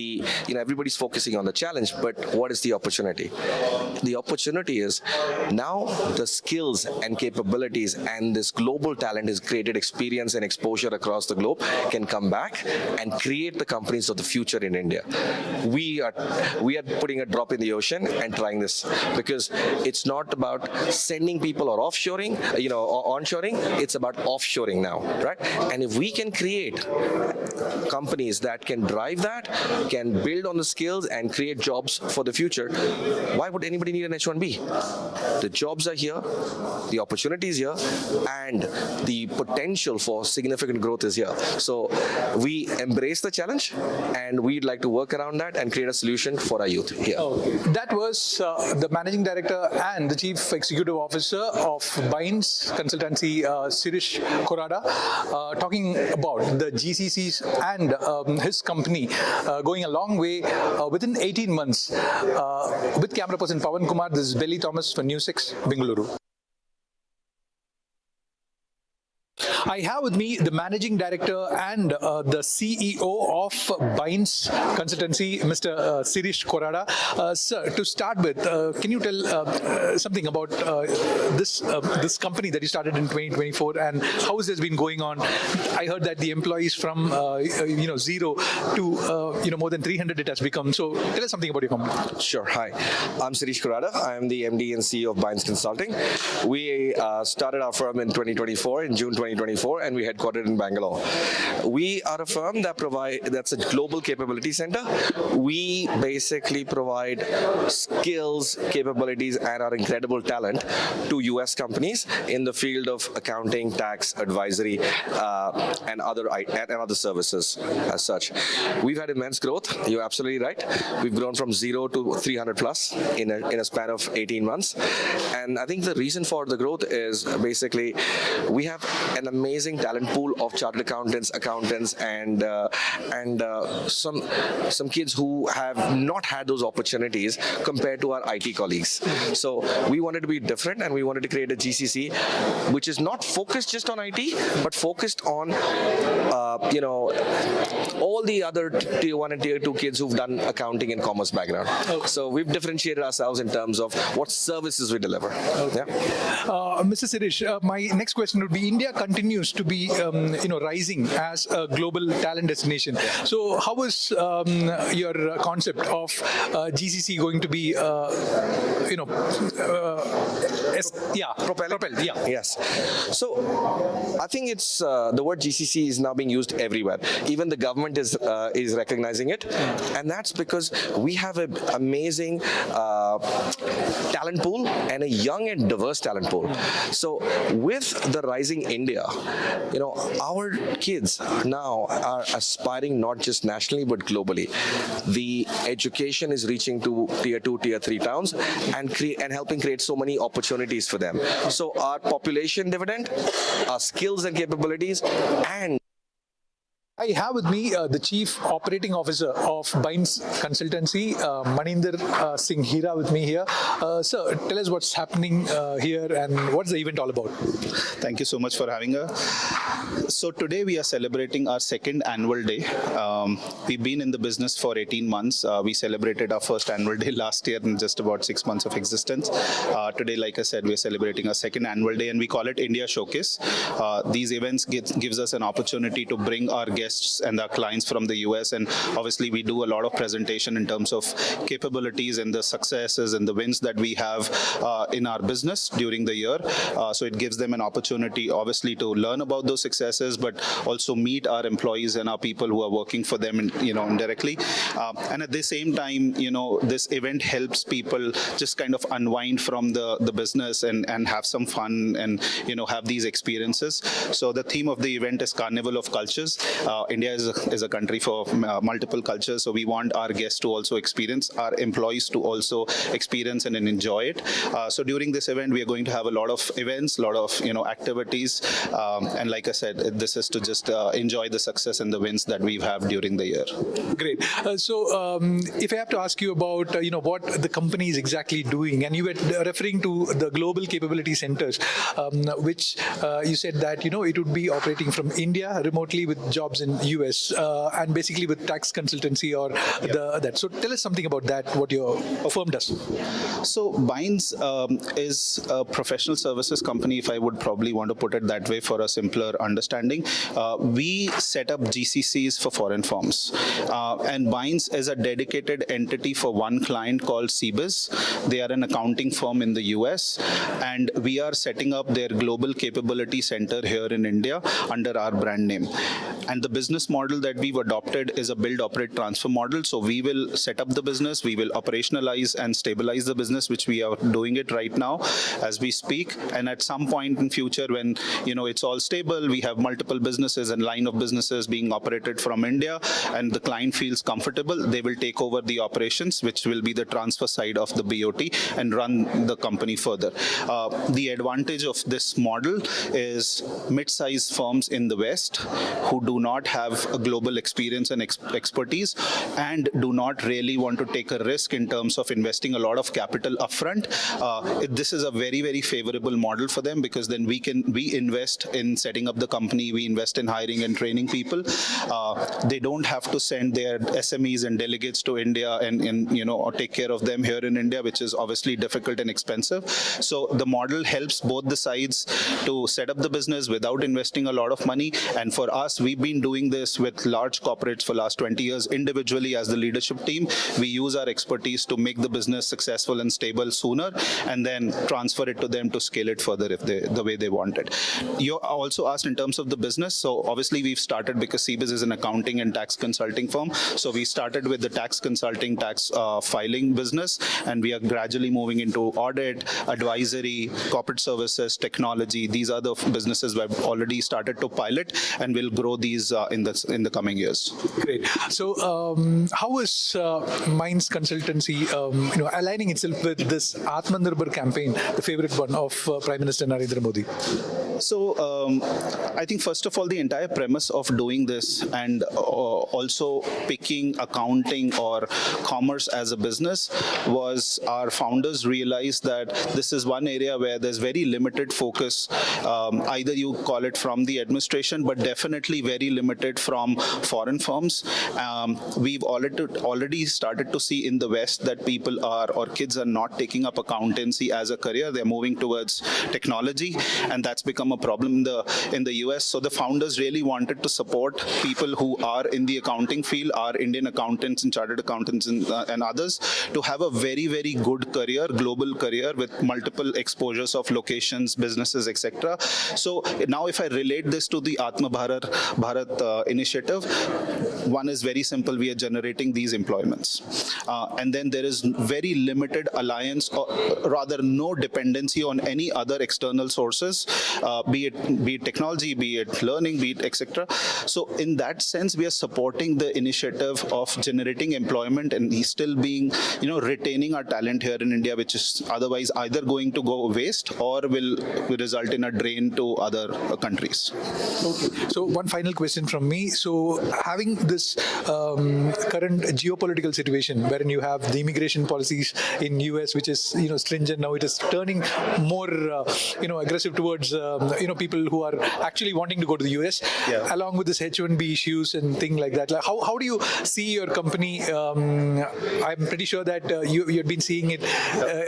everybody's focusing on the challenge, but what is the opportunity? The opportunity is now the skills and capabilities and this global talent has created experience and exposure across the globe can come back and create the companies of the future in India. We are putting a drop in the ocean and trying this, because it's not about sending people or offshoring, or onshoring. It's about offshoring now, right? And if we can create companies that can drive that, can build on the skills and create jobs for the future, why would anybody need an H-1B? The jobs are here, the opportunities here, and the potential for significant growth is here. So we embrace the challenge, and we'd like to work around that and create a solution for our youth here.
Okay. That was the Managing Director and the Chief Executive Officer of Bynes Consultancy, Sirish Korada, talking about the GCCs and his company going a long way within 18 months. With camera person Pawan Kumar, this is Belly Thomas for NewsX, Bengaluru. I have with me the Managing Director and the CEO of Bynes Consultancy, Mr. Sirish Korada. Sir, to start with, can you tell something about this company that you started in 2024 and how has this been going on? I heard that the employees from zero to more than 300 it has become. So tell us something about your company.
Sure. Hi, I'm Sirish Korada. I am the MD and CEO of Bynes Consulting. We started our firm in 2024, in June 2024, and we headquartered in Bangalore. We are a firm that's a global capability center. We basically provide skills, capabilities, and our incredible talent to US companies in the field of accounting, tax, advisory, and other services as such. We've had immense growth. You're absolutely right. We've grown from 0 to 300 plus in a span of 18 months. And I think the reason for the growth is basically we have an amazing talent pool of chartered accountants, and some kids who have not had those opportunities compared to our IT colleagues. So we wanted to be different, and we wanted to create a GCC which is not focused just on IT, but focused on all the other tier 1 and tier 2 kids who've done accounting and commerce background. Okay. So we've differentiated ourselves in terms of what services we deliver. Okay.
Yeah. Mr. Sirish, my next question would be, India continues continues to be rising as a global talent destination. So how is your concept of GCC going to be propelled? Yeah.
Yes. So I think it's the word GCC is now being used everywhere. Even the government is recognizing it, and that's because we have an amazing talent pool and a young and diverse talent pool. So with the rising India, our kids now are aspiring not just nationally but globally. The education is reaching to tier 2, tier 3 towns and helping create so many opportunities for them. So our population dividend, our skills and capabilities, and
I have with me the Chief Operating Officer of Bynes Consultancy, Maninder Singh Hira, with me here. Sir, tell us what's happening here and what's the event all about?
Thank you so much for having us. So today we are celebrating our second annual day. We've been in the business for 18 months. We celebrated our first annual day last year in just about 6 months of existence. Today, like I said, we're celebrating our second annual day, and we call it India Showcase. These events gives us an opportunity to bring our guests and our clients from the US, and obviously we do a lot of presentation in terms of capabilities and the successes and the wins that we have in our business during the year. So it gives them an opportunity obviously to learn about those successes, but also meet our employees and our people who are working for them indirectly. And at the same time, this event helps people just kind of unwind from the business and have some fun and have these experiences. So the theme of the event is Carnival of Cultures. India is a country for multiple cultures, so we want our guests to also experience, our employees to also experience and enjoy it. So during this event, we are going to have a lot of events, a lot of activities, and like I said, this is to just enjoy the success and the wins that we have during the year.
Great. So if I have to ask you about what the company is exactly doing, and you were referring to the global capability centers, which you said that it would be operating from India remotely with jobs in US and basically with tax consultancy or that. So tell us something about that, what your firm does.
So Bynes is a professional services company, if I would probably want to put it that way for a simpler understanding. We set up GCCs for foreign firms, and Bynes is a dedicated entity for one client called CBIZ. They are an accounting firm in the US, and we are setting up their global capability center here in India under our brand name. And the business model that we've adopted is a build, operate, transfer model. So we will set up the business, we will operationalize and stabilize the business, which we are doing it right now as we speak. And at some point in future, when it's all stable, we have multiple businesses and line of businesses being operated from India, and the client feels comfortable, they will take over the operations, which will be the transfer side of the BOT, and run the company further. The advantage of this model is mid-sized firms in the West who do not have a global experience and expertise and do not really want to take a risk in terms of investing a lot of capital upfront. This is a very, very favorable model for them, because then we invest in setting up the company, we invest in hiring and training people. They don't have to send their SMEs and delegates to India and or take care of them here in India, which is obviously difficult and expensive. So the model helps both the sides to set up the business without investing a lot of money. And for us, we've been doing this with large corporates for last 20 years individually as the leadership team. We use our expertise to make the business successful and stable sooner, and then transfer it to them to scale it further if the way they want it. You also asked in terms of the business. So obviously we've started because CBIZ is an accounting and tax consulting firm. So we started with the tax consulting, tax filing business, and we are gradually moving into audit, advisory, corporate services, technology. These are the businesses we've already started to pilot, and we'll grow these in the coming years.
Great. So how is Bynes Consultancy aligning itself with this Atmanirbhar campaign, the favorite one of Prime Minister Narendra Modi?
So I think first of all, the entire premise of doing this and also picking accounting or commerce as a business was our founders realized that this is one area where there's very limited focus, either you call it from the administration, but definitely very limited from foreign firms. We've already started to see in the West that people or kids are not taking up accountancy as a career. They're moving towards technology, and that's become become a problem in the US. So the founders really wanted to support people who are in the accounting field, are Indian accountants and chartered accountants and others, to have a very, very good career, global career with multiple exposures of locations, businesses, etc. So now if I relate this to the Atma Bharat initiative, one is very simple. We are generating these employments. And then there is very limited alliance, or rather no dependency on any other external sources, be it technology, be it learning, be it etc. So in that sense, we are supporting the initiative of generating employment and still being, retaining our talent here in India, which is otherwise either going to go waste or will result in a drain to other countries.
Okay. So one final question from me. So having this current geopolitical situation wherein you have the immigration policies in US, which is stringent, now it is turning more aggressive towards people who are actually wanting to go to the US, along with this H1B issues and things like that. Like how do you see your company? I'm pretty sure that you've been seeing it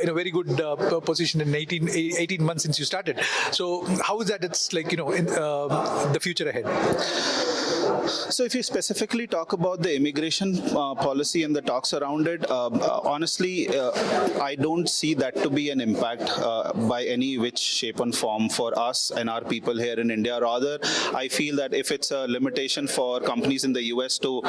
in a very good position in 18 months since you started. So how is that? It's like in the future ahead.
So if you specifically talk about the immigration policy and the talks around it, honestly, I don't see that to be an impact by any which shape and form for us and our people here in India. Rather, I feel that if it's a limitation for companies in the US to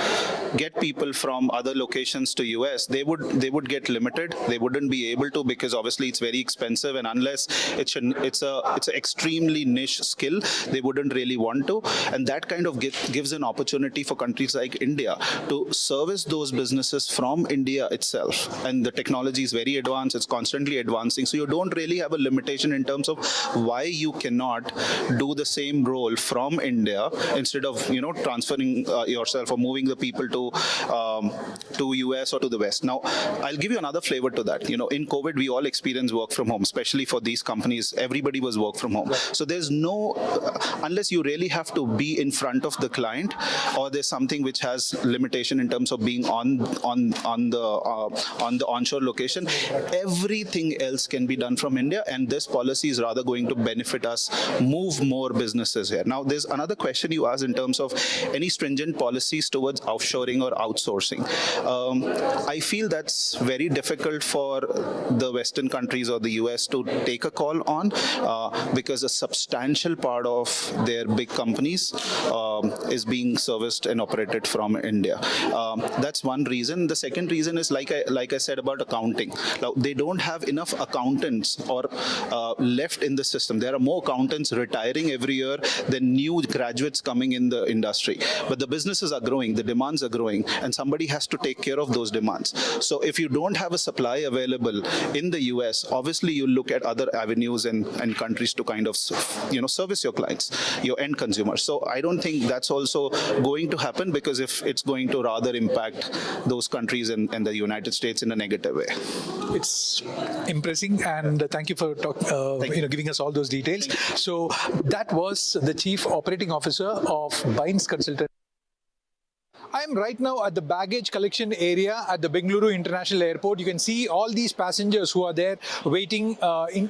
get people from other locations to US, they would get limited. They wouldn't be able to, because obviously it's very expensive, and unless it's an extremely niche skill, they wouldn't really want to. And that kind of gives an opportunity for countries like India to service those businesses from India itself. And the technology is very advanced, it's constantly advancing. So you don't really have a limitation in terms of why you cannot do the same role from India instead of transferring yourself or moving the people to US or to the West. Now, I'll give you another flavor to that. In COVID, we all experienced work from home, especially for these companies. Everybody was work from home. So there's no, unless you really have to be in front of the client, or there's something which has limitation in terms of being on the onshore location, everything else can be done from India, and this policy is rather going to benefit us, move more businesses here. Now, there's another question you asked in terms of any stringent policies towards offshoring or outsourcing. I feel that's very difficult for the Western countries or the US to take a call on, because a substantial part of their big companies is being serviced and operated from India. That's one reason. The second reason is, like I said about accounting. Now, they don't have enough accountants or left in the system. There are more accountants retiring every year than new graduates coming in the industry. But the businesses are growing, the demands are growing, and somebody has to take care of those demands. So if you don't have a supply available in the US, obviously you look at other avenues and countries to kind of service your clients, your end consumers. So I don't think that's also going to happen, because if it's going to rather impact those countries and the United States in a negative way.
It's impressive, and thank you for giving us all those details. So that was the Chief Operating Officer of Bynes Consultant. I am right now at the baggage collection area at the Bengaluru International Airport. You can see all these passengers who are there waiting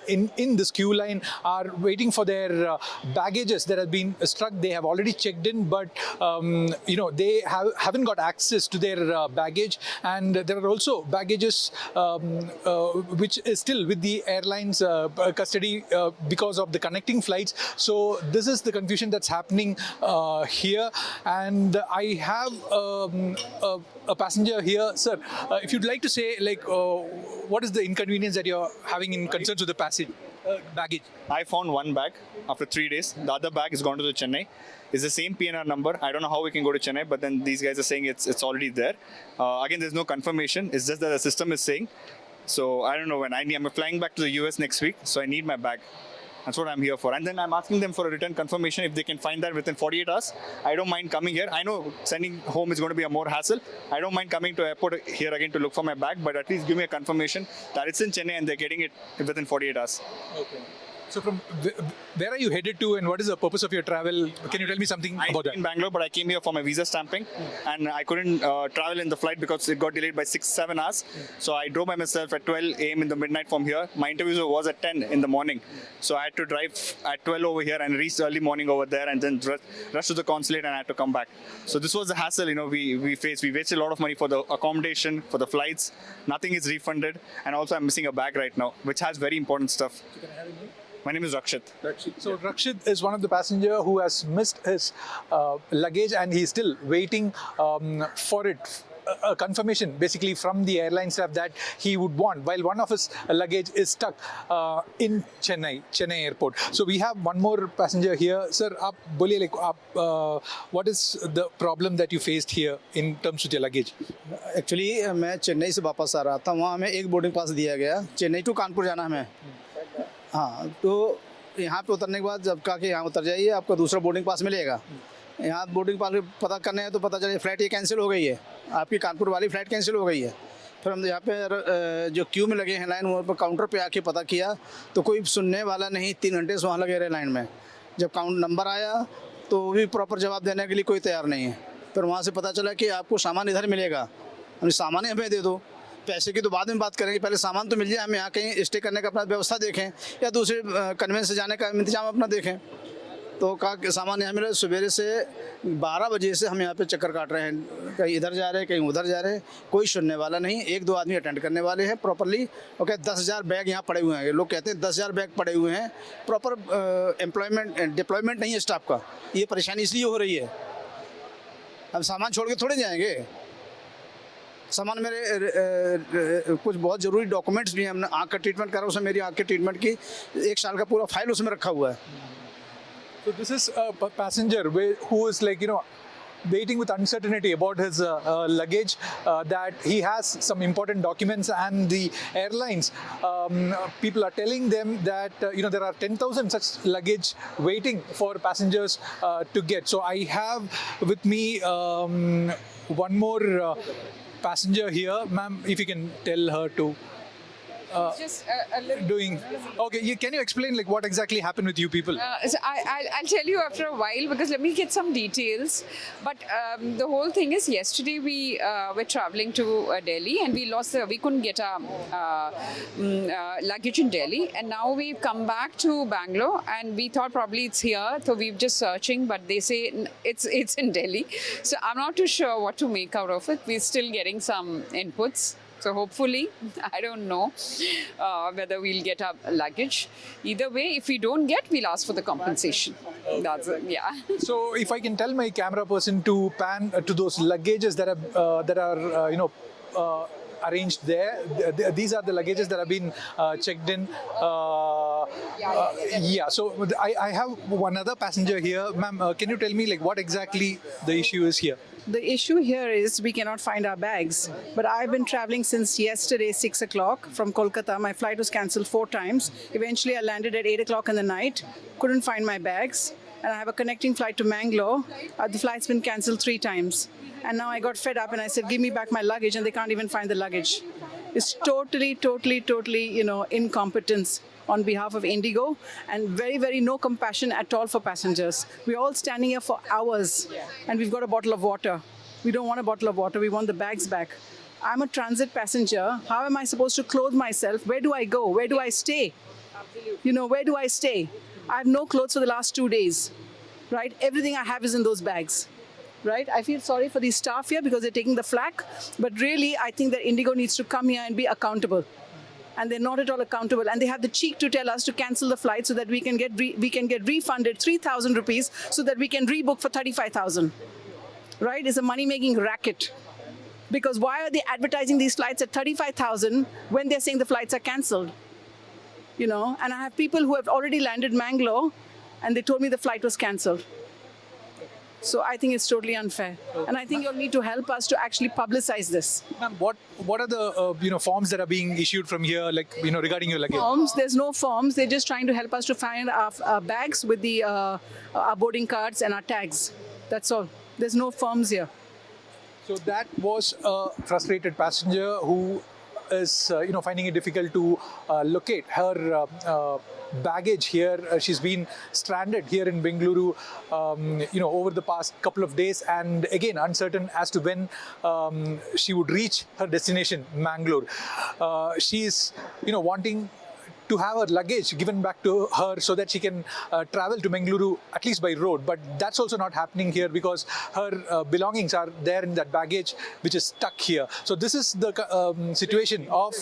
in this queue line are waiting for their baggages that have been struck. They have already checked in, but they haven't got access to their baggage, and there are also baggages which is still with the airline's custody because of the connecting flights. So this is the confusion that's happening here, and I have a passenger here. Sir, if you'd like to say, what is the inconvenience that you're having in concerns with the baggage?
I found one bag after 3 days. The other bag is gone to the Chennai. It's the same PNR number. I don't know how we can go to Chennai, but then these guys are saying it's already there. Again, there's no confirmation. It's just that the system is saying. So I don't know when. I'm flying back to the US next week, so I need my bag. That's what I'm here for. And then I'm asking them for a return confirmation. If they can find that within 48 hours, I don't mind coming here. I know sending home is going to be a more hassle. I don't mind coming to airport here again to look for my bag, but at least give me a confirmation that it's in Chennai and they're getting it within 48 hours.
Okay. So from where are you headed to, and what is the purpose of your travel? Can you tell me something about that?
In Bangalore, but I came here for my visa stamping, and I couldn't travel in the flight because it got delayed by 6-7 hours. So I drove by myself at 12 a.m. in the midnight from here. My interview was at 10 in the morning, so I had to drive at 12 over here and reach early morning over there, and then rush to the consulate, and I had to come back. So this was the hassle, we faced. We wasted a lot of money for the accommodation, for the flights. Nothing is refunded, and also I'm missing a bag right now, which has very important stuff. My name is Rakshit.
So Rakshit is one of the passenger who has missed his luggage, and he's still waiting for it. A confirmation basically from the airline staff that he would want, while one of his luggage is stuck in Chennai airport. So we have one more passenger here. Sir, आप बोलिए, like, what is the problem that you faced here in terms with your luggage?
Actually मैं चेन्नई से वापस आ रहा था, वहाँ हमें एक बोर्डिंग पास दिया गया, चेन्नई टू कानपुर जाना हमें। हाँ, तो यहाँ पे उतरने के बाद जब कहा कि यहाँ उतर जाइए, आपको दूसरा बोर्डिंग पास मिलेगा। यहाँ बोर्डिंग पास पता करने हैं तो पता चले फ्लाइट ये कैंसिल हो गई है, आपकी कानपुर वाली फ़्लाइट कैंसिल हो गई है। फिर हम यहाँ पे जो क्यू में लगे हैं लाइन, वहाँ पर काउंटर पे आके पता किया तो कोई सुनने वाला नहीं, 3 घंटे से वहाँ लगे रहे लाइन में। जब काउंट नंबर आया तो भी प्रॉपर जवाब देने के लिए कोई तैयार नहीं है। फिर वहाँ से पता चला कि आपको सामान इधर मिलेगा, हमें सामान हमें दे दो, पैसे की तो बाद में बात करेंगे, पहले सामान तो मिल जाए, हम यहाँ कहीं स्टे करने का अपना व्यवस्था देखें या दूसरे कन्वेंस से जाने का इंतजाम अपना देखें। तो कहा कि सामान यहाँ मिले। सवेरे से 12 बजे से हम यहाँ पे चक्कर काट रहे हैं, कहीं इधर जा रहे हैं, कहीं उधर जा रहे हैं, कोई सुनने वाला नहीं। 1-2 आदमी अटेंड करने वाले हैं प्रॉपरली, और कहते 10,000 बैग यहाँ पड़े हुए हैं। लोग कहते हैं 10,000 बैग पड़े हुए हैं, प्रॉपर डिप्लॉयमेंट नहीं है स्टाफ का। ये परेशानी इसलिए हो रही है, हम सामान छोड़ के थोड़े जाएंगे। सामान मेरे कुछ बहुत ज़रूरी डॉक्यूमेंट्स भी हैं, हमने आँख का ट्रीटमेंट करा, उसमें मेरी आँख के ट्रीटमेंट की 1 साल का पूरा फाइल उसमें रखा हुआ है।
So this is a passenger who is, like, waiting with uncertainty about his luggage, that he has some important documents, and the airlines people are telling them that there are 10,000 such luggage waiting for passengers to get. So I have with me one more passenger here, ma'am, if you can tell her to
just a little
doing. Okay, can you explain, like, what exactly happened with you people?
So I'll tell you after a while, because let me get some details. But the whole thing is, yesterday we were traveling to Delhi, and we couldn't get our luggage in Delhi, and now we've come back to Bangalore, and we thought probably it's here, so we're just searching, but they say it's in Delhi. So I'm not too sure what to make out of it. We're still getting some inputs. So hopefully, I don't know whether we'll get our luggage. Either way, if we don't get, we'll ask for the compensation. That's it, yeah.
So if I can tell my camera person to pan to those luggages that are arranged there. These are the luggages that have been checked in. Yeah, so I have one other passenger here. Ma'am, can you tell me, like, what exactly the issue is here?
The issue here is we cannot find our bags. But I've been traveling since yesterday, 6 o'clock from Kolkata. My flight was cancelled 4 times. Eventually, I landed at 8 o'clock in the night. Couldn't find my bags. And I have a connecting flight to Mangalore. The flight's been cancelled 3 times. And now I got fed up and I said, give me back my luggage, and they can't even find the luggage. It's totally, incompetence on behalf of Indigo, and very, very no compassion at all for passengers. We're all standing here for hours, and we've got a bottle of water. We don't want a bottle of water, we want the bags back. I'm a transit passenger. How am I supposed to clothe myself? Where do I go? Where do I stay? Where do I stay? I have no clothes for the last 2 days, right? Everything I have is in those bags. Right? I feel sorry for the staff here because they're taking the flak, but really I think that Indigo needs to come here and be accountable. And they're not at all accountable, and they have the cheek to tell us to cancel the flight so that we can get refunded 3,000 rupees so that we can rebook for 35,000. Right? It's a money-making racket. Because why are they advertising these flights at 35,000 when they're saying the flights are cancelled? And I have people who have already landed Mangalore and they told me the flight was cancelled. So I think it's totally unfair, and I think you'll need to help us to actually publicize this.
Ma'am, what are the forms that are being issued from here, like regarding your luggage?
Forms? There's no forms. They're just trying to help us to find our bags with the our boarding cards and our tags. That's all. There's no forms here.
So that was a frustrated passenger who is finding it difficult to locate her baggage here. She's been stranded here in Bengaluru, over the past couple of days, and again uncertain as to when she would reach her destination, Mangalore. She's wanting to have her luggage given back to her so that she can travel to Bengaluru at least by road, but that's also not happening here because her belongings are there in that baggage which is stuck here. So this is the situation of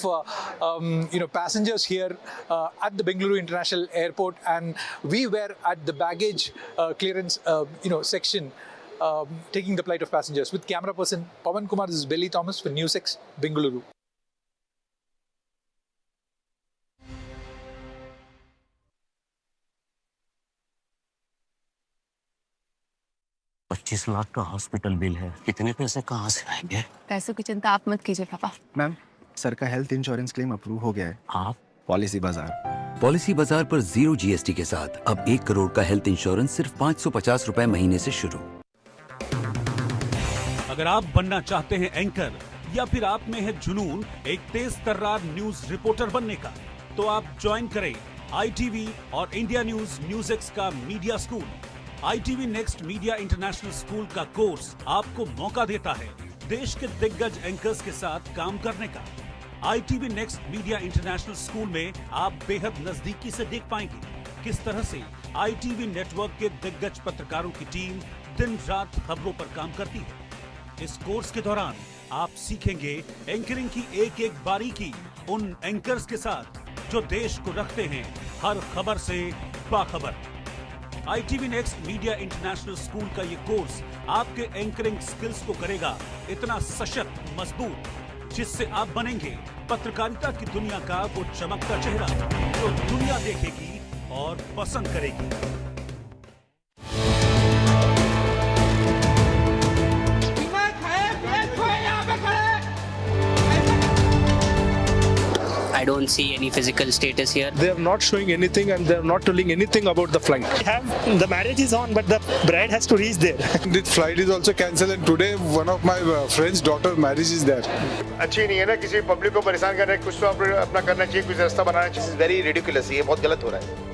passengers here at the Bengaluru International Airport, and we were at the baggage clearance section taking the plight of passengers. With camera person Pawan Kumar, this is Belly Thomas for NewsX, Bengaluru.
$25 lakh का hospital bill है, इतने पैसे कहाँ से आएंगे?
पैसों की चिंता आप मत कीजिए पापा।
मैम, सर का हेल्थ इंश्योरेंस क्लेम अप्रूव हो गया है।
आप?
पॉलिसी बाजार।
पॉलिसी बाजार पर 0 GST के साथ अब 1 करोड़ का हेल्थ इंश्योरेंस सिर्फ 550 रुपए महीने से शुरू।
अगर आप बनना चाहते हैं एंकर या फिर आप में है जुनून एक तेज तर्रार न्यूज रिपोर्टर बनने का, तो आप ज्वाइन करें ITV और इंडिया न्यूज NewsX का media school. ITV next media international school का कोर्स आपको मौका देता है देश के दिग्गज एंकर्स के साथ काम करने का। ITV next media international school में आप बेहद नजदीकी से देख पाएंगे किस तरह से ITV नेटवर्क के दिग्गज पत्रकारों की टीम दिन रात खबरों पर काम करती है। इस कोर्स के दौरान आप सीखेंगे एंकरिंग की एक एक बारीकी उन एंकर्स के साथ जो देश को रखते हैं हर खबर से बाखबर। ITV next media international school का ये कोर्स आपके एंकरिंग स्किल्स को करेगा इतना सशक्त, मजबूत, जिससे आप बनेंगे पत्रकारिता की दुनिया का वो चमकता चेहरा जो दुनिया देखेगी और पसंद करेगी।
I don't see any physical status here.
They are not showing anything and they are not telling anything about the flight.
The marriage is on, but the bride has to reach there.
The flight is also cancelled, and today one of my friend's daughter marriage is there.
अच्छी नहीं है ना, किसी public को परेशान करना है, कुछ तो अपना करना चाहिए, कुछ रास्ता बनाना चाहिए। This is very ridiculous. ये बहुत गलत हो रहा है।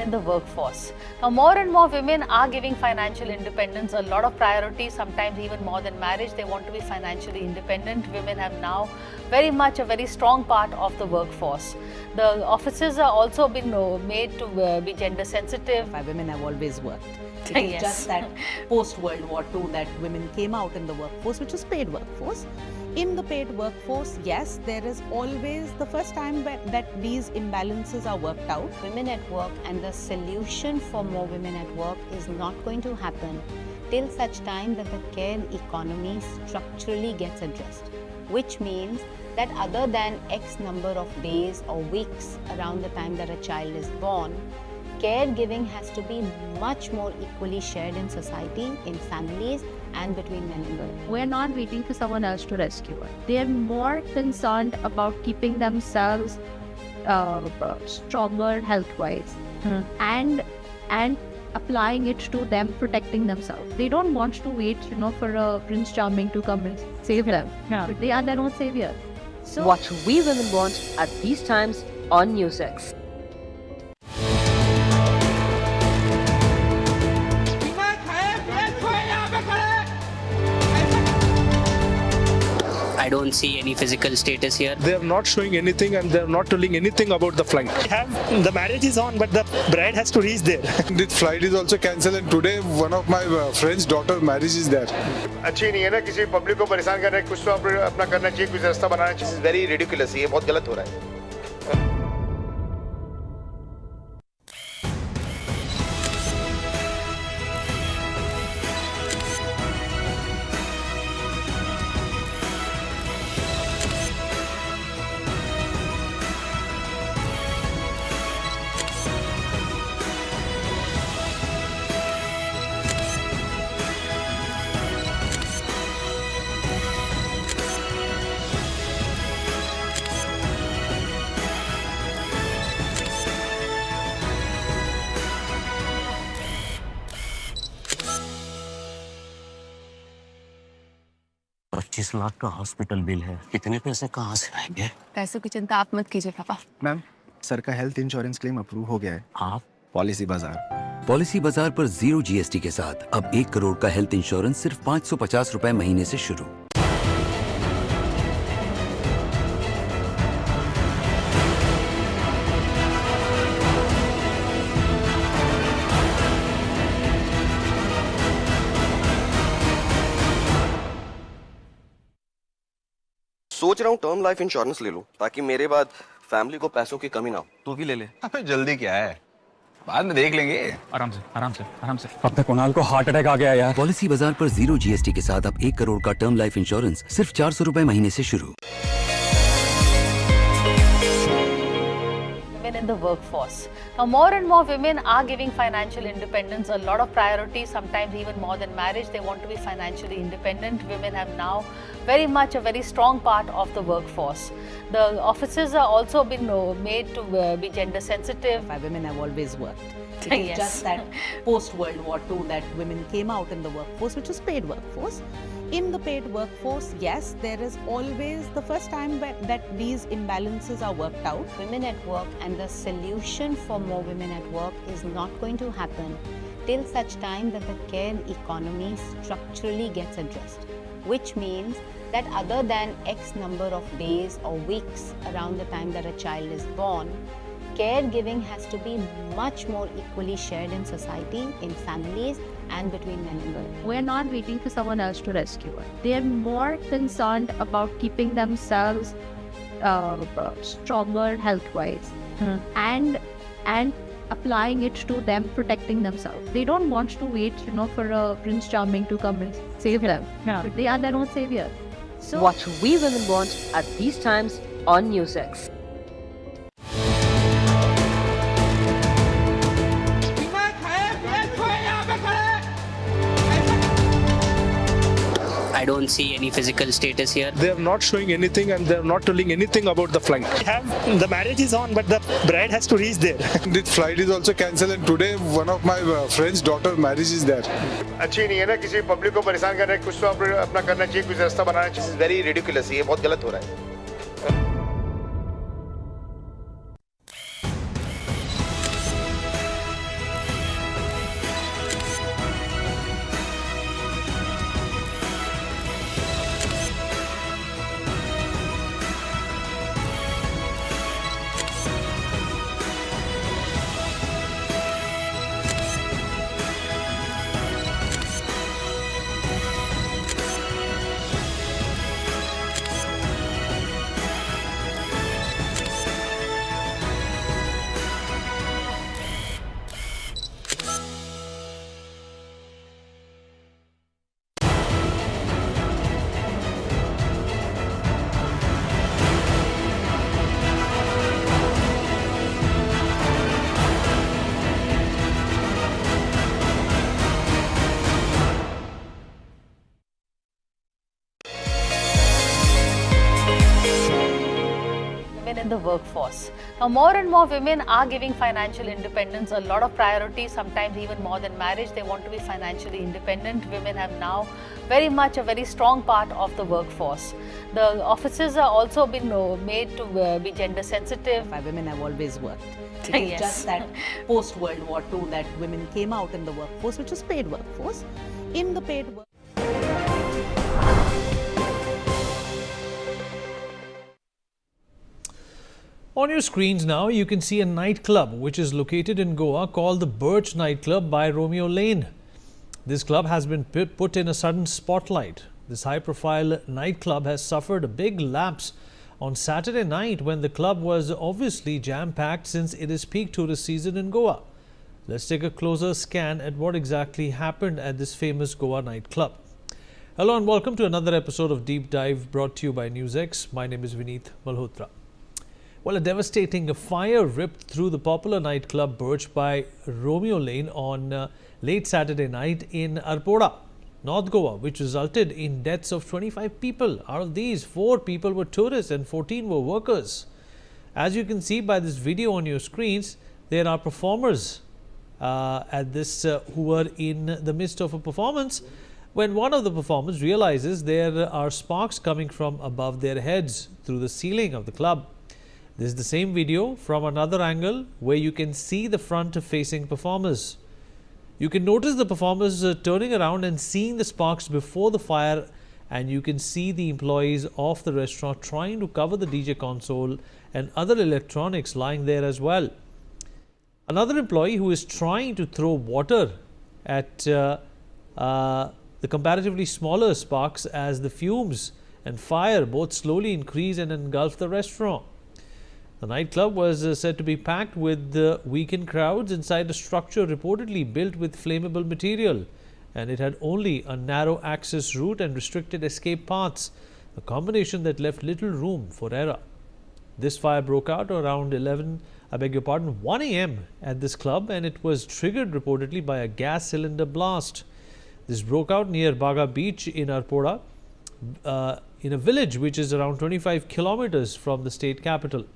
In the workforce. Now, more and more women are giving financial independence a lot of priority, sometimes even more than marriage. They want to be financially independent. Women have now very much a very strong part of the workforce. The offices are also been made to be gender sensitive.
Women have always worked. It is just that post-World War II that women came out in the workforce, which is paid workforce. In the paid workforce, yes, there is always the first time that these imbalances are worked out.
Women at work, and the solution for more women at work is not going to happen till such time that the care economy structurally gets addressed, which means that other than X number of days or weeks around the time that a child is born, caregiving has to be much more equally shared in society, in families, and between men and women.
We're not waiting for someone else to rescue us. They're more concerned about keeping themselves stronger health-wise and applying it to them protecting themselves. They don't want to wait, for a Prince Charming to come and save them. But they are their own savior.
So what we women want at these times on NewsX.
I I don't see any physical status here.
They are not showing anything and they are not telling anything about the flight. The marriage is on, but the bride has to reach there.
The flight is also cancelled and today one of my friend's daughter marriage is there.
अच्छी नहीं है ना किसी public को परेशान करना है कुछ तो अपना करना चाहिए कुछ रास्ता बनाना चाहिए वेरी रिडिकुलस ये बहुत गलत हो रहा है
$25 लाख का हॉस्पिटल बिल है। इतने पैसे कहाँ से आएंगे?
पैसों की चिंता आप मत कीजिए पापा।
मैम सर का हेल्थ इंश्योरेंस क्लेम अप्रूव हो गया है।
आप
पॉलिसी बाजार।
पॉलिसी बाजार पर 0 GST के साथ अब 1 करोड़ का हेल्थ इंश्योरेंस सिर्फ 550 रुपए महीने से शुरू।
सोच रहा हूँ टर्म लाइफ इंश्योरेंस ले लूं ताकि मेरे बाद फैमिली को पैसों की कमी ना हो। तू भी ले ले।
अबे जल्दी क्या है, बाद में देख लेंगे। आराम से आराम से आराम से। अब तक कुणाल को हार्ट अटैक आ गया यार।
पॉलिसी बाजार पर 0 GST के साथ अब 1 करोड़ का टर्म लाइफ इंश्योरेंस सिर्फ 400 रुपए महीने से शुरू।
In the workforce. Now, more and more women are giving financial independence a lot of priority, sometimes even more than marriage. They want to be financially independent. Women have now very much a very strong part of the workforce. The offices are also been made to be gender sensitive.
Women have always worked. It is just that post-World War II that women came out in the workforce, which is paid workforce. In the paid workforce, yes, there is always the first time that these imbalances are worked out.
Women at work, and the solution for more women at work is not going to happen till such time that the care economy structurally gets addressed, which means that other than X number of days or weeks around the time that a child is born, caregiving has to be much more equally shared in society, in families, and between men and women.
We're not waiting for someone else to rescue us. They're more concerned about keeping themselves stronger health-wise and applying it to them protecting themselves. They don't want to wait, for a Prince Charming to come and save them. But they are their own savior.
So watch We Women Want at these times on NewsX.
I don't see any physical status here.
They are not showing anything and they are not telling anything about the flight. The marriage is on, but the bride has to reach there.
The flight is also cancelled and today one of my friend's daughter marriage is there.
अच्छी नहीं है ना किसी public को परेशान करना है कुछ तो अपना करना चाहिए कुछ रास्ता बनाना चाहिए वेरी रिडिकुलस ये बहुत गलत हो रहा है
In the workforce. Now, more and more women are giving financial independence a lot of priority, sometimes even more than marriage. They want to be financially independent. Women have now very much a very strong part of the workforce. The offices are also been made to be gender sensitive.
Women have always worked. It is just that post-World War II that women came out in the workforce, which is paid workforce. In the paid work.
On your screens now, you can see a nightclub which is located in Goa called the Birch Nightclub by Romeo Lane. This club has been put in a sudden spotlight. This high-profile nightclub has suffered a big lapse on Saturday night when the club was obviously jam-packed since it is peak tourist season in Goa. Let's take a closer scan at what exactly happened at this famous Goa nightclub. Hello and welcome to another episode of Deep Dive brought to you by NewsX. My name is Vineet Malhotra. Well, a devastating fire ripped through the popular nightclub Birch by Romeo Lane on late Saturday night in Arpora, North Goa, which resulted in deaths of 25 people. Out of these, 4 people were tourists and 14 were workers. As you can see by this video on your screens, there are performers at this who were in the midst of a performance when one of the performers realizes there are sparks coming from above their heads through the ceiling of the club. This is the same video from another angle where you can see the front-facing performers. You can notice the performers turning around and seeing the sparks before the fire, and you can see the employees of the restaurant trying to cover the DJ console and other electronics lying there as well. Another employee who is trying to throw water at the comparatively smaller sparks as the fumes and fire both slowly increase and engulf the restaurant. The nightclub was said to be packed with weekend crowds inside a structure reportedly built with flammable material, and it had only a narrow access route and restricted escape paths, a combination that left little room for error. This fire broke out around 1 a.m. at this club, and it was triggered reportedly by a gas cylinder blast. This broke out near Baga Beach in Arpora, in a village which is around 25 kilometers from the state capital,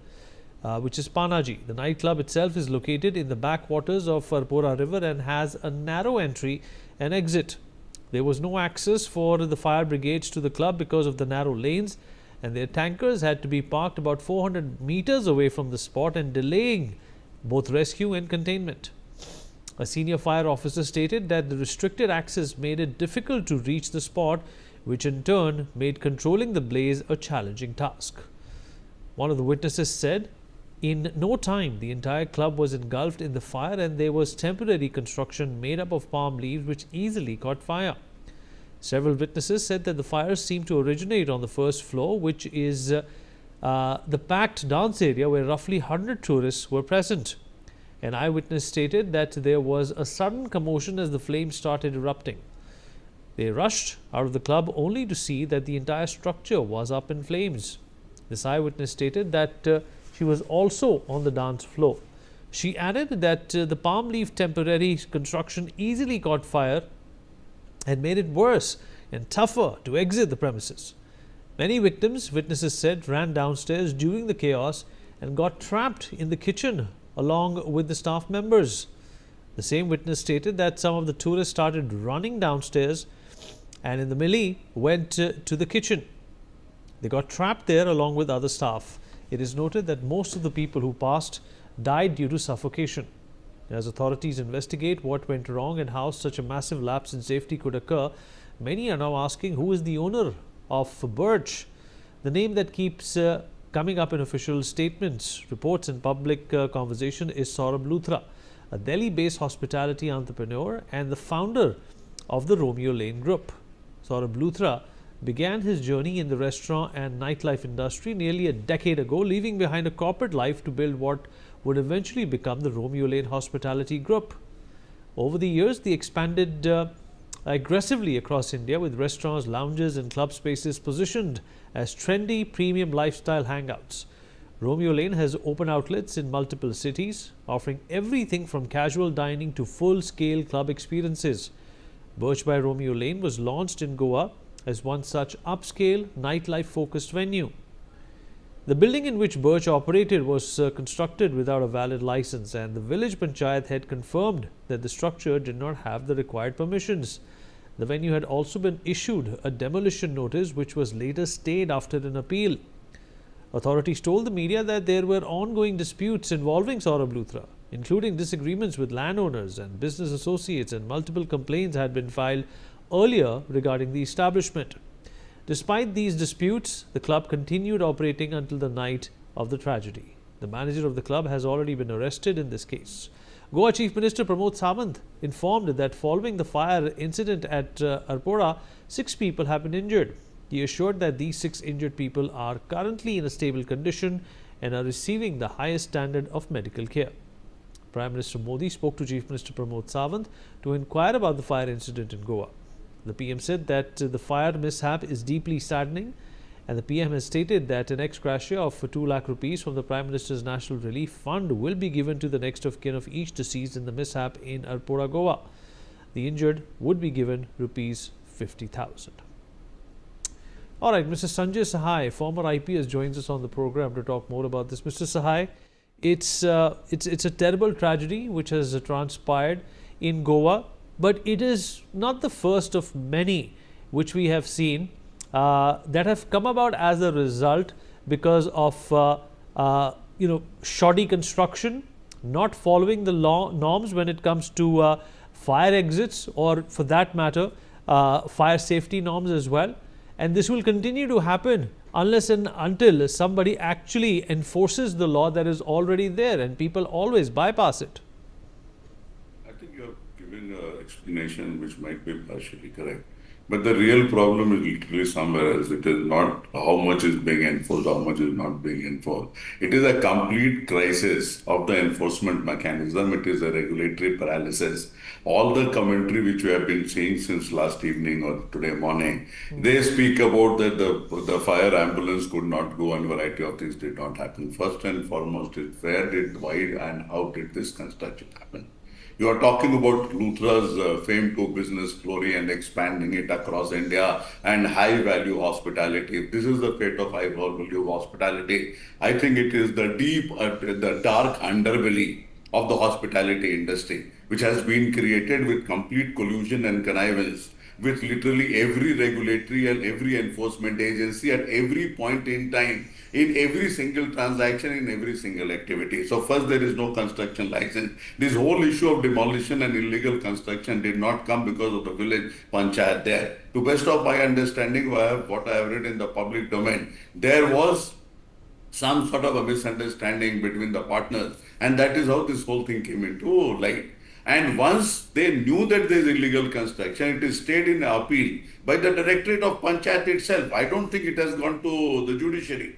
which is Panaji. The nightclub itself is located in the backwaters of Arpora river and has a narrow entry and exit. There was no access for the fire brigades to the club because of the narrow lanes, and their tankers had to be parked about 400 meters away from the spot and delaying both rescue and containment. A senior fire officer stated that the restricted access made it difficult to reach the spot, which in turn made controlling the blaze a challenging task. One of the witnesses said, "In no time, the entire club was engulfed in the fire, and there was temporary construction made up of palm leaves which easily caught fire." Several witnesses said that the fire seemed to originate on the first floor, which is the packed dance area where roughly 100 tourists were present. An eyewitness stated that there was a sudden commotion as the flames started erupting. They rushed out of the club only to see that the entire structure was up in flames. This eyewitness stated that she was also on the dance floor. She added that the palm leaf temporary construction easily caught fire and made it worse and tougher to exit the premises. Many victims, witnesses said, ran downstairs during the chaos and got trapped in the kitchen along with the staff members. The same witness stated that some of the tourists started running downstairs and in the melee went to the kitchen. They got trapped there along with other staff. It is noted that most of the people who passed died due to suffocation. As authorities investigate what went wrong and how such a massive lapse in safety could occur, many are now asking who is the owner of Birch. The name that keeps coming up in official statements, reports and public conversation is Saurabh Luthra, a Delhi-based hospitality entrepreneur and the founder of the Romeo Lane Group. Saurabh Luthra began his journey in the restaurant and nightlife industry nearly a decade ago, leaving behind a corporate life to build what would eventually become the Romeo Lane Hospitality Group. Over the years, they expanded aggressively across India with restaurants, lounges and club spaces positioned as trendy premium lifestyle hangouts. Romeo Lane has open outlets in multiple cities, offering everything from casual dining to full-scale club experiences. Birch by Romeo Lane was launched in Goa as one such upscale, nightlife-focused venue. The building in which Birch operated was constructed without a valid license, and the village panchayat had confirmed that the structure did not have the required permissions. The venue had also been issued a demolition notice, which was later stayed after an appeal. Authorities told the media that there were ongoing disputes involving Saurabh Luthra, including disagreements with landowners and business associates, and multiple complaints had been filed earlier regarding the establishment. Despite these disputes, the club continued operating until the night of the tragedy. The manager of the club has already been arrested in this case. Goa Chief Minister Pramod Sawant informed that following the fire incident at Arpora, 6 people have been injured. He assured that these 6 injured people are currently in a stable condition and are receiving the highest standard of medical care. Prime Minister Modi spoke to Chief Minister Pramod Sawant to inquire about the fire incident in Goa. The PM said that the fire mishap is deeply saddening, and the PM has stated that an ex-gratia of 2 lakh rupees from the Prime Minister's National Relief Fund will be given to the next of kin of each deceased in the mishap in Arpora, Goa. The injured would be given rupees 50,000. All right, Mr. Sanjay Sahai, former IPS, joins us on the program to talk more about this. Mr. Sahai, it's a terrible tragedy which has transpired in Goa, but it is not the first of many which we have seen that have come about as a result because of shoddy construction, not following the norms when it comes to fire exits, or for that matter fire safety norms as well. And this will continue to happen unless and until somebody actually enforces the law that is already there, and people always bypass it.
I think you're giving an explanation which might be partially correct. But the real problem is literally somewhere else. It is not how much is being enforced, how much is not being enforced. It is a complete crisis of the enforcement mechanism. It is a regulatory paralysis. All the commentary which we have been seeing since last evening or today morning, they speak about that the fire ambulance could not go and variety of things did not happen. First and foremost is why and how did this construction happen? You are talking about Luthra's fame to business glory and expanding it across India and high value hospitality. If this is the fate of high value hospitality, I think it is the the dark underbelly of the hospitality industry, which has been created with complete collusion and connivance with literally every regulatory and every enforcement agency at every point in time, in every single transaction, in every single activity. So first, there is no construction license. This whole issue of demolition and illegal construction did not come because of the village panchayat there. To best of my understanding, what I have read in the public domain, there was some sort of a misunderstanding between the partners, and that is how this whole thing came into light. And once they knew that there is illegal construction, it is stayed in appeal by the Directorate of Panchayat itself. I don't think it has gone to the judiciary.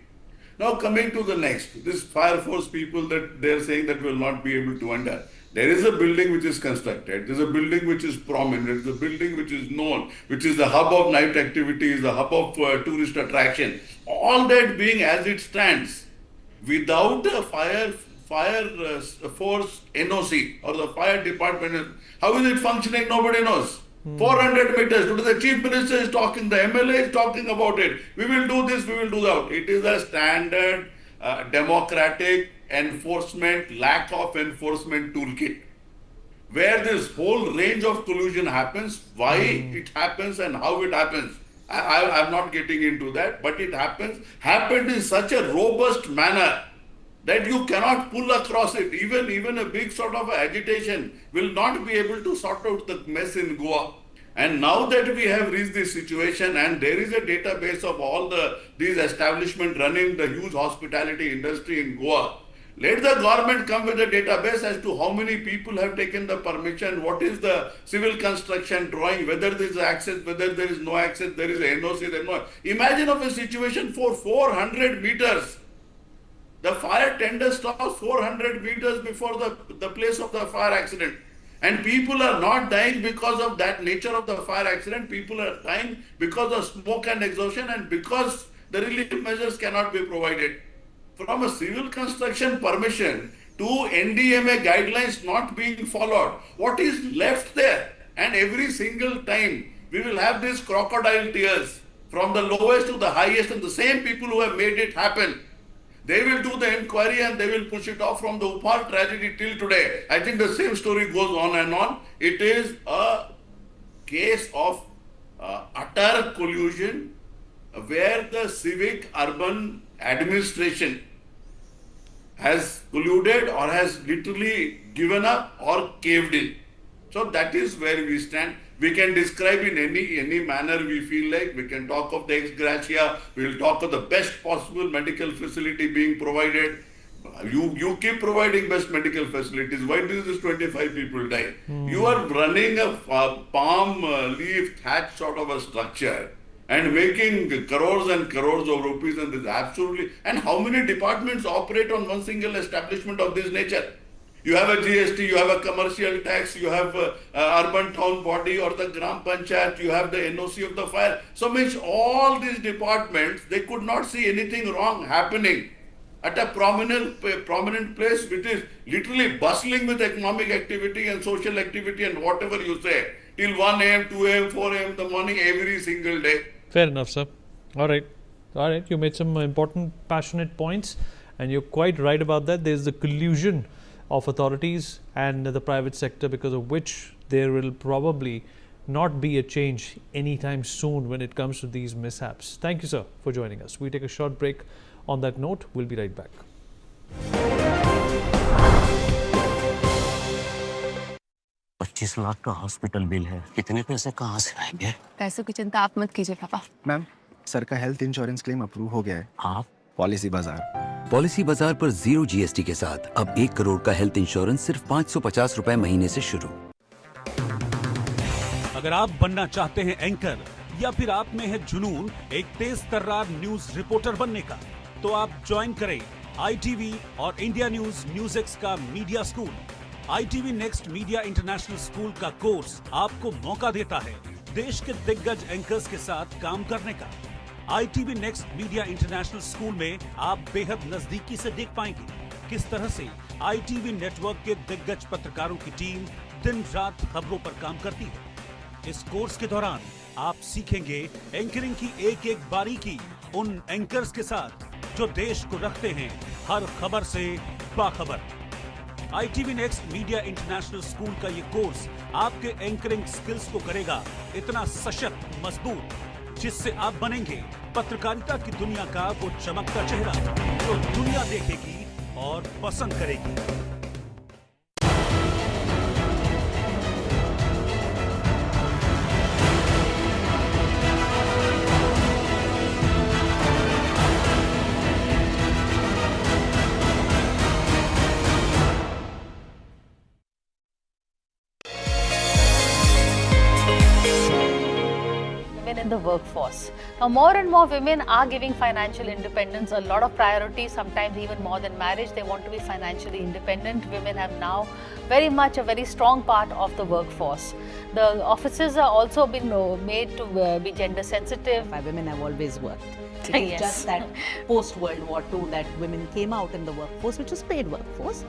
Now coming to the next, this fire force people that they are saying that will not be able to enter. There is a building which is constructed, there is a building which is prominent, there is a building which is known, which is the hub of night activities, the hub of tourist attraction. All that being as it stands, without a fire force NOC or the fire department, how is it functioning? Nobody knows. 400 meters. Today the Chief Minister is talking, the MLA is talking about it. We will do this, we will do that. It is a standard democratic enforcement, lack of enforcement toolkit, where this whole range of collusion happens, why it happens and how it happens. I'm not getting into that, but it happened in such a robust manner that you cannot pull across it. Even a big sort of agitation will not be able to sort out the mess in Goa. And now that we have reached this situation and there is a database of all these establishments running the huge hospitality industry in Goa, let the government come with a database as to how many people have taken the permission, what is the civil construction drawing, whether there is access, whether there is no access, there is a NOC, there is no. Imagine of a situation for 400 meters. The fire tender stops 400 meters before the place of the fire accident. And people are not dying because of that nature of the fire accident. People are dying because of smoke and exhaustion and because the relief measures cannot be provided. From a civil construction permission to NDMA guidelines not being followed, what is left there? And every single time we will have these crocodile tears from the lowest to the highest, and the same people who have made it happen, they will do the inquiry and they will push it off from the Upar tragedy till today. I think the same story goes on and on. It is a case of utter collusion where the civic urban administration has colluded or has literally given up or caved in. So that is where we stand. We can describe in any manner we feel like. We can talk of the ex-gratia. We will talk of the best possible medical facility being provided. You keep providing best medical facilities. Why do these 25 people die? You are running a palm leaf thatch sort of a structure and making crores and crores of rupees, and this absolutely. And how many departments operate on one single establishment of this nature? You have a GST, you have a commercial tax, you have a urban town body or the Gram Panchayat, you have the NOC of the fire. So means all these departments, they could not see anything wrong happening at a prominent place which is literally bustling with economic activity and social activity and whatever you say, till 1 a.m., 2 a.m., 4 a.m. in the morning every single day.
Fair enough, sir. All right. You made some important, passionate points, and you're quite right about that. There's the collusion of authorities and the private sector, because of which there will probably not be a change anytime soon when it comes to these mishaps. Thank you, sir, for joining us. We take a short break. On that note, we'll be right back.
25 lakh का hospital bill है, इतने पैसे कहाँ से आएंगे?
पैसों की चिंता आप मत कीजिए पापा।
मैम, सर का हेल्थ इंश्योरेंस क्लेम अप्रूव हो गया है।
आप?
पॉलिसी बाजार।
पॉलिसी बाजार पर 0 GST के साथ अब 1 करोड़ का हेल्थ इंश्योरेंस सिर्फ 550 रुपए महीने से शुरू।
अगर आप बनना चाहते हैं एंकर, या फिर आप में है जुनून एक तेज तर्रार न्यूज रिपोर्टर बनने का, तो आप ज्वाइन करें ITV और इंडिया NewsX का media school. ITV next media international school का कोर्स आपको मौका देता है देश के दिग्गज एंकर्स के साथ काम करने का। ITV next media international school में आप बेहद नजदीकी से देख पाएंगे किस तरह से ITV नेटवर्क के दिग्गज पत्रकारों की टीम दिन रात खबरों पर काम करती है। इस कोर्स के दौरान आप सीखेंगे एंकरिंग की एक एक बारीकी उन एंकर्स के साथ जो देश को रखते हैं हर खबर से बाखबर। ITV next media international school का ये कोर्स आपके एंकरिंग स्किल्स को करेगा इतना सशक्त, मजबूत, जिससे आप बनेंगे पत्रकारिता की दुनिया का वो चमकता चेहरा जो दुनिया देखेगी और पसंद करेगी।
In the workforce. Now, more and more women are giving financial independence a lot of priority, sometimes even more than marriage. They want to be financially independent. Women have now very much a very strong part of the workforce. The offices are also been made to be gender sensitive.
Women have always worked.
Yes.
It's just that post-World War II that women came out in the workforce, which is paid workforce.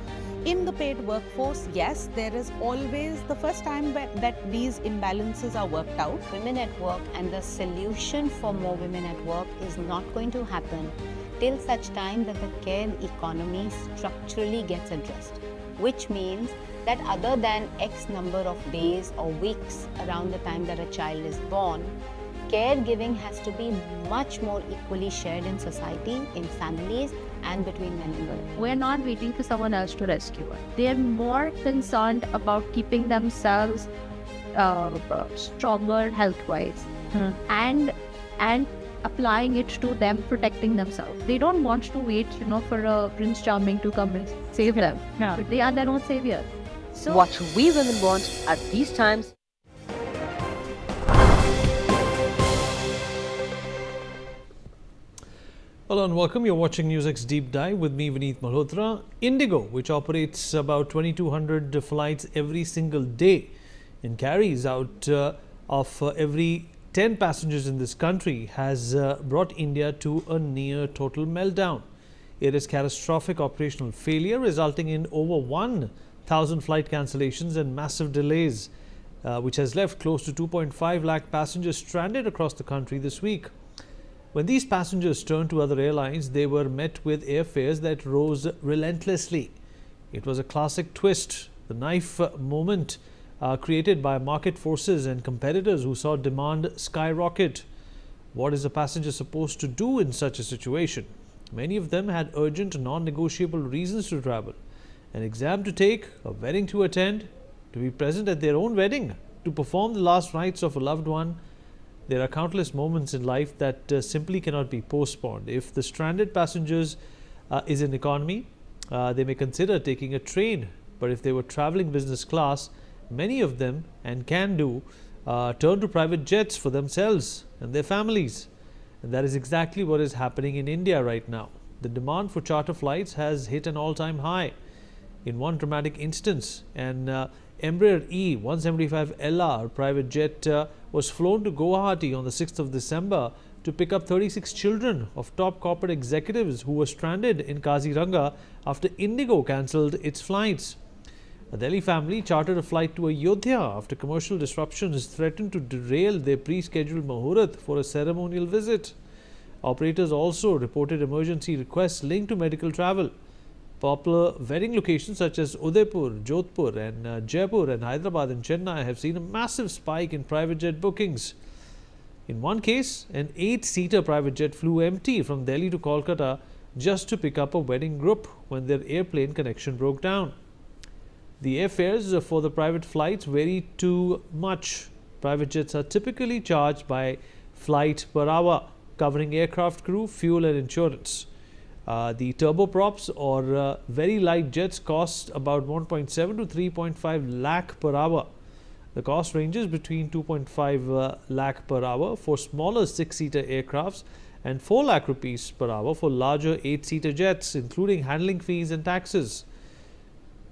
In the paid workforce, yes, there is always the first time that these imbalances are worked out.
Women at work, and the solution for more women at work is not going to happen till such time that the care economy structurally gets addressed, which means that other than X number of days or weeks around the time that a child is born, caregiving has to be much more equally shared in society, in families, and between men and women.
We're not waiting for someone else to rescue us. They're more concerned about keeping themselves stronger health-wise and applying it to them protecting themselves. They don't want to wait, for a Prince Charming to come and save them. Yeah. But they are their own savior.
So what we women want at these times.
Hello and welcome. You're watching NewsX Deep Dive with me, Vineet Malhotra. Indigo, which operates about 2,200 flights every single day and carries out of every 10 passengers in this country, has brought India to a near total meltdown. It is catastrophic operational failure resulting in over 1,000 flight cancellations and massive delays, which has left close to 2.5 lakh passengers stranded across the country this week. When these passengers turned to other airlines, they were met with airfares that rose relentlessly. It was a classic twist, the knife moment created by market forces and competitors who saw demand skyrocket. What is a passenger supposed to do in such a situation? Many of them had urgent, non-negotiable reasons to travel: an exam to take, a wedding to attend, to be present at their own wedding, to perform the last rites of a loved one. There are countless moments in life that simply cannot be postponed. If the stranded passengers is an economy, they may consider taking a train. But if they were traveling business class, many of them, and can do, turn to private jets for themselves and their families. And that is exactly what is happening in India right now. The demand for charter flights has hit an all-time high. In one dramatic instance, an Embraer E-175LR private jet was flown to Guwahati on the 6th of December to pick up 36 children of top corporate executives who were stranded in Kaziranga after Indigo cancelled its flights. A Delhi family chartered a flight to Ayodhya after commercial disruptions threatened to derail their pre-scheduled Muhurat for a ceremonial visit. Operators also reported emergency requests linked to medical travel. Popular wedding locations such as Udaipur, Jodhpur and Jaipur and Hyderabad and Chennai have seen a massive spike in private jet bookings. In one case, an 8-seater private jet flew empty from Delhi to Kolkata just to pick up a wedding group when their airplane connection broke down. The airfares for the private flights vary too much. Private jets are typically charged by flight per hour, covering aircraft crew, fuel and insurance. The turboprops or very light jets cost about 1.7 to 3.5 lakh per hour. The cost ranges between 2.5 lakh per hour for smaller 6-seater aircrafts and 4 lakh rupees per hour for larger 8-seater jets, including handling fees and taxes.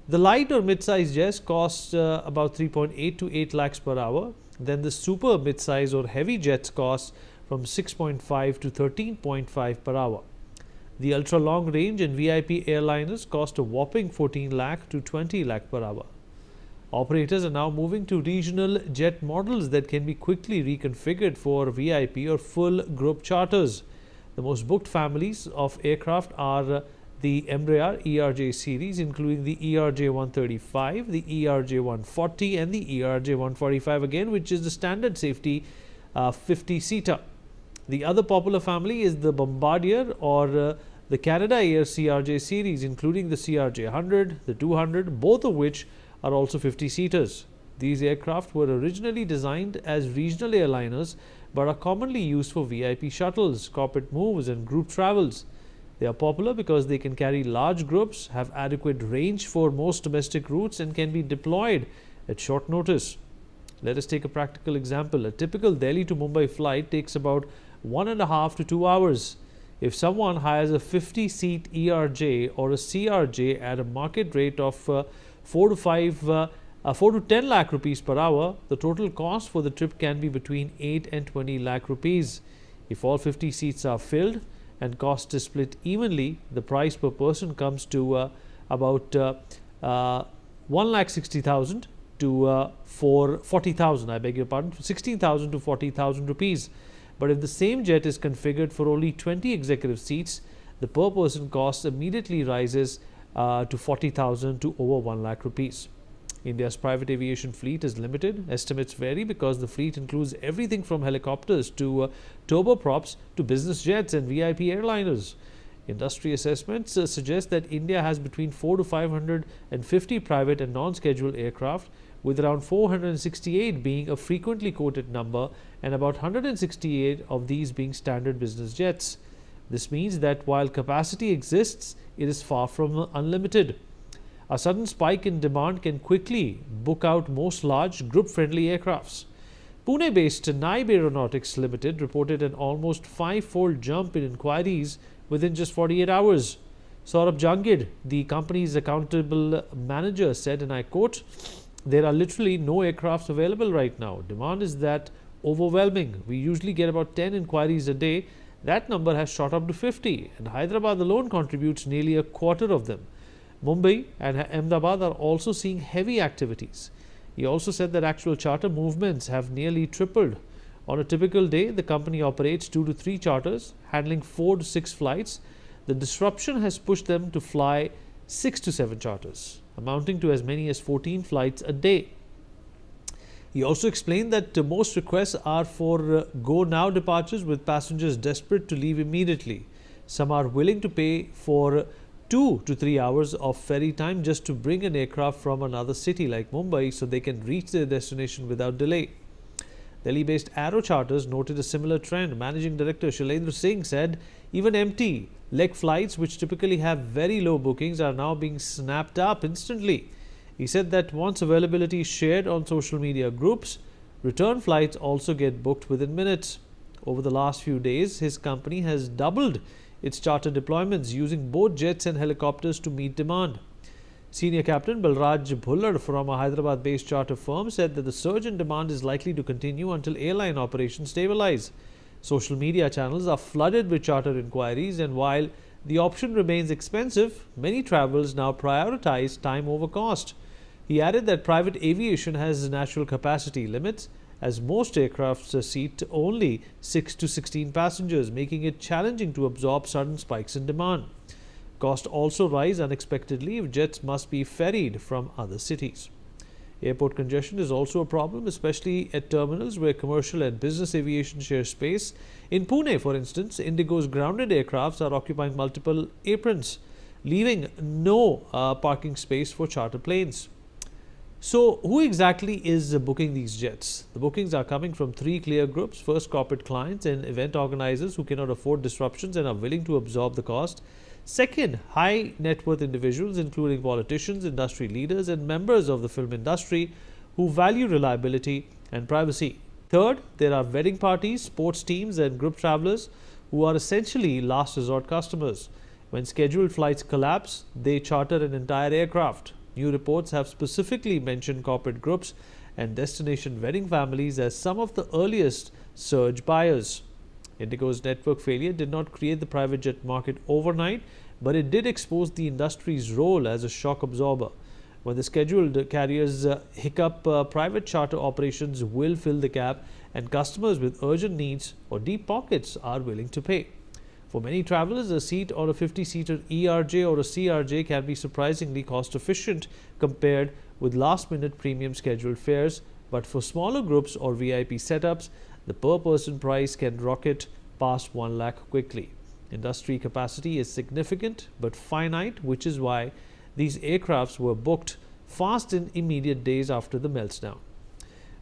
The light or mid-size jets cost about 3.8 to 8 lakhs per hour. Then the super mid-size or heavy jets cost from 6.5 to 13.5 per hour. The ultra-long range and VIP airliners cost a whopping 14 lakh to 20 lakh per hour. Operators are now moving to regional jet models that can be quickly reconfigured for VIP or full group charters. The most booked families of aircraft are the Embraer ERJ series, including the ERJ 135, the ERJ 140 and the ERJ 145 again, which is the standard safety 50-seater. The other popular family is the Bombardier or the Canada Air CRJ series, including the CRJ 100, the 200, both of which are also 50-seaters. These aircraft were originally designed as regional airliners but are commonly used for VIP shuttles, corporate moves and group travels. They are popular because they can carry large groups, have adequate range for most domestic routes and can be deployed at short notice. Let us take a practical example. A typical Delhi to Mumbai flight takes about 1.5 to 2 hours. If someone hires a 50-seat ERJ or a CRJ at a market rate of 4 to 10 lakh rupees per hour, the total cost for the trip can be between 8 and 20 lakh rupees. If all 50 seats are filled and cost is split evenly, the price per person comes to about 1,60,000 to 40,000. I beg your pardon, 16,000 to 40,000 rupees. But if the same jet is configured for only 20 executive seats, the per person cost immediately rises to 40,000 to over 1 lakh rupees. India's private aviation fleet is limited. Estimates vary because the fleet includes everything from helicopters to turboprops to business jets and VIP airliners. Industry assessments suggest that India has between 4 to 550 private and non-scheduled aircraft, with around 468 being a frequently quoted number and about 168 of these being standard business jets. This means that while capacity exists, it is far from unlimited. A sudden spike in demand can quickly book out most large group-friendly aircrafts. Pune-based Naib Aeronautics Limited reported an almost 5-fold jump in inquiries within just 48 hours. Saurabh Jangid, the company's accountable manager, said, and I quote, "There are literally no aircrafts available right now. Demand is that overwhelming. We usually get about 10 inquiries a day. That number has shot up to 50, and Hyderabad alone contributes nearly a quarter of them. Mumbai and Ahmedabad are also seeing heavy activities." He also said that actual charter movements have nearly tripled. On a typical day, the company operates 2 to 3 charters, handling 4 to 6 flights. The disruption has pushed them to fly 6 to 7 charters, amounting to as many as 14 flights a day. He also explained that most requests are for go now departures, with passengers desperate to leave immediately. Some are willing to pay for 2 to 3 hours of ferry time just to bring an aircraft from another city like Mumbai so they can reach their destination without delay. Delhi-based Aero Charters noted a similar trend. Managing Director Shailendra Singh said even empty leg flights, which typically have very low bookings, are now being snapped up instantly. He said that once availability is shared on social media groups, return flights also get booked within minutes. Over the last few days, his company has doubled its charter deployments using both jets and helicopters to meet demand. Senior Captain Balraj Bhullad from a Hyderabad-based charter firm said that the surge in demand is likely to continue until airline operations stabilize. Social media channels are flooded with charter inquiries, and while the option remains expensive, many travelers now prioritize time over cost. He added that private aviation has natural capacity limits, as most aircraft seat only 6 to 16 passengers, making it challenging to absorb sudden spikes in demand. Costs also rise unexpectedly if jets must be ferried from other cities. Airport congestion is also a problem, especially at terminals where commercial and business aviation share space. In Pune, for instance, Indigo's grounded aircrafts are occupying multiple aprons, leaving no parking space for charter planes. So, who exactly is booking these jets? The bookings are coming from three clear groups. First, corporate clients and event organizers who cannot afford disruptions and are willing to absorb the cost. Second, high net worth individuals, including politicians, industry leaders, and members of the film industry who value reliability and privacy. Third, there are wedding parties, sports teams, and group travelers who are essentially last resort customers. When scheduled flights collapse, they charter an entire aircraft. New reports have specifically mentioned corporate groups and destination wedding families as some of the earliest surge buyers. Indigo's network failure did not create the private jet market overnight, but it did expose the industry's role as a shock absorber. When the scheduled carriers hiccup, private charter operations will fill the gap, and customers with urgent needs or deep pockets are willing to pay. For many travelers, a seat on a 50-seater ERJ or a CRJ can be surprisingly cost-efficient compared with last-minute premium scheduled fares, but for smaller groups or VIP setups, the per-person price can rocket past 1 lakh quickly. Industry capacity is significant but finite, which is why these aircrafts were booked fast in immediate days after the meltdown.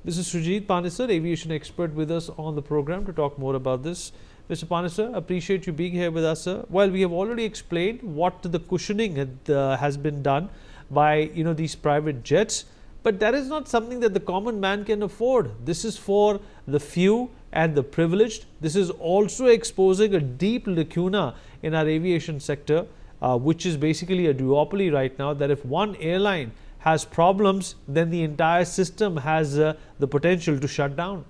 Mr. Srijit Panisar, aviation expert, with us on the program to talk more about this. Mr. Panisar, appreciate you being here with us, sir. Well, we have already explained what the cushioning has been done by these private jets, but that is not something that the common man can afford. This is for the few and the privileged. This is also exposing a deep lacuna in our aviation sector, which is basically a duopoly right now, that if one airline has problems, then the entire system has the potential to shut down.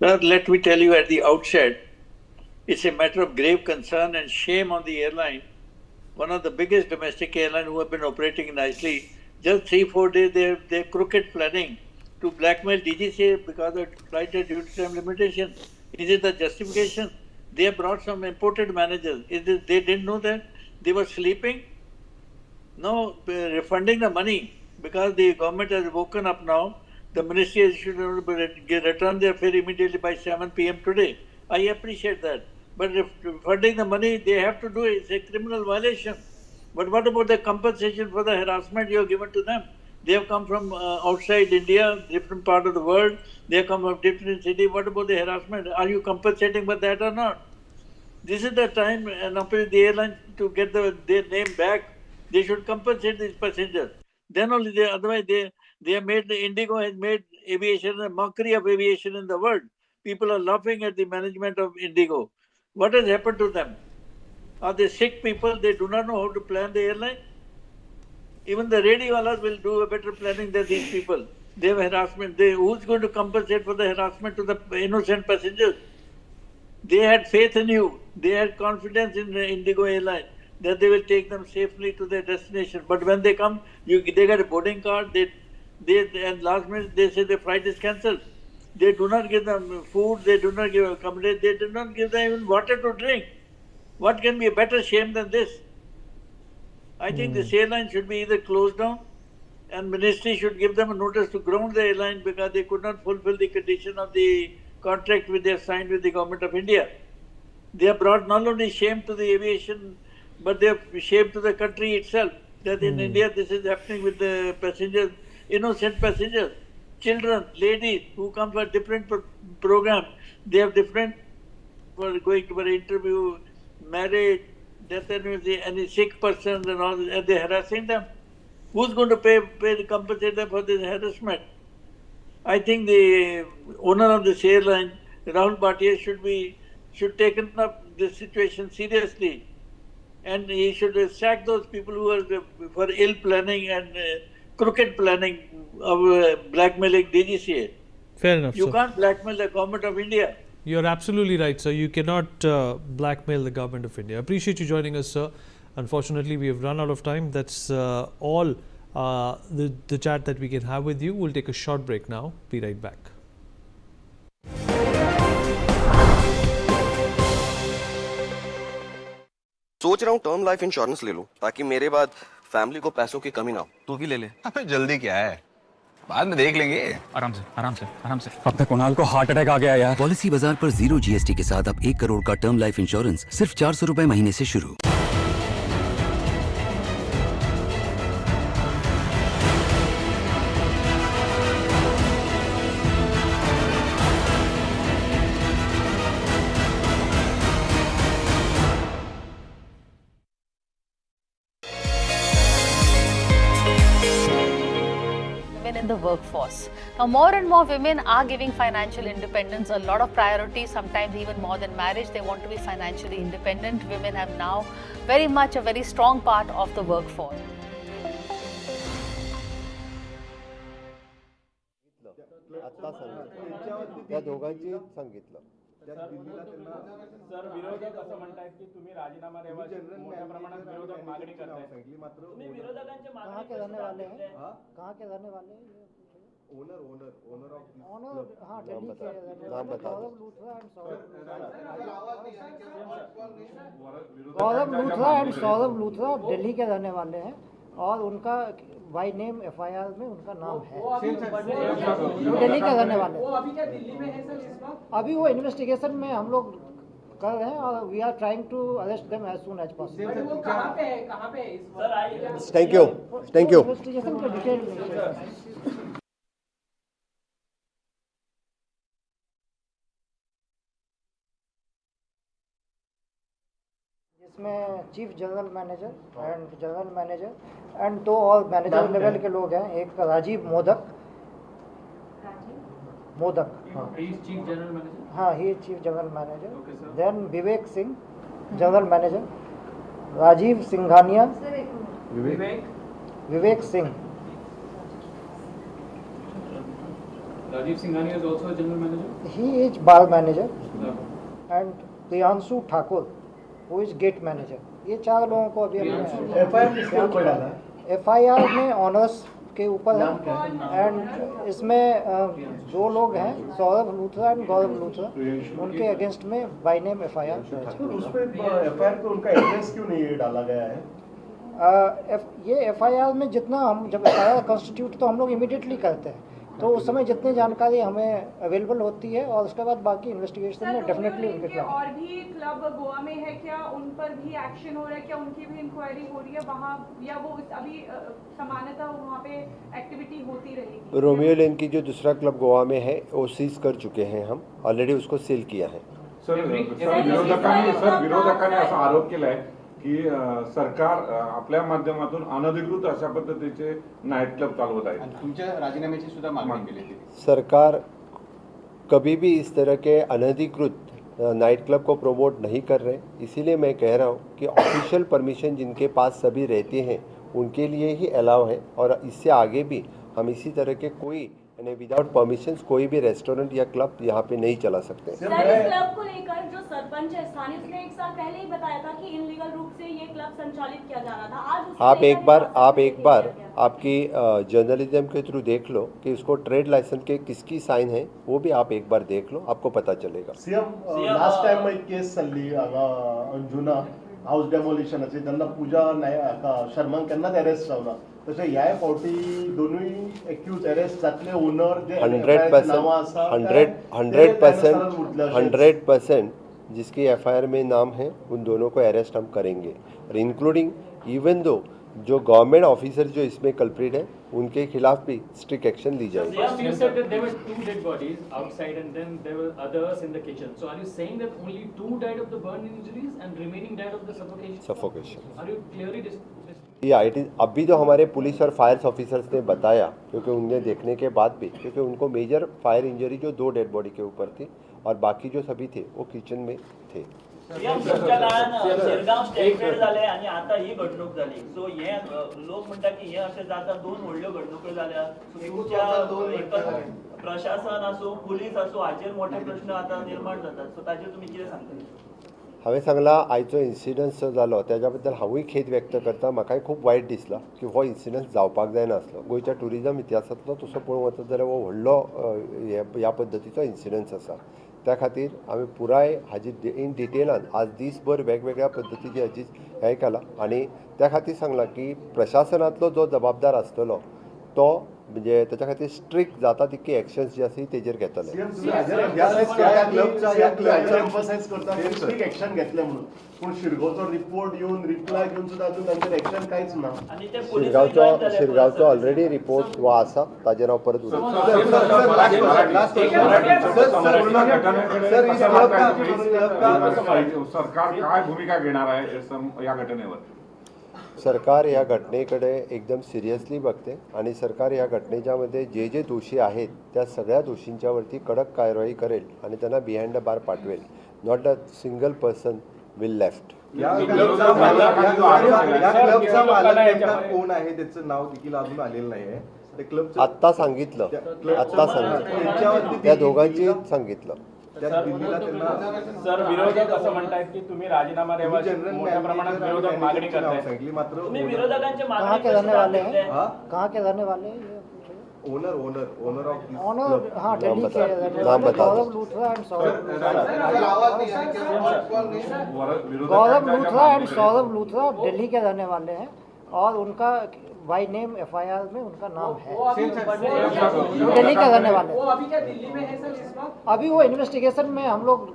Well, let me tell you at the outset, it's a matter of grave concern and shame on the airline. One of the biggest domestic airlines who have been operating nicely, just 3-4 days, they're crooked planning to blackmail DGCA because of flight and duty time limitation. Is it the justification? They have brought some imported managers. They didn't know that? They were sleeping? No, refunding the money because the government has woken up now. The ministry should return their fare immediately by 7 p.m. today. I appreciate that. But refunding the money, they have to do it. It's a criminal violation. But what about the compensation for the harassment you have given to them? They have come from outside India, different part of the world. They have come from different cities. What about the harassment? Are you compensating for that or not? This is the time and the airline to get their name back. They should compensate these passengers. Then only otherwise they have made Indigo has made aviation a mockery of aviation in the world. People are laughing at the management of Indigo. What has happened to them? Are they sick people? They do not know how to plan the airline. Even the radiowalas will do a better planning than these people. They have harassment. Who's going to compensate for the harassment to the innocent passengers? They had faith in you. They had confidence in the Indigo airline that they will take them safely to their destination. But when they come, they get a boarding card. And last minute they say the flight is cancelled. They do not give them food. They do not give accommodation. They do not give them even water to drink. What can be a better shame than this? I think this airline should be either closed down and ministry should give them a notice to ground the airline because they could not fulfill the condition of the contract which they have signed with the government of India. They have brought not only shame to the aviation, but they have shame to the country itself. That in India this is happening with the passengers, innocent passengers. children, ladies who come for different programs. They have different for going for interview, marriage, death anniversary, any sick persons and all, and they're harassing them. Who's going to pay the compensate them for this harassment? I think the owner of this airline, Rahul Bhatia, should take up this situation seriously, and he should sack those people who are for ill planning and crooked planning of blackmailing DGCA.
Fair enough,
You
sir.
can't blackmail the government of India.
You're absolutely right, sir. You cannot blackmail the government of India. Appreciate you joining us, sir. Unfortunately, we have run out of time. That's all the chat that we can have with you. We'll take a short break now. Be right back.
सोच रहा हूँ term life insurance ले लूं ताकि मेरे बाद family को पैसों की कमी ना हो।
तू भी ले ले। अबे जल्दी क्या है, बाद में देख लेंगे। आराम से आराम से आराम से। अब तक कुणाल को हार्ट अटैक आ गया यार।
पॉलिसी बाजार पर 0 GST के साथ अब 1 करोड़ का टर्म लाइफ इंश्योरेंस सिर्फ 400 रुपए महीने से शुरू।
In the workforce. Now, more and more women are giving financial independence a lot of priority, sometimes even more than marriage. They want to be financially independent. Women have now very much a very strong part of the workforce.
या दोघांची सांगितलं
sir विरोधक असं म्हणतात की तुम्ही राजीनामा द्यावा मोठ्या प्रमाणात विरोधक मागणी करताय तुम्ही विरोधकांची मागणी कहां के रहने वाले हैं कहां के रहने वाले हैं ओनर ऑफ हां दिल्ली के गौरव लूथरा एंड सौरभ लूथरा दिल्ली के रहने वाले हैं और उनका बाय नेम FIR में उनका नाम है वो दिल्ली के रहने वाले वो अभी क्या दिल्ली में है सर इस वक्त अभी वो इन्वेस्टिगेशन में हम लोग कर रहे हैं और we are trying to arrest them as soon as possible वो कहां पे है इस वक्त
थैंक यू
इन्वेस्टिगेशन का डिटेल
इसमें चीफ जनरल मैनेजर एंड 2 और मैनेजर लेवल के लोग हैं। एक Rajiv Modak
chief general manager
हाँ ही chief general manager. Then Vivek Singh general manager. Rajiv Singhania Vivek Singh
Rajiv Singhania is also a general manager.
He is bar manager and Priyanshu Thakur who is gate manager. ये 4 लोगों को अभी हमने FIR में ऑनर्स के ऊपर है एंड इसमें 2 लोग हैं सौरभ लूथरा एंड गौरव लूथरा उनके अगेंस्ट में बाय नेम FIR
उस पे FIR पे उनका एड्रेस क्यों नहीं डाला गया है?
ये FIR में जितना हम जब FIR कॉन्स्टिट्यूट तो हम लोग इमीडिएटली करते हैं तो उस समय जितनी जानकारी हमें अवेलेबल होती है और उसके बाद बाकी इन्वेस्टिगेशन में डेफिनेटली उनके खिलाफ
और भी क्लब गोवा में है क्या उन पर भी एक्शन हो रहा है क्या उनकी भी इंक्वायरी हो रही है वहाँ या वो अभी समानता वहाँ पे एक्टिविटी होती रहेगी?
रोमियो लेन की जो दूसरा क्लब गोवा में है वो सीज कर चुके हैं हम ऑलरेडी उसको सील किया है।
सर विरोधकांनी असा आरोप केलाय की सरकार आपल्या माध्यमातून अनधिकृत अशा पद्धतीचे नाईट क्लब चालवत आहे। तुमच्या राजीनाम्याची सुद्धा मागणी केली होती।
सरकार कभी भी इस तरह के अनधिकृत नाइट क्लब को प्रमोट नहीं कर रहे, इसीलिए मैं कह रहा हूँ कि ऑफिशियल परमिशन जिनके पास सभी रहते हैं उनके लिए ही अलाउ है और इससे आगे भी हम इसी तरह के कोई विदाउट परमिशन कोई भी रेस्टोरेंट या क्लब यहाँ पे नहीं चला सकते।
सर इस क्लब को लेकर जो सरपंच है स्थानीय उसने 1 साल पहले ही बताया था कि इनलीगल रूप से ये क्लब संचालित किया जा रहा था। आज
आप एक बार आपकी जर्नलिज्म के थ्रू देख लो कि उसको ट्रेड लाइसेंस के किसकी साइन है वो भी आप एक बार देख लो आपको पता चलेगा।
लास्ट टाइम एक केस चल्ली अंजुना हाऊस डेमोलिशनाची त्यांना पूजा शर्मा केन्नाच अरेस्ट जावना तशें ह्या फावटी दोनूय एक्यूज अरेस्ट जातले ओनर जे
100% जिसकी FIR में नाम है उन दोनों को अरेस्ट हम करेंगे और इंक्लूडिंग इवन दो जो गवर्नमेंट ऑफिसर जो इसमें कल्प्रिट है उनके खिलाफ भी स्ट्रिक्ट एक्शन ली जाएगी.
You said that there were 2 dead bodies outside and then there were others in the kitchen. So are you saying that only 2 died of the burn injuries and remaining died of the suffocation?
Suffocation.
Are you clearly
या it is अभी तो हमारे police और fire officers ने बताया, क्योंकि उन्हें देखने के बाद भी, क्योंकि उनको मेजर फायर इंजरी जो 2 डेड बॉडी के ऊपर थी और बाकी जो सभी थे वो किचन में थे.
शिरगांव स्टेटमेंट झाले आणि आता ही घडणूक झाली. सो हे लोक म्हणतात की हे असे जाता 2 व्हडल्यो घडणुको जाल्या. तुमच्या प्रशासन असो पुलीस असो हाचेर मोठे प्रश्न आता निर्माण जातात. सो ताचेर तुम्ही कितें सांगता?
हांवें सांगला आयचो इन्सिडंट जो जालो त्याच्या बद्दल हांवूय खेद व्यक्त करता. म्हाकाय खूब वायट दिसला की हो इन्सिडंट जावपाक जायनासलो. गोंयच्या टुरिजम इतिहासांतलो तसो पळोवंक वचत जाल्यार हो व्हडलो ह्या पद्दतीचो इन्सिडंट आसा. त्या खातीर आमी पुराय हाजी इन डिटेलान आज दीसभर वेगवेगळ्या पद्दतीची हाजी हें केलां आणि त्या खातीर सांगलां की प्रशासनातलो जो जबाबदार आसतलो तो म्हणजे त्याच्या खातीर स्ट्रिक्ट जाता तितकी एक्शन्स जी आसा तेजेर घेतले.
एक्शन घेतले म्हणून पूण शिरगांवचो रिपोर्ट येवन रिप्लाय घेवन सुद्दां अजून तांचेर एक्शन कांयच ना.
शिरगांवचो ऑलरेडी रिपोर्ट वो आसा, ताजेर हांव परत
सरकार काय भूमिका घेणार आहे या घटनेवर?
सरकार या घटनेकडे एकदम सिरियसली बघते आणि सरकार या घटनेच्यामध्ये जे जे दोषी आहेत त्या सगळ्या दोषींच्यावरती कडक कारवाई करेल आणि त्यांना बिहाइंड द बार पाठवेल. Not a single person will left.
कोण आहे त्याचं नाव देखील अजून आलेलं नाहीये.
आत्ता सांगितलं त्या दोघांची सांगितलं.
सर विरोधक असं म्हणतात की तुम्ही राजीनामा द्यावा, मोठ्या प्रमाणात विरोधक मागणी करतायत.
तुम्ही विरोधकांचे
कहाँ के रहने वाले हैं? कहाँ के रहने वाले हैं?
ओनर
हाँ दिल्ली के
नाम बता.
गौरव लूथरा एंड सौरभ लूथरा दिल्ली के रहने वाले हैं और उनका बाय नेम एफआईआर में उनका नाम है. दिल्ली का रहने वाले.
वो अभी क्या दिल्ली में है सर इस वक्त?
अभी वो इन्वेस्टिगेशन में हम लोग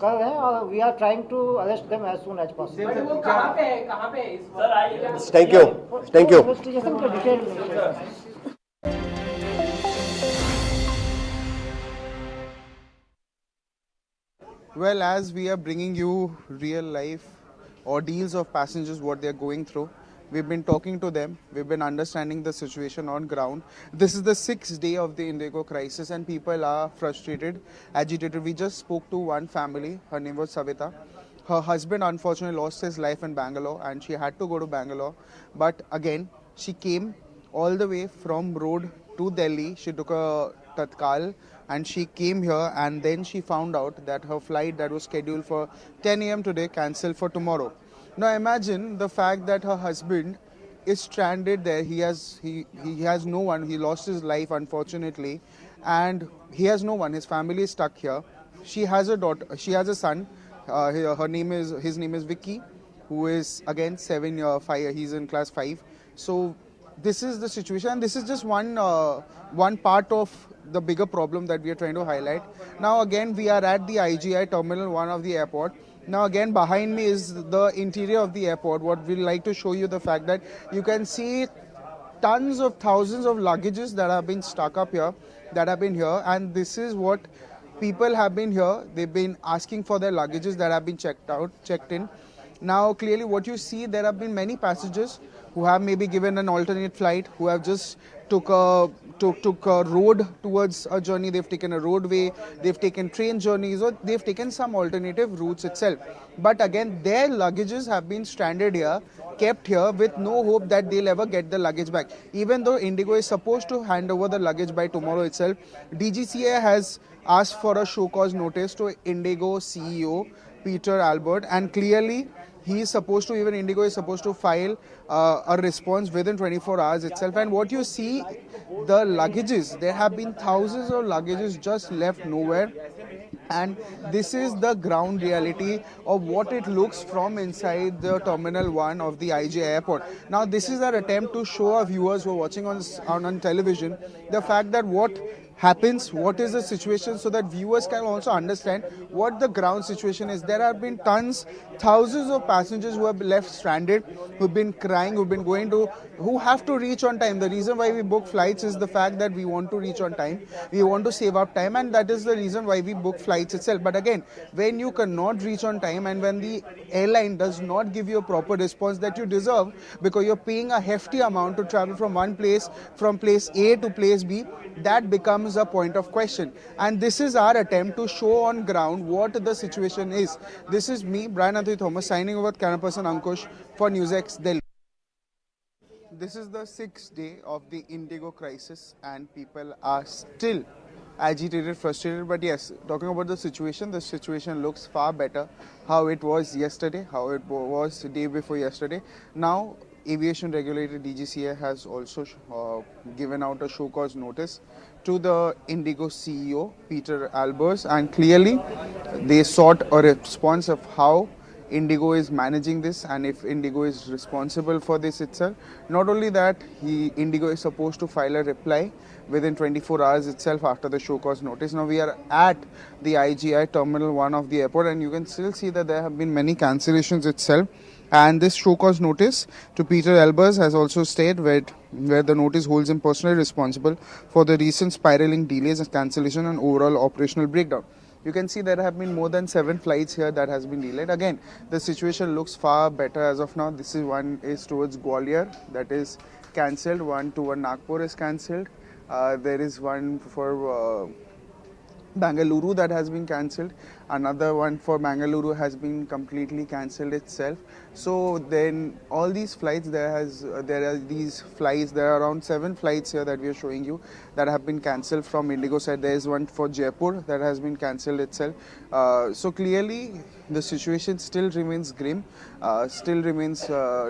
कर रहे हैं और we are trying to arrest them as soon as possible.
वो कहाँ पे है? कहाँ पे है इस वक्त?
Thank you.
इन्वेस्टिगेशन का detail.
Well, as we are bringing you real life ordeals of passengers, what they are going through, we've been talking to them, we've been understanding the situation on ground. This is the 6th day of the Indigo crisis and people are frustrated, agitated. We just spoke to one family, her name was Savita. Her husband unfortunately lost his life in Bangalore and she had to go to Bangalore. But again, she came all the way from road to Delhi. She took a Tatkal and she came here and then she found out that her flight that was scheduled for 10 a.m. today cancelled for tomorrow. Now imagine the fact that her husband is stranded there. He has no one. He lost his life unfortunately and he has no one. His family is stuck here. She has a daughter. She has a son. His name is Vicky, who is again 5. He's in class 5. So this is the situation and this is just one part of the bigger problem that we are trying to highlight. Now again we are at the IGI Terminal 1 of the airport. Now again behind me is the interior of the airport. What we'd like to show you the fact that you can see tons of thousands of luggages that have been stuck up here, that have been here, and this is what people have been here. They've been asking for their luggages that have been checked in. Now clearly what you see, there have been many passengers who have maybe given an alternate flight, who have just took a road towards a journey. They've taken a roadway, they've taken train journeys, or they've taken some alternative routes itself. But again, their luggages have been stranded here, kept here with no hope that they'll ever get the luggage back. Even though Indigo is supposed to hand over the luggage by tomorrow itself, DGCA has asked for a show cause notice to Indigo CEO Peter Albert, and clearly Indigo is supposed to file a response within 24 hours itself. And what you see, the luggages, there have been thousands of luggages just left nowhere. And this is the ground reality of what it looks from inside the Terminal 1 of the IGI airport. Now, this is our attempt to show our viewers who are watching on television the fact that what happens, what is the situation, so that viewers can also understand what the ground situation is. There have been thousands of passengers who have been left stranded, who've been crying, who have to reach on time. The reason why we book flights is the fact that we want to reach on time, we want to save up time, and that is the reason why we book flights itself. But again, when you cannot reach on time and when the airline does not give you a proper response that you deserve, because you're paying a hefty amount to travel from place A to place B, that becomes a point of question. And this is our attempt to show on ground what the situation is. This is me, Brian Anthony Thomas, signing over with camera person Ankush for NewsX Delhi. This is the 6th day of the Indigo crisis, and people are still agitated, frustrated. But yes, talking about the situation looks far better how it was yesterday, how it was the day before yesterday. Now, aviation regulator DGCA has also given out a show cause notice to the Indigo CEO, Peter Albers, and clearly they sought a response of how Indigo is managing this and if Indigo is responsible for this itself. Not only that, Indigo is supposed to file a reply within 24 hours itself after the show cause notice. Now we are at the IGI Terminal 1 of the airport, and you can still see that there have been many cancellations itself. And this show cause notice to Peter Albers has also stayed where the notice holds him personally responsible for the recent spiraling delays and cancellation and overall operational breakdown. You can see there have been more than 7 flights here that has been delayed. Again, the situation looks far better as of now. This is one is towards Gwalior, that is cancelled. One toward Nagpur is cancelled. There is one for Bangalore that has been cancelled. Another one for Bangalore has been completely cancelled itself. So then all these flights, there are around 7 flights here that we are showing you that have been cancelled from Indigo side. There is one for Jaipur that has been cancelled itself. So clearly the situation still remains grim, still remains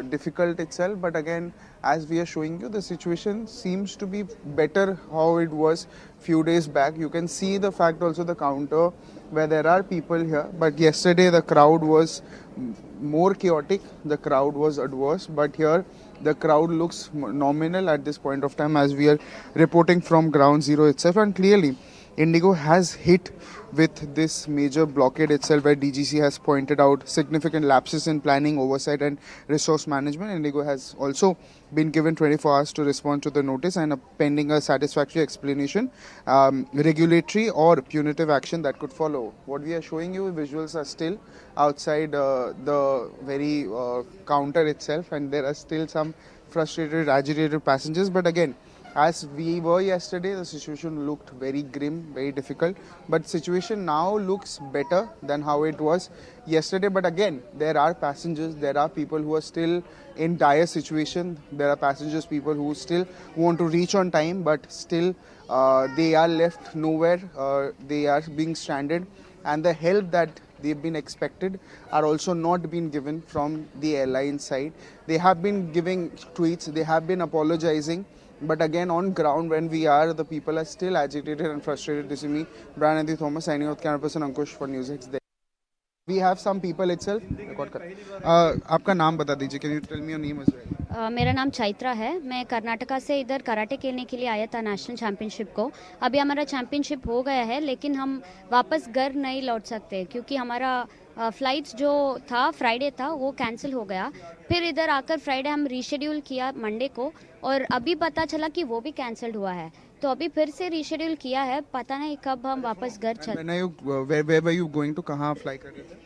difficult itself. But again, as we are showing you, the situation seems to be better how it was few days back. You can see the fact also the counter where there are people here, but yesterday the crowd was more chaotic, the crowd was adverse, but here the crowd looks nominal at this point of time as we are reporting from ground zero itself. And clearly Indigo has hit with this major blockade itself, where DGC has pointed out significant lapses in planning, oversight and resource management. Indigo has also been given 24 hours to respond to the notice and pending a satisfactory explanation, regulatory or punitive action that could follow. What we are showing you, visuals are still outside the very counter itself, and there are still some frustrated, agitated passengers. But again, as we were yesterday, the situation looked very grim, very difficult. But situation now looks better than how it was yesterday. But again, there are passengers, there are people who are still in dire situation. There are passengers, people who still want to reach on time, but still they are left nowhere. They are being stranded, and the help that they've been expected are also not being given from the airline side. They have been giving tweets, they have been apologizing. But again, on ground, when we are, the people are still agitated and frustrated. This is me, Brian Anthony Thomas, signing out camera person Ankush for NewsX. We have some people itself. आपका नाम बता दीजिए. Can you tell me your name as well?
मेरा नाम चैत्रा है. मैं कर्नाटका से इधर कराटे खेलने के लिए आया था नेशनल चैम्पियनशिप को. अभी हमारा चैम्पियनशिप हो गया है, लेकिन हम वापस घर नहीं लौट सकते क्योंकि हमारा फ्लाइट्स जो था फ्राइडे था वो कैंसिल हो गया. फिर इधर आकर फ्राइडे हम रीशेड्यूल किया मंडे को, और अभी पता चला कि वो भी कैंसिल्ड हुआ है. तो अभी फिर से रीशेड्यूल किया है, पता नहीं कब हम वापस घर चल.
Where were you going to? कहाँ fly कर रहे थे?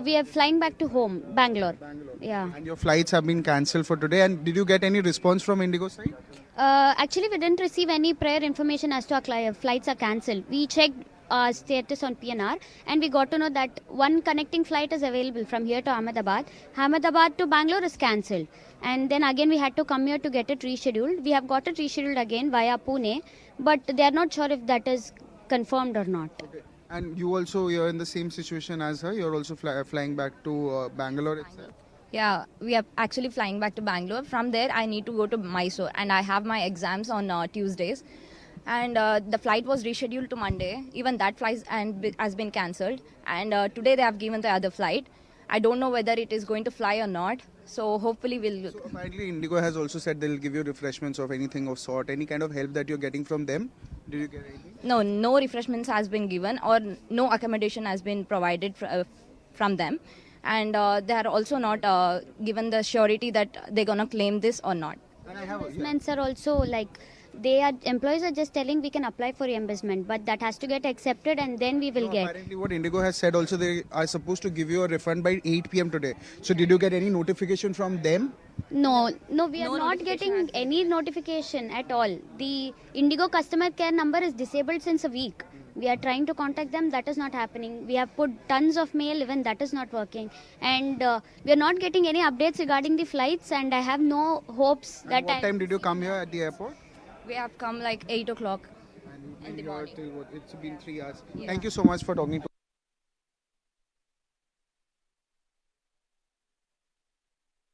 We are flying back to home, Bangalore. Yeah.
And your flights have been cancelled for today. And did you get any response from Indigo side?
Actually, we didn't receive any prior information as to our flights are cancelled. We checked status on PNR, and we got to know that one connecting flight is available from here to Ahmedabad. Ahmedabad to Bangalore is cancelled, and then again we had to come here to get it rescheduled. We have got it rescheduled again via Pune, but they are not sure if that is confirmed or not.
Okay. And you also, you're in the same situation as her. You're also flying back to Bangalore itself.
Yeah, we are actually flying back to Bangalore. From there, I need to go to Mysore, and I have my exams on Tuesdays. And the flight was rescheduled to Monday. Even that flight has been cancelled. And today they have given the other flight. I don't know whether it is going to fly or not. So hopefully we'll...
So apparently Indigo has also said they'll give you refreshments of anything of sort, any kind of help that you're getting from them. Did you get anything?
No, no refreshments has been given or no accommodation has been provided from them. And they are also not given the surety that they're going to claim this or not.
Reimbursements are also like, employees are just telling we can apply for reimbursement, but that has to get accepted and then we will get.
Apparently what Indigo has said also, they are supposed to give you a refund by 8 p.m. today. So did you get any notification from them?
No, we are not getting any notification at all. The Indigo customer care number is disabled since a week. We are trying to contact them, that is not happening. We have put tons of mail, even that is not working. And we are not getting any updates regarding the flights, and I have no hopes that.
What time did you come here at the airport?
We have come like 8 o'clock in the morning.
It's been 3 hours.
Yeah.
Thank you so much for talking to.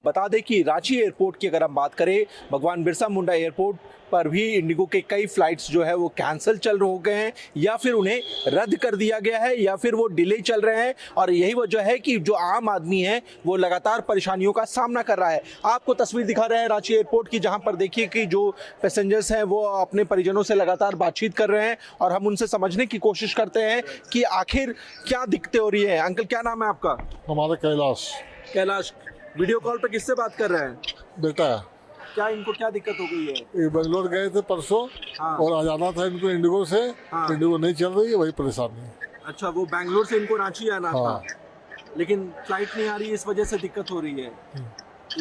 बता दें कि Ranchi airport की अगर हम बात करें, भगवान Birsa Munda airport पर भी इंडिगो के कई फ्लाइट्स जो है वो कैंसिल चल हो गए हैं, या फिर उन्हें रद्द कर दिया गया है, या फिर वो डिले चल रहे हैं। और यही वजह है कि जो आम आदमी है वो लगातार परेशानियों का सामना कर रहा है। आपको तस्वीर दिखा रहे हैं रांची एयरपोर्ट की, जहां पर देखिए कि जो पैसेंजर्स हैं वो अपने परिजनों से लगातार बातचीत कर रहे हैं और हम उनसे समझने की कोशिश करते हैं कि आखिर क्या दिक्कतें हो रही है। अंकल, क्या नाम है आपका?
हमारा कैलाश।
वीडियो कॉल पे किससे बात कर रहे हैं?
बेटा।
क्या इनको क्या दिक्कत हो गई है?
ये बेंगलोर गए थे परसों।
हाँ।
और आ जाना था इनको इंडिगो से।
हाँ।
इंडिगो नहीं चल रही है, वही परेशानी है।
अच्छा, वो बैंगलोर से इनको रांची आना
हाँ।
था, लेकिन फ्लाइट नहीं आ रही, इस वजह से दिक्कत हो रही है।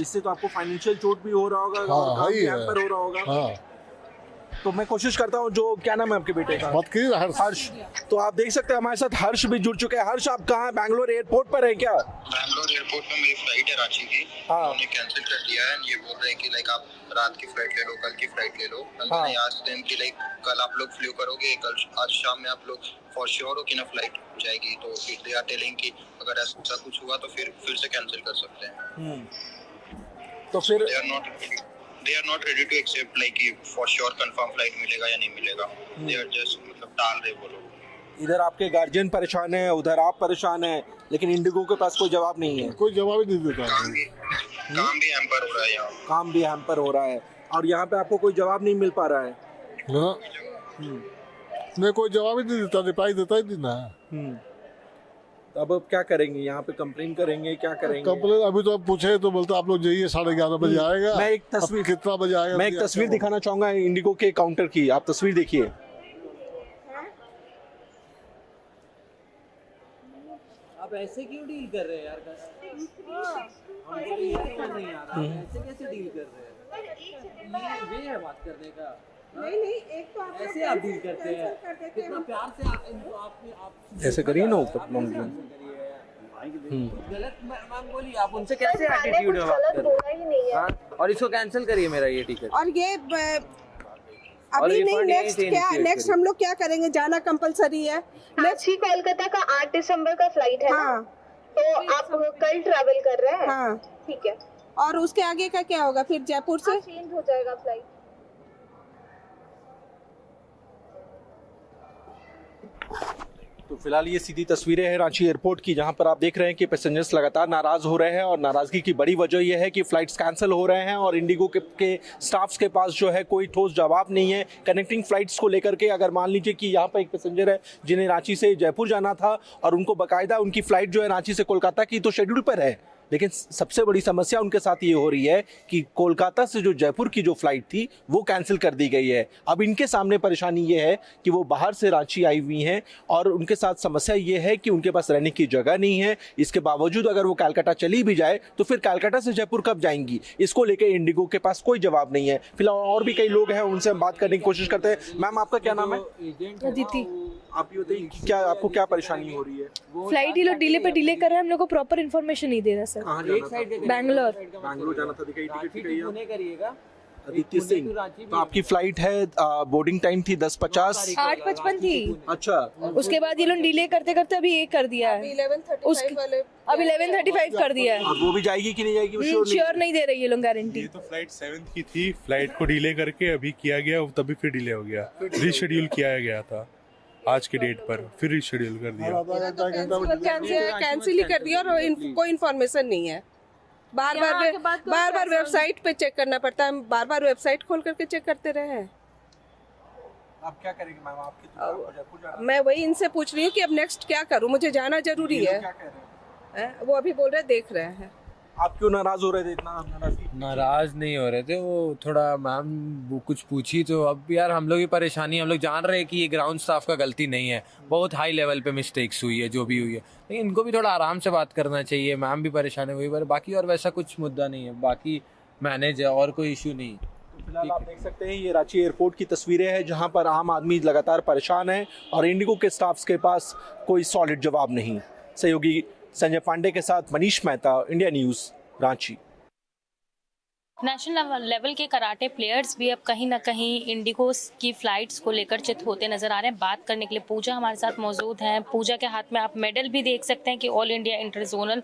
इससे तो आपको फाइनेंशियल चोट भी हो रहा होगा।
हाँ,
और काम भी
है।
हैम्पर हो रहा होगा।
हाँ।
तो मैं कोशिश करता हूँ, जो क्या नाम है आपके बेटे का?
हर्ष।
तो आप देख सकते हैं हमारे साथ हर्ष भी जुड़ चुके हैं। हर्ष, आप कहाँ? बैंगलोर एयरपोर्ट पर है क्या?
बैंगलोर एयरपोर्ट में मेरी फ्लाइट है रांची की।
हाँ।
उन्होंने कैंसिल कर दिया है। ये बोल रहे हैं कि लाइक आप रात की फ्लाइट ले लो, कल की फ्लाइट ले लो। मैंने आज दिन की लाइक कल आप लोग फ्लू करोगे, कल आज शाम में आप लोग फॉर श्योर हो कि ना फ्लाइट हो जाएगी। तो फिर दे आर टेलिंग कि अगर ऐसा कुछ हुआ तो फिर से कैंसिल कर सकते हैं।
तो फिर
they are not ready to accept like कि for sure confirm flight मिलेगा या नहीं मिलेगा। they are just मतलब टाल रहे वो लोग।
इधर आपके गार्जियन परेशान है, उधर आप परेशान है, लेकिन इंडिगो के पास कोई जवाब नहीं है।
कोई जवाब ही नहीं देता।
काम भी हैम्पर हो रहा है यहाँ।
काम भी हैम्पर हो रहा है और यहाँ पे आपको कोई जवाब नहीं मिल पा रहा है।
नहीं, कोई जवाब ही नहीं देता, रिप्लाई देता ही नहीं ना।
अब क्या करेंगे? यहाँ पे कंप्लेन करेंगे? क्या करेंगे?
कंप्लेन अभी तो आप पूछे तो बोलते आप लोग जाइए, 11:30 बजे आएगा।
मैं एक तस्वीर,
कितना बजे आएगा?
मैं एक तस्वीर दिखाना चाहूंगा इंडिगो के काउंटर की। आप तस्वीर देखिए।
आप ऐसे क्यों डील कर रहे हैं यार? हमको ये समझ नहीं आ रहा, ऐसे कैसे डील कर रहे हैं? ये है बात करने का। नहीं, एक तो आप ऐसे आप डील करते हैं, कितना प्यार से इनको आप
ऐसे करिए ना ऊपर।
गलत मैम बोली, आप उनसे कैसे एटीट्यूड में बात कर रहे हैं? और इसको कैंसिल करिए मेरा ये टिकट।
और ये अभी नहीं, नेक्स्ट हम लोग क्या करेंगे? जाना कंपलसरी है।
नेक्स्ट कोलकाता का 8 दिसंबर का फ्लाइट है। हाँ। तो आप कल ट्रैवल कर रहे हैं?
हाँ।
ठीक है।
और उसके आगे का क्या होगा? फिर जयपुर से
चेंज हो जाएगा फ्लाइट।
तो फिलहाल ये सीधी तस्वीरें हैं रांची एयरपोर्ट की, जहां पर आप देख रहे हैं कि पैसेंजर्स लगातार नाराज हो रहे हैं और नाराजगी की बड़ी वजह यह है कि फ्लाइट्स कैंसिल हो रहे हैं और इंडिगो के स्टाफ्स के पास जो है कोई ठोस जवाब नहीं है कनेक्टिंग फ्लाइट्स को लेकर के। अगर मान लीजिए कि यहाँ पर एक पैसेंजर है जिन्हें रांची से जयपुर जाना था और उनको बाकायदा उनकी फ्लाइट जो है रांची से कोलकाता की तो शेड्यूल पर है, लेकिन सबसे बड़ी समस्या उनके साथ ये हो रही है कि कोलकाता से जो जयपुर की जो फ्लाइट थी वो कैंसिल कर दी गई है। अब इनके सामने परेशानी ये है कि वो बाहर से रांची आई हुई हैं और उनके साथ समस्या ये है कि उनके पास रहने की जगह नहीं है। इसके बावजूद अगर वो कलकत्ता चली भी जाए तो फिर कलकत्ता से जयपुर कब जाएंगी, इसको लेकर इंडिगो के पास कोई जवाब नहीं है। फिलहाल और भी कई लोग हैं, उनसे हम बात करने की कोशिश करते हैं। मैम, आपका क्या नाम है?
अदिति।
आप ये बताइए
क्या आपको क्या परेशानी हो रही है?
फ्लाइट ये लोग डिले पे डिले कर रहे हैं, हम लोग को प्रॉपर इन्फॉर्मेशन नहीं दे रहा सर।
बैंगलोर
जाना था,
करिएगा।
आदित्य सिंह, तो आपकी फ्लाइट है, बोर्डिंग टाइम थी 10:50,
8:55 थी।
अच्छा,
उसके बाद ये लोग डिले करते करते अभी एक कर दिया है, 11:35 कर दिया है।
और वो भी जाएगी कि नहीं जाएगी
श्योर नहीं दे रही ये लोग गारंटी।
ये तो फ्लाइट 7 की थी, फ्लाइट को डिले करके अभी किया गया, तभी फिर डिले हो गया, रीशेड्यूल किया गया था आज के डेट पर, फिर रीशेड्यूल कर दिया।
कैंसिल ही कर दिया और कोई इन्फॉर्मेशन नहीं है। बार बार वेबसाइट पे चेक करना पड़ता है, हम बार बार वेबसाइट खोल करके चेक करते रहे हैं।
आप क्या करेंगे मैम? आपकी तो जयपुर जाना
मैं वही इनसे पूछ रही हूँ कि अब नेक्स्ट क्या करूँ, मुझे जाना जरूरी है।
क्या कह रहे हैं?
वो अभी बोल रहे देख रहे हैं।
आप क्यों नाराज हो रहे थे? इतना
नाराज नहीं हो रहे थे, वो थोड़ा मैम वो कुछ पूछी तो अब यार हम लोग की परेशानी, हम लोग जान रहे हैं कि ये ग्राउंड स्टाफ का गलती नहीं है, बहुत हाई लेवल पे मिस्टेक्स हुई है जो भी हुई है, लेकिन इनको भी थोड़ा आराम से बात करना चाहिए। मैम भी परेशान है वही पर, बाकी और वैसा कुछ मुद्दा नहीं है, बाकी मैनेज है और कोई इशू नहीं।
फिलहाल आप देख सकते हैं ये रांची एयरपोर्ट की तस्वीरें हैं जहां पर आम आदमी लगातार परेशान है और इंडिगो के स्टाफ्स के पास कोई सॉलिड जवाब नहीं। सहयोगी संजय पांडे के साथ Manish Mehta, India news, Ranchi.
National level के कराटे प्लेयर्स भी अब कहीं ना कहीं इंडिगो की फ्लाइट्स को लेकर चित होते नजर आ रहे हैं। बात करने के लिए पूजा हमारे साथ मौजूद हैं। पूजा के हाथ में आप मेडल भी देख सकते हैं कि ऑल इंडिया इंटर जोनल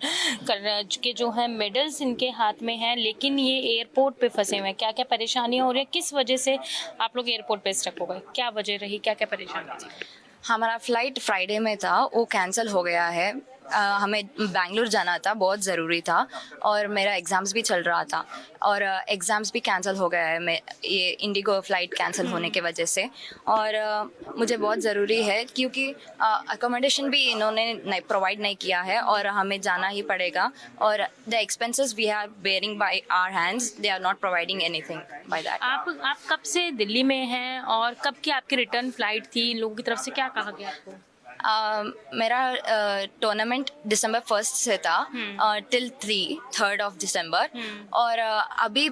के जो हैं मेडल्स इनके हाथ में हैं, लेकिन ये एयरपोर्ट पे फंसे हुए हैं। क्या क्या परेशानियां हो रही हैं, किस वजह से आप लोग एयरपोर्ट पे स्टक हो गए, क्या वजह रही, क्या क्या परेशानी थी?
हमारा फ्लाइट फ्राइडे में था, वो कैंसिल हो गया है। हमें बैंगलोर जाना था, बहुत ज़रूरी था, और मेरा एग्ज़ाम्स भी चल रहा था और एग्ज़ाम्स भी कैंसिल हो गया है मैं ये इंडिगो फ़्लाइट कैंसिल होने के वजह से। और मुझे बहुत ज़रूरी है क्योंकि अकोमोडेशन भी इन्होंने प्रोवाइड नहीं किया है और हमें जाना ही पड़ेगा, और the expenses we are bearing by our hands, they are not providing anything by that.
आप कब से दिल्ली में हैं और कब की आपकी रिटर्न फ्लाइट थी? इन लोगों की तरफ से क्या कहा गया आपको?
मेरा टूर्नामेंट दिसंबर 1 से था टिल 3 ऑफ दिसंबर, और अभी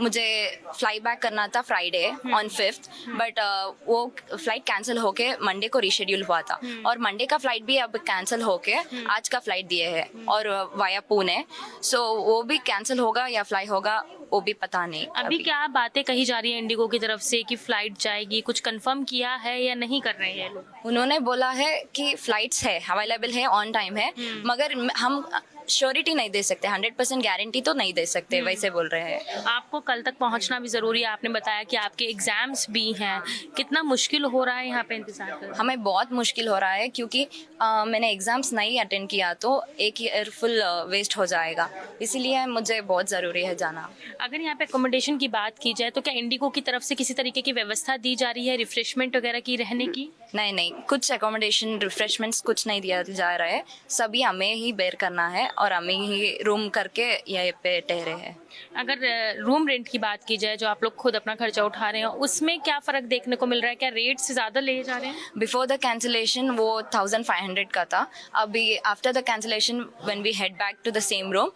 मुझे फ्लाई बैक करना था फ्राइडे ऑन 5th, बट वो फ्लाइट कैंसिल होके मंडे को रीशेड्यूल हुआ था, और मंडे का फ्लाइट भी अब कैंसिल होके आज का फ्लाइट दिए है और वाया पुणे, सो वो भी कैंसिल होगा या फ्लाई होगा वो भी पता नहीं।
अभी क्या बातें कही जा रही है इंडिगो की तरफ से कि फ्लाइट जाएगी, कुछ कंफर्म किया है या नहीं कर रहे हैं लोग?
उन्होंने बोला है कि फ्लाइट्स है, अवेलेबल है, ऑन टाइम है, मगर हम श्योरिटी नहीं दे सकते, 100% गारंटी तो नहीं दे सकते, वैसे बोल रहे हैं।
आपको कल तक पहुंचना भी ज़रूरी है, आपने बताया कि आपके एग्जाम्स भी हैं, कितना मुश्किल हो रहा है यहाँ पे इंतजार करना?
हमें बहुत मुश्किल हो रहा है क्योंकि मैंने एग्जाम्स नहीं अटेंड किया तो एक ईयर फुल वेस्ट हो जाएगा, इसीलिए मुझे बहुत ज़रूरी है जाना।
अगर यहाँ पे अकोमोडेशन की बात की जाए तो क्या इंडिगो की तरफ से किसी तरीके की व्यवस्था दी जा रही है, रिफ्रेशमेंट वगैरह की, रहने की?
नहीं, कुछ अकोमोडेशन रिफ्रेशमेंट्स कुछ नहीं दिया जा रहा है, सभी हमें ही बेयर करना है और हमें ही रूम करके यहाँ पे ठहरे हैं।
अगर रूम रेंट की बात की जाए, जो आप लोग खुद अपना खर्चा उठा रहे हैं, उसमें क्या फ़र्क देखने को मिल रहा है? क्या रेट्स ज़्यादा ले जा रहे हैं?
बिफोर द कैंसिलेशन वो 1500 का था, अभी after the cancellation when we head back to the same room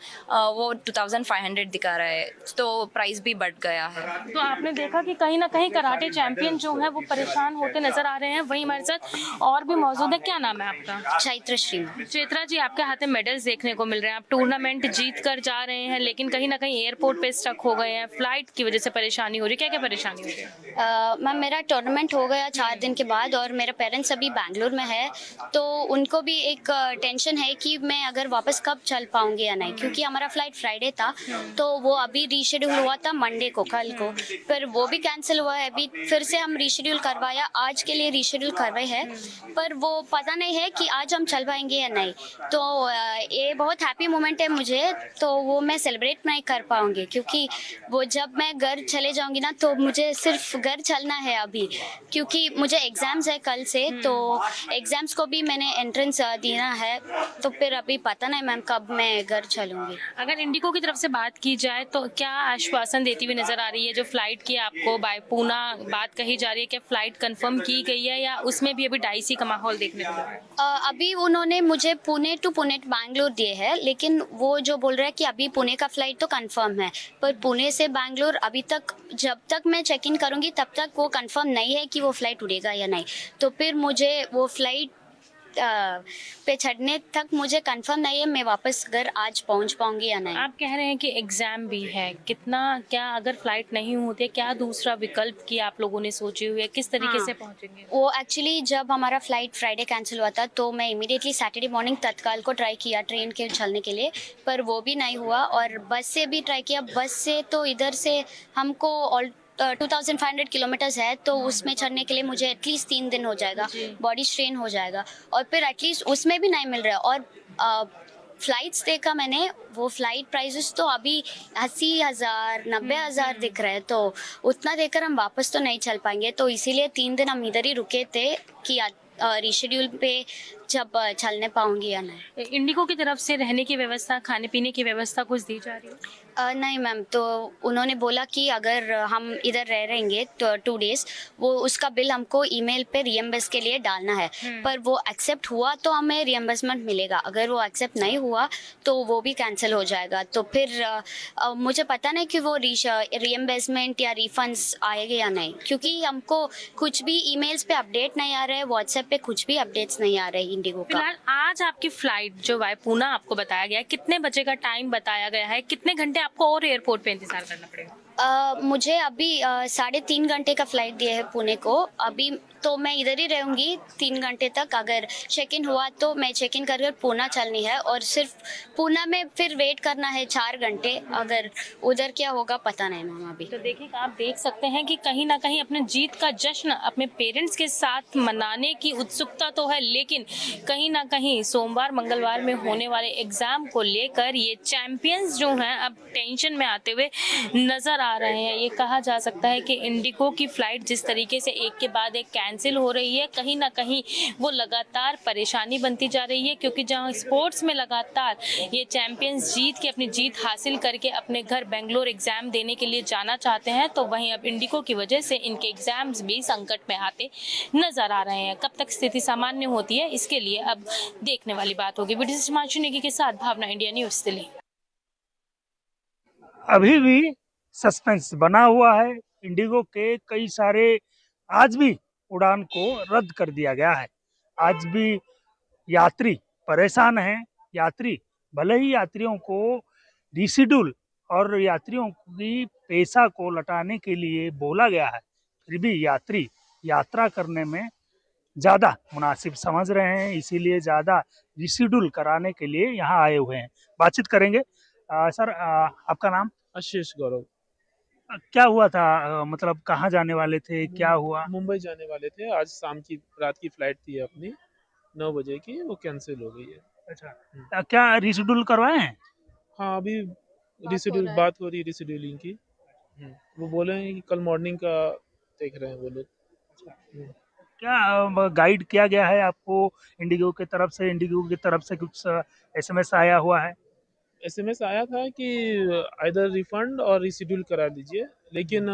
वो 2500 दिखा रहा है, तो प्राइस भी बढ़ गया है।
तो आपने देखा कि कहीं ना कहीं कराटे चैंपियन जो है वो परेशान होते नजर आ रहे हैं। वहीं हमारे साथ और भी मौजूद है। क्या नाम है आपका?
चैत्र श्री।
चैत्रा जी, आपके हाथ में मेडल्स देखने को मिल रहे हैं, आप टूर्नामेंट जीत कर जा रहे हैं, लेकिन कहीं ना कहीं एयरपोर्ट पे स्टक हो गए हैं, फ्लाइट की वजह से परेशानी हो रही है। क्या क्या परेशानी हो रही है?
मैम, मेरा टूर्नामेंट हो गया 4 दिन के बाद और मेरे पेरेंट्स अभी बैंगलोर में है, तो उनको भी एक टेंशन है कि मैं अगर वापस कब चल पाऊंगी या नहीं, क्योंकि हमारा फ्लाइट फ्राइडे था तो वो अभी रीशेड्यूल हुआ था मंडे को, कल को, पर वो भी कैंसिल हुआ है। अभी फिर से हम रीशेड्यूल करवाया, आज के लिए रीशेड्यूल करवाए हैं, पर वो पता नहीं है कि आज हम चल पाएंगे या नहीं। तो ये बहुत हैप्पी मोमेंट है मुझे, तो वो मैं सेलिब्रेट नहीं कर पाऊंगी, क्योंकि वो जब मैं घर चले जाऊंगी ना तो मुझे सिर्फ घर चलना है अभी, क्योंकि मुझे एग्जाम्स है कल से, तो एग्जाम्स को भी मैंने एंट्रेंस देना है, तो फिर अभी पता नहीं मैम कब मैं घर चलूंगी।
अगर इंडिगो की तरफ से बात की जाए तो क्या आश्वासन देती हुई नजर आ रही है? जो फ्लाइट की आपको बाय पूना बात कही जा रही है, क्या फ्लाइट कंफर्म की गई है या उसमें भी अभी डाइसी का माहौल देखने को मिल रहा है?
अभी उन्होंने मुझे पुणे टू पुणे बैंगलोर दिए हैं, लेकिन वो जो बोल रहा है कि अभी पुणे का फ्लाइट तो कंफर्म है, पर पुणे से बैंगलोर अभी तक, जब तक मैं चेक इन करूंगी तब तक वो कंफर्म नहीं है कि वो फ्लाइट उड़ेगा या नहीं। तो फिर मुझे वो फ्लाइट पे चढ़ने तक मुझे कंफर्म नहीं है मैं वापस घर आज पहुंच पाऊंगी या नहीं।
आप कह रहे हैं कि एग्जाम भी है, कितना क्या अगर फ्लाइट नहीं होती, क्या दूसरा विकल्प की आप लोगों ने सोची हुई है, किस तरीके से पहुंचेंगे?
वो एक्चुअली जब हमारा फ्लाइट फ्राइडे कैंसिल हुआ था तो मैं इमीडिएटली सैटरडे मॉर्निंग तत्काल को ट्राई किया ट्रेन के चलने के लिए, पर वो भी नहीं हुआ, और बस से भी ट्राई किया। बस से तो इधर से हमको 2500 किलोमीटर्स है, तो उसमें चढ़ने के लिए मुझे एटलीस्ट 3 दिन हो जाएगा, बॉडी स्ट्रेन हो जाएगा, और फिर एटलीस्ट उसमें भी नहीं मिल रहा है। और फ्लाइट्स देखा मैंने, वो फ्लाइट प्राइसेस तो अभी 80,000 90,000 दिख रहे हैं, तो उतना देकर हम वापस तो नहीं चल पाएंगे, तो इसीलिए 3 दिन हम इधर ही रुके थे कि रीशेड्यूल पे जब चलने पाऊंगी या नहीं।
इंडिगो की तरफ से रहने की व्यवस्था, खाने पीने की व्यवस्था कुछ दी जा रही है?
नहीं मैम, तो उन्होंने बोला कि अगर हम इधर रहेंगे तो 2 डेज, वो उसका बिल हमको ईमेल पे रियम्बर्स के लिए डालना है, पर वो एक्सेप्ट हुआ तो हमें रियम्बर्समेंट मिलेगा, अगर वो एक्सेप्ट नहीं हुआ तो वो भी कैंसिल हो जाएगा। तो फिर मुझे पता नहीं कि वो रियम्बर्समेंट या रिफंड्स आएंगे या नहीं, क्योंकि हमको कुछ भी ईमेल्स पे अपडेट नहीं आ रहे, व्हाट्सएप पे कुछ भी अपडेट्स नहीं आ रहे इंडिगो का।
फिलहाल आज आपकी फ्लाइट जो वाया पूना आपको बताया गया है, कितने बजे का टाइम बताया गया है, कितने घंटे आपको और एयरपोर्ट पे इंतजार करना पड़ेगा?
मुझे अभी 3.5 घंटे का फ्लाइट दिया है पुणे को, अभी तो मैं इधर ही रहूँगी 3 घंटे तक। अगर चेक इन हुआ तो मैं चेक इन कर पूना चलनी है, और सिर्फ पूना में फिर वेट करना है 4 घंटे। अगर उधर क्या होगा पता नहीं मैम अभी।
तो देखिए, आप देख सकते हैं कि कहीं ना कहीं अपने जीत का जश्न अपने पेरेंट्स के साथ मनाने की उत्सुकता तो है, लेकिन कहीं ना कहीं सोमवार मंगलवार में होने वाले एग्जाम को लेकर ये चैंपियंस जो हैं अब टेंशन में आते हुए नजर आ रहे हैं। ये कहा जा सकता है कि इंडिगो की फ्लाइट जिस तरीके से एक के बाद एक कैंसिल हो रही है, कहीं ना कहीं वो लगातार परेशानी बनती जा रही है, क्योंकि जहां स्पोर्ट्स में लगातार ये चैंपियंस जीत के अपनी जीत हासिल करके अपने घर बेंगलोर एग्जाम देने के लिए जाना चाहते हैं, तो वहीं अब इंडिगो की वजह से इनके एग्जाम्स भी संकट में आते नजर आ रहे हैं। कब तक स्थिति सामान्य होती है, इसके लिए अब देखने वाली बात होगी। वीडियो हिमांशु नेगी के साथ भावना, इंडिया न्यूज दिल्ली।
अभी भी सस्पेंस बना हुआ है। इंडिगो के कई सारे आज भी उड़ान को रद्द कर दिया गया है। आज भी यात्री परेशान हैं। यात्री भले ही यात्रियों को रिशेड्यूल और यात्रियों की पैसा को लौटाने के लिए बोला गया है, फिर भी यात्री यात्रा करने में ज़्यादा मुनासिब समझ रहे हैं, इसीलिए ज़्यादा रिशेड्यूल कराने के लिए यहाँ आए हुए हैं। बातचीत करेंगे। सर, आपका नाम?
आशीष गौरव।
क्या हुआ था? मतलब कहाँ जाने वाले थे, क्या हुआ?
मुंबई जाने वाले थे, आज रात की फ्लाइट थी अपनी 9 बजे की, वो कैंसिल हो गई है।
अच्छा, क्या रिशेड्यूल करवाए हैं?
हाँ, अभी रिशेड्यूल बात हो रही है रिशेड्यूलिंग की। वो बोले हैं कि कल मॉर्निंग का देख रहे हैं वो लोग।
क्या गाइड किया गया है आपको इंडिगो की तरफ से? इंडिगो की तरफ से कुछ SMS आया हुआ है?
SMS आया था कि आइदर रिफंड और रिशेड्यूल करा दीजिए, लेकिन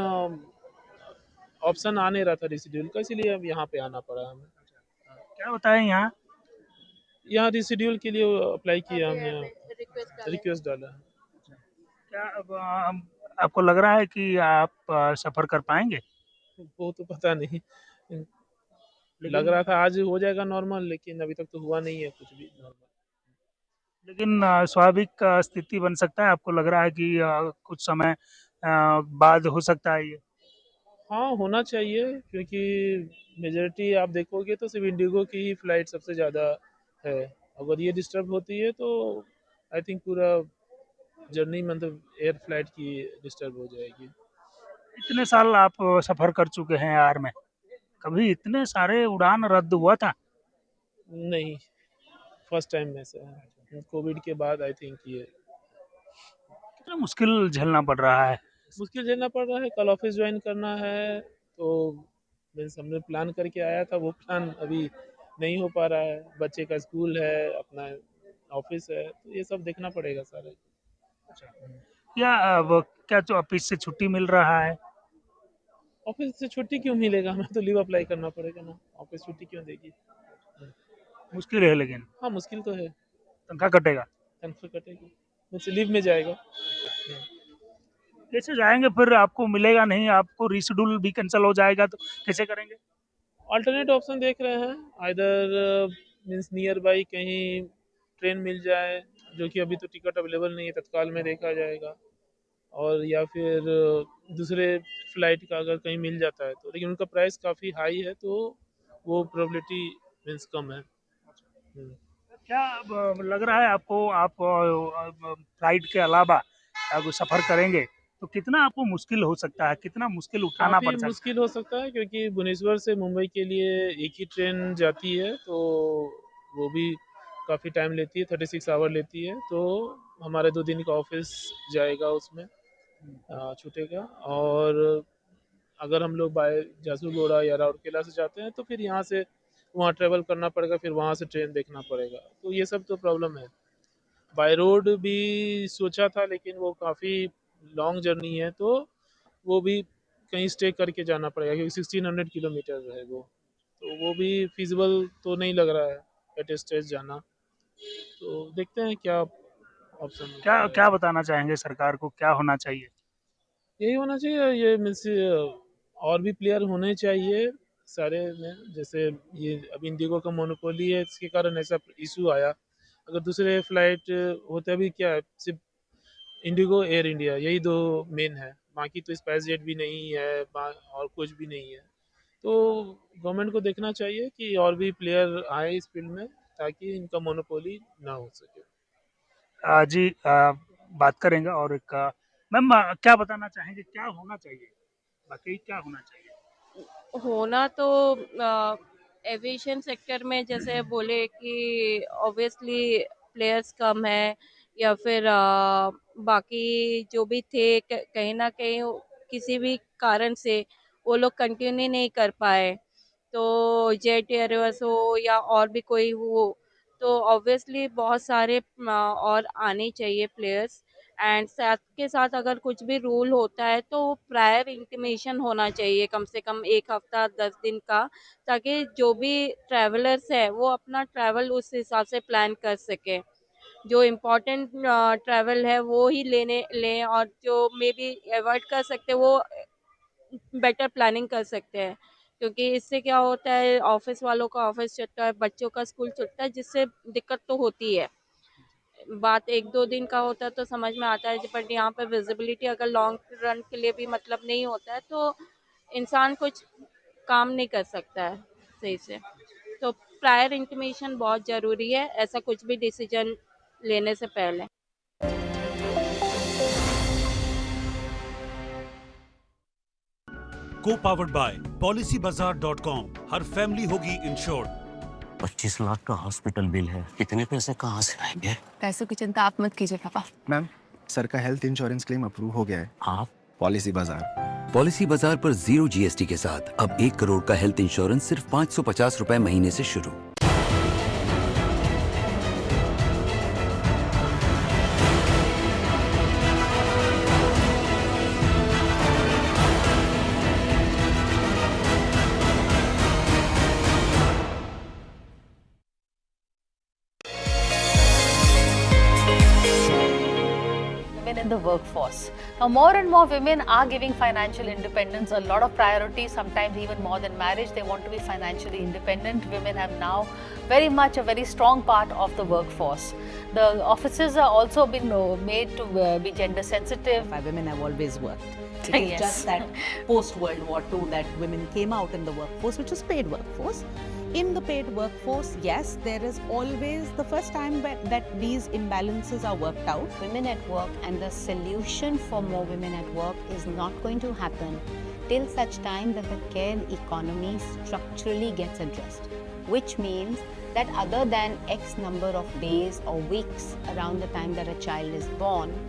ऑप्शन आ नहीं रहा था रिशेड्यूल का, इसीलिए अब यहाँ पे आना पड़ा हमें।
क्या होता है यहाँ?
यहाँ रिशेड्यूल के लिए अप्लाई किया हमने, रिक्वेस्ट डाला है।
क्या अब आपको लग रहा है कि आप सफर कर पाएंगे?
वो तो पता नहीं, लग रहा था आज हो जाएगा नॉर्मल, लेकिन अभी तक तो हुआ नहीं है कुछ भी नॉर्मल।
लेकिन स्वाभाविक स्थिति बन सकता है, आपको लग रहा है कि कुछ समय बाद हो सकता है ये?
हाँ, होना चाहिए, क्योंकि मेजॉरिटी आप देखोगे तो सिर्फ इंडिगो की ही फ्लाइट सबसे ज़्यादा है। अगर ये डिस्टर्ब होती है तो आई थिंक पूरा जर्नी मतलब एयर फ्लाइट की डिस्टर्ब हो जाएगी।
इतने साल आप सफर कर चुके हैं यार में, कभी इतने सारे उड़ान रद्द हुआ था?
नहीं, फर्स्ट टाइम में से है। कोविड के बाद आई थिंक ये
कितना मुश्किल झेलना पड़ रहा है।
मुश्किल झेलना पड़ रहा है। कल ऑफिस ज्वाइन करना है, तो मीन्स हमने प्लान करके आया था, वो प्लान अभी नहीं हो पा रहा है। बच्चे का स्कूल है, अपना ऑफिस है, तो ये सब देखना पड़ेगा सारा।
क्या तो ऑफिस से छुट्टी मिल रहा है?
ऑफिस से छुट्टी क्यों मिलेगा, हमें तो लीव अप्लाई करना पड़ेगा ना, ऑफिस छुट्टी क्यों देगी।
मुश्किल है लेकिन।
हाँ, मुश्किल तो है।
तनख्वाह कटेगा?
तनख्वाह कटेगी, मुझसे लीव में जाएगा।
कैसे जाएंगे फिर? आपको मिलेगा नहीं, आपको रिशेड्यूल भी कैंसिल हो जाएगा, तो कैसे करेंगे?
अल्टरनेट ऑप्शन देख रहे हैं, आइदर मीन्स नियर बाई कहीं ट्रेन मिल जाए, जो कि अभी तो टिकट अवेलेबल नहीं है, तत्काल में देखा जाएगा, और या फिर दूसरे फ्लाइट का अगर कहीं मिल जाता है तो, लेकिन उनका प्राइस काफ़ी हाई है, तो वो प्रोबेबिलिटी मीन्स कम है।
क्या लग रहा है आपको, आप फ्लाइट के अलावा अगर सफ़र करेंगे तो कितना आपको मुश्किल हो सकता है, कितना मुश्किल उठाना पड़ सकता है?
मुश्किल हो सकता है, क्योंकि भुवनेश्वर से मुंबई के लिए एक ही ट्रेन जाती है, तो वो भी काफ़ी टाइम लेती है, 36 आवर लेती है, तो हमारे 2 दिन का ऑफिस जाएगा उसमें, छूटेगा। और अगर हम लोग बाय झारसुगुड़ा या राउरकेला से जाते हैं तो फिर यहाँ से वहाँ ट्रेवल करना पड़ेगा, फिर वहाँ से ट्रेन देखना पड़ेगा, तो ये सब तो प्रॉब्लम है। बाय रोड भी सोचा था लेकिन वो काफ़ी लॉन्ग जर्नी है, तो वो भी कहीं स्टे करके जाना पड़ेगा क्योंकि 1600 किलोमीटर है वो, तो वो भी फिजिबल तो नहीं लग रहा है एट स्टेज जाना। तो देखते हैं क्या ऑप्शन
क्या क्या बताना चाहेंगे सरकार को, क्या होना चाहिए?
यही होना चाहिए, ये मीन्स और भी प्लेयर होने चाहिए सारे में, जैसे ये अब इंडिगो का मोनोपोली है, इसके कारण ऐसा इशू आया। अगर दूसरे फ्लाइट होते भी क्या है, सिर्फ इंडिगो एयर इंडिया यही 2 मेन है, बाकी तो स्पाइस जेट भी नहीं है और कुछ भी नहीं है। तो गवर्नमेंट को देखना चाहिए कि और भी प्लेयर आए इस फील्ड में ताकि इनका मोनोपोली ना हो सके।
जी बात करेंगे। और एक मैम क्या बताना चाहेंगे, क्या होना चाहिए, बाकी क्या होना चाहिए?
होना तो एविएशन सेक्टर में जैसे बोले कि ऑब्वियसली प्लेयर्स कम है, या फिर बाकी जो भी थे कहीं ना कहीं किसी भी कारण से वो लोग कंटिन्यू नहीं कर पाए, तो जेट एयरवेज हो या और भी कोई हो, तो ऑब्वियसली बहुत सारे और आने चाहिए प्लेयर्स। एंड साथ के साथ अगर कुछ भी रूल होता है तो प्रायर इंटीमेशन होना चाहिए, कम से कम 1 हफ्ता 10 दिन का, ताकि जो भी ट्रैवलर्स है वो अपना ट्रैवल उस हिसाब से प्लान कर सके। जो इम्पोर्टेंट ट्रैवल है वो ही लें और जो मे बी अवॉइड कर सकते वो बेटर प्लानिंग कर सकते हैं, क्योंकि इससे क्या होता है, ऑफिस वालों का ऑफिस छूटता है, बच्चों का स्कूल छूटता है, जिससे दिक्कत तो होती है। बात 1-2 दिन का होता है तो समझ में आता है, बट यहाँ पे विजिबिलिटी अगर लॉन्ग रन के लिए भी मतलब नहीं होता है तो इंसान कुछ काम नहीं कर सकता है सही से। तो प्रायर इंटीमेशन बहुत ज़रूरी है ऐसा कुछ भी डिसीजन लेने से पहले।
को powered by policybazaar.com। Her family होगी इंश्योर्ड।
25 लाख का हॉस्पिटल बिल है, इतने पैसे कहाँ से आएंगे?
पैसों की चिंता आप मत कीजिए पापा।
मैम, सर का हेल्थ इंश्योरेंस क्लेम अप्रूव हो गया है।
आप?
पॉलिसी बाजार।
पॉलिसी बाजार पर 0 GST के साथ अब 1 करोड़ का हेल्थ इंश्योरेंस सिर्फ 550 रुपए महीने से शुरू।
In the workforce. Now more and more women are giving financial independence a lot of priority, sometimes even more than marriage. They want to be financially independent. Women have now very much a very strong part of the workforce. The offices are also been made to be gender sensitive.
Women have always worked. It is
Yes.
just that post World War II that women came out in the workforce, which is paid workforce. In the paid workforce, yes, there is always the first time that these imbalances are worked out.
Women at work, and the solution for more women at work is not going to happen till such time that the care economy structurally gets addressed, which means that other than X number of days or weeks around the time that a child is born,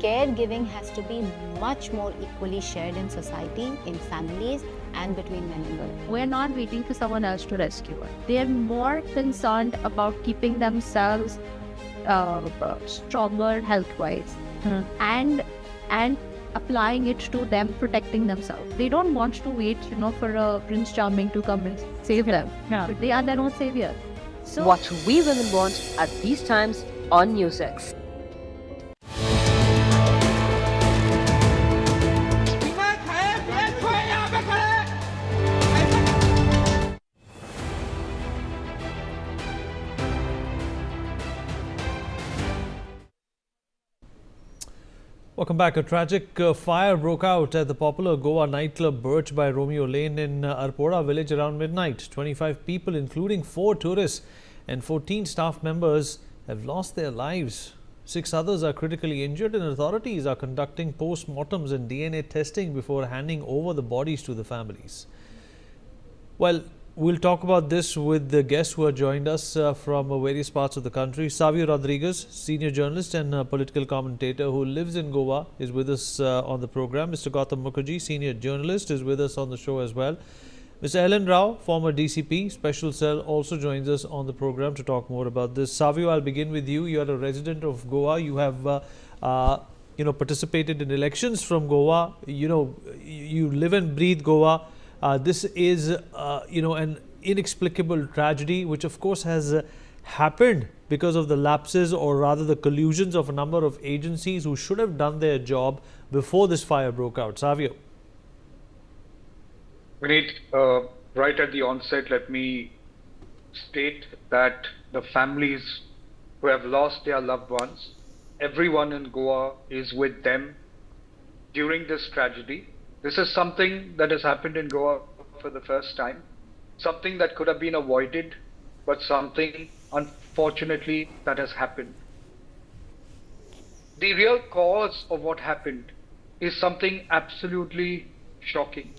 caregiving has to be much more equally shared in society, in families, and between men and women.
We're not waiting for someone else to rescue her. They're more concerned about keeping themselves stronger health-wise, and applying it to them protecting themselves. They don't want to wait, for a Prince Charming to come and save them. But they are their own savior.
So watch We Women Want at these times on NewsX.
Welcome back. A tragic fire broke out at the popular Goa nightclub Birch by Romeo Lane in Arpora village around midnight. 25 people, including 4 tourists and 14 staff members, have lost their lives. 6 others are critically injured, and authorities are conducting post-mortems and DNA testing before handing over the bodies to the families. Well, We'll talk about this with the guests who have joined us from various parts of the country. Savio Rodriguez, senior journalist and political commentator who lives in Goa, is with us on the program. Mr. Gautam Mukherjee, senior journalist, is with us on the show as well. Mr. Ellen Rao, former DCP, Special Cell, also joins us on the program to talk more about this. Savio, I'll begin with you. You are a resident of Goa. You have participated in elections from Goa. You live and breathe Goa. This is, an inexplicable tragedy, which of course has happened because of the lapses, or rather the collusions of a number of agencies who should have done their job before this fire broke out. Savio.
Vineet, right at the onset, let me state that the families who have lost their loved ones, everyone in Goa is with them during this tragedy. This is something that has happened in Goa for the first time, something that could have been avoided, but something, unfortunately, that has happened. The real cause of what happened is something absolutely shocking.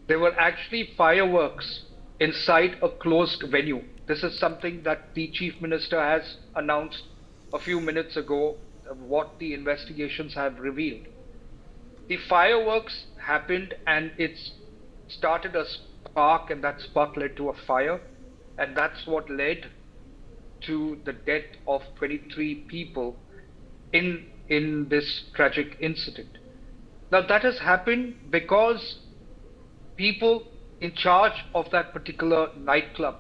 There were actually fireworks inside a closed venue. This is something that the Chief Minister has announced a few minutes ago, what the investigations have revealed. The fireworks happened and it started a spark, and that spark led to a fire, and that's what led to the death of 23 people in this tragic incident. Now that has happened because people in charge of that particular nightclub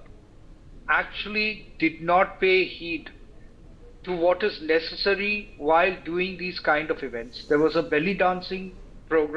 actually did not pay heed to what is necessary while doing these kind of events. There was a belly dancing program